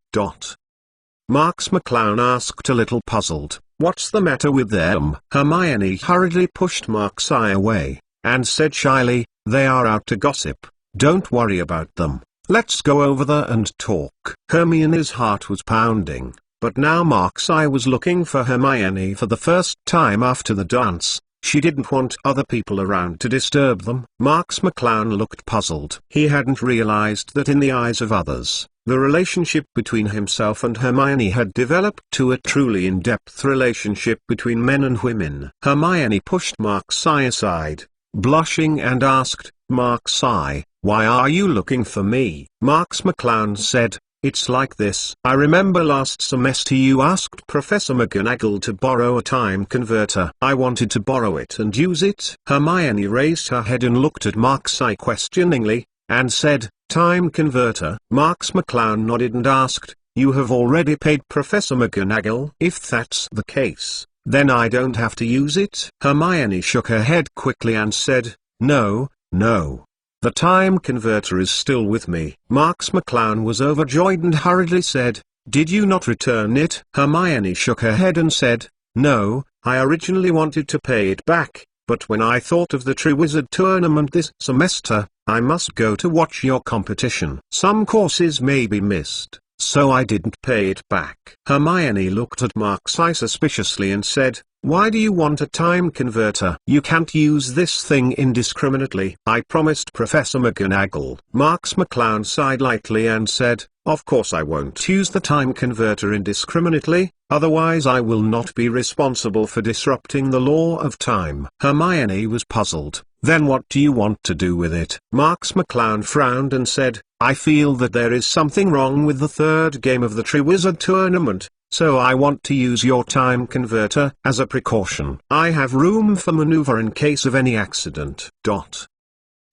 Marks McClown asked, a little puzzled, "What's the matter with them?" Hermione hurriedly pushed Mark's Eye away, and said shyly, "They are out to gossip. Don't worry about them. Let's go over there and talk." Hermione's heart was pounding, but now Mark's Eye was looking for Hermione for the first time after the dance. She didn't want other people around to disturb them. Marks McClown looked puzzled. He hadn't realized that in the eyes of others, the relationship between himself and Hermione had developed to a truly in-depth relationship between men and women. Hermione pushed Mark's Eye aside, blushing, and asked, "Mark's Eye, why are you looking for me?" Marks McClown said, "It's like this. I remember last semester you asked Professor McGonagall to borrow a time converter. I wanted to borrow it and use it." Hermione raised her head and looked at Mark's Eye questioningly, and said, "Time converter?" Marks McClown nodded and asked, "You have already paid Professor McGonagall?" "If that's the case, then I don't have to use it?" Hermione shook her head quickly and said, No. The time converter is still with me." Marks McClown was overjoyed and hurriedly said, "Did you not return it?" Hermione shook her head and said, "No, I originally wanted to pay it back, but when I thought of the Triwizard Tournament this semester, I must go to watch your competition. Some courses may be missed, so I didn't pay it back." Hermione looked at Mark's Eye suspiciously and said, "Why do you want a time converter? You can't use this thing indiscriminately." "I promised Professor McGonagall." Marks McClown sighed lightly and said, "Of course I won't use the time converter indiscriminately, otherwise I will not be responsible for disrupting the law of time." Hermione was puzzled. "Then what do you want to do with it?" Marks McClown frowned and said, "I feel that there is something wrong with the third game of the Triwizard Tournament, so I want to use your time converter as a precaution. I have room for maneuver in case of any accident.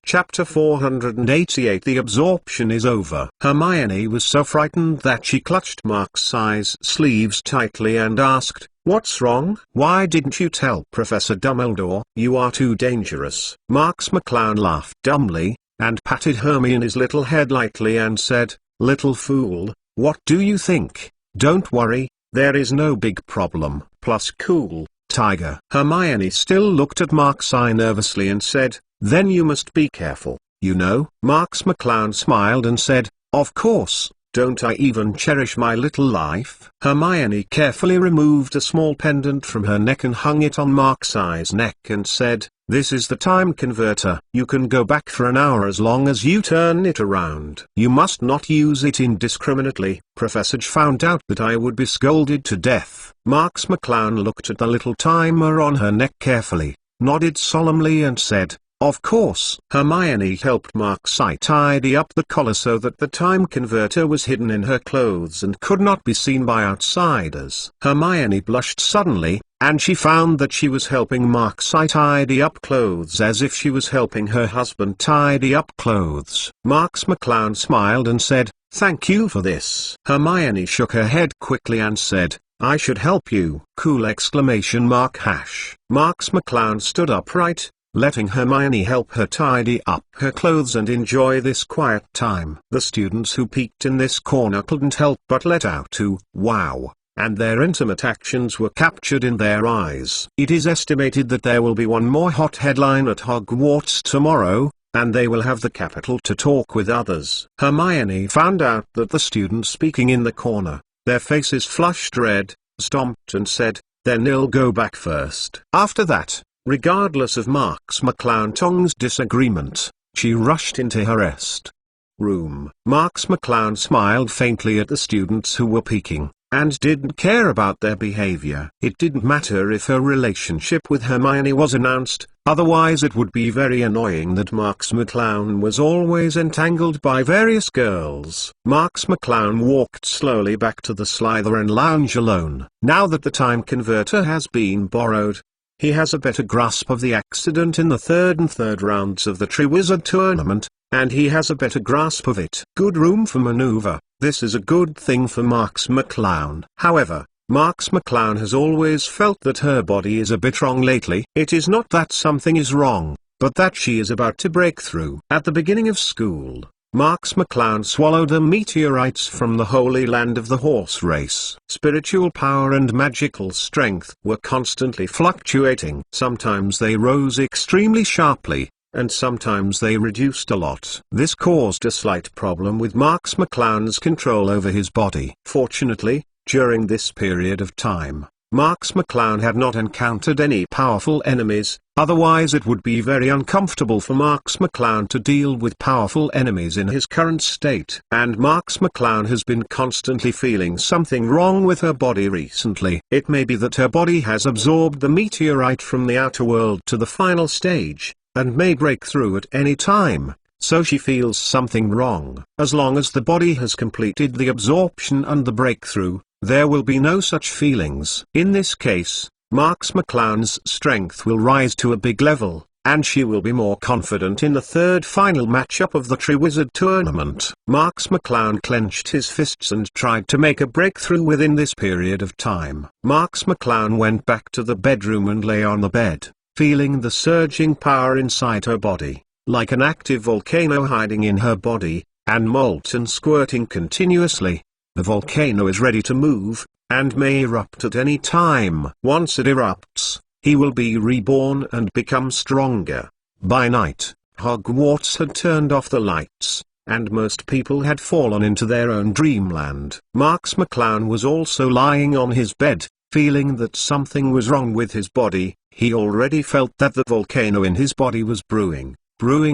Chapter 488. The absorption is over. Hermione was so frightened that she clutched Mark's Eye's sleeves tightly and asked, "What's wrong? Why didn't you tell Professor Dumbledore? You are too dangerous." Marks McClown laughed dumbly, and patted Hermione's little head lightly and said, "Little fool, what do you think? Don't worry, there is no big problem. Plus cool, Tiger." Hermione still looked at Mark's Eye nervously and said, "Then you must be careful, you know." Marks McClown smiled and said, "Of course, don't I even cherish my little life?" Hermione carefully removed a small pendant from her neck and hung it on Mark's Eye's neck and said, "This is the time converter. You can go back for an hour as long as you turn it around. You must not use it indiscriminately. Professor J found out that I would be scolded to death." Marks McClown looked at the little timer on her neck carefully, nodded solemnly and said, "Of course." Hermione helped Mark's Eye tidy up the collar so that the time converter was hidden in her clothes and could not be seen by outsiders. Hermione blushed suddenly, and she found that she was helping Mark's Eye tidy up clothes as if she was helping her husband tidy up clothes. Marks McClown smiled and said, Thank you for this." Hermione shook her head quickly and said, "I should help you." Cool exclamation mark hash. Marks McClown stood upright, letting Hermione help her tidy up her clothes and enjoy this quiet time. The students who peeked in this corner couldn't help but let out a wow, and their intimate actions were captured in their eyes. It is estimated that there will be one more hot headline at Hogwarts tomorrow, and they will have the capital to talk with others. Hermione found out that the students speaking in the corner, their faces flushed red, stomped and said, "Then I'll go back first." After that, regardless of Marks McClown-Tong's disagreement, she rushed into her rest room. Marks McClown smiled faintly at the students who were peeking, and didn't care about their behavior. It didn't matter if her relationship with Hermione was announced, otherwise it would be very annoying that Marks McClown was always entangled by various girls. Marks McClown walked slowly back to the Slytherin lounge alone. Now that the time converter has been borrowed, he has a better grasp of the accident in the third rounds of the Triwizard Tournament, and he has a better grasp of it. Good room for maneuver. This is a good thing for Marks McClown. However, Marks McClown has always felt that her body is a bit wrong lately. It is not that something is wrong, but that she is about to break through. At the beginning of school, Marks McClown swallowed the meteorites from the Holy Land of the horse race. Spiritual power and magical strength were constantly fluctuating. Sometimes they rose extremely sharply, and sometimes they reduced a lot. This caused a slight problem with Marks McClown's control over his body. Fortunately, during this period of time, Marks McClown had not encountered any powerful enemies, otherwise it would be very uncomfortable for Marks McClown to deal with powerful enemies in his current state. And Marks McClown has been constantly feeling something wrong with her body recently. It may be that her body has absorbed the meteorite from the outer world to the final stage, and may break through at any time, so she feels something wrong. As long as the body has completed the absorption and the breakthrough, there will be no such feelings. In this case, Marks McClown's strength will rise to a big level, and she will be more confident in the third final matchup of the Triwizard Tournament. Marks McClown clenched his fists and tried to make a breakthrough within this period of time. Marks McClown went back to the bedroom and lay on the bed, feeling the surging power inside her body, like an active volcano hiding in her body, and molten squirting continuously. The volcano is ready to move, and may erupt at any time. Once it erupts, he will be reborn and become stronger. By night, Hogwarts had turned off the lights, and most people had fallen into their own dreamland. Marks McClown was also lying on his bed, feeling that something was wrong with his body. He already felt that the volcano in his body was brewing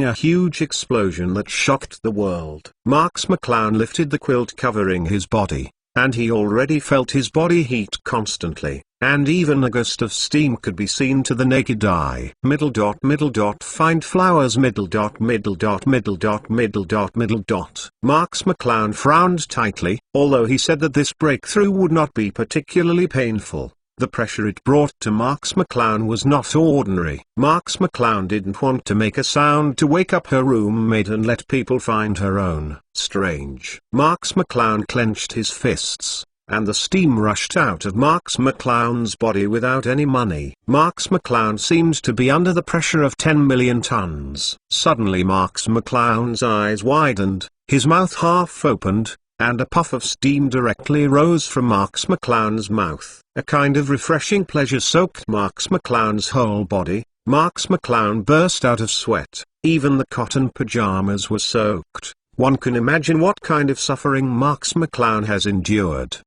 a huge explosion that shocked the world. Marks McClown lifted the quilt covering his body, and he already felt his body heat constantly, and even a gust of steam could be seen to the naked eye. Find flowers middle dot. Marks McClown frowned tightly, although he said that this breakthrough would not be particularly painful. The pressure it brought to Marks McClown was not ordinary. Marks McClown didn't want to make a sound to wake up her roommate and let people find her own. Strange. Marks McClown clenched his fists, and the steam rushed out of Marks McClown's body without any money. Marks McClown seemed to be under the pressure of 10 million tons. Suddenly Marks McClown's eyes widened, his mouth half opened, and a puff of steam directly rose from Marks McClown's mouth. A kind of refreshing pleasure soaked Marks McClown's whole body. Marks McClown burst out of sweat. Even the cotton pajamas were soaked. One can imagine what kind of suffering Marks McClown has endured.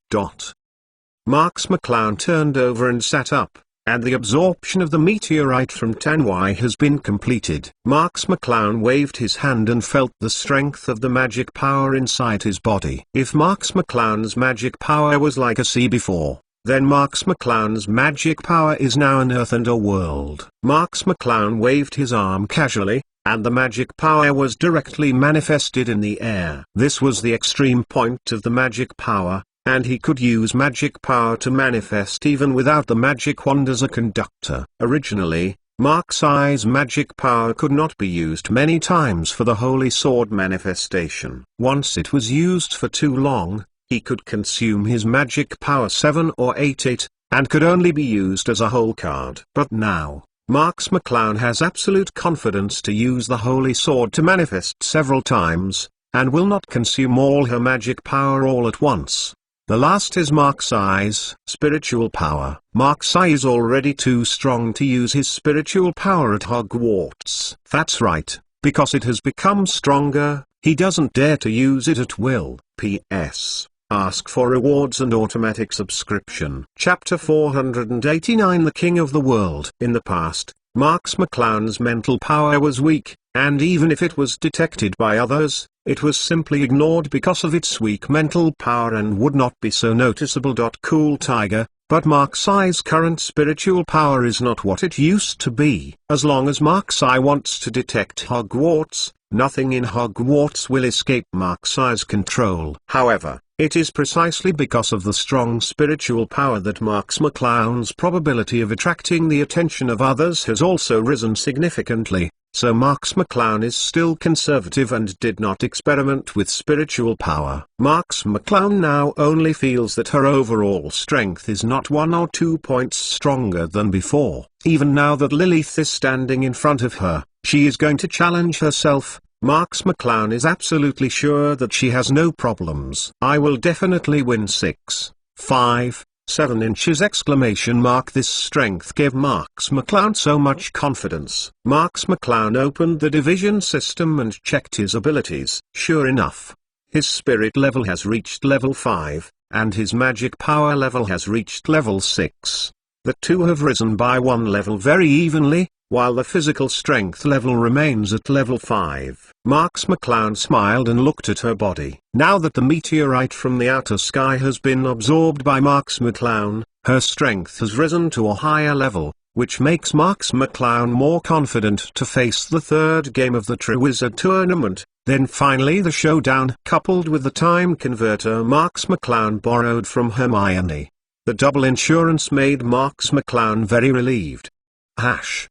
Marks McClown turned over and sat up, and the absorption of the meteorite from Tanwy has been completed. Marks McClown waved his hand and felt the strength of the magic power inside his body. If Marks McClown's magic power was like a sea before, then Marks McClown's magic power is now an earth and a world. Marks McClown waved his arm casually, and the magic power was directly manifested in the air. This was the extreme point of the magic power, and he could use magic power to manifest even without the magic wand as a conductor. Originally, Mark's Eye's magic power could not be used many times for the holy sword manifestation. Once it was used for too long, he could consume his magic power 7 or 8 and could only be used as a whole card. But now, Marks McClown has absolute confidence to use the holy sword to manifest several times, and will not consume all her magic power all at once. The last is Mark's Eye's spiritual power. Mark's Eye is already too strong to use his spiritual power at Hogwarts. That's right, because it has become stronger, he doesn't dare to use it at will. P.S. Ask for rewards and automatic subscription. Chapter 489 The King of the World. In the past, Marks McClown's mental power was weak, and even if it was detected by others, it was simply ignored because of its weak mental power and would not be so noticeable. Cool Tiger, but Mark's Eye's current spiritual power is not what it used to be. As long as Mark's Eye wants to detect Hogwarts, nothing in Hogwarts will escape Mark's Eye's control. However, it is precisely because of the strong spiritual power that Marks McClown's probability of attracting the attention of others has also risen significantly, so Marks McClown is still conservative and did not experiment with spiritual power. Marks McClown now only feels that her overall strength is not 1 or 2 points stronger than before. Even now that Lilith is standing in front of her, she is going to challenge herself. Marks McClown is absolutely sure that she has no problems. I will definitely win 6, 5, 7 inches! This strength gave Marks McClown so much confidence. Marks McClown opened the division system and checked his abilities. Sure enough, his spirit level has reached level 5, and his magic power level has reached level 6. The two have risen by 1 level very evenly, while the physical strength level remains at level 5. Marks McClown smiled and looked at her body. Now that the meteorite from the outer sky has been absorbed by Marks McClown, her strength has risen to a higher level, which makes Marks McClown more confident to face the third game of the Triwizard Tournament. Then finally the showdown. Coupled with the time converter Marks McClown borrowed from Hermione, the double insurance made Marks McClown very relieved.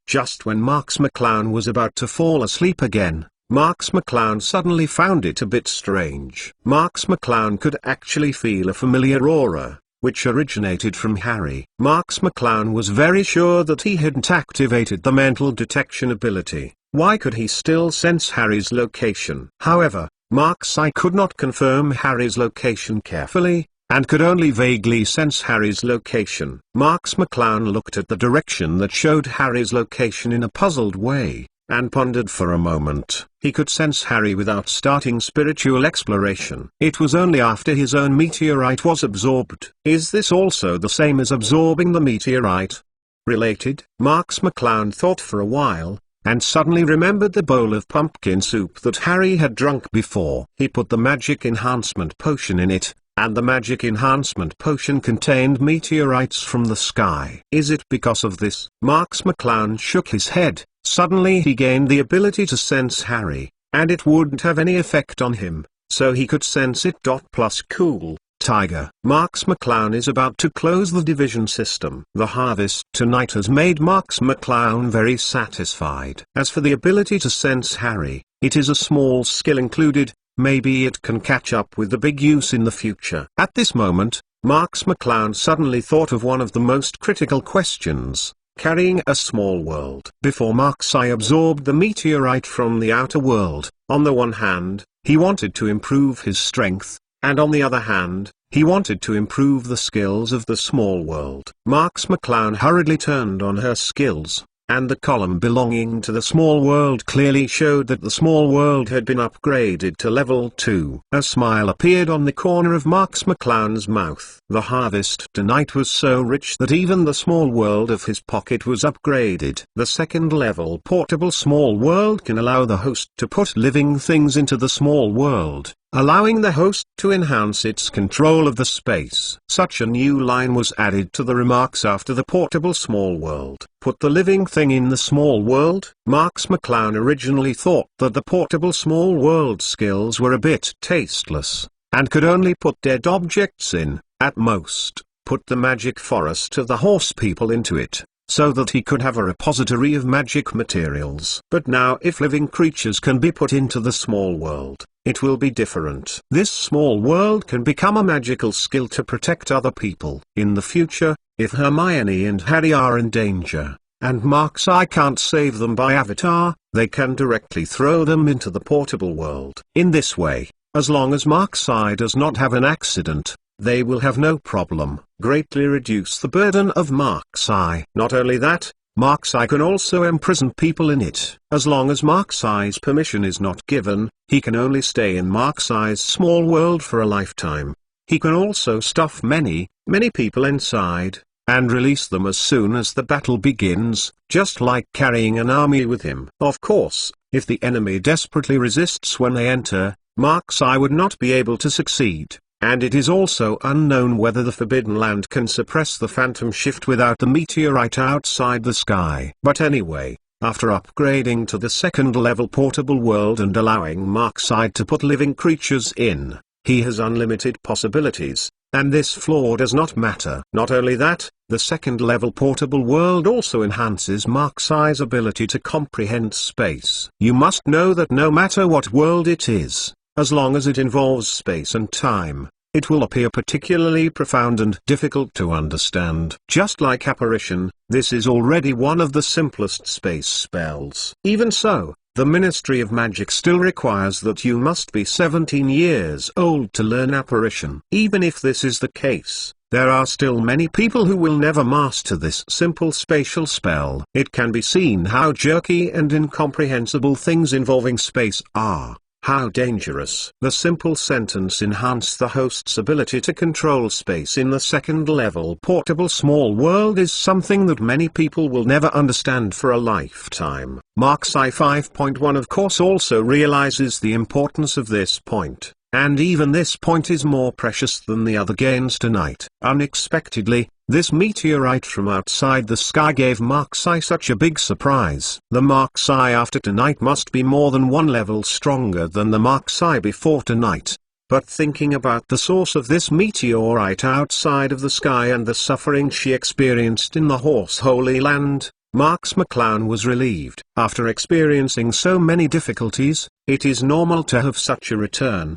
Just when Marks McClown was about to fall asleep again, Marks McClown suddenly found it a bit strange. Marks McClown could actually feel a familiar aura, which originated from Harry. Marks McClown was very sure that he hadn't activated the mental detection ability. Why could he still sense Harry's location? However, Mark's Eye could not confirm Harry's location carefully, and could only vaguely sense Harry's location. Marks McClown looked at the direction that showed Harry's location in a puzzled way, and pondered for a moment. He could sense Harry without starting spiritual exploration. It was only after his own meteorite was absorbed. Is this also the same as absorbing the meteorite? Related? Marks McClown thought for a while, and suddenly remembered the bowl of pumpkin soup that Harry had drunk before. He put the magic enhancement potion in it, and the magic enhancement potion contained meteorites from the sky. Is it because of this? Marks McClown shook his head. Suddenly he gained the ability to sense Harry, and it wouldn't have any effect on him, so he could sense it. Plus Cool Tiger. Marks McClown is about to close the division system. The harvest tonight has made Marks McClown very satisfied. As for the ability to sense Harry, it is a small skill included. Maybe it can catch up with the big use in the future. At this moment, Marks McClown suddenly thought of one of the most critical questions: carrying a small world. Before Mark's Eye absorbed the meteorite from the outer world, on the one hand, he wanted to improve his strength, and on the other hand, he wanted to improve the skills of the small world. Marks McClown hurriedly turned on her skills, and the column belonging to the small world clearly showed that the small world had been upgraded to level 2. A smile appeared on the corner of Marks McClown's mouth. The harvest tonight was so rich that even the small world of his pocket was upgraded. The second level portable small world can allow the host to put living things into the small world, allowing the host to enhance its control of the space. Such a new line was added to the remarks after the portable small world. Put the living thing in the small world? Marks McClown originally thought that the portable small world skills were a bit tasteless, and could only put dead objects in, at most, put the magic forest of the horse people into it. so that he could have a repository of magic materials. But now if living creatures can be put into the small world, it will be different. This small world can become a magical skill to protect other people. In the future, if Hermione and Harry are in danger, and Mark's Eye can't save them by avatar, they can directly throw them into the portable world. In this way, as long as Mark's Eye does not have an accident, they will have no problem. Greatly reduce the burden of Mark's Eye. Not only that, Mark's Eye can also imprison people in it. As long as Mark's Eye's permission is not given, he can only stay in Mark's Eye's small world for a lifetime. He can also stuff many people inside, and release them as soon as the battle begins, just like carrying an army with him. Of course, if the enemy desperately resists when they enter, Mark's Eye would not be able to succeed. And it is also unknown whether the Forbidden Land can suppress the Phantom Shift without the meteorite outside the sky. But anyway, after upgrading to the second level portable world and allowing Mark's Eye to put living creatures in, he has unlimited possibilities, and this flaw does not matter. Not only that, the second level portable world also enhances Mark's Eye's ability to comprehend space. You must know that no matter what world it is, as long as it involves space and time, it will appear particularly profound and difficult to understand. Just like apparition, this is already one of the simplest space spells. Even so, the Ministry of Magic still requires that you must be 17 years old to learn apparition. Even if this is the case, there are still many people who will never master this simple spatial spell. It can be seen how jerky and incomprehensible things involving space are. How dangerous. The simple sentence enhance the host's ability to control space in the second level portable small world is something that many people will never understand for a lifetime. Mark's Eye 5.1 of course also realizes the importance of this point, and even this point is more precious than the other gains tonight. Unexpectedly, this meteorite from outside the sky gave Mark's Eye such a big surprise. The Mark's Eye after tonight must be more than one level stronger than the Mark's Eye before tonight. But thinking about the source of this meteorite outside of the sky and the suffering she experienced in the Horse Holy Land, Marks McClown was relieved. After experiencing so many difficulties, it is normal to have such a return.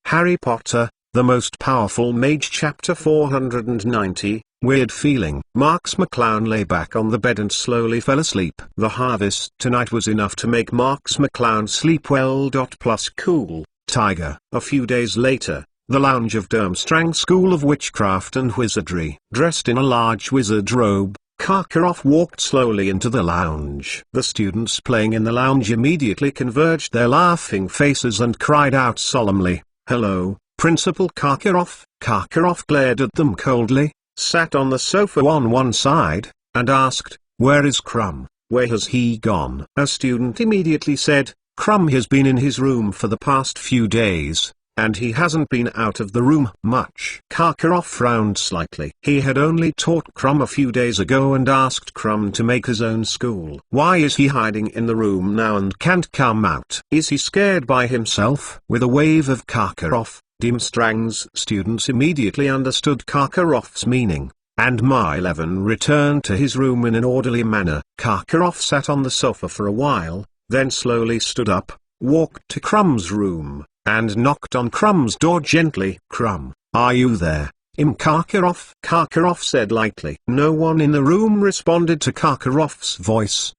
Harry Potter, The Most Powerful Mage Chapter 490, Weird Feeling. Marks McClown lay back on the bed and slowly fell asleep. The harvest tonight was enough to make Marks McClown sleep well. Plus cool, Tiger. A few days later, the lounge of Durmstrang School of Witchcraft and Wizardry. Dressed in a large wizard robe, Karkaroff walked slowly into the lounge. The students playing in the lounge immediately converged their laughing faces and cried out solemnly, "Hello, Principal Karkaroff." Karkaroff glared at them coldly, sat on the sofa on one side, and asked, "Where is Krum? Where has he gone?" A student immediately said, "Krum has been in his room for the past few days, and he hasn't been out of the room much." Karkaroff frowned slightly. He had only taught Krum a few days ago and asked Krum to make his own school. Why is he hiding in the room now and can't come out? Is he scared by himself? With a wave of Karkaroff, Durmstrang's students immediately understood Karkaroff's meaning, and Ma11 returned to his room in an orderly manner. Karkaroff sat on the sofa for a while, then slowly stood up, walked to Krum's room, and knocked on Krum's door gently. "Krum, are you there, Karkaroff?" Karkaroff said lightly. No one in the room responded to Karkaroff's voice.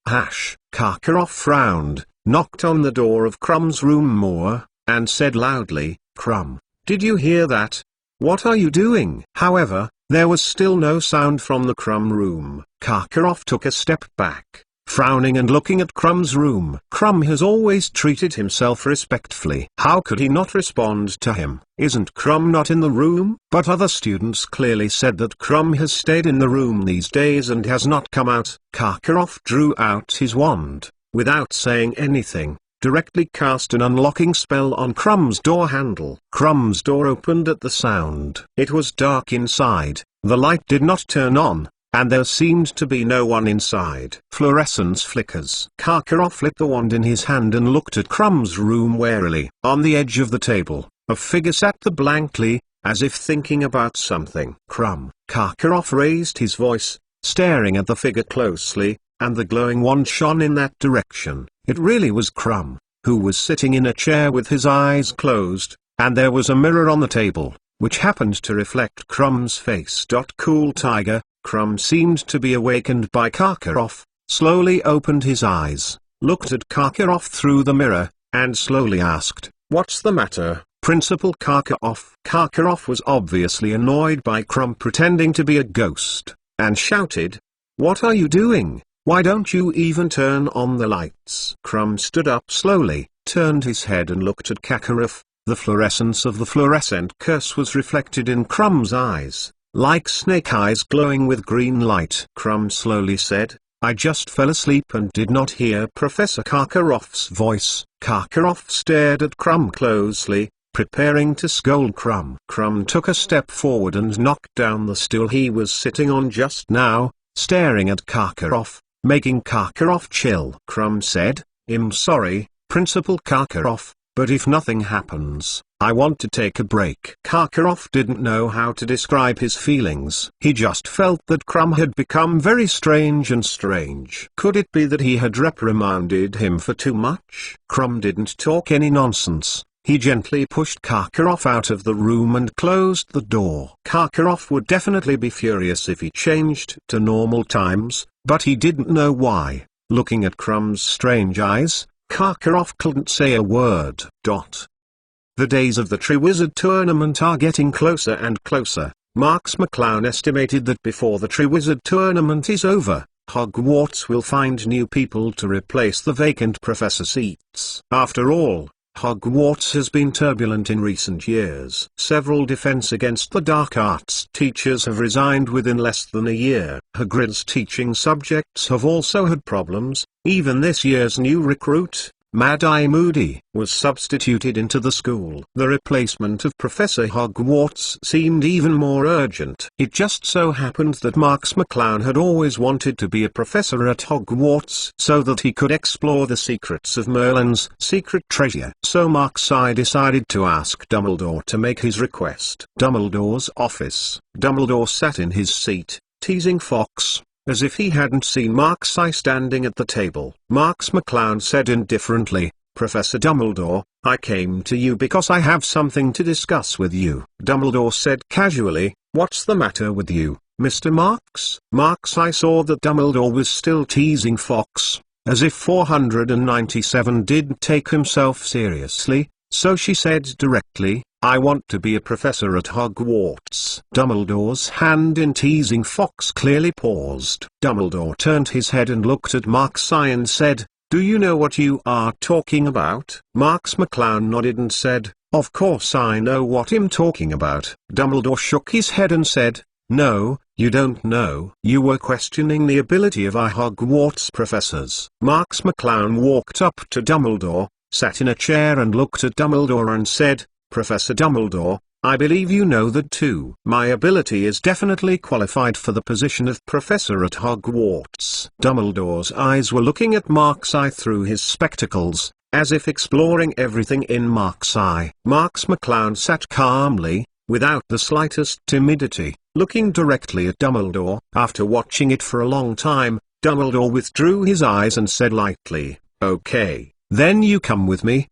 Karkaroff frowned, knocked on the door of Krum's room more, and said loudly, "Krum, did you hear that? What are you doing?" However, there was still no sound from the Krum room. Karkaroff took a step back, frowning and looking at Krum's room. Krum has always treated himself respectfully. How could he not respond to him? Isn't Krum not in the room? But other students clearly said that Krum has stayed in the room these days and has not come out. Karkaroff drew out his wand, without saying anything, directly cast an unlocking spell on Krum's door handle. Krum's door opened at the sound. It was dark inside, the light did not turn on, and there seemed to be no one inside. Fluorescence flickers. Karkaroff lit the wand in his hand and looked at Krum's room warily. On the edge of the table, a figure sat there blankly, as if thinking about something. "Krum." Karkaroff raised his voice, staring at the figure closely, and the glowing wand shone in that direction. It really was Crumb, who was sitting in a chair with his eyes closed, and there was a mirror on the table, which happened to reflect Crumb's face. Cool Tiger, Crumb seemed to be awakened by Karkaroff, slowly opened his eyes, looked at Karkaroff through the mirror, and slowly asked, "What's the matter, Principal Karkaroff?" Karkaroff was obviously annoyed by Crumb pretending to be a ghost, and shouted, "What are you doing? Why don't you even turn on the lights?" Crumb stood up slowly, turned his head and looked at Karkaroff. The fluorescence of the fluorescent curse was reflected in Crumb's eyes, like snake eyes glowing with green light. Crumb slowly said, "I just fell asleep and did not hear Professor Karkaroff's voice." Karkaroff stared at Crumb closely, preparing to scold Crumb. Crumb took a step forward and knocked down the stool he was sitting on just now, staring at Karkaroff, making Karkaroff chill. Crumb said, "I'm sorry, Principal Karkaroff, but if nothing happens, I want to take a break." Karkaroff didn't know how to describe his feelings. He just felt that Crumb had become very strange and strange. Could it be that he had reprimanded him for too much? Crumb didn't talk any nonsense. He gently pushed Karkaroff out of the room and closed the door. Karkaroff would definitely be furious if he changed to normal times, but he didn't know why. Looking at Crumb's strange eyes, Karkaroff couldn't say a word. The days of the Triwizard Tournament are getting closer and closer. Marks McClown estimated that before the Triwizard Tournament is over, Hogwarts will find new people to replace the vacant professor seats. After all, Hogwarts has been turbulent in recent years. Several Defense Against the Dark Arts teachers have resigned within less than a year. Hagrid's teaching subjects have also had problems. Even this year's new recruit, Mad-Eye Moody, was substituted into the school. The replacement of Professor Hogwarts seemed even more urgent. It just so happened that Marks McClown had always wanted to be a professor at Hogwarts so that he could explore the secrets of Merlin's secret treasure. So Marks-Eye decided to ask Dumbledore to make his request. Dumbledore's office. Dumbledore sat in his seat, teasing Fox, as if he hadn't seen Marks-Eye standing at the table. Marks McClown said indifferently, "Professor Dumbledore, I came to you because I have something to discuss with you." Dumbledore said casually, "What's the matter with you, Mr. Marks?" Marks-Eye saw that Dumbledore was still teasing Fox, as if 497 didn't take himself seriously, so she said directly, "I want to be a professor at Hogwarts." Dumbledore's hand in teasing Fox clearly paused. Dumbledore turned his head and looked at Marks-Eye and said, "Do you know what you are talking about?" Marks McClown nodded and said, "Of course I know what I'm talking about." Dumbledore shook his head and said, "No, you don't know. You were questioning the ability of our Hogwarts professors." Marks McClown walked up to Dumbledore, sat in a chair and looked at Dumbledore and said, "Professor Dumbledore, I believe you know that too. My ability is definitely qualified for the position of professor at Hogwarts." Dumbledore's eyes were looking at Marks-Eye through his spectacles, as if exploring everything in Marks-Eye. Marks McClown sat calmly, without the slightest timidity, looking directly at Dumbledore. After watching it for a long time, Dumbledore withdrew his eyes and said lightly, "Okay, then you come with me."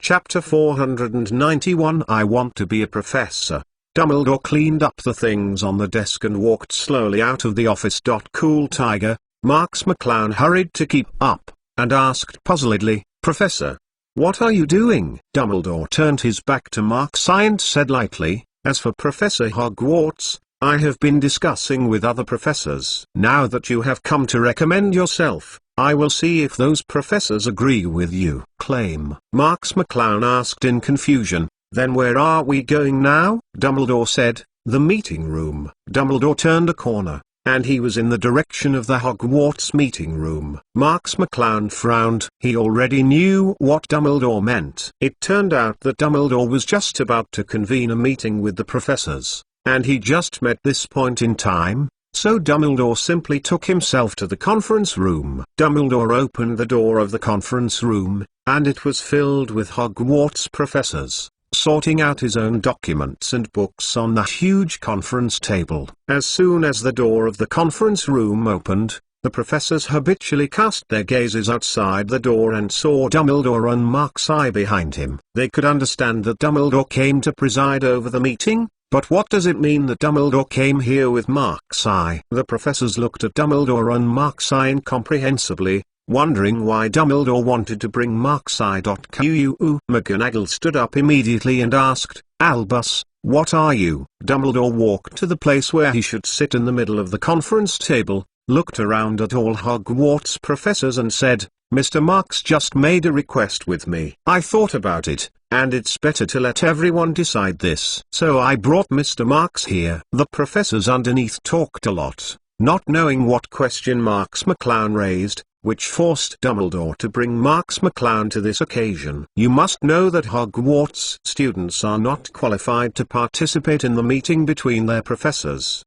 Chapter 491 I Want to Be a Professor. Dumbledore cleaned up the things on the desk and walked slowly out of the office. Cool Tiger, Marks McClown hurried to keep up, and asked puzzledly, "Professor, what are you doing?" Dumbledore turned his back to Marks-Eye and said lightly, "As for Professor Hogwarts, I have been discussing with other professors. Now that you have come to recommend yourself, I will see if those professors agree with you." Claim. Marks McClown asked in confusion, "Then where are we going now?" Dumbledore said, "The meeting room." Dumbledore turned a corner, and he was in the direction of the Hogwarts meeting room. Marks McClown frowned. He already knew what Dumbledore meant. It turned out that Dumbledore was just about to convene a meeting with the professors, and he just met this point in time. So Dumbledore simply took himself to the conference room. Dumbledore opened the door of the conference room, and it was filled with Hogwarts professors. sorting out his own documents and books on the huge conference table. As soon as the door of the conference room opened, the professors habitually cast their gazes outside the door and saw Dumbledore and Mark's eye behind him. They could understand that Dumbledore came to preside over the meeting, but what does it mean that Dumbledore came here with Mark's eye? The professors looked at Dumbledore and Mark's eye incomprehensibly, wondering why Dumbledore wanted to bring Mark's eye. McGonagall stood up immediately and asked, "Albus, what are you?" Dumbledore walked to the place where he should sit in the middle of the conference table, looked around at all Hogwarts professors and said, "Mr. Marks just made a request with me. I thought about it, and it's better to let everyone decide this. So I brought Mr. Marks here." The professors underneath talked a lot, not knowing what question Marks McClown raised, which forced Dumbledore to bring Marks McClown to this occasion. "You must know that Hogwarts students are not qualified to participate in the meeting between their professors."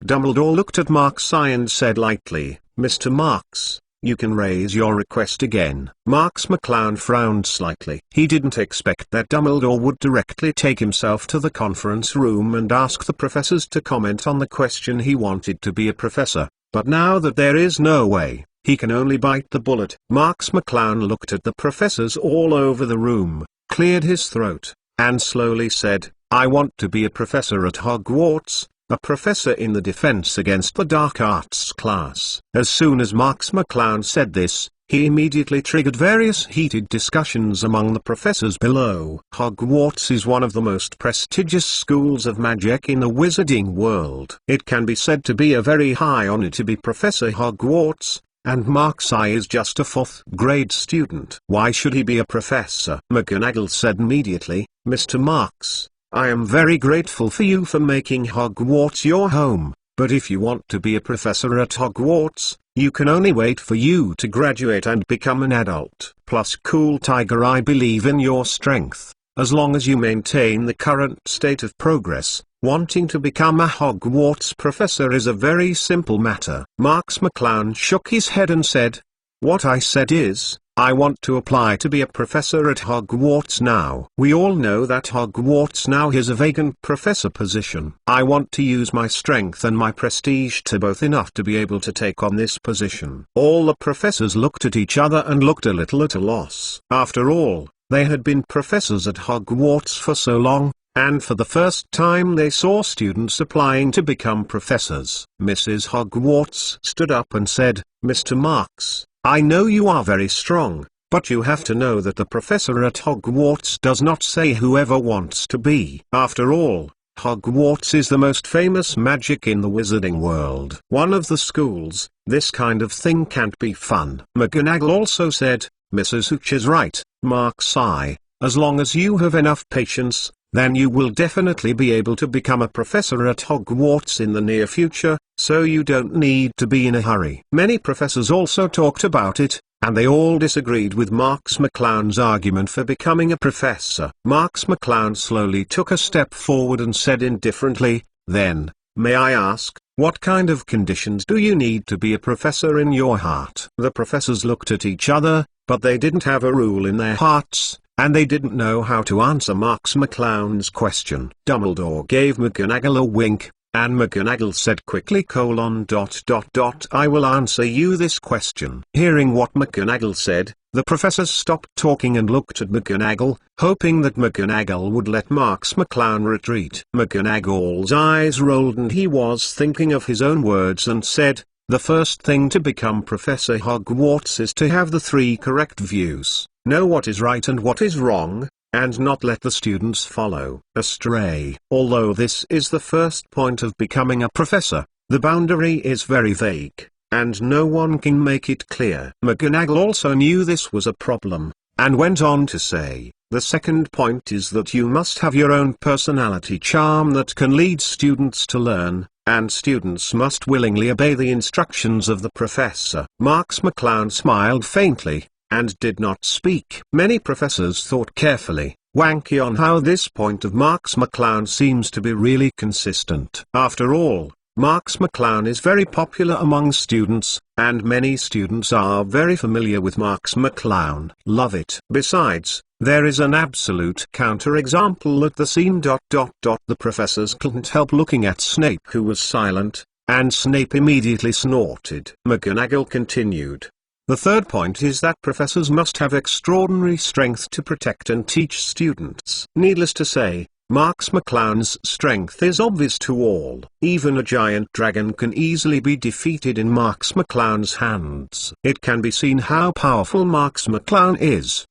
Dumbledore looked at Mark's eye and said lightly, "Mr. Marks, you can raise your request again." Marks McClown frowned slightly. He didn't expect that Dumbledore would directly take himself to the conference room and ask the professors to comment on the question he wanted to be a professor, but now that there is no way, he can only bite the bullet. Marks McClown looked at the professors all over the room, cleared his throat, and slowly said, "I want to be a professor at Hogwarts, a professor in the Defense Against the Dark Arts class." As soon as Marks McClown said this, he immediately triggered various heated discussions among the professors below. Hogwarts is one of the most prestigious schools of magic in the wizarding world. It can be said to be a very high honor to be Professor Hogwarts, and Mark's eye is just a 4th grade student. Why should he be a professor? McGonagall said immediately, "Mr. Marks, I am very grateful for you for making Hogwarts your home, but if you want to be a professor at Hogwarts, you can only wait for you to graduate and become an adult. Plus, Cool Tiger, I believe in your strength. As long as you maintain the current state of progress, wanting to become a Hogwarts professor is a very simple matter." Marks McClown shook his head and said, "What I said is, I want to apply to be a professor at Hogwarts now. We all know that Hogwarts now has a vacant professor position. I want to use my strength and my prestige to both enough to be able to take on this position." All the professors looked at each other and looked a little at a loss. After all, they had been professors at Hogwarts for so long, and for the first time they saw students applying to become professors. Mrs. Hogwarts stood up and said, "Mr. Marks, I know you are very strong, but you have to know that the professor at Hogwarts does not say whoever wants to be. After all, Hogwarts is the most famous magic in the wizarding world. One of the schools, this kind of thing can't be fun." McGonagall also said, "Mrs. Hooch is right, Mark's eye, as long as you have enough patience, then you will definitely be able to become a professor at Hogwarts in the near future, so you don't need to be in a hurry." Many professors also talked about it, and they all disagreed with Marks McClown's argument for becoming a professor. Marks McClown slowly took a step forward and said indifferently, "Then, may I ask, what kind of conditions do you need to be a professor in your heart?" The professors looked at each other, but they didn't have a rule in their hearts, and they didn't know how to answer Marks McClown's question. Dumbledore gave McGonagall a wink, and McGonagall said quickly: "I will answer you this question." Hearing what McGonagall said, the professors stopped talking and looked at McGonagall, hoping that McGonagall would let Marks McClown retreat. McGonagall's eyes rolled and he was thinking of his own words and said, "The first thing to become Professor Hogwarts is to have the 3 correct views, know what is right and what is wrong, and not let the students follow astray." Although this is the first point of becoming a professor, the boundary is very vague, and no one can make it clear. McGonagall also knew this was a problem, and went on to say, "The second point is that you must have your own personality charm that can lead students to learn, and students must willingly obey the instructions of the professor." Marks McClown smiled faintly, and did not speak. Many professors thought carefully, Wanky, on how this point of Marks McClown seems to be really consistent. After all, Marks McClown is very popular among students, and many students are very familiar with Marks McClown. Love it. Besides, there is an absolute counterexample at the scene. The professors couldn't help looking at Snape, who was silent, and Snape immediately snorted. McGonagall continued. The third point is that professors must have extraordinary strength to protect and teach students. Needless to say, Marks McClown's strength is obvious to all. Even a giant dragon can easily be defeated in Marks McClown's hands. It can be seen how powerful Marks McClown is.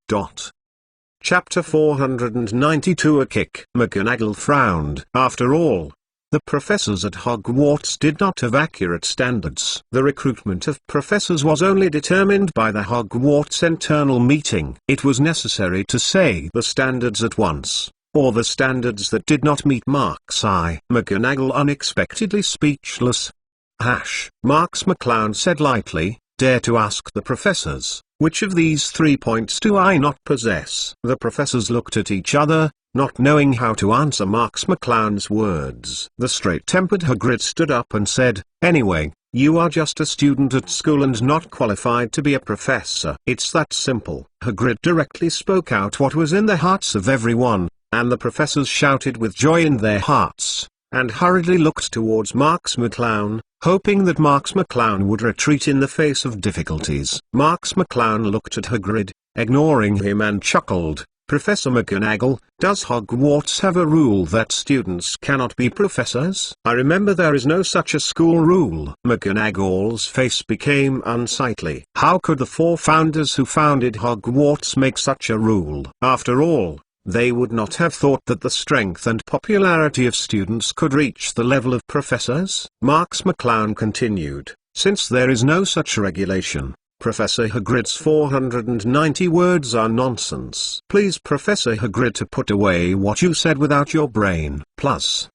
Chapter 492 A Kick. McGonagall frowned. After all, the professors at Hogwarts did not have accurate standards. The recruitment of professors was only determined by the Hogwarts internal meeting. It was necessary to say the standards at once, or the standards that did not meet Mark's eye. McGonagall unexpectedly speechless. Marks McClown said lightly, dare to ask the professors, which of these 3 points do I not possess? The professors looked at each other, not knowing how to answer Marks McClown's words. The straight-tempered Hagrid stood up and said, anyway, you are just a student at school and not qualified to be a professor. It's that simple. Hagrid directly spoke out what was in the hearts of everyone, and the professors shouted with joy in their hearts, and hurriedly looked towards Marks McClown, hoping that Marks McClown would retreat in the face of difficulties. Marks McClown looked at Hagrid, ignoring him, and chuckled. Professor McGonagall, does Hogwarts have a rule that students cannot be professors? I remember there is no such a school rule. McGonagall's face became unsightly. How could the 4 founders who founded Hogwarts make such a rule? After all, they would not have thought that the strength and popularity of students could reach the level of professors. Marks McClown continued, since there is no such regulation, Professor Hagrid's 490 words are nonsense. Please, Professor Hagrid, to put away what you said without your brain. Plus.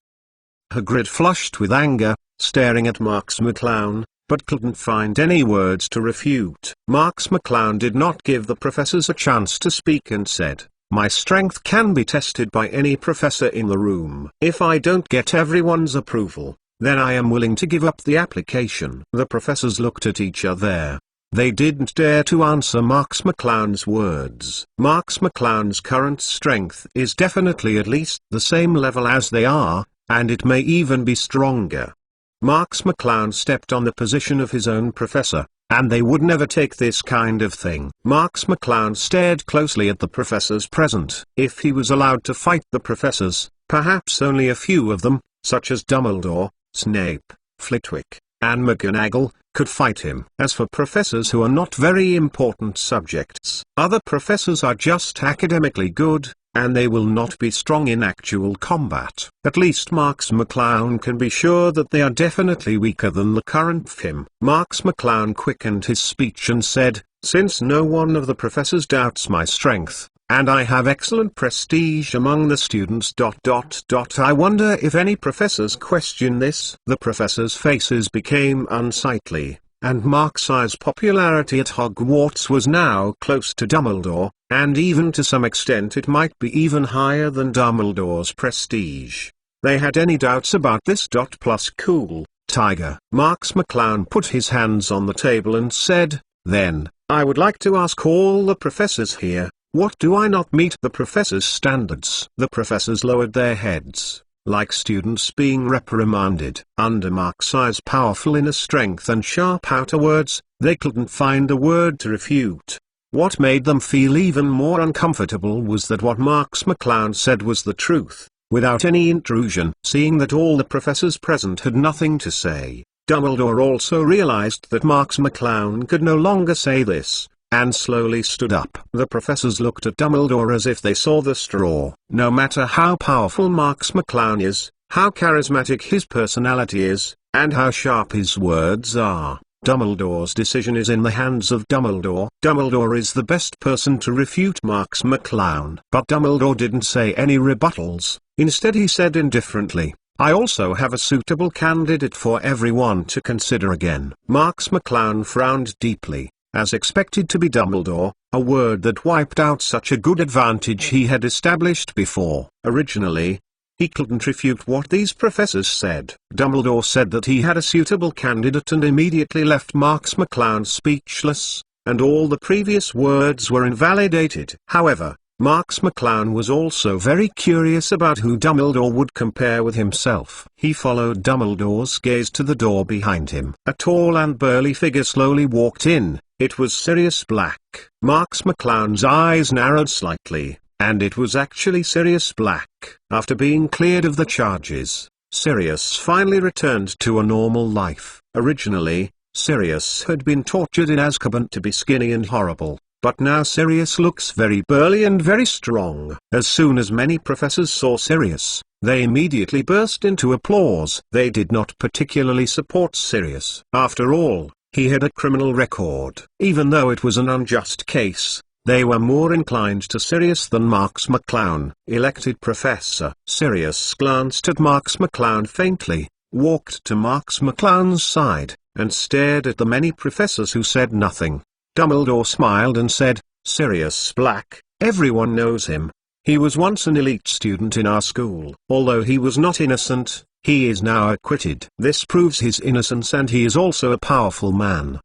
Hagrid flushed with anger, staring at Marks McClown, but couldn't find any words to refute. Marks McClown did not give the professors a chance to speak and said, my strength can be tested by any professor in the room. If I don't get everyone's approval, then I am willing to give up the application. The professors looked at each other. They didn't dare to answer Marks McClown's words. Marks McClown's current strength is definitely at least the same level as they are, and it may even be stronger. Marks McClown stepped on the position of his own professor, and they would never take this kind of thing. Marks McClown stared closely at the professors present. If he was allowed to fight the professors, perhaps only a few of them, such as Dumbledore, Snape, Flitwick, and McGonagall, could fight him. As for professors who are not very important subjects, other professors are just academically good, and they will not be strong in actual combat. At least Marks McClown can be sure that they are definitely weaker than the current FIM. Marks McClown quickened his speech and said, since no one of the professors doubts my strength, and I have excellent prestige among the students. I wonder if any professors question this. The professors' faces became unsightly, and Marks's popularity at Hogwarts was now close to Dumbledore, and even to some extent it might be even higher than Dumbledore's prestige. They had any doubts about this. Plus cool, Tiger. Marks McClown put his hands on the table and said, then, I would like to ask all the professors here, what do I not meet the professors' standards? The professors lowered their heads, like students being reprimanded. Under Marks's powerful inner strength and sharp outer words, they couldn't find a word to refute. What made them feel even more uncomfortable was that what Marks McClown said was the truth, without any intrusion. Seeing that all the professors present had nothing to say, Dumbledore also realized that Marks McClown could no longer say this, and slowly stood up. The professors looked at Dumbledore as if they saw the straw. No matter how powerful Marks McClown is, how charismatic his personality is, and how sharp his words are, Dumbledore's decision is in the hands of Dumbledore. Dumbledore is the best person to refute Marks McClown. But Dumbledore didn't say any rebuttals. Instead he said indifferently, I also have a suitable candidate for everyone to consider again. Marks McClown frowned deeply. As expected to be Dumbledore, a word that wiped out such a good advantage he had established before. Originally, He couldn't refute what these professors said. Dumbledore said that he had a suitable candidate and immediately left Marks McClown speechless, and all the previous words were invalidated. However, Marks McClown was also very curious about who Dumbledore would compare with himself. He followed Dumbledore's gaze to the door behind him. A tall and burly figure slowly walked in. It was Sirius Black. Marks McClown's eyes narrowed slightly, and it was actually Sirius Black. After being cleared of the charges, Sirius finally returned to a normal life. Originally, Sirius had been tortured in Azkaban to be skinny and horrible. But now Sirius looks very burly and very strong. As soon as many professors saw Sirius, they immediately burst into applause. They did not particularly support Sirius. After all, he had a criminal record. Even though it was an unjust case, they were more inclined to Sirius than Marks McClown. Elected professor. Sirius glanced at Marks McClown faintly, walked to Marks McClown's side, and stared at the many professors who said nothing. Dumbledore smiled and said, "Sirius Black, everyone knows him. He was once an elite student in our school. Although he was not innocent, he is now acquitted. This proves his innocence, and he is also a powerful man."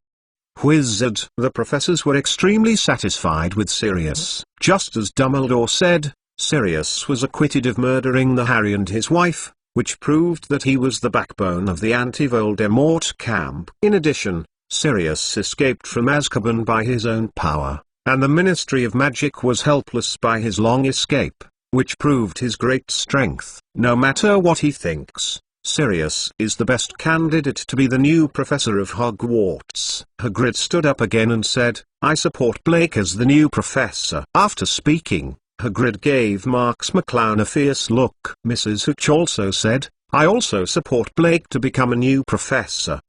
Wizard. The professors were extremely satisfied with Sirius. Just as Dumbledore said, Sirius was acquitted of murdering the Harry and his wife, which proved that he was the backbone of the anti-Voldemort camp. In addition, Sirius escaped from Azkaban by his own power, and the Ministry of Magic was helpless by his long escape, which proved his great strength. No matter what he thinks, Sirius is the best candidate to be the new professor of Hogwarts. Hagrid stood up again and said, "I support Blake as the new professor." After speaking, Hagrid gave Marks McClown a fierce look. Mrs. Hooch also said, "I also support Blake to become a new professor."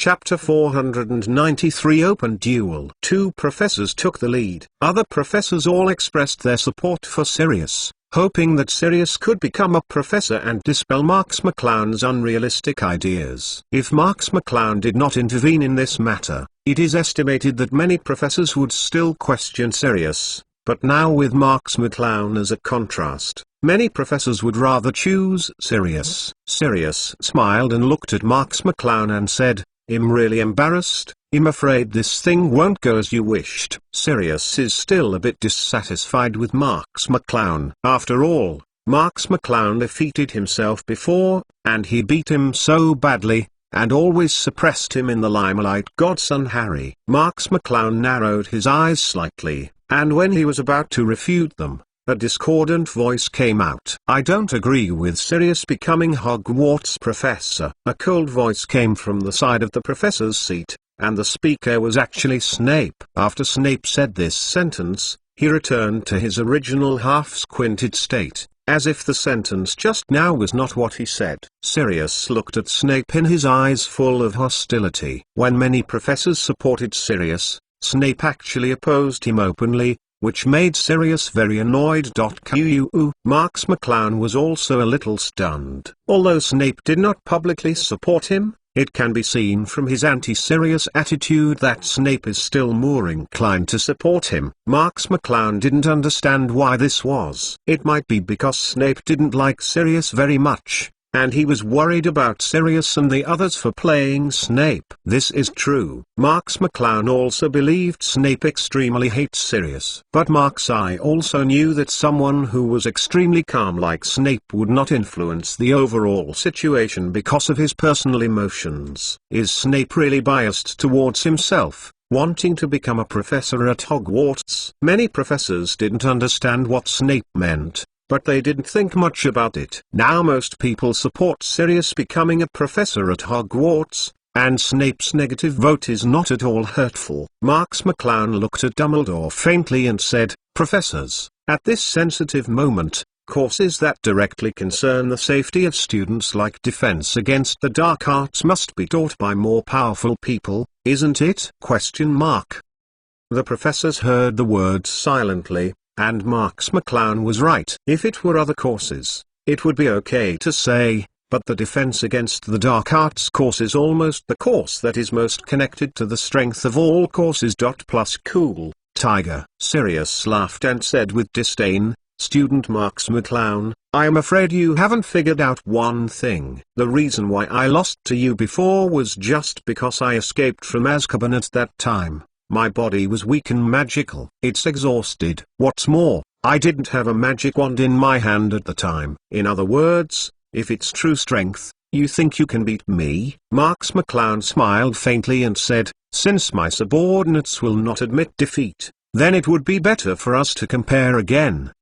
Chapter 493 Open Duel. Two professors took the lead. Other professors all expressed their support for Sirius, hoping that Sirius could become a professor and dispel Marks McClown's unrealistic ideas. If Marks McClown did not intervene in this matter, it is estimated that many professors would still question Sirius. But now with Marks McClown as a contrast, many professors would rather choose Sirius. Sirius smiled and looked at Marks McClown and said, "I'm really embarrassed. I'm afraid this thing won't go as you wished." Sirius is still a bit dissatisfied with Marks McClown. After all, Marks McClown defeated himself before, and he beat him so badly, and always suppressed him in the limelight. Godson Harry. Marks McClown narrowed his eyes slightly, and when he was about to refute them, a discordant voice came out. "I don't agree with Sirius becoming Hogwarts professor." A cold voice came from the side of the professor's seat, and the speaker was actually Snape. After Snape said this sentence, he returned to his original half-squinted state, as if the sentence just now was not what he said. Sirius looked at Snape in his eyes full of hostility. When many professors supported Sirius, Snape actually opposed him openly, which made Sirius very annoyed. Marks McClown was also a little stunned. Although Snape did not publicly support him, it can be seen from his anti-Sirius attitude that Snape is still more inclined to support him. Marks McClown didn't understand why this was. It might be because Snape didn't like Sirius very much, and he was worried about Sirius and the others for playing Snape. This is true. Marks McClown also believed Snape extremely hates Sirius. But Marks I also knew that someone who was extremely calm like Snape would not influence the overall situation because of his personal emotions. Is Snape really biased towards himself, wanting to become a professor at Hogwarts? Many professors didn't understand what Snape meant, but they didn't think much about it. Now most people support Sirius becoming a professor at Hogwarts, and Snape's negative vote is not at all hurtful. Marks McClown looked at Dumbledore faintly and said, "Professors, at this sensitive moment, courses that directly concern the safety of students like defense against the dark arts must be taught by more powerful people, isn't it?" The professors heard the words silently, and Marks McClown was right. If it were other courses, it would be okay to say, but the defense against the dark arts course is almost the course that is most connected to the strength of all courses. Plus cool, Tiger. Sirius laughed and said with disdain, Student Marks McClown, I am afraid you haven't figured out one thing. The reason why I lost to you before was just because I escaped from Azkaban at that time. My body was weak and magical. It's exhausted. What's more, I didn't have a magic wand in my hand at the time. In other words, if it's true strength, you think you can beat me? Marks McClown smiled faintly and said, since my subordinates will not admit defeat, then it would be better for us to compare again.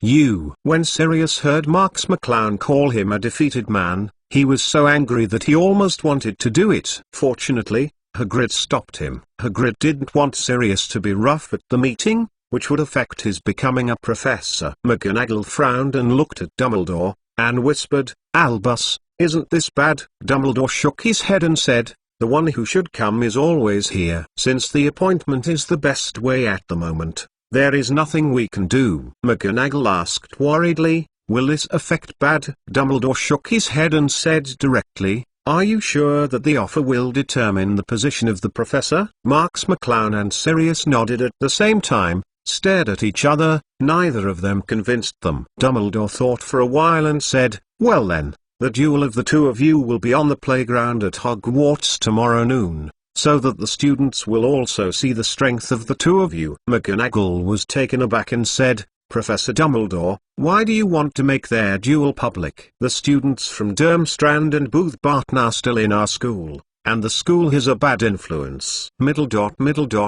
When Sirius heard Marks McClown call him a defeated man, he was so angry that he almost wanted to do it. Fortunately, Hagrid stopped him. Hagrid didn't want Sirius to be rough at the meeting, which would affect his becoming a professor. McGonagall frowned and looked at Dumbledore, and whispered, Albus, isn't this bad? Dumbledore shook his head and said, the one who should come is always here. Since the appointment is the best way at the moment, there is nothing we can do. McGonagall asked worriedly, will this affect bad? Dumbledore shook his head and said directly, are you sure that the offer will determine the position of the professor? Marks McClown and Sirius nodded at the same time, stared at each other, neither of them convinced them. Dumbledore thought for a while and said, well then, the duel of the two of you will be on the playground at Hogwarts tomorrow noon, so that the students will also see the strength of the two of you. McGonagall was taken aback and said, Professor Dumbledore, why do you want to make their duel public? The students from Durmstrang and Booth Barton are still in our school, and the school has a bad influence.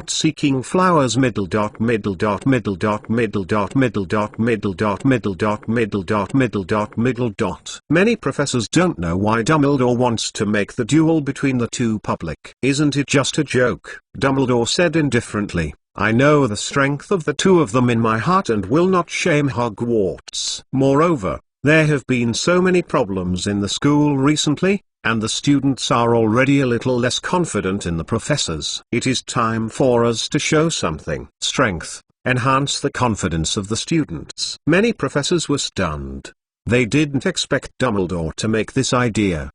Seeking flowers Many professors don't know why Dumbledore wants to make the duel between the two public. Isn't it just a joke? Dumbledore said indifferently, I know the strength of the two of them in my heart and will not shame Hogwarts. Moreover, there have been so many problems in the school recently, and the students are already a little less confident in the professors. It is time for us to show something. Strength, enhance the confidence of the students. Many professors were stunned. They didn't expect Dumbledore to make this idea.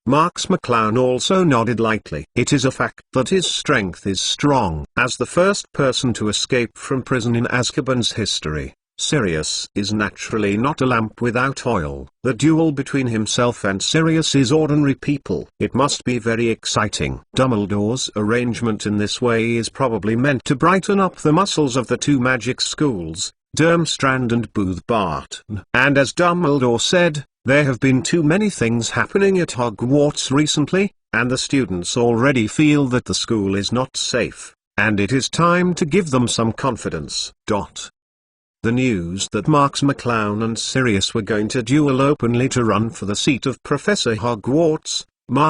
Marks McClown also nodded lightly. It is a fact that his strength is strong. As the first person to escape from prison in Azkaban's history, Sirius is naturally not a lamp without oil. The duel between himself and Sirius is ordinary people. It must be very exciting. Dumbledore's arrangement in this way is probably meant to brighten up the muscles of the two magic schools, Durmstrang and Booth Barton. And as Dumbledore said, there have been too many things happening at Hogwarts recently, and the students already feel that the school is not safe, and it is time to give them some confidence. The news that Marks McClown and Sirius were going to duel openly to run for the seat of Professor Hogwarts,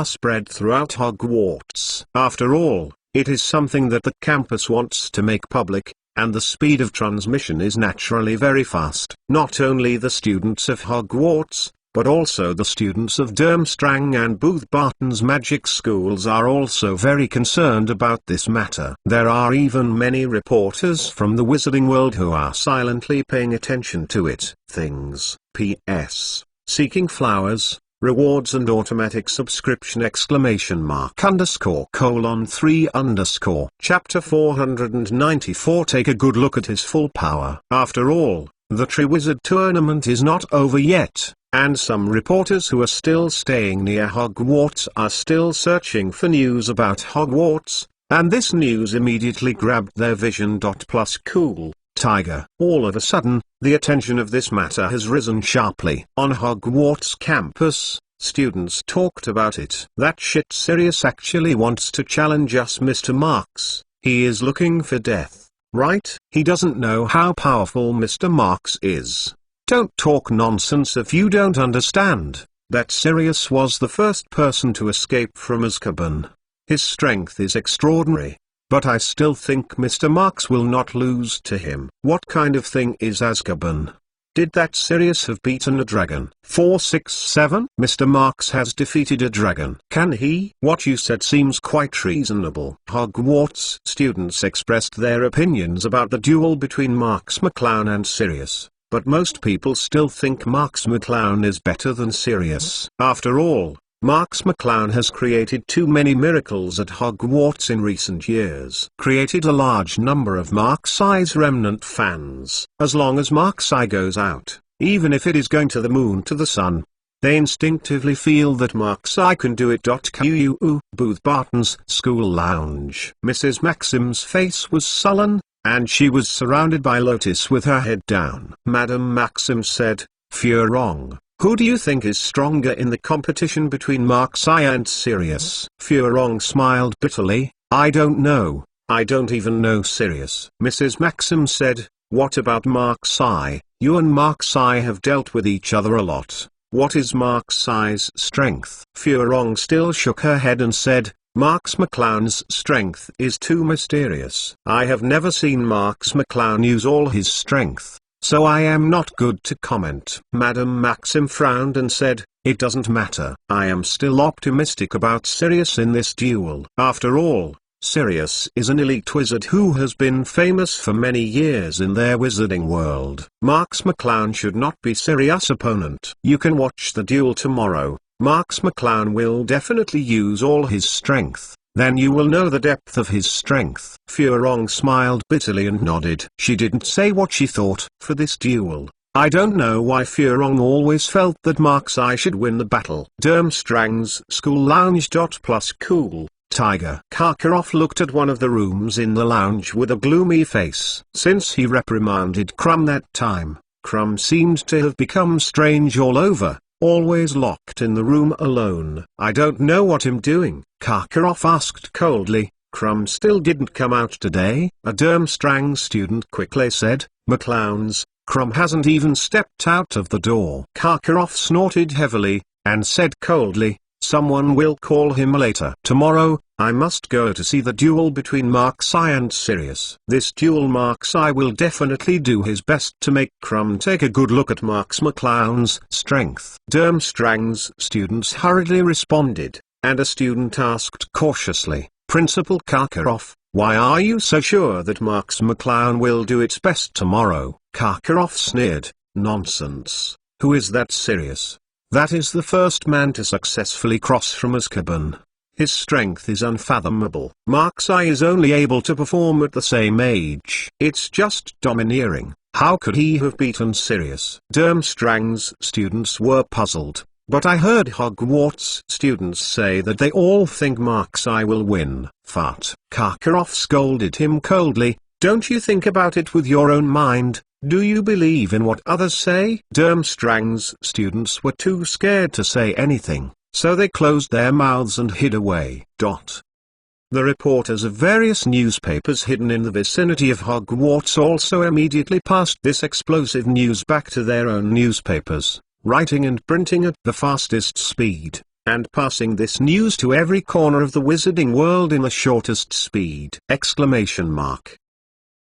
spread throughout Hogwarts. After all, it is something that the campus wants to make public, and the speed of transmission is naturally very fast. Not only the students of Hogwarts, but also the students of Durmstrang and Booth Barton's magic schools are also very concerned about this matter. There are even many reporters from the wizarding world who are silently paying attention to it. Things. P.S. Seeking flowers, rewards and automatic subscription ! _3_. Chapter 494. Take a good look at his full power. After all, the Triwizard Tournament is not over yet, and some reporters who are still staying near Hogwarts are still searching for news about Hogwarts, and this news immediately grabbed their vision. Plus cool, Tiger. All of a sudden, the attention of this matter has risen sharply. On Hogwarts campus, students talked about it. That shit Sirius actually wants to challenge us, Mr. Marks. He is looking for death, right? He doesn't know how powerful Mr. Marks is. Don't talk nonsense if you don't understand that Sirius was the first person to escape from Azkaban. His strength is extraordinary, but I still think Mr. Marks will not lose to him. What kind of thing is Azkaban? Did that Sirius have beaten a dragon? 467. Mr. Marks has defeated a dragon. Can he? What you said seems quite reasonable. Hogwarts students expressed their opinions about the duel between Marks McClown and Sirius, but most people still think Marks McClown is better than Sirius. After all, Marks McClown has created too many miracles at Hogwarts in recent years. Created a large number of Marks-I's remnant fans. As long as Marks-I goes out, even if it is going to the moon to the sun, they instinctively feel that Marks-I can do it. QUU, Booth Barton's school lounge. Mrs. Maxim's face was sullen, and she was surrounded by Lotus with her head down. Madame Maxim said, "Furong, who do you think is stronger in the competition between Marks-I and Sirius?" Furong smiled bitterly, "I don't know, I don't even know Sirius." Mrs. Maxim said, "What about Marks-I? You and Marks-I have dealt with each other a lot. What is Marks-I's strength?" Furong still shook her head and said, "Marks McClown's strength is too mysterious. I have never seen Marks McClown use all his strength, so I am not good to comment." Madame Maxim frowned and said, "It doesn't matter. I am still optimistic about Sirius in this duel. After all, Sirius is an elite wizard who has been famous for many years in their wizarding world. Marks McClown should not be Sirius' opponent. You can watch the duel tomorrow. Marks McClown will definitely use all his strength. Then you will know the depth of his strength." Furong smiled bitterly and nodded. She didn't say what she thought for this duel. I don't know why Furong always felt that Marks-I should win the battle. Durmstrang's school lounge. Plus cool, Tiger. Karkaroff looked at one of the rooms in the lounge with a gloomy face. Since he reprimanded Crumb that time, Crumb seemed to have become strange all over. Always locked in the room alone. "I don't know what I'm doing," Karkaroff asked coldly. "Crumb still didn't come out today," a Durmstrang student quickly said. "McClown's, Crumb hasn't even stepped out of the door." Karkaroff snorted heavily, and said coldly, "Someone will call him later. Tomorrow, I must go to see the duel between Marks-I and Sirius. This duel Marks-I will definitely do his best to make Crumb take a good look at Marks McClown's strength." Durmstrang's students hurriedly responded, and a student asked cautiously, "Principal Karkaroff, why are you so sure that Marks McClown will do its best tomorrow?" Karkaroff sneered, "Nonsense. Who is that Sirius? That is the first man to successfully cross from Azkaban. His strength is unfathomable. Marks-I is only able to perform at the same age. It's just domineering. How could he have beaten Sirius?" Durmstrang's students were puzzled, but I heard Hogwarts students say that they all think Marks-I will win. Fart. Karkaroff scolded him coldly, "Don't you think about it with your own mind? Do you believe in what others say?" Durmstrang's students were too scared to say anything, so they closed their mouths and hid away. The reporters of various newspapers hidden in the vicinity of Hogwarts also immediately passed this explosive news back to their own newspapers, writing and printing at the fastest speed, and passing this news to every corner of the wizarding world in the shortest speed!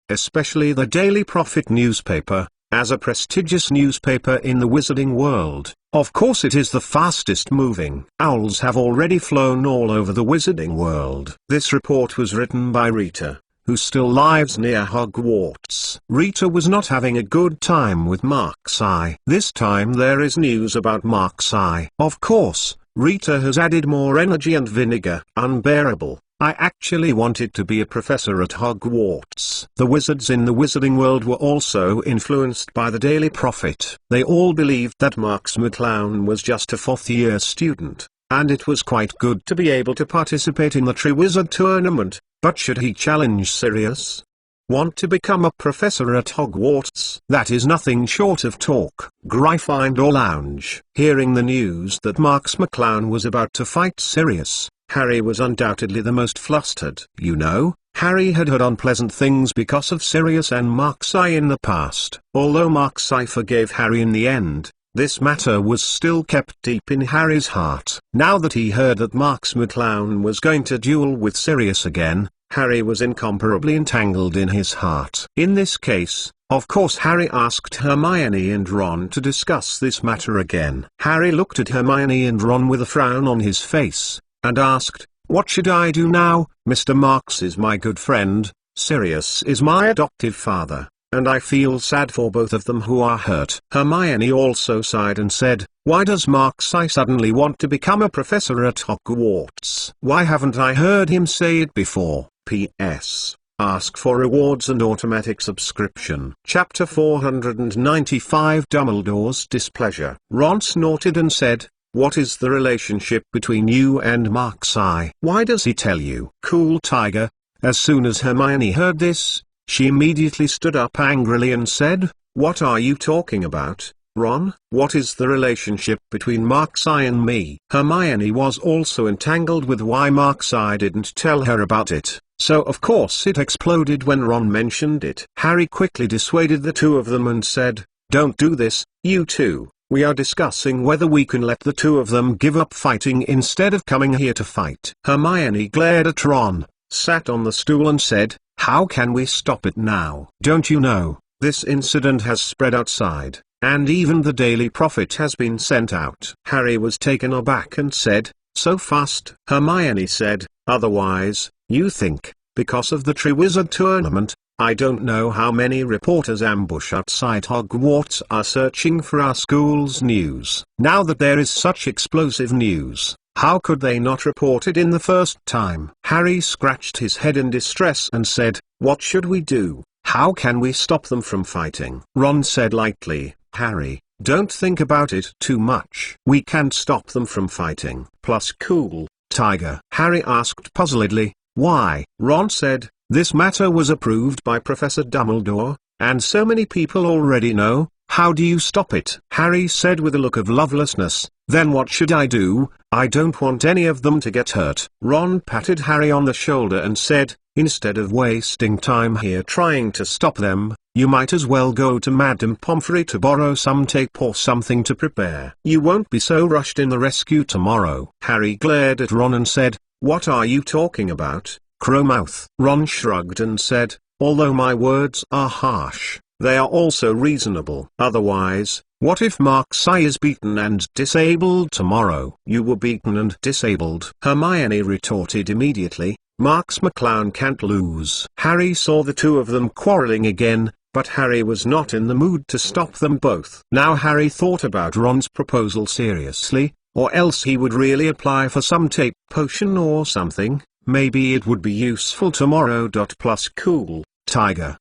Especially the Daily Prophet newspaper, as a prestigious newspaper in the wizarding world. Of course it is the fastest moving. Owls have already flown all over the wizarding world. This report was written by Rita, who still lives near Hogwarts. Rita was not having a good time with Marks-I. This time there is news about Marks-I. Of course, Rita has added more energy and vinegar. Unbearable. I actually wanted to be a professor at Hogwarts. The wizards in the wizarding world were also influenced by the Daily Prophet. They all believed that Marks McClown was just a fourth-year student, and it was quite good to be able to participate in the Triwizard Tournament, but should he challenge Sirius? Want to become a professor at Hogwarts? That is nothing short of talk. Gryffindor Lounge. Hearing the news that Marks McClown was about to fight Sirius, Harry was undoubtedly the most flustered. You know, Harry had heard unpleasant things because of Sirius and Marks-I in the past. Although Marks-I forgave Harry in the end, this matter was still kept deep in Harry's heart. Now that he heard that Marks McClown was going to duel with Sirius again, Harry was incomparably entangled in his heart. In this case, of course Harry asked Hermione and Ron to discuss this matter again. Harry looked at Hermione and Ron with a frown on his face, and asked, "What should I do now? Mr. Marks is my good friend, Sirius is my adoptive father, and I feel sad for both of them who are hurt." Hermione also sighed and said, "Why does Markseye suddenly want to become a professor at Hogwarts? Why haven't I heard him say it before?" P.S. Ask for rewards and automatic subscription. Chapter 495 Dumbledore's Displeasure. Ron snorted and said, "What is the relationship between you and Markseye? Why does he tell you?" "Cool, Tiger." As soon as Hermione heard this, she immediately stood up angrily and said, "What are you talking about, Ron? What is the relationship between Markseye and me?" Hermione was also entangled with why Markseye didn't tell her about it, so of course it exploded when Ron mentioned it. Harry quickly dissuaded the two of them and said, "Don't do this, you two. We are discussing whether we can let the two of them give up fighting instead of coming here to fight." Hermione glared at Ron, sat on the stool and said, "How can we stop it now? Don't you know, this incident has spread outside, and even the Daily Prophet has been sent out." Harry was taken aback and said, "So fast?" Hermione said, "Otherwise, you think, because of the Triwizard Tournament, I don't know how many reporters ambush outside Hogwarts are searching for our school's news. Now that there is such explosive news, how could they not report it in the first time?" Harry scratched his head in distress and said, "What should we do? How can we stop them from fighting?" Ron said lightly, "Harry, don't think about it too much. We can't stop them from fighting." Plus cool, Tiger. Harry asked puzzledly, "Why?" Ron said, "This matter was approved by Professor Dumbledore, and so many people already know. How do you stop it?" Harry said with a look of lovelessness, "Then what should I do? I don't want any of them to get hurt." Ron patted Harry on the shoulder and said, "Instead of wasting time here trying to stop them, you might as well go to Madame Pomfrey to borrow some tape or something to prepare. You won't be so rushed in the rescue tomorrow." Harry glared at Ron and said, "What are you talking about, Crowmouth?" Ron shrugged and said, "Although my words are harsh, they are also reasonable. Otherwise, what if Markseye is beaten and disabled tomorrow?" "You were beaten and disabled," Hermione retorted immediately. "Marks McClown can't lose." Harry saw the two of them quarreling again, but Harry was not in the mood to stop them both. Now Harry thought about Ron's proposal seriously, or else he would really apply for some tape potion or something. Maybe it would be useful tomorrow. Plus cool, Tiger.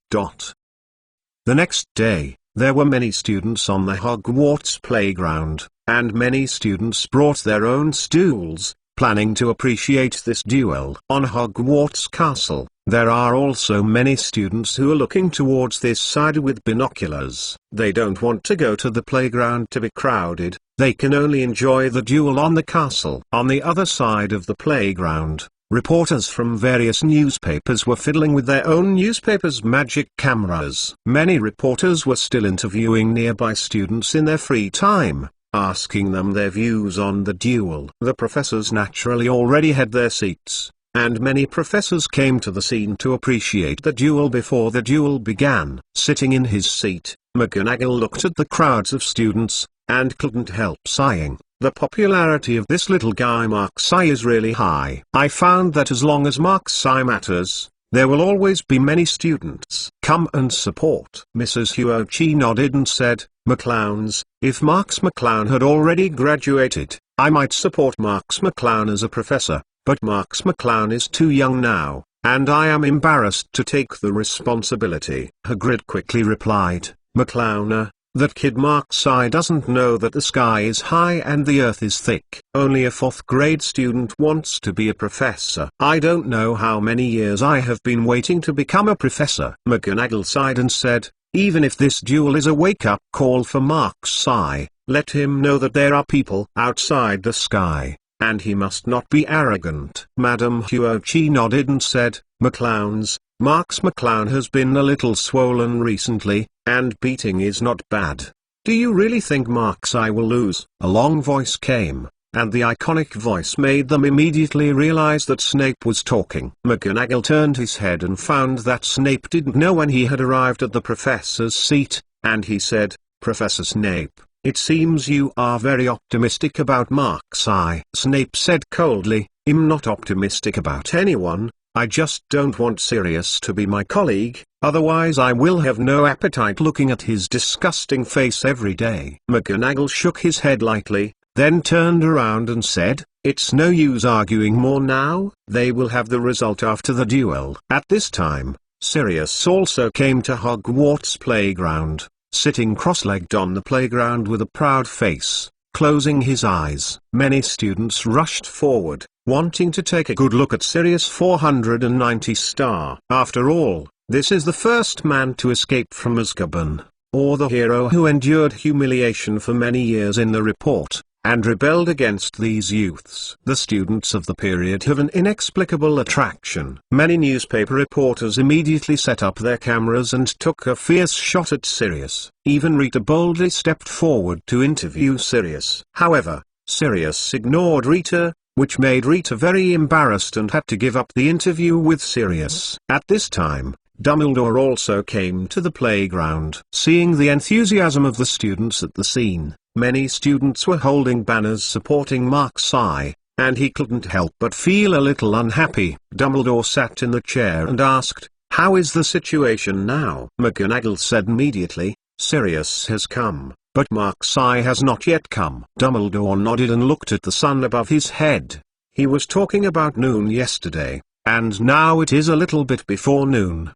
The next day, there were many students on the Hogwarts playground, and many students brought their own stools, planning to appreciate this duel. On Hogwarts Castle, there are also many students who are looking towards this side with binoculars. They don't want to go to the playground to be crowded, they can only enjoy the duel on the castle. On the other side of the playground, reporters from various newspapers were fiddling with their own newspapers' magic cameras. Many reporters were still interviewing nearby students in their free time, asking them their views on the duel. The professors naturally already had their seats, and many professors came to the scene to appreciate the duel before the duel began. Sitting in his seat, McGonagall looked at the crowds of students, and couldn't help sighing. The popularity of this little guy Markseye is really high. I found that as long as Markseye matters, there will always be many students come and support. Mrs. Huochi nodded and said, "McClowns, if Marks McClown had already graduated, I might support Marks McClown as a professor, but Marks McClown is too young now, and I am embarrassed to take the responsibility." Hagrid quickly replied, "McClowner, that kid Markseye doesn't know that the sky is high and the earth is thick. Only a 4th grade student wants to be a professor. I don't know how many years I have been waiting to become a professor." McGonagall sighed and said, "Even if this duel is a wake-up call for Markseye, let him know that there are people outside the sky, and he must not be arrogant." Madame Huochi nodded and said, "McClowns, Marks McClown has been a little swollen recently, and beating is not bad. Do you really think Markseye will lose?" A long voice came, and the iconic voice made them immediately realize that Snape was talking. McGonagall turned his head and found that Snape didn't know when he had arrived at the professor's seat, and he said, "Professor Snape, it seems you are very optimistic about Markseye." Snape said coldly, "I'm not optimistic about anyone, I just don't want Sirius to be my colleague, otherwise I will have no appetite looking at his disgusting face every day. McGonagall shook his head lightly, then turned around and said, "It's no use arguing more now, they will have the result after the duel." At this time, Sirius also came to Hogwarts playground, sitting cross-legged on the playground with a proud face, closing his eyes. Many students rushed forward, wanting to take a good look at Sirius 490 star. After all, this is the first man to escape from Azkaban, or the hero who endured humiliation for many years in the report, and rebelled against these youths. The students of the period have an inexplicable attraction. Many newspaper reporters immediately set up their cameras and took a fierce shot at Sirius. Even Rita boldly stepped forward to interview Sirius. However, Sirius ignored Rita, which made Rita very embarrassed and had to give up the interview with Sirius. At this time, Dumbledore also came to the playground. Seeing the enthusiasm of the students at the scene, many students were holding banners supporting Mark-Sai, and he couldn't help but feel a little unhappy. Dumbledore sat in the chair and asked, "How is the situation now?" McGonagall said immediately, "Sirius has come, but Mark-Sai has not yet come." Dumbledore nodded and looked at the sun above his head. He was talking about noon yesterday, and now it is a little bit before noon.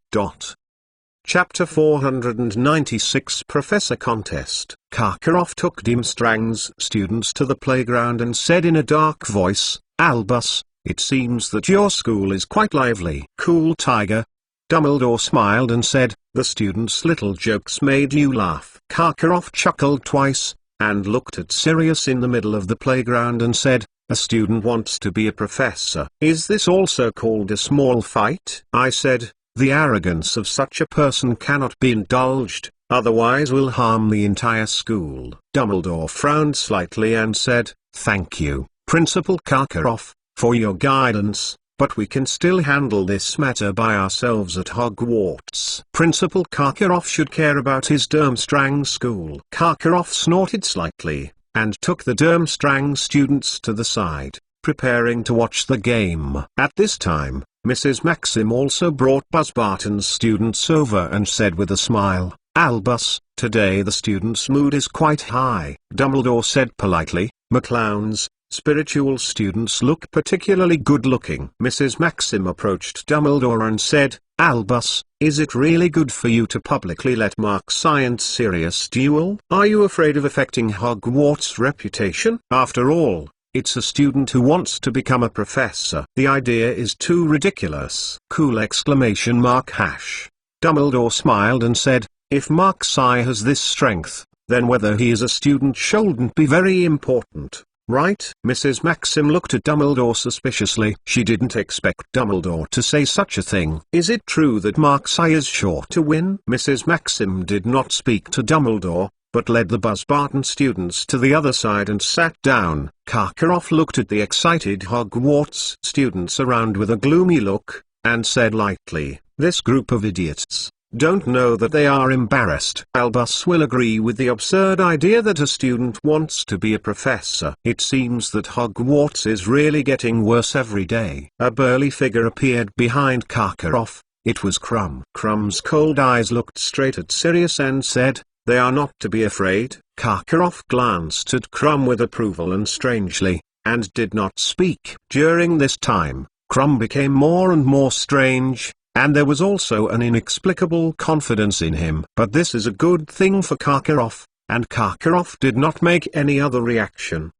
Chapter 496 Professor Contest. Karkaroff took Durmstrang's students to the playground and said in a dark voice, "Albus, it seems that your school is quite lively." "Cool, Tiger." Dumbledore smiled and said, "The students' little jokes made you laugh." Karkaroff chuckled twice, and looked at Sirius in the middle of the playground and said, "A student wants to be a professor. Is this also called a small fight?" I said, "The arrogance of such a person cannot be indulged, otherwise will harm the entire school." Dumbledore frowned slightly and said, "Thank you, Principal Karkaroff, for your guidance, but we can still handle this matter by ourselves at Hogwarts." Principal Karkaroff should care about his Durmstrang school. Karkaroff snorted slightly, and took the Durmstrang students to the side, preparing to watch the game. At this time, Mrs. Maxim also brought Buzzbarton's students over and said with a smile, "Albus, today the students' mood is quite high." Dumbledore said politely, "McClown's spiritual students look particularly good-looking." Mrs. Maxim approached Dumbledore and said, "Albus, is it really good for you to publicly let Mark-Sai and Sirius duel? Are you afraid of affecting Hogwarts' reputation? After all, it's a student who wants to become a professor. The idea is too ridiculous." Cool exclamation mark hash. Dumbledore smiled and said, "If Mark-Sai has this strength, then whether he is a student shouldn't be very important, right?" Mrs. Maxim looked at Dumbledore suspiciously. She didn't expect Dumbledore to say such a thing. "Is it true that Mark-Sai is sure to win?" Mrs. Maxim did not speak to Dumbledore, but led the Buzzbarton students to the other side and sat down. Karkaroff looked at the excited Hogwarts students around with a gloomy look, and said lightly, "This group of idiots don't know that they are embarrassed." Albus will agree with the absurd idea that a student wants to be a professor. It seems that Hogwarts is really getting worse every day. A burly figure appeared behind Karkaroff. It was Krum. Krum's cold eyes looked straight at Sirius and said, "They are not to be afraid." Karkaroff glanced at Krum with approval and strangely, and did not speak. During this time, Krum became more and more strange, and there was also an inexplicable confidence in him. But this is a good thing for Karkaroff, and Karkaroff did not make any other reaction.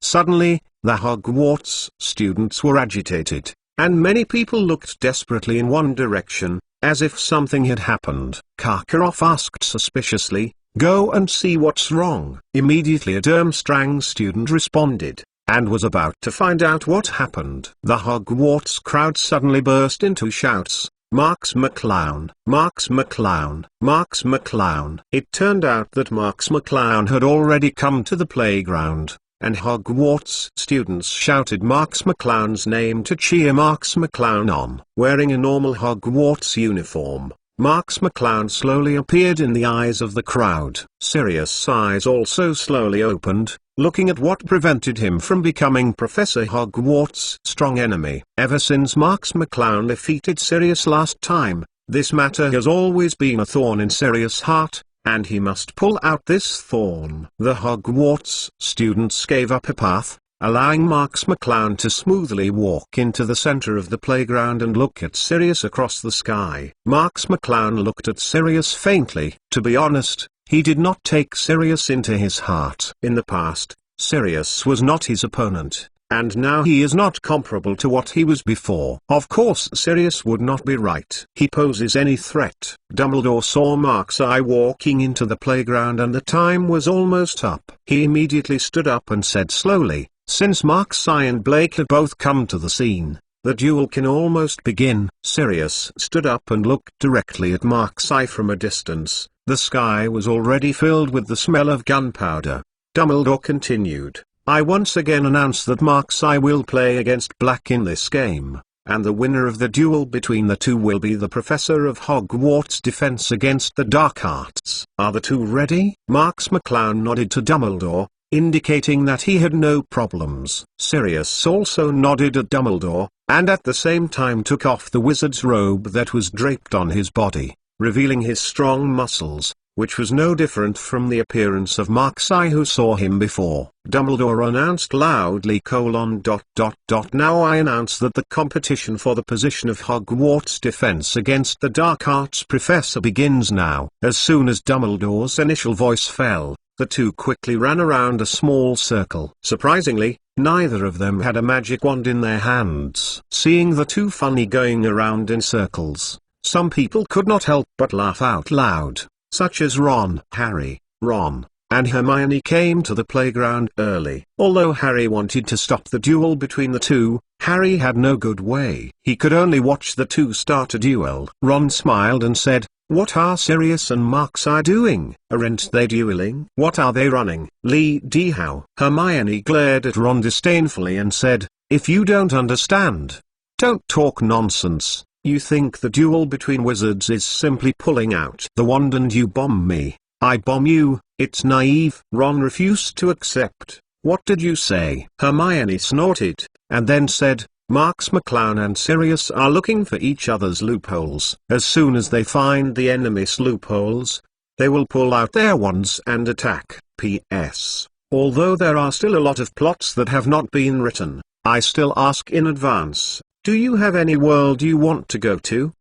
Suddenly, the Hogwarts students were agitated, and many people looked desperately in one direction, as if something had happened. Karkaroff asked suspiciously, "Go and see what's wrong." Immediately a Durmstrang student responded, and was about to find out what happened. The Hogwarts crowd suddenly burst into shouts, "Marks McClown! Marks McClown! Marks McClown!" It turned out that Marks McClown had already come to the playground, and Hogwarts students shouted Marks McClown's name to cheer Marks McClown on. Wearing a normal Hogwarts uniform, Marks McClown slowly appeared in the eyes of the crowd. Sirius' eyes also slowly opened, looking at what prevented him from becoming Professor Hogwarts' strong enemy. Ever since Marks McClown defeated Sirius last time, this matter has always been a thorn in Sirius' heart, and he must pull out this thorn. The Hogwarts students gave up a path, allowing Marks McClown to smoothly walk into the center of the playground and look at Sirius across the sky. Marks McClown looked at Sirius faintly. To be honest, he did not take Sirius into his heart. In the past, Sirius was not his opponent, and now he is not comparable to what he was before. Of course Sirius would not be right. He poses any threat. Dumbledore saw Mark's eye walking into the playground and the time was almost up. He immediately stood up and said slowly, "Since Mark's eye and Blake have both come to the scene, the duel can almost begin." Sirius stood up and looked directly at Mark's eye from a distance. The sky was already filled with the smell of gunpowder. Dumbledore continued, "I once again announce that Mark's eye will play against Black in this game, and the winner of the duel between the two will be the Professor of Hogwarts' defense against the dark arts. Are the two ready?" Marks McClown nodded to Dumbledore, indicating that he had no problems. Sirius also nodded at Dumbledore, and at the same time took off the wizard's robe that was draped on his body, revealing his strong muscles, which was no different from the appearance of Mark's eye who saw him before. Dumbledore announced loudly: "Now I announce that the competition for the position of Hogwarts defense against the dark arts professor begins now." As soon as Dumbledore's initial voice fell, the two quickly ran around a small circle. Surprisingly, neither of them had a magic wand in their hands. Seeing the two funny going around in circles, some people could not help but laugh out loud, such as Ron. Harry, Ron, and Hermione came to the playground early. Although Harry wanted to stop the duel between the two, Harry had no good way. He could only watch the two start a duel. Ron smiled and said, "What are Sirius and Mark's eye doing? Aren't they dueling? What are they running? Lee D. How?" Hermione glared at Ron disdainfully and said, "If you don't understand, don't talk nonsense. You think the duel between wizards is simply pulling out the wand and you bomb me, I bomb you. It's naive." Ron refused to accept. "What did you say?" Hermione snorted, and then said, "Marks McClown and Sirius are looking for each other's loopholes. As soon as they find the enemy's loopholes, they will pull out their wands and attack. P.S. Although there are still a lot of plots that have not been written, I still ask in advance, do you have any world you want to go to?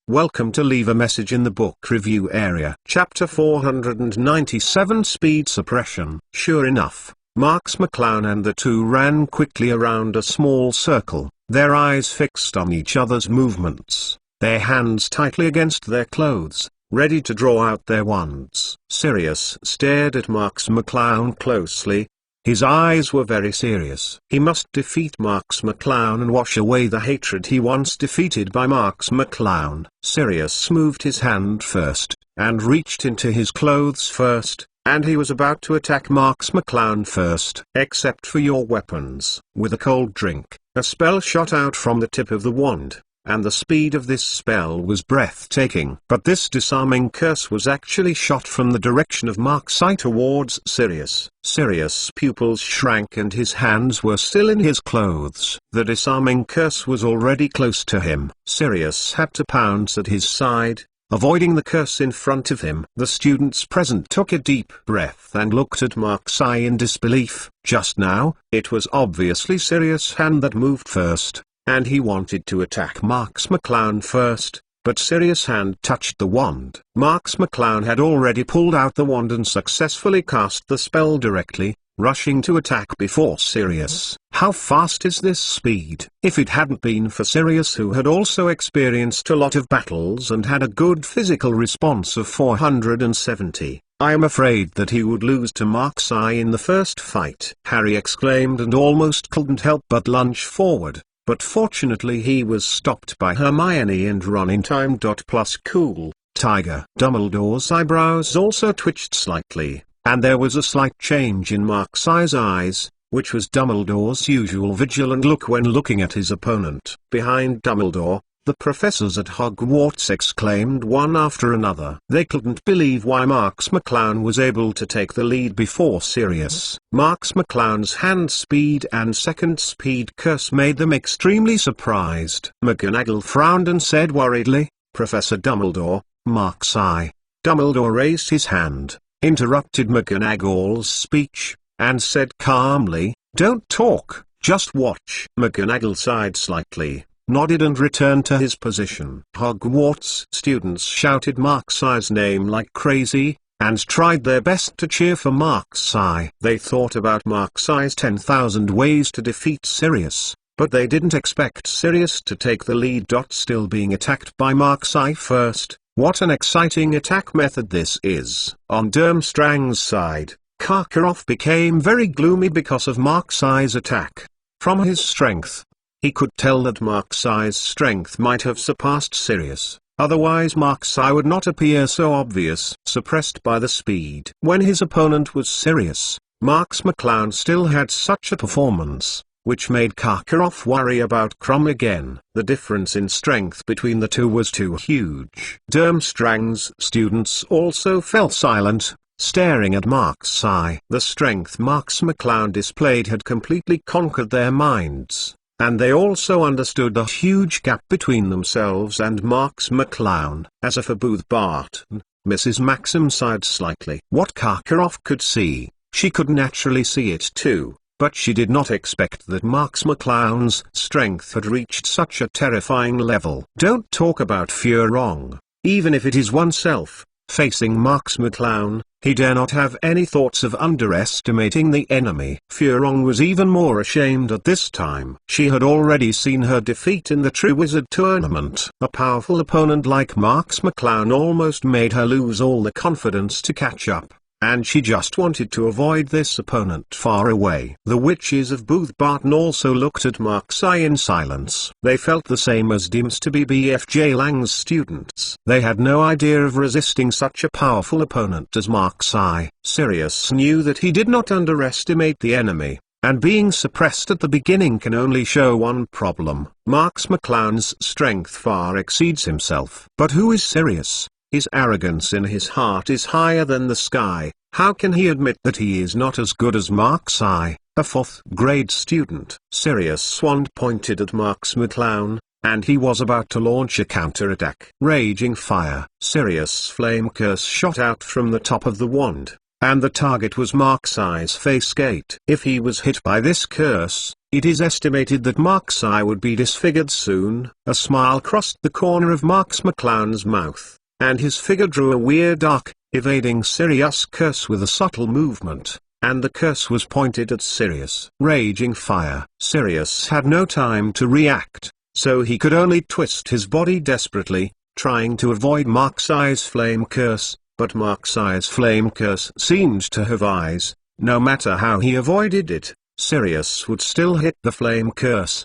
Welcome to leave a message in the book review area." Chapter 497 Speed Suppression. Sure enough, Marks McClown and the two ran quickly around a small circle, their eyes fixed on each other's movements, their hands tightly against their clothes, ready to draw out their wands. Sirius stared at Marks McClown closely. His eyes were very serious. He must defeat Marks McClown and wash away the hatred he once defeated by Marks McClown. Sirius moved his hand first, and reached into his clothes first, and he was about to attack Marks McClown first. "Except for your weapons." With a cold drink, a spell shot out from the tip of the wand, and the speed of this spell was breathtaking. But this disarming curse was actually shot from the direction of Mark's eye towards Sirius. Sirius' pupils shrank and his hands were still in his clothes. The disarming curse was already close to him. Sirius had to pounce at his side, avoiding the curse in front of him. The students present took a deep breath and looked at Mark's eye in disbelief. Just now, it was obviously Sirius' hand that moved first, and he wanted to attack Marks McClown first, but Sirius' hand touched the wand. Marks McClown had already pulled out the wand and successfully cast the spell directly, rushing to attack before Sirius. How fast is this speed? If it hadn't been for Sirius, who had also experienced a lot of battles and had a good physical response of 470, I am afraid that he would lose to Mark's eye in the first fight. Harry exclaimed and almost couldn't help but lunge forward. But fortunately he was stopped by Hermione and Ron in time. Plus cool, Tiger. Dumbledore's eyebrows also twitched slightly, and there was a slight change in Mark's eye's eyes, which was Dumbledore's usual vigilant look when looking at his opponent. Behind Dumbledore, The professors at Hogwarts exclaimed one after another. They couldn't believe why Marks McClown was able to take the lead before Sirius. Marks McClown's hand speed and second speed curse made them extremely surprised. McGonagall frowned and said worriedly, "Professor Dumbledore, Mark's eye." Dumbledore raised his hand, interrupted McGonagall's speech, and said calmly, "Don't talk, just watch." McGonagall sighed slightly, nodded and returned to his position. Hogwarts students shouted Mark's eye's name like crazy, and tried their best to cheer for Mark's eye. They thought about Mark's eye's 10,000 ways to defeat Sirius, but they didn't expect Sirius to take the lead. Still being attacked by Mark's eye first. What an exciting attack method this is. On Durmstrang's side, Karkaroff became very gloomy because of Mark's eye's attack. From his strength, he could tell that Mark's eye's strength might have surpassed Sirius, otherwise Mark's eye would not appear so obvious. Suppressed by the speed. When his opponent was Sirius, Marks McClown still had such a performance, which made Karkaroff worry about Krum again. The difference in strength between the two was too huge. Durmstrang's students also fell silent, staring at Mark's eye. The strength Marks McClown displayed had completely conquered their minds, and they also understood the huge gap between themselves and Marks McClown. As for Booth Barton, Mrs. Maxim sighed slightly. What Karkaroff could see, she could naturally see it too. But she did not expect that Marks McClown's strength had reached such a terrifying level. Don't talk about Furong. Even if it is oneself, facing Marks McClown, he dare not have any thoughts of underestimating the enemy. Furong was even more ashamed at this time. She had already seen her defeat in the Triwizard Tournament. A powerful opponent like Marks McClown almost made her lose all the confidence to catch up, and she just wanted to avoid this opponent far away. The witches of Booth Barton also looked at Mark's eye in silence. They felt the same as Dims to be BFJ Lang's students. They had no idea of resisting such a powerful opponent as Mark's eye. Sirius knew that he did not underestimate the enemy, and being suppressed at the beginning can only show one problem. Marks McClown's strength far exceeds himself. But who is Sirius? His arrogance in his heart is higher than the sky. How can he admit that he is not as good as Mark's eye, a 4th grade student? Sirius wand pointed at Marks McClown, and he was about to launch a counterattack. Raging fire. Sirius' flame curse shot out from the top of the wand, and the target was Mark's eye's face gate. If he was hit by this curse, it is estimated that Mark's eye would be disfigured soon. A smile crossed the corner of Marks McClown's mouth, and his figure drew a weird arc, evading Sirius' curse with a subtle movement, and the curse was pointed at Sirius. Raging fire. Sirius had no time to react, so he could only twist his body desperately, trying to avoid Mark's eye's flame curse, but Mark's eye's flame curse seemed to have eyes. No matter how he avoided it, Sirius would still hit the flame curse.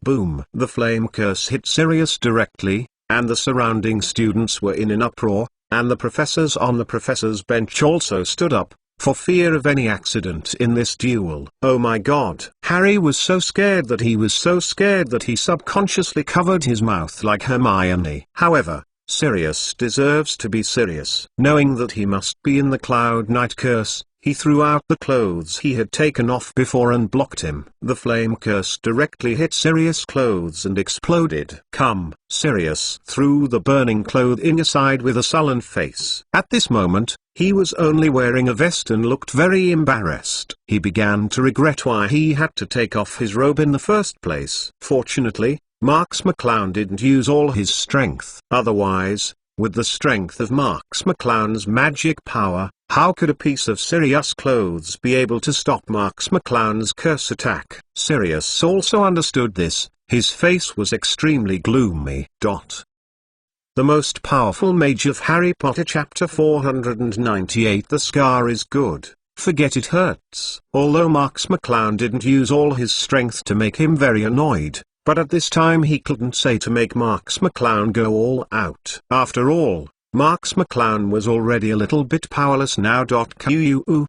Boom. The flame curse hit Sirius directly, and the surrounding students were in an uproar, and the professors on the professor's bench also stood up, for fear of any accident in this duel. Oh my god! Harry was so scared that he subconsciously covered his mouth like Hermione. However, Sirius deserves to be Sirius. Knowing that he must be in the Cloud Knight curse, he threw out the clothes he had taken off before and blocked him. The flame curse directly hit Sirius' clothes and exploded. Come! Sirius threw the burning clothing aside with a sullen face. At this moment, he was only wearing a vest and looked very embarrassed. He began to regret why he had to take off his robe in the first place. Fortunately, Marks McClown didn't use all his strength. Otherwise, with the strength of Marks McClown's magic power, how could a piece of Sirius' clothes be able to stop Marks McClown's curse attack? Sirius also understood this. His face was extremely gloomy. The most powerful mage of Harry Potter Chapter 498. The scar is good. Forget it hurts. Although Marks McClown didn't use all his strength to make him very annoyed, but at this time he couldn't say to make Marks McClown go all out. After all, Marks McClown was already a little bit powerless now.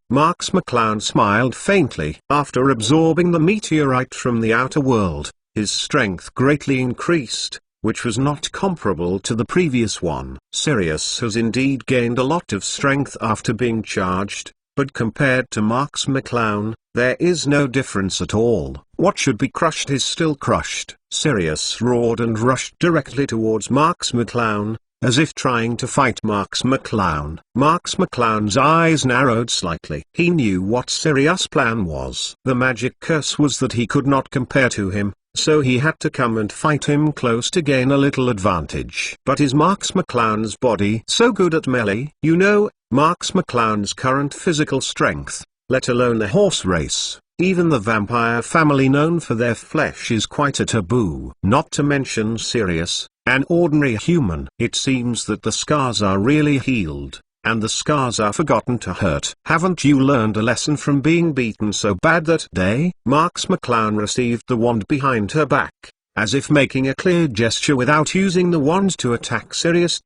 Marks McClown smiled faintly. After absorbing the meteorite from the outer world, his strength greatly increased, which was not comparable to the previous one. Sirius has indeed gained a lot of strength after being charged, but compared to Marks McClown, there is no difference at all. What should be crushed is still crushed. Sirius roared and rushed directly towards Marks McClown, as if trying to fight Marks McClown. Marks McClown's eyes narrowed slightly. He knew what Sirius' plan was. The magic curse was that he could not compare to him, so he had to come and fight him close to gain a little advantage. But is Marks McClown's body so good at melee? You know, Marks McClown's current physical strength, let alone the horse race, even the vampire family known for their flesh is quite a taboo. Not to mention Sirius, an ordinary human. It seems that the scars are really healed, and the scars are forgotten to hurt. Haven't you learned a lesson from being beaten so bad that day? Marks McClown received the wand behind her back, as if making a clear gesture without using the wand to attack Sirius.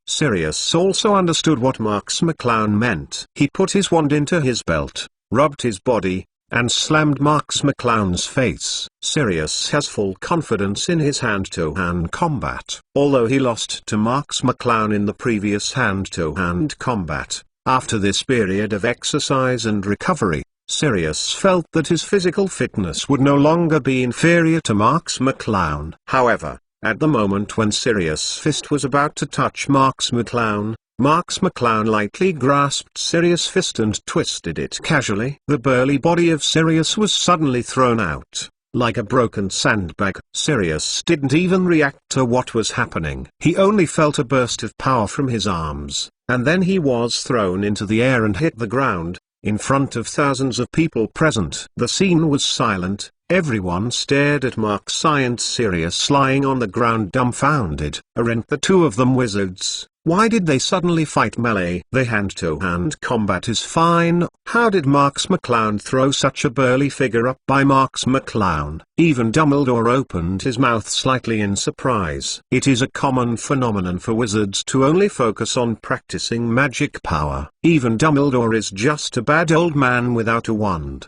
Sirius also understood what Marks McClown meant. He put his wand into his belt, rubbed his body, and slammed Marks McClown's face. Sirius has full confidence in his hand-to-hand combat. Although he lost to Marks McClown in the previous hand-to-hand combat, after this period of exercise and recovery, Sirius felt that his physical fitness would no longer be inferior to Marks McClown. However, at the moment when Sirius' fist was about to touch Marks McClown, Marks McClown lightly grasped Sirius' fist and twisted it casually. The burly body of Sirius was suddenly thrown out, like a broken sandbag. Sirius didn't even react to what was happening. He only felt a burst of power from his arms, and then he was thrown into the air and hit the ground, in front of thousands of people present. The scene was silent. Everyone stared at Marks and Sirius lying on the ground dumbfounded. Aren't the two of them wizards? Why did they suddenly fight melee? The hand-to-hand combat is fine. How did Marks McClown throw such a burly figure up by Marks McClown? Even Dumbledore opened his mouth slightly in surprise. It is a common phenomenon for wizards to only focus on practicing magic power. Even Dumbledore is just a bad old man without a wand.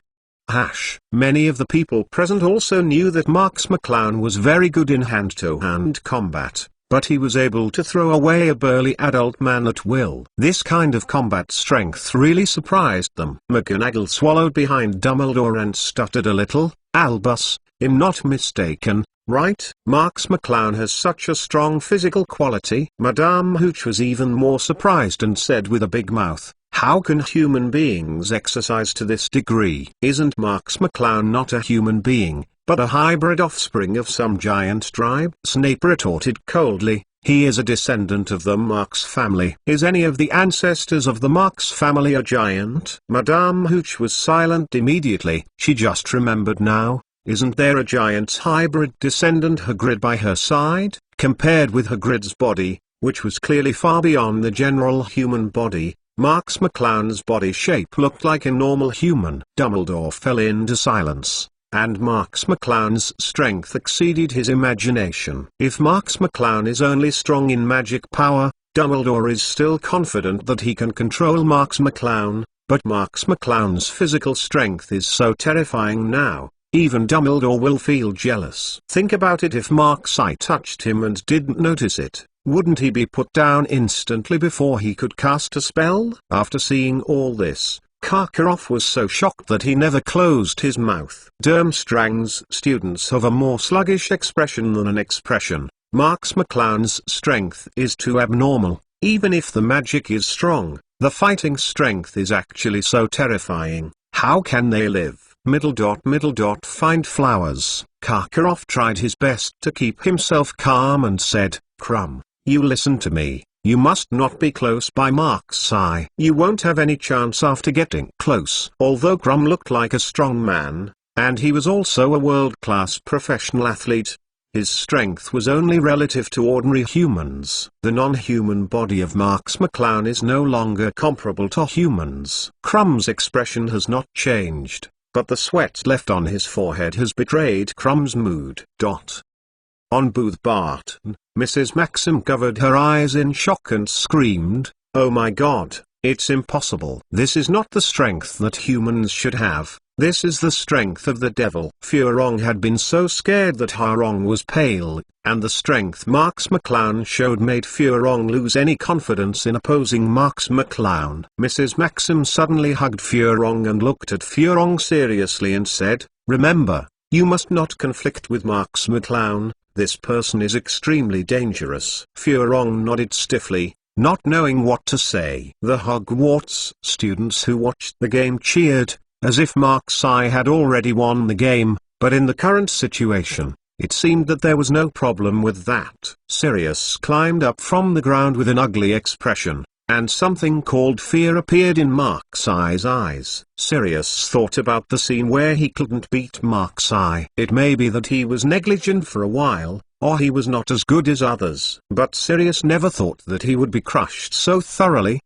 Many of the people present also knew that Marks McClown was very good in hand-to-hand combat, but he was able to throw away a burly adult man at will. This kind of combat strength really surprised them. McGonagall swallowed behind Dumbledore and stuttered a little. Albus, I'm not mistaken, right? Marks McClown has such a strong physical quality. Madame Hooch was even more surprised and said with a big mouth, how can human beings exercise to this degree? Isn't Marks McClown not a human being, but a hybrid offspring of some giant tribe? Snape retorted coldly, he is a descendant of the Marks family. Is any of the ancestors of the Marks family a giant? Madame Hooch was silent immediately. She just remembered now. Isn't there a giant hybrid descendant Hagrid by her side? Compared with Hagrid's body, which was clearly far beyond the general human body, Marks McClown's body shape looked like a normal human. Dumbledore fell into silence, and Marks McClown's strength exceeded his imagination. If Marks McClown is only strong in magic power, Dumbledore is still confident that he can control Marks McClown, but Marks McClown's physical strength is so terrifying now, even Dumbledore will feel jealous. Think about it, if Marks touched him and didn't notice it, wouldn't he be put down instantly before he could cast a spell? After seeing all this, Karkaroff was so shocked that he never closed his mouth. Durmstrang's students have a more sluggish expression than an expression. Marks McClown's strength is too abnormal. Even if the magic is strong, the fighting strength is actually so terrifying. How can they live? Find flowers. Karkaroff tried his best to keep himself calm and said, Krum, you listen to me. You must not be close by Marks' eye. You won't have any chance after getting close. Although Krum looked like a strong man, and he was also a world-class professional athlete, his strength was only relative to ordinary humans. The non-human body of Marks McClown is no longer comparable to humans. Krum's expression has not changed, but the sweat left on his forehead has betrayed Krum's mood. On Booth Barton, Mrs. Maxim covered her eyes in shock and screamed, "Oh my God, it's impossible. This is not the strength that humans should have. This is the strength of the devil. Furong had been so scared that Harong was pale, and the strength Marks McClown showed made Furong lose any confidence in opposing Marks McClown. Mrs. Maxim suddenly hugged Furong and looked at Furong seriously and said, "Remember, you must not conflict with Marks McClown. This person is extremely dangerous." Furong nodded stiffly, not knowing what to say. The Hogwarts students who watched the game cheered, as if Marks I had already won the game, but in the current situation, it seemed that there was no problem with that. Sirius climbed up from the ground with an ugly expression, and something called fear appeared in Marks I's eyes. Sirius thought about the scene where he couldn't beat Marks I. It may be that he was negligent for a while, or he was not as good as others. But Sirius never thought that he would be crushed so thoroughly.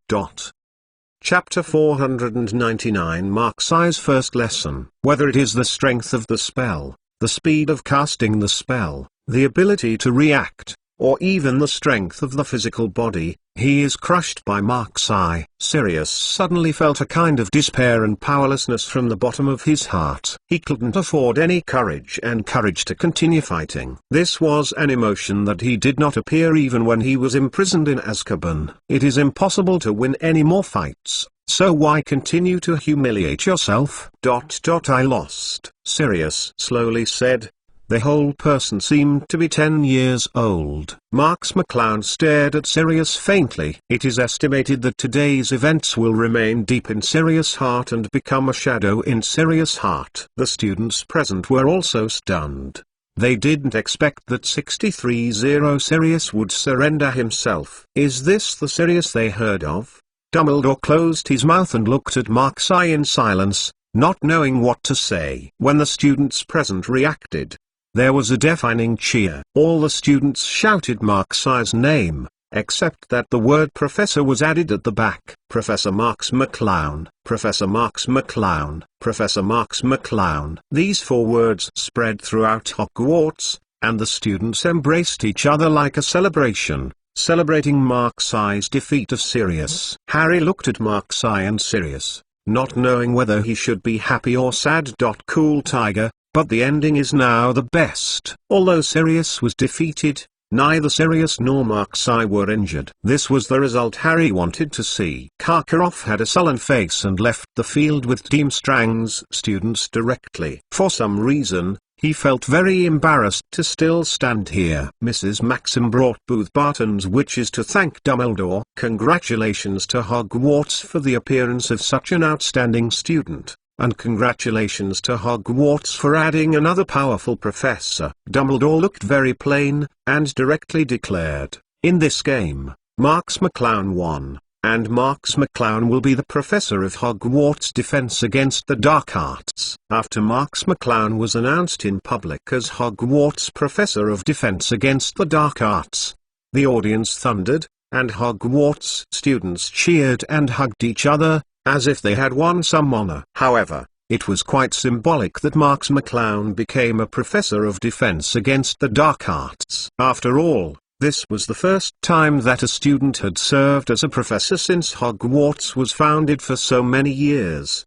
Chapter 499 Marks I's first lesson. Whether it is the strength of the spell, the speed of casting the spell, the ability to react, or even the strength of the physical body, he is crushed by Marks I. Sirius suddenly felt a kind of despair and powerlessness from the bottom of his heart. He couldn't afford any courage to continue fighting. This was an emotion that he did not appear even when he was imprisoned in Azkaban. It is impossible to win any more fights, so why continue to humiliate yourself? I lost, Sirius slowly said. The whole person seemed to be 10 years old. Marks McClown stared at Sirius faintly. It is estimated that today's events will remain deep in Sirius' heart and become a shadow in Sirius' heart. The students present were also stunned. They didn't expect that 63-0 Sirius would surrender himself. Is this the Sirius they heard of? Dumbledore closed his mouth and looked at Marks I in silence, not knowing what to say. When the students present reacted, there was a deafening cheer. All the students shouted Marks I's name, except that the word professor was added at the back. Professor Marks McClown, Professor Marks McClown, Professor Marks McClown. These 4 words spread throughout Hogwarts, and the students embraced each other like a celebration, celebrating Marks I's defeat of Sirius. Harry looked at Marks I and Sirius, not knowing whether he should be happy or sad. Cool Tiger. But the ending is now the best. Although Sirius was defeated, neither Sirius nor Marks I were injured. This was the result Harry wanted to see. Karkaroff had a sullen face and left the field with Team Strang's students directly. For some reason, he felt very embarrassed to still stand here. Mrs. Maxim brought Booth Barton's witches to thank Dumbledore. Congratulations to Hogwarts for the appearance of such an outstanding student. And congratulations to Hogwarts for adding another powerful professor. Dumbledore looked very plain, and directly declared, "In this game, Marks McClown won, and Marks McClown will be the professor of Hogwarts Defense Against the Dark Arts." After Marks McClown was announced in public as Hogwarts Professor of Defense Against the Dark Arts, the audience thundered, and Hogwarts students cheered and hugged each other, as if they had won some honor. However, it was quite symbolic that Marks McClown became a professor of defense against the dark arts. After all, this was the first time that a student had served as a professor since Hogwarts was founded for so many years.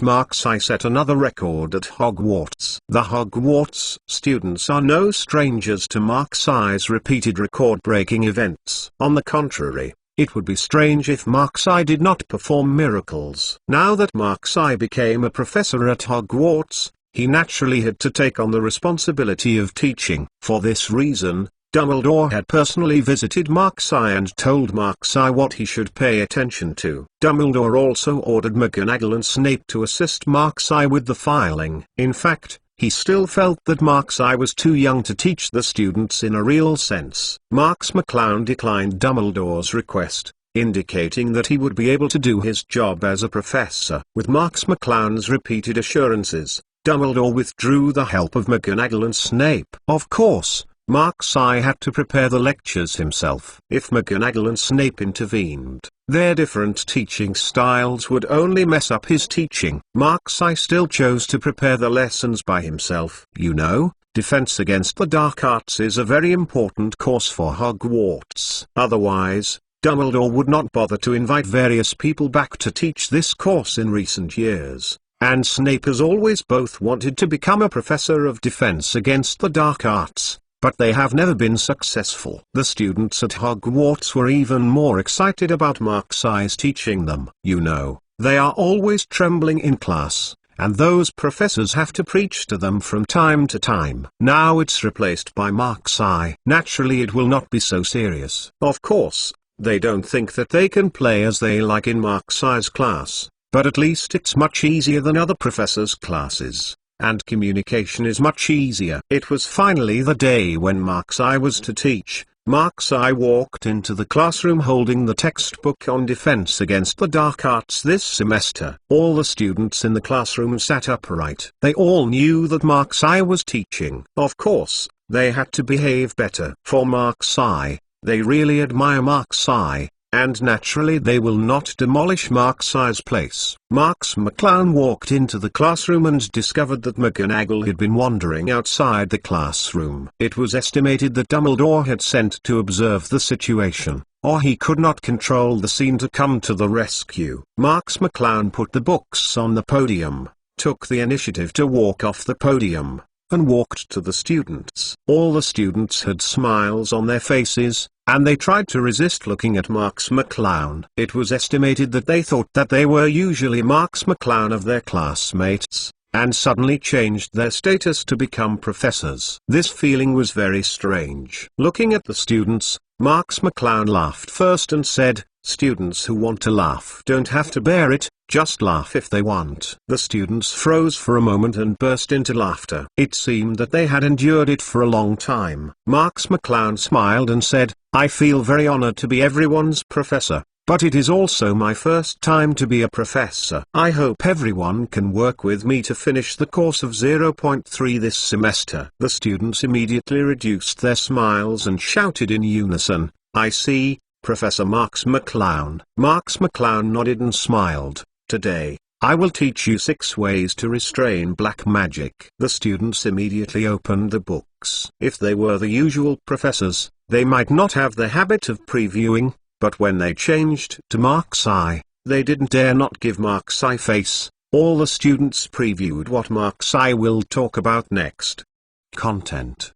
Marks I set another record at Hogwarts. The Hogwarts students are no strangers to Marks I's repeated record-breaking events. On the contrary, it would be strange if Marks I did not perform miracles. Now that Marks I became a professor at Hogwarts, he naturally had to take on the responsibility of teaching. For this reason, Dumbledore had personally visited Marks I and told Marks I what he should pay attention to. Dumbledore also ordered McGonagall and Snape to assist Marks I with the filing. In fact, he still felt that Marks I was too young to teach the students in a real sense. Marks McClown declined Dumbledore's request, indicating that he would be able to do his job as a professor. With Marks McClown's repeated assurances, Dumbledore withdrew the help of McGonagall and Snape. Of course, Marks I had to prepare the lectures himself. If McGonagall and Snape intervened, their different teaching styles would only mess up his teaching. Marks I still chose to prepare the lessons by himself. You know, Defense Against the Dark Arts is a very important course for Hogwarts. Otherwise, Dumbledore would not bother to invite various people back to teach this course in recent years. and Snape has always both wanted to become a professor of defense against the dark arts, but they have never been successful. The students at Hogwarts were even more excited about Mark's teaching them. You know, they are always trembling in class, and those professors have to preach to them from time to time. Now it's replaced by Mark's. Naturally it will not be so serious. Of course, they don't think that they can play as they like in Mark's class, but at least it's much easier than other professors' classes, and communication is much easier. It was finally the day when Mark's was to teach. Mark's walked into the classroom holding the textbook on defense against the dark arts this semester. All the students in the classroom sat upright. They all knew that Mark's was teaching. Of course, they had to behave better. For Mark's they really admire Mark's and naturally they will not demolish Mark's place. Marks McClown walked into the classroom and discovered that McGonagall had been wandering outside the classroom. It was estimated that Dumbledore had sent to observe the situation, or he could not control the scene to come to the rescue. Marks McClown put the books on the podium, took the initiative to walk off the podium, and walked to the students. All the students had smiles on their faces, and they tried to resist looking at Marks McClown. It was estimated that they thought that they were usually Marks McClown of their classmates, and suddenly changed their status to become professors. This feeling was very strange. Looking at the students, Marks McClown laughed first and said, "Students who want to laugh don't have to bear it, just laugh if they want." The students froze for a moment and burst into laughter. It seemed that they had endured it for a long time. Marks McClown smiled and said, "I feel very honored to be everyone's professor, but it is also my first time to be a professor. I hope everyone can work with me to finish the course of 0.3 this semester." The students immediately reduced their smiles and shouted in unison, "I see, Professor Marks McClown." Marks McClown nodded and smiled. "Today, I will teach you 6 ways to restrain black magic." The students immediately opened the books. If they were the usual professors, they might not have the habit of previewing, but when they changed to Mark's they didn't dare not give Mark's face. All the students previewed what Mark's will talk about next. Content.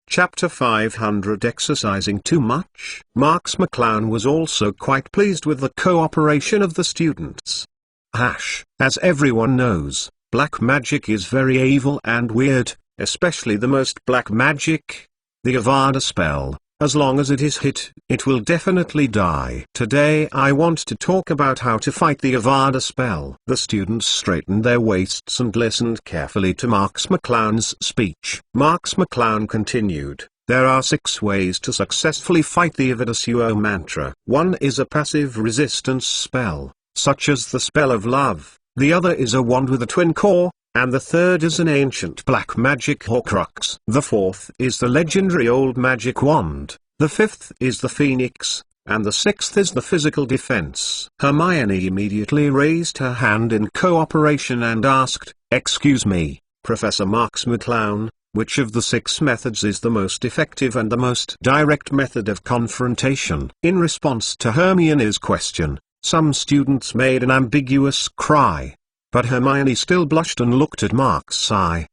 Chapter 500 Exercising Too Much. Marks McClown was also quite pleased with the cooperation of the students. As everyone knows, black magic is very evil and weird, especially the most black magic, the Avada spell. As long as it is hit, it will definitely die. Today I want to talk about how to fight the Avada spell. The students straightened their waists and listened carefully to Marks McClown's speech. Marks McClown continued, "There are 6 ways to successfully fight the Avada Suo mantra. One is a passive resistance spell, such as the spell of love. The other is a wand with a twin core, and the third is an ancient black magic Horcrux. The fourth is the legendary old magic wand. The fifth is the Phoenix, and the sixth is the physical defense." Hermione immediately raised her hand in cooperation and asked, "Excuse me, Professor Marks McClown, which of the 6 methods is the most effective and the most direct method of confrontation?" In response to Hermione's question, some students made an ambiguous cry. But Hermione still blushed and looked at Marks.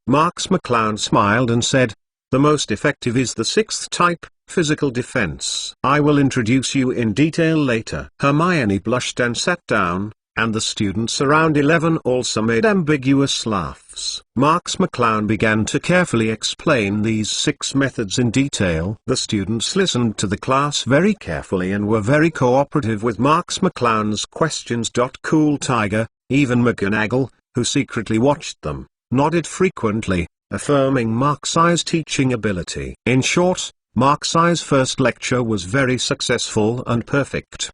Marks McClown smiled and said, "The most effective is the 6th type, physical defense. I will introduce you in detail later." Hermione blushed and sat down, and the students around 11 also made ambiguous laughs. Marks McClown began to carefully explain these 6 methods in detail. The students listened to the class very carefully and were very cooperative with Marks McClown's questions. Cool Tiger, even McGonagall, who secretly watched them, nodded frequently, affirming Marks' teaching ability. In short, Marks' first lecture was very successful and perfect.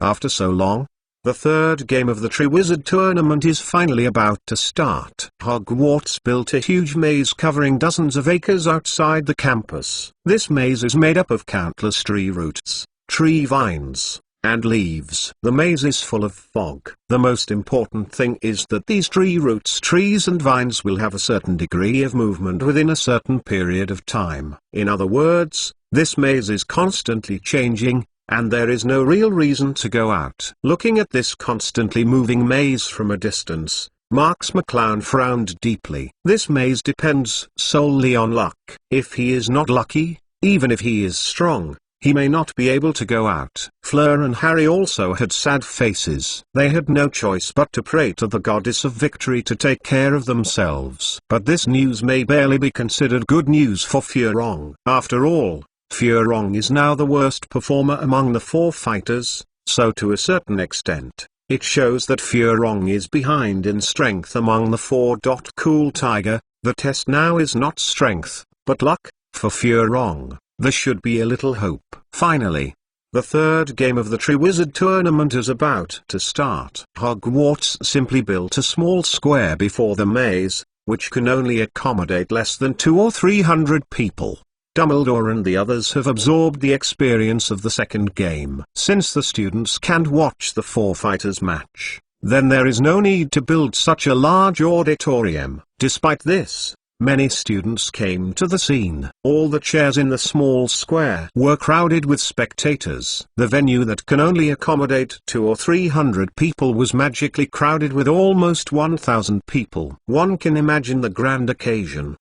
After so long, the 3rd game of the Triwizard Tournament is finally about to start. Hogwarts built a huge maze covering dozens of acres outside the campus. This maze is made up of countless tree roots, tree vines, and leaves. The maze is full of fog. The most important thing is that these tree roots, trees and vines will have a certain degree of movement within a certain period of time. In other words, this maze is constantly changing, and there is no real reason to go out. Looking at this constantly moving maze from a distance, Marks McClown frowned deeply. This maze depends solely on luck. If he is not lucky, even if he is strong, he may not be able to go out. Fleur and Harry also had sad faces. They had no choice but to pray to the goddess of victory to take care of themselves. But this news may barely be considered good news for Furong. After all, Furong is now the worst performer among the four fighters, so to a certain extent, it shows that Furong is behind in strength among the four. Cool Tiger, the test now is not strength, but luck. For Furong, there should be a little hope. Finally, the third game of the Triwizard Tournament is about to start. Hogwarts simply built a small square before the maze, which can only accommodate less than 200 or 300 people. Dumbledore and the others have absorbed the experience of the second game. Since the students can't watch the four fighters match, then there is no need to build such a large auditorium. Despite this, many students came to the scene. All the chairs in the small square were crowded with spectators. The venue that can only accommodate 200 or 300 people was magically crowded with almost 1,000 people. One can imagine the grand occasion.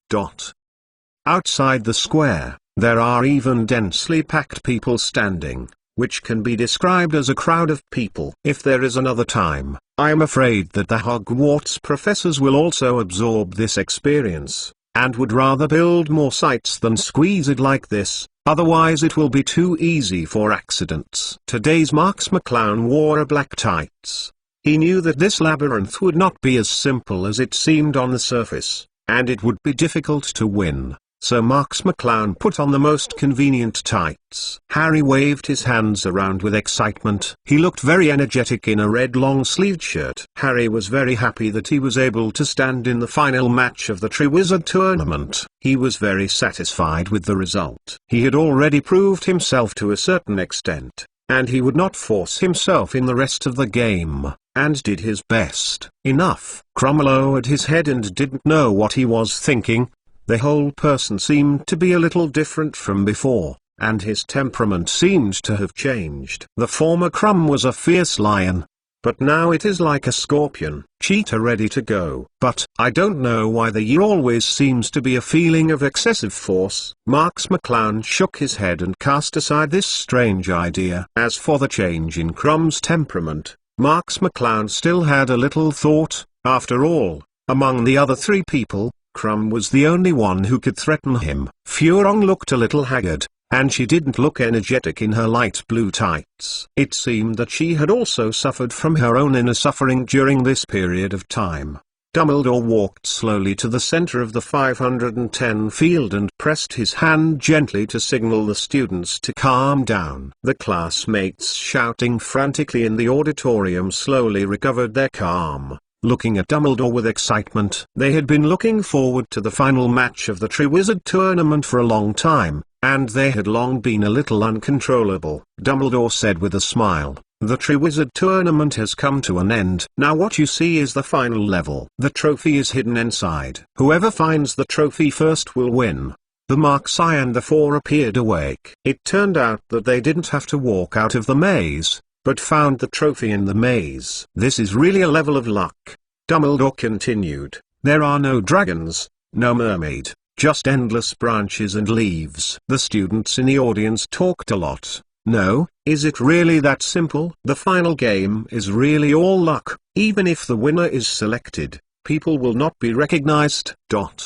Outside the square, there are even densely packed people standing, which can be described as a crowd of people. If there is another time, I am afraid that the Hogwarts professors will also absorb this experience, and would rather build more sites than squeeze it like this, otherwise it will be too easy for accidents. Today's Marks McClown wore a black tights. He knew that this labyrinth would not be as simple as it seemed on the surface, and it would be difficult to win. So Marks McClown put on the most convenient tights. Harry waved his hands around with excitement. He looked very energetic in a red long-sleeved shirt. Harry was very happy that he was able to stand in the final match of the Triwizard Tournament. He was very satisfied with the result. He had already proved himself to a certain extent, and he would not force himself in the rest of the game, and did his best. Enough. Krum lowered his head and didn't know what he was thinking. The whole person seemed to be a little different from before, and his temperament seemed to have changed. The former Krum was a fierce lion, but now it is like a scorpion, cheetah ready to go. But I don't know why there always seems to be a feeling of excessive force. Marks McClown shook his head and cast aside this strange idea. As for the change in Krum's temperament, Marks McClown still had a little thought. After all, among the other three people, Krum was the only one who could threaten him. Furong looked a little haggard, and she didn't look energetic in her light blue tights. It seemed that she had also suffered from her own inner suffering during this period of time. Dumbledore walked slowly to the center of the 510 field and pressed his hand gently to signal the students to calm down. The classmates shouting frantically in the auditorium slowly recovered their calm, looking at Dumbledore with excitement. They had been looking forward to the final match of the Triwizard Tournament for a long time, and they had long been a little uncontrollable. Dumbledore said with a smile, "The Triwizard Tournament has come to an end. Now what you see is the final level. The trophy is hidden inside. Whoever finds the trophy first will win." The Marks-I and the four appeared awake. It turned out that they didn't have to walk out of the maze, but found the trophy in the maze. This is really a level of luck. Dumbledore continued. There are no dragons, no mermaid, just endless branches and leaves. The students in the audience talked a lot. No, is it really that simple? The final game is really all luck. Even if the winner is selected, people will not be recognized.